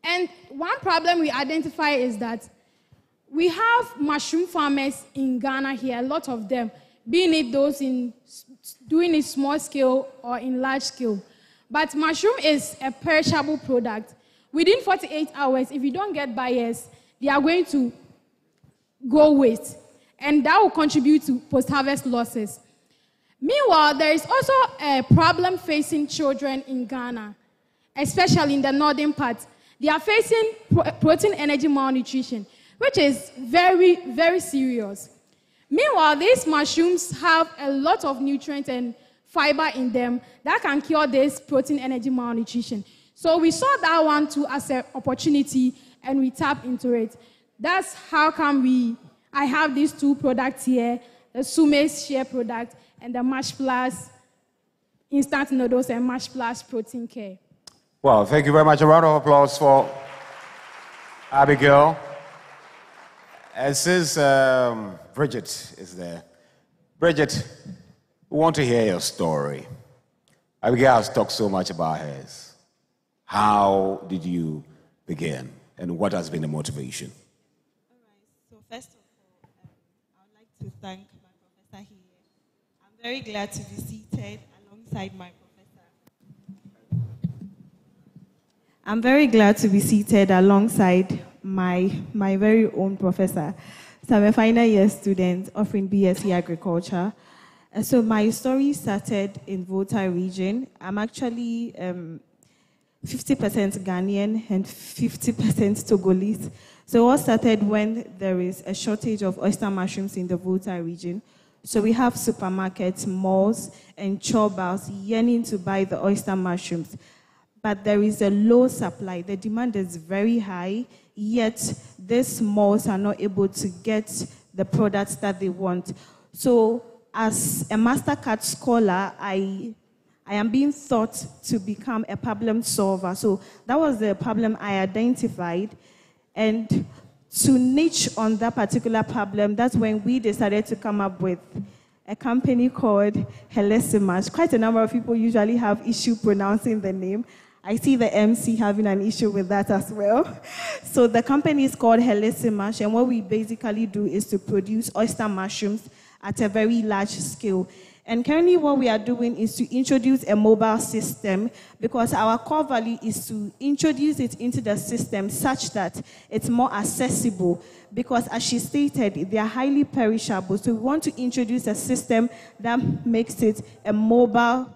Speaker 1: And one problem we identify is that we have mushroom farmers in Ghana here, a lot of them, being it those in doing it small scale or in large scale. But mushroom is a perishable product. Within 48 hours, if you don't get buyers, they are going to go waste, and that will contribute to post-harvest losses. Meanwhile, there is also a problem facing children in Ghana, especially in the northern part. They are facing protein energy malnutrition, which is very, very serious. Meanwhile, these mushrooms have a lot of nutrients and fiber in them that can cure this protein energy malnutrition. So we saw that one too as an opportunity, and we tapped into it. That's how come I have these two products here, the Sume's Share product and the Mash Plus instant noodles and Mash Plus protein care.
Speaker 14: Well, thank you very much. A round of applause for Abigail. And since Bridget is there, Bridget, we want to hear your story. Abigail has talked so much about hers. How did you begin, and what has been the motivation?
Speaker 18: So first of all, I would like to thank my professor here. I'm very glad to be seated alongside my professor. I'm very glad to be seated alongside my very own professor. So I'm a final year student offering BSc Agriculture. So my story started in Volta region. I'm actually 50% Ghanaian and 50% Togolese. So it all started when there is a shortage of oyster mushrooms in the Volta region. So we have supermarkets, malls, and chobals yearning to buy the oyster mushrooms. But there is a low supply. The demand is very high, yet these malls are not able to get the products that they want. So as a MasterCard scholar, I am being thought to become a problem solver. So that was the problem I identified. And to niche on that particular problem, that's when we decided to come up with a company called Helesimash. Quite a number of people usually have issue pronouncing the name. I see the MC having an issue with that as well. So the company is called Helesimash, and what we basically do is to produce oyster mushrooms at a very large scale. And currently what we are doing is to introduce a mobile system, because our core value is to introduce it into the system such that it's more accessible, because as she stated, they are highly perishable. So we want to introduce a system that makes it a mobile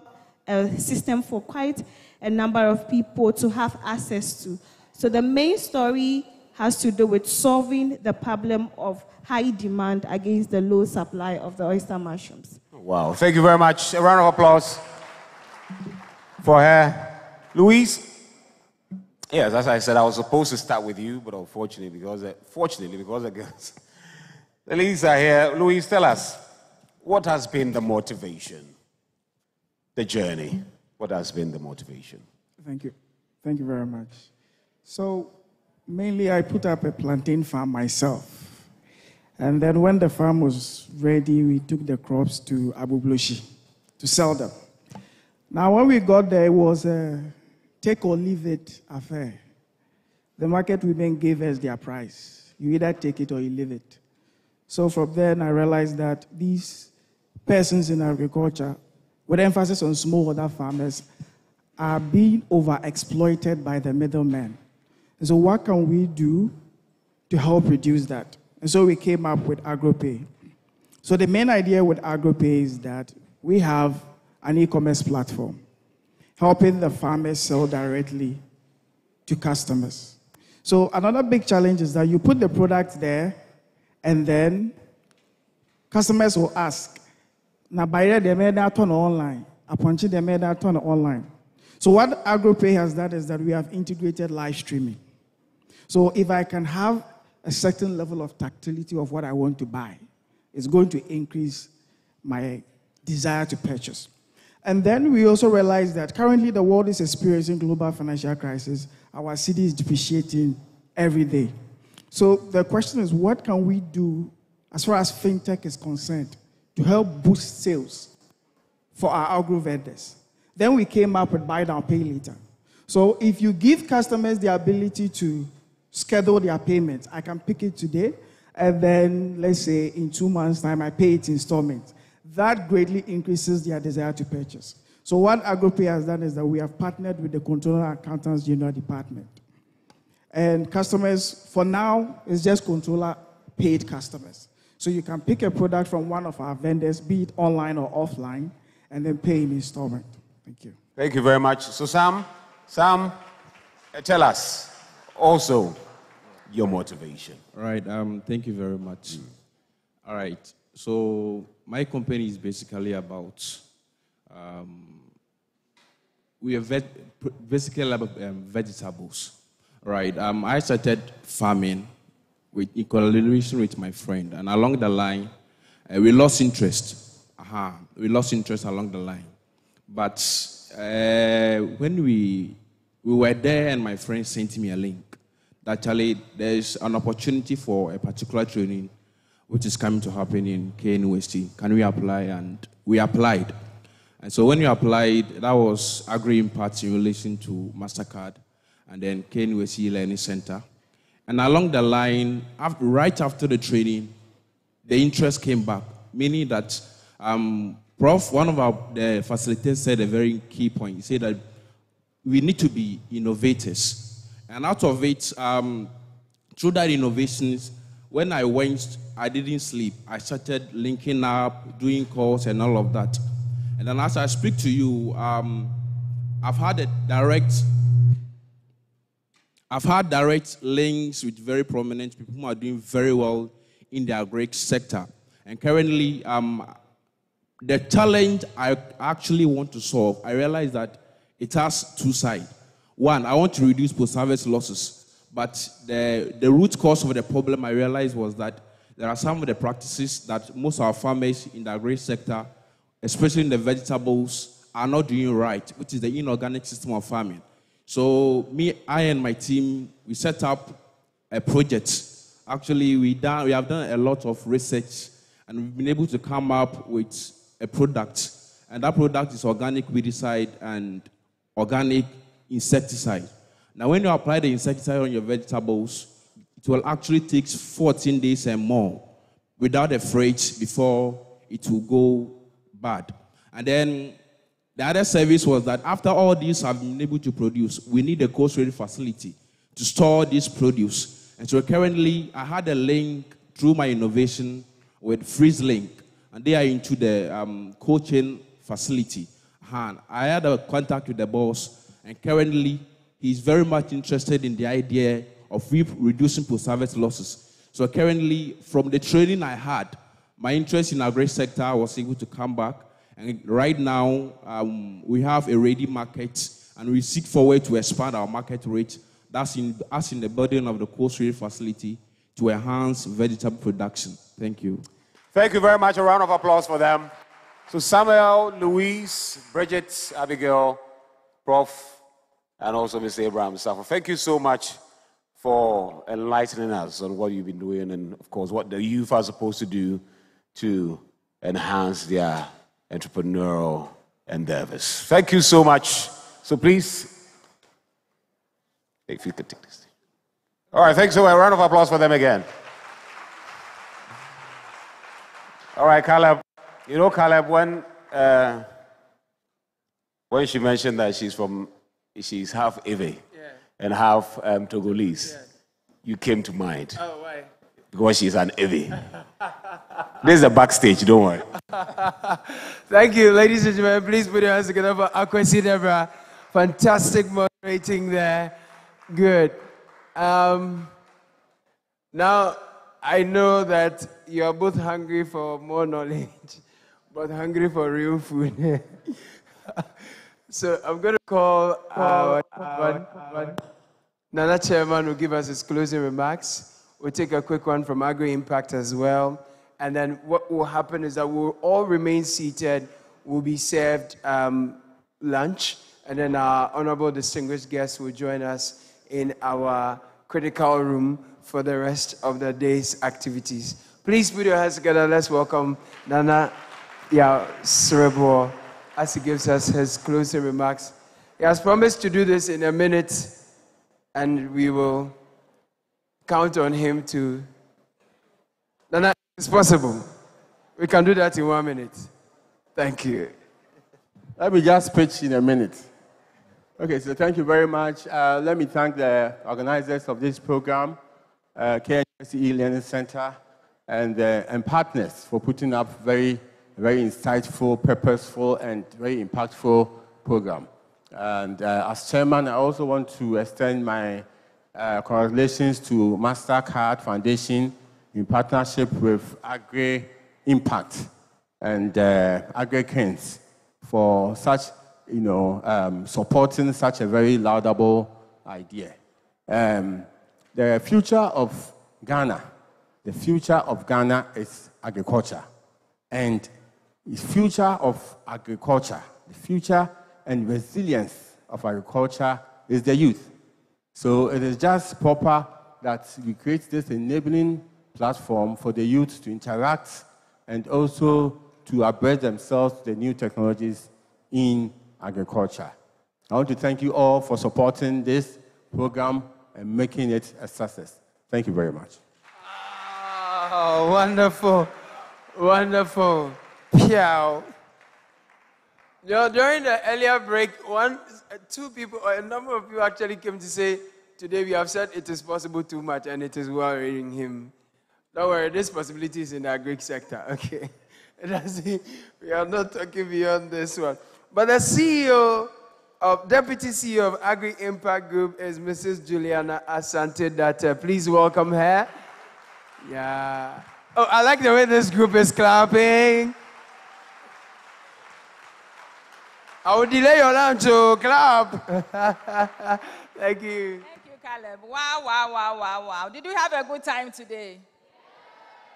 Speaker 18: system for quite a number of people to have access to. So the main story has to do with solving the problem of high demand against the low supply of the oyster mushrooms.
Speaker 14: Wow, thank you very much. A round of applause for her. Louise? Yes, as I said, I was supposed to start with you, but unfortunately, fortunately, because the girls, the ladies are here. Louise, tell us, what has been the motivation, the journey? What has been the motivation?
Speaker 19: Thank you. Thank you very much. So, mainly I put up a plantain farm myself. And then when the farm was ready, we took the crops to Abubloshi to sell them. Now, when we got there, it was a take or leave it affair. The market women gave us their price. You either take it or you leave it. So from then, I realized that these persons in agriculture, with emphasis on smallholder farmers, are being overexploited by the middlemen. And so what can we do to help reduce that? And so we came up with AgroPay. So the main idea with AgroPay is that we have an e-commerce platform helping the farmers sell directly to customers. So another big challenge is that you put the product there, and then customers will ask, now buyer they made that turn online, upon they made that turn online. So what AgroPay has done is that we have integrated live streaming. So if I can have a certain level of tactility of what I want to buy, it's going to increase my desire to purchase. And then we also realize that currently the world is experiencing global financial crisis. Our city is depreciating every day. So the question is, what can we do as far as fintech is concerned to help boost sales for our agro vendors? Then we came up with buy now, pay later. So if you give customers the ability to schedule their payments, I can pick it today, and then let's say in 2 months' time, I pay it in installments. That greatly increases their desire to purchase. So what AgroPay has done is that we have partnered with the Controller Accountants General Department. And customers, for now, it's just Controller paid customers. So you can pick a product from one of our vendors, be it online or offline, and then pay in installment. Thank you.
Speaker 14: Thank you very much. So Sam, tell us also your motivation.
Speaker 21: All right, thank you very much. All right, so my company is basically about, we are basically vegetables, right? I started farming in collaboration with my friend, and along the line, we lost interest. We lost interest along the line. But when we were there, and my friend sent me a link, actually there's an opportunity for a particular training which is coming to happen in KNUST. Can we apply? And we applied. And so when you applied, that was Agri-Impact in relation to MasterCard, and then KNUST Learning Center. And along the line, right after the training, the interest came back, meaning that Prof, one of the facilitators said a very key point. He said that we need to be innovators. And out of it, through that innovations, when I went, I didn't sleep. I started linking up, doing calls and all of that. And then as I speak to you, I've had direct links with very prominent people who are doing very well in the agri sector. And currently, the challenge I actually want to solve, I realize that it has two sides. One, I want to reduce post-harvest losses, but the root cause of the problem I realized was that there are some of the practices that most of our farmers in the agri sector, especially in the vegetables, are not doing right, which is the inorganic system of farming. So I and my team, we set up a project. Actually, we have done a lot of research, and we've been able to come up with a product, and that product is organic weedicide and organic insecticide. Now, when you apply the insecticide on your vegetables, it will actually take 14 days and more without a freight before it will go bad. And then the other service was that after all these have been able to produce, we need a cold-storage facility to store this produce. And so currently, I had a link through my innovation with FreezeLink, and they are into the cold chain facility. I had a contact with the boss, and currently he's very much interested in the idea of reducing post-harvest losses. So currently, from the training I had, my interest in the agri sector was able to come back, and right now we have a ready market, and we seek forward to expand our market rate. That's in the building of the cold storage facility to enhance vegetable production. Thank you.
Speaker 14: Thank you very much. A round of applause for them. So Samuel, Louise, Bridget, Abigail, Prof, and also Mr. Abraham Safo. Thank you so much for enlightening us on what you've been doing and, of course, what the youth are supposed to do to enhance their entrepreneurial endeavors. Thank you so much. So please, if you could take this. All right, thanks so much. A round of applause for them again. All right, Caleb. You know, Caleb, when she mentioned that she's half Ewe and half Togolese, you came to mind.
Speaker 9: Oh, why?
Speaker 14: Because she's an Ewe. This is the backstage, don't worry.
Speaker 9: Thank you, ladies and gentlemen. Please put your hands together for Akwesi Deborah. Fantastic moderating there. Good. Now, I know that you are both hungry for more knowledge, but hungry for real food. So I'm going to call Nana Chairman will give us his closing remarks. We'll take a quick one from Agri-Impact as well. And then what will happen is that we'll all remain seated. We'll be served lunch. And then our honorable distinguished guests will join us in our critical room for the rest of the day's activities. Please put your hands together. Let's welcome Nana Srebo as he gives us his closing remarks. He has promised to do this in a minute, and we will count on him to... Nana, it's possible. We can do that in 1 minute. Thank you.
Speaker 4: Let me just pitch in a minute. Okay, so thank you very much. Let me thank the organizers of this program, KNUST Learning Center, and partners for putting up very insightful, purposeful, and very impactful program. And as chairman, I also want to extend my congratulations to MasterCard Foundation in partnership with Agri-Impact and Agri-Kings for such supporting such a very laudable idea. The future of Ghana is agriculture. And the future of agriculture, the future and resilience of agriculture is the youth. So it is just proper that we create this enabling platform for the youth to interact and also to abreast themselves to the new technologies in agriculture. I want to thank you all for supporting this program and making it a success. Thank you very much.
Speaker 9: Oh, wonderful. Wonderful. Piao. During the earlier break, a number of people actually came to say, today we have said it is possible too much and it is worrying him. Don't worry, this possibility is in the agri sector, okay? We are not talking beyond this one. But the Deputy CEO of Agri Impact Group is Mrs. Juliana Asante. Please welcome her. Yeah. Oh, I like the way this group is clapping. I will delay your lunch to clap. Thank you.
Speaker 2: Thank you, Caleb. Wow. Did you have a good time today?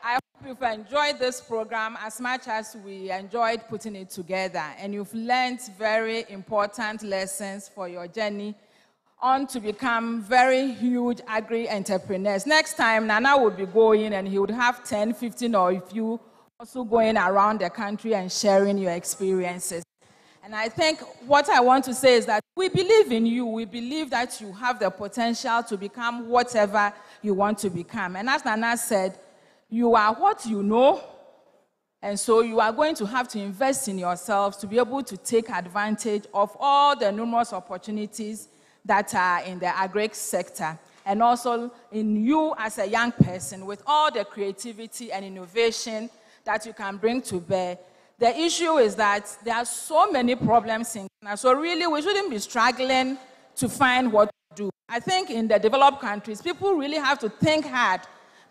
Speaker 2: I hope you've enjoyed this program as much as we enjoyed putting it together. And you've learned very important lessons for your journey on to become very huge agri-entrepreneurs. Next time, Nana would be going and he would have 10, 15, or if you also going around the country and sharing your experiences. And I think what I want to say is that we believe in you. We believe that you have the potential to become whatever you want to become. And as Nana said, you are what you know. And so you are going to have to invest in yourselves to be able to take advantage of all the numerous opportunities that are in the agri sector. And also in you as a young person with all the creativity and innovation that you can bring to bear. The issue is that there are so many problems in Ghana. So really, we shouldn't be struggling to find what to do. I think in the developed countries, people really have to think hard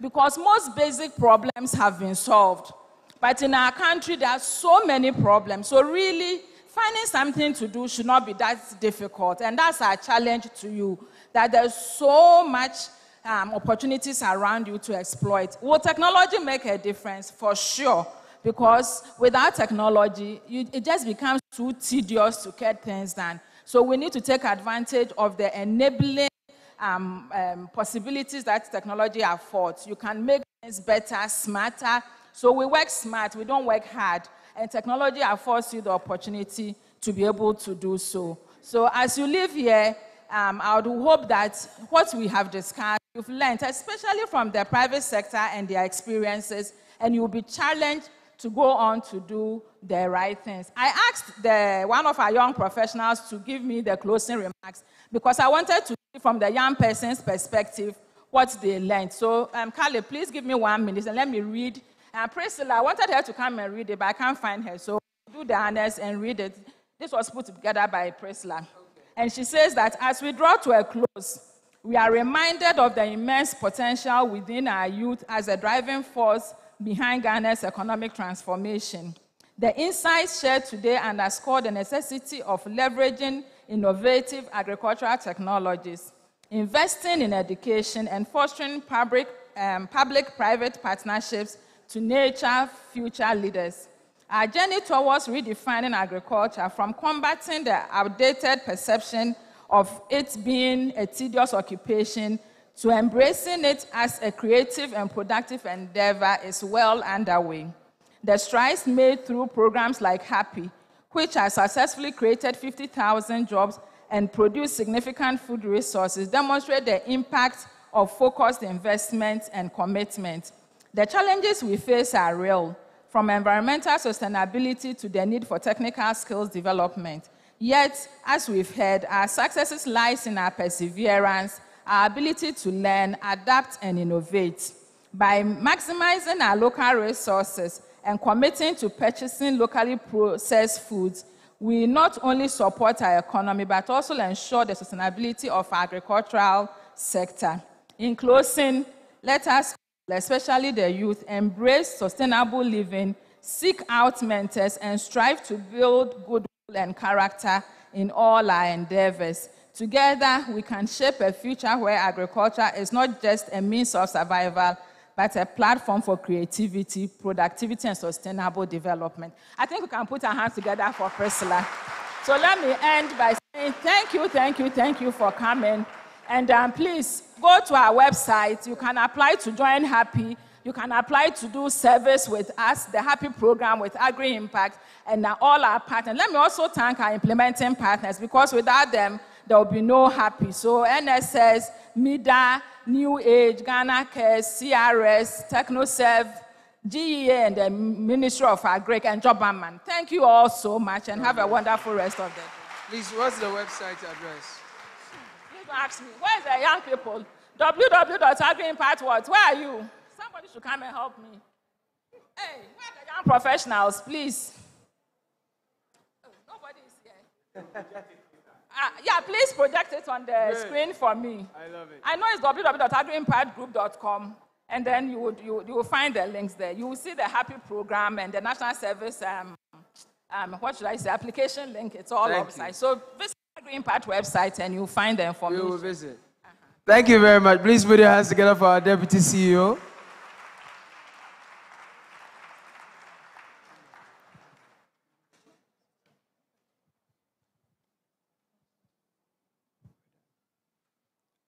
Speaker 2: because most basic problems have been solved. But in our country, there are so many problems. So really, finding something to do should not be that difficult. And that's our challenge to you, that there's so much opportunities around you to exploit. Will technology make a difference? For sure. Because without technology, it just becomes too tedious to get things done. So we need to take advantage of the enabling possibilities that technology affords. You can make things better, smarter. So we work smart, we don't work hard. And technology affords you the opportunity to be able to do so. So as you live here, I would hope that what we have discussed, you've learned, especially from the private sector and their experiences, and you'll be challenged to go on to do the right things. I asked one of our young professionals to give me the closing remarks because I wanted to see from the young person's perspective what they learned. So, Caleb, please give me 1 minute and let me read. Priscilla, I wanted her to come and read it, but I can't find her. So, do the honors and read it. This was put together by Priscilla. Okay. And she says that as we draw to a close, we are reminded of the immense potential within our youth as a driving force behind Ghana's economic transformation. The insights shared today underscore the necessity of leveraging innovative agricultural technologies, investing in education, and fostering public-private partnerships to nurture future leaders. Our journey towards redefining agriculture from combating the outdated perception of it being a tedious occupation to embracing it as a creative and productive endeavor is well underway. The strides made through programs like HAPPY, which has successfully created 50,000 jobs and produced significant food resources, demonstrate the impact of focused investment and commitment. The challenges we face are real, from environmental sustainability to the need for technical skills development. Yet, as we've heard, our successes lies in our perseverance, our ability to learn, adapt, and innovate. By maximizing our local resources and committing to purchasing locally processed foods, we not only support our economy, but also ensure the sustainability of our agricultural sector. In closing, let us, especially the youth, embrace sustainable living, seek out mentors, and strive to build goodwill and character in all our endeavors. Together, we can shape a future where agriculture is not just a means of survival, but a platform for creativity, productivity, and sustainable development. I think we can put our hands together for Priscilla. So let me end by saying thank you for coming. And please go to our website. You can apply to join Happy. You can apply to do service with us, the Happy program with Agri Impact, and all our partners. Let me also thank our implementing partners, because without them, there will be no Happy. So NSS, MIDA, New Age, Ghana Cares, CRS, TechnoServe, GEA, and the Ministry of Agric, and Jobaman. Thank you all so much, and have a wonderful rest of the day.
Speaker 9: Please, what's the website address?
Speaker 2: Please don't ask me. Where's the young people? www.agriimpact.what? Where are you? Somebody should come and help me. Hey, where are the young professionals, please? Oh, nobody is here. Yeah, please project it on the screen for me.
Speaker 9: I love it.
Speaker 2: I know it's www.agriimpactgroup.com, and then you will find the links there. You will see the Happy program and the National Service, what should I say, application link. It's all outside. So visit the Agri Impact website and you'll find the information.
Speaker 9: We will visit. Thank you very much. Please put your hands together for our Deputy CEO.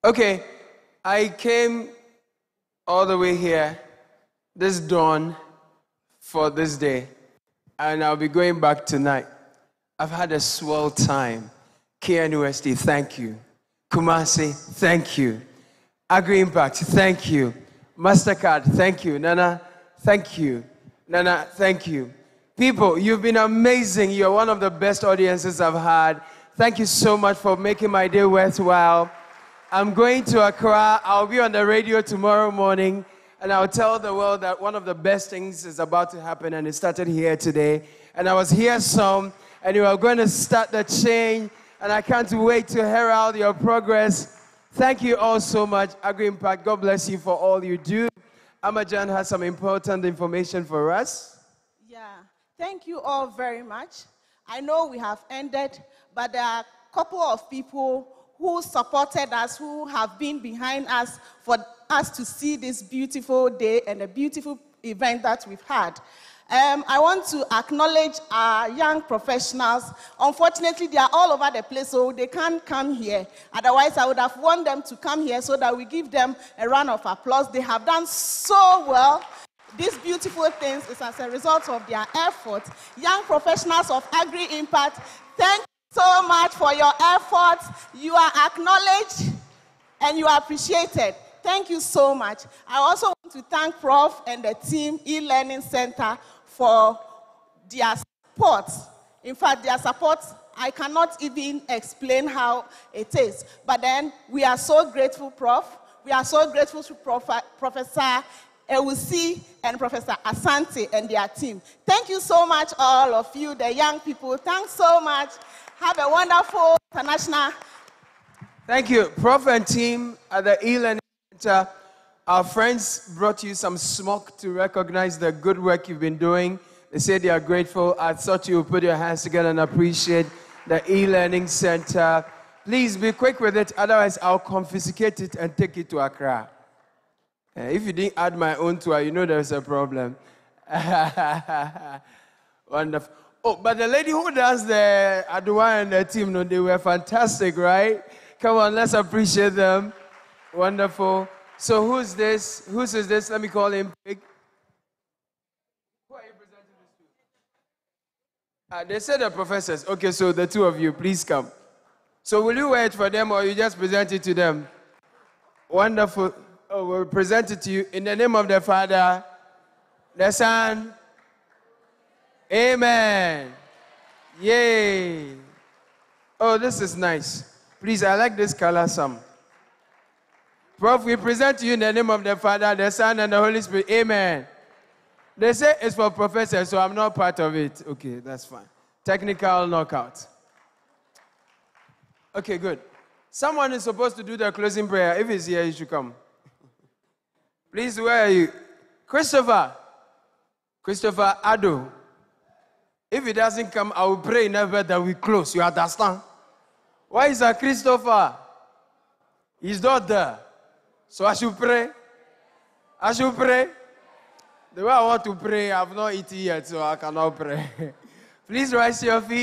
Speaker 9: Okay, I came all the way here this dawn for this day, and I'll be going back tonight. I've had a swell time. KNUST, thank you. Kumasi, thank you. Agri Impact, thank you. MasterCard, thank you. Nana, thank you. Nana, thank you. People, you've been amazing. You're one of the best audiences I've had. Thank you so much for making my day worthwhile. I'm going to Accra. I'll be on the radio tomorrow morning, and I'll tell the world that one of the best things is about to happen, and it started here today. And I was here some, and you are going to start the change, and I can't wait to herald your progress. Thank you all so much. Agri Impact, God bless you for all you do. Amajan has some important information for us.
Speaker 3: Yeah, thank you all very much. I know we have ended, but there are a couple of people who supported us, who have been behind us for us to see this beautiful day and a beautiful event that we've had. I want to acknowledge our young professionals. Unfortunately, they are all over the place, so they can't come here. Otherwise, I would have wanted them to come here so that we give them a round of applause. They have done so well. These beautiful things is as a result of their efforts. Young professionals of Agri Impact, thank you so much for your efforts. You are acknowledged and you are appreciated. Thank you so much. I also want to thank Prof and the team, E-Learning Center, for their support. In fact, their support, I cannot even explain how it is. But then, we are so grateful, Prof. We are so grateful to Professor Ewusi and Professor Asante and their team. Thank you so much, all of you, the young people. Thanks so much. Have a wonderful international.
Speaker 9: Thank you, Prof and team at the E-Learning Center. Our friends brought you some smoke to recognize the good work you've been doing. They said they are grateful. I thought you would put your hands together and appreciate the E-Learning Center. Please be quick with it, otherwise I'll confiscate it and take it to Accra. If you didn't add my own to it, you know there's a problem. Wonderful. Oh, but the lady who does the Adwa and the team, no, they were fantastic, right? Come on, let's appreciate them. Wonderful. So who's this? Whose is this? Let me call him Pig. Who are you presenting this to? They said the professors. Okay, so the two of you, please come. So will you wait for them or you just present it to them? Wonderful. Oh, we'll present it to you in the name of the Father, the Son. Amen. Yay. Oh, this is nice. Please, I like this color some. Prof, we present to you in the name of the Father, the Son, and the Holy Spirit. Amen. They say it's for professors, so I'm not part of it. Okay, that's fine. Technical knockout. Okay, good. Someone is supposed to do the closing prayer. If he's here, he should come. Please, where are you? Christopher Ado. If it doesn't come, I will pray never that we close. You understand? Why is Sir Christopher? He's not there. So I should pray. I should pray. The way I want to pray, I have not eaten yet, so I cannot pray. Please rise your feet.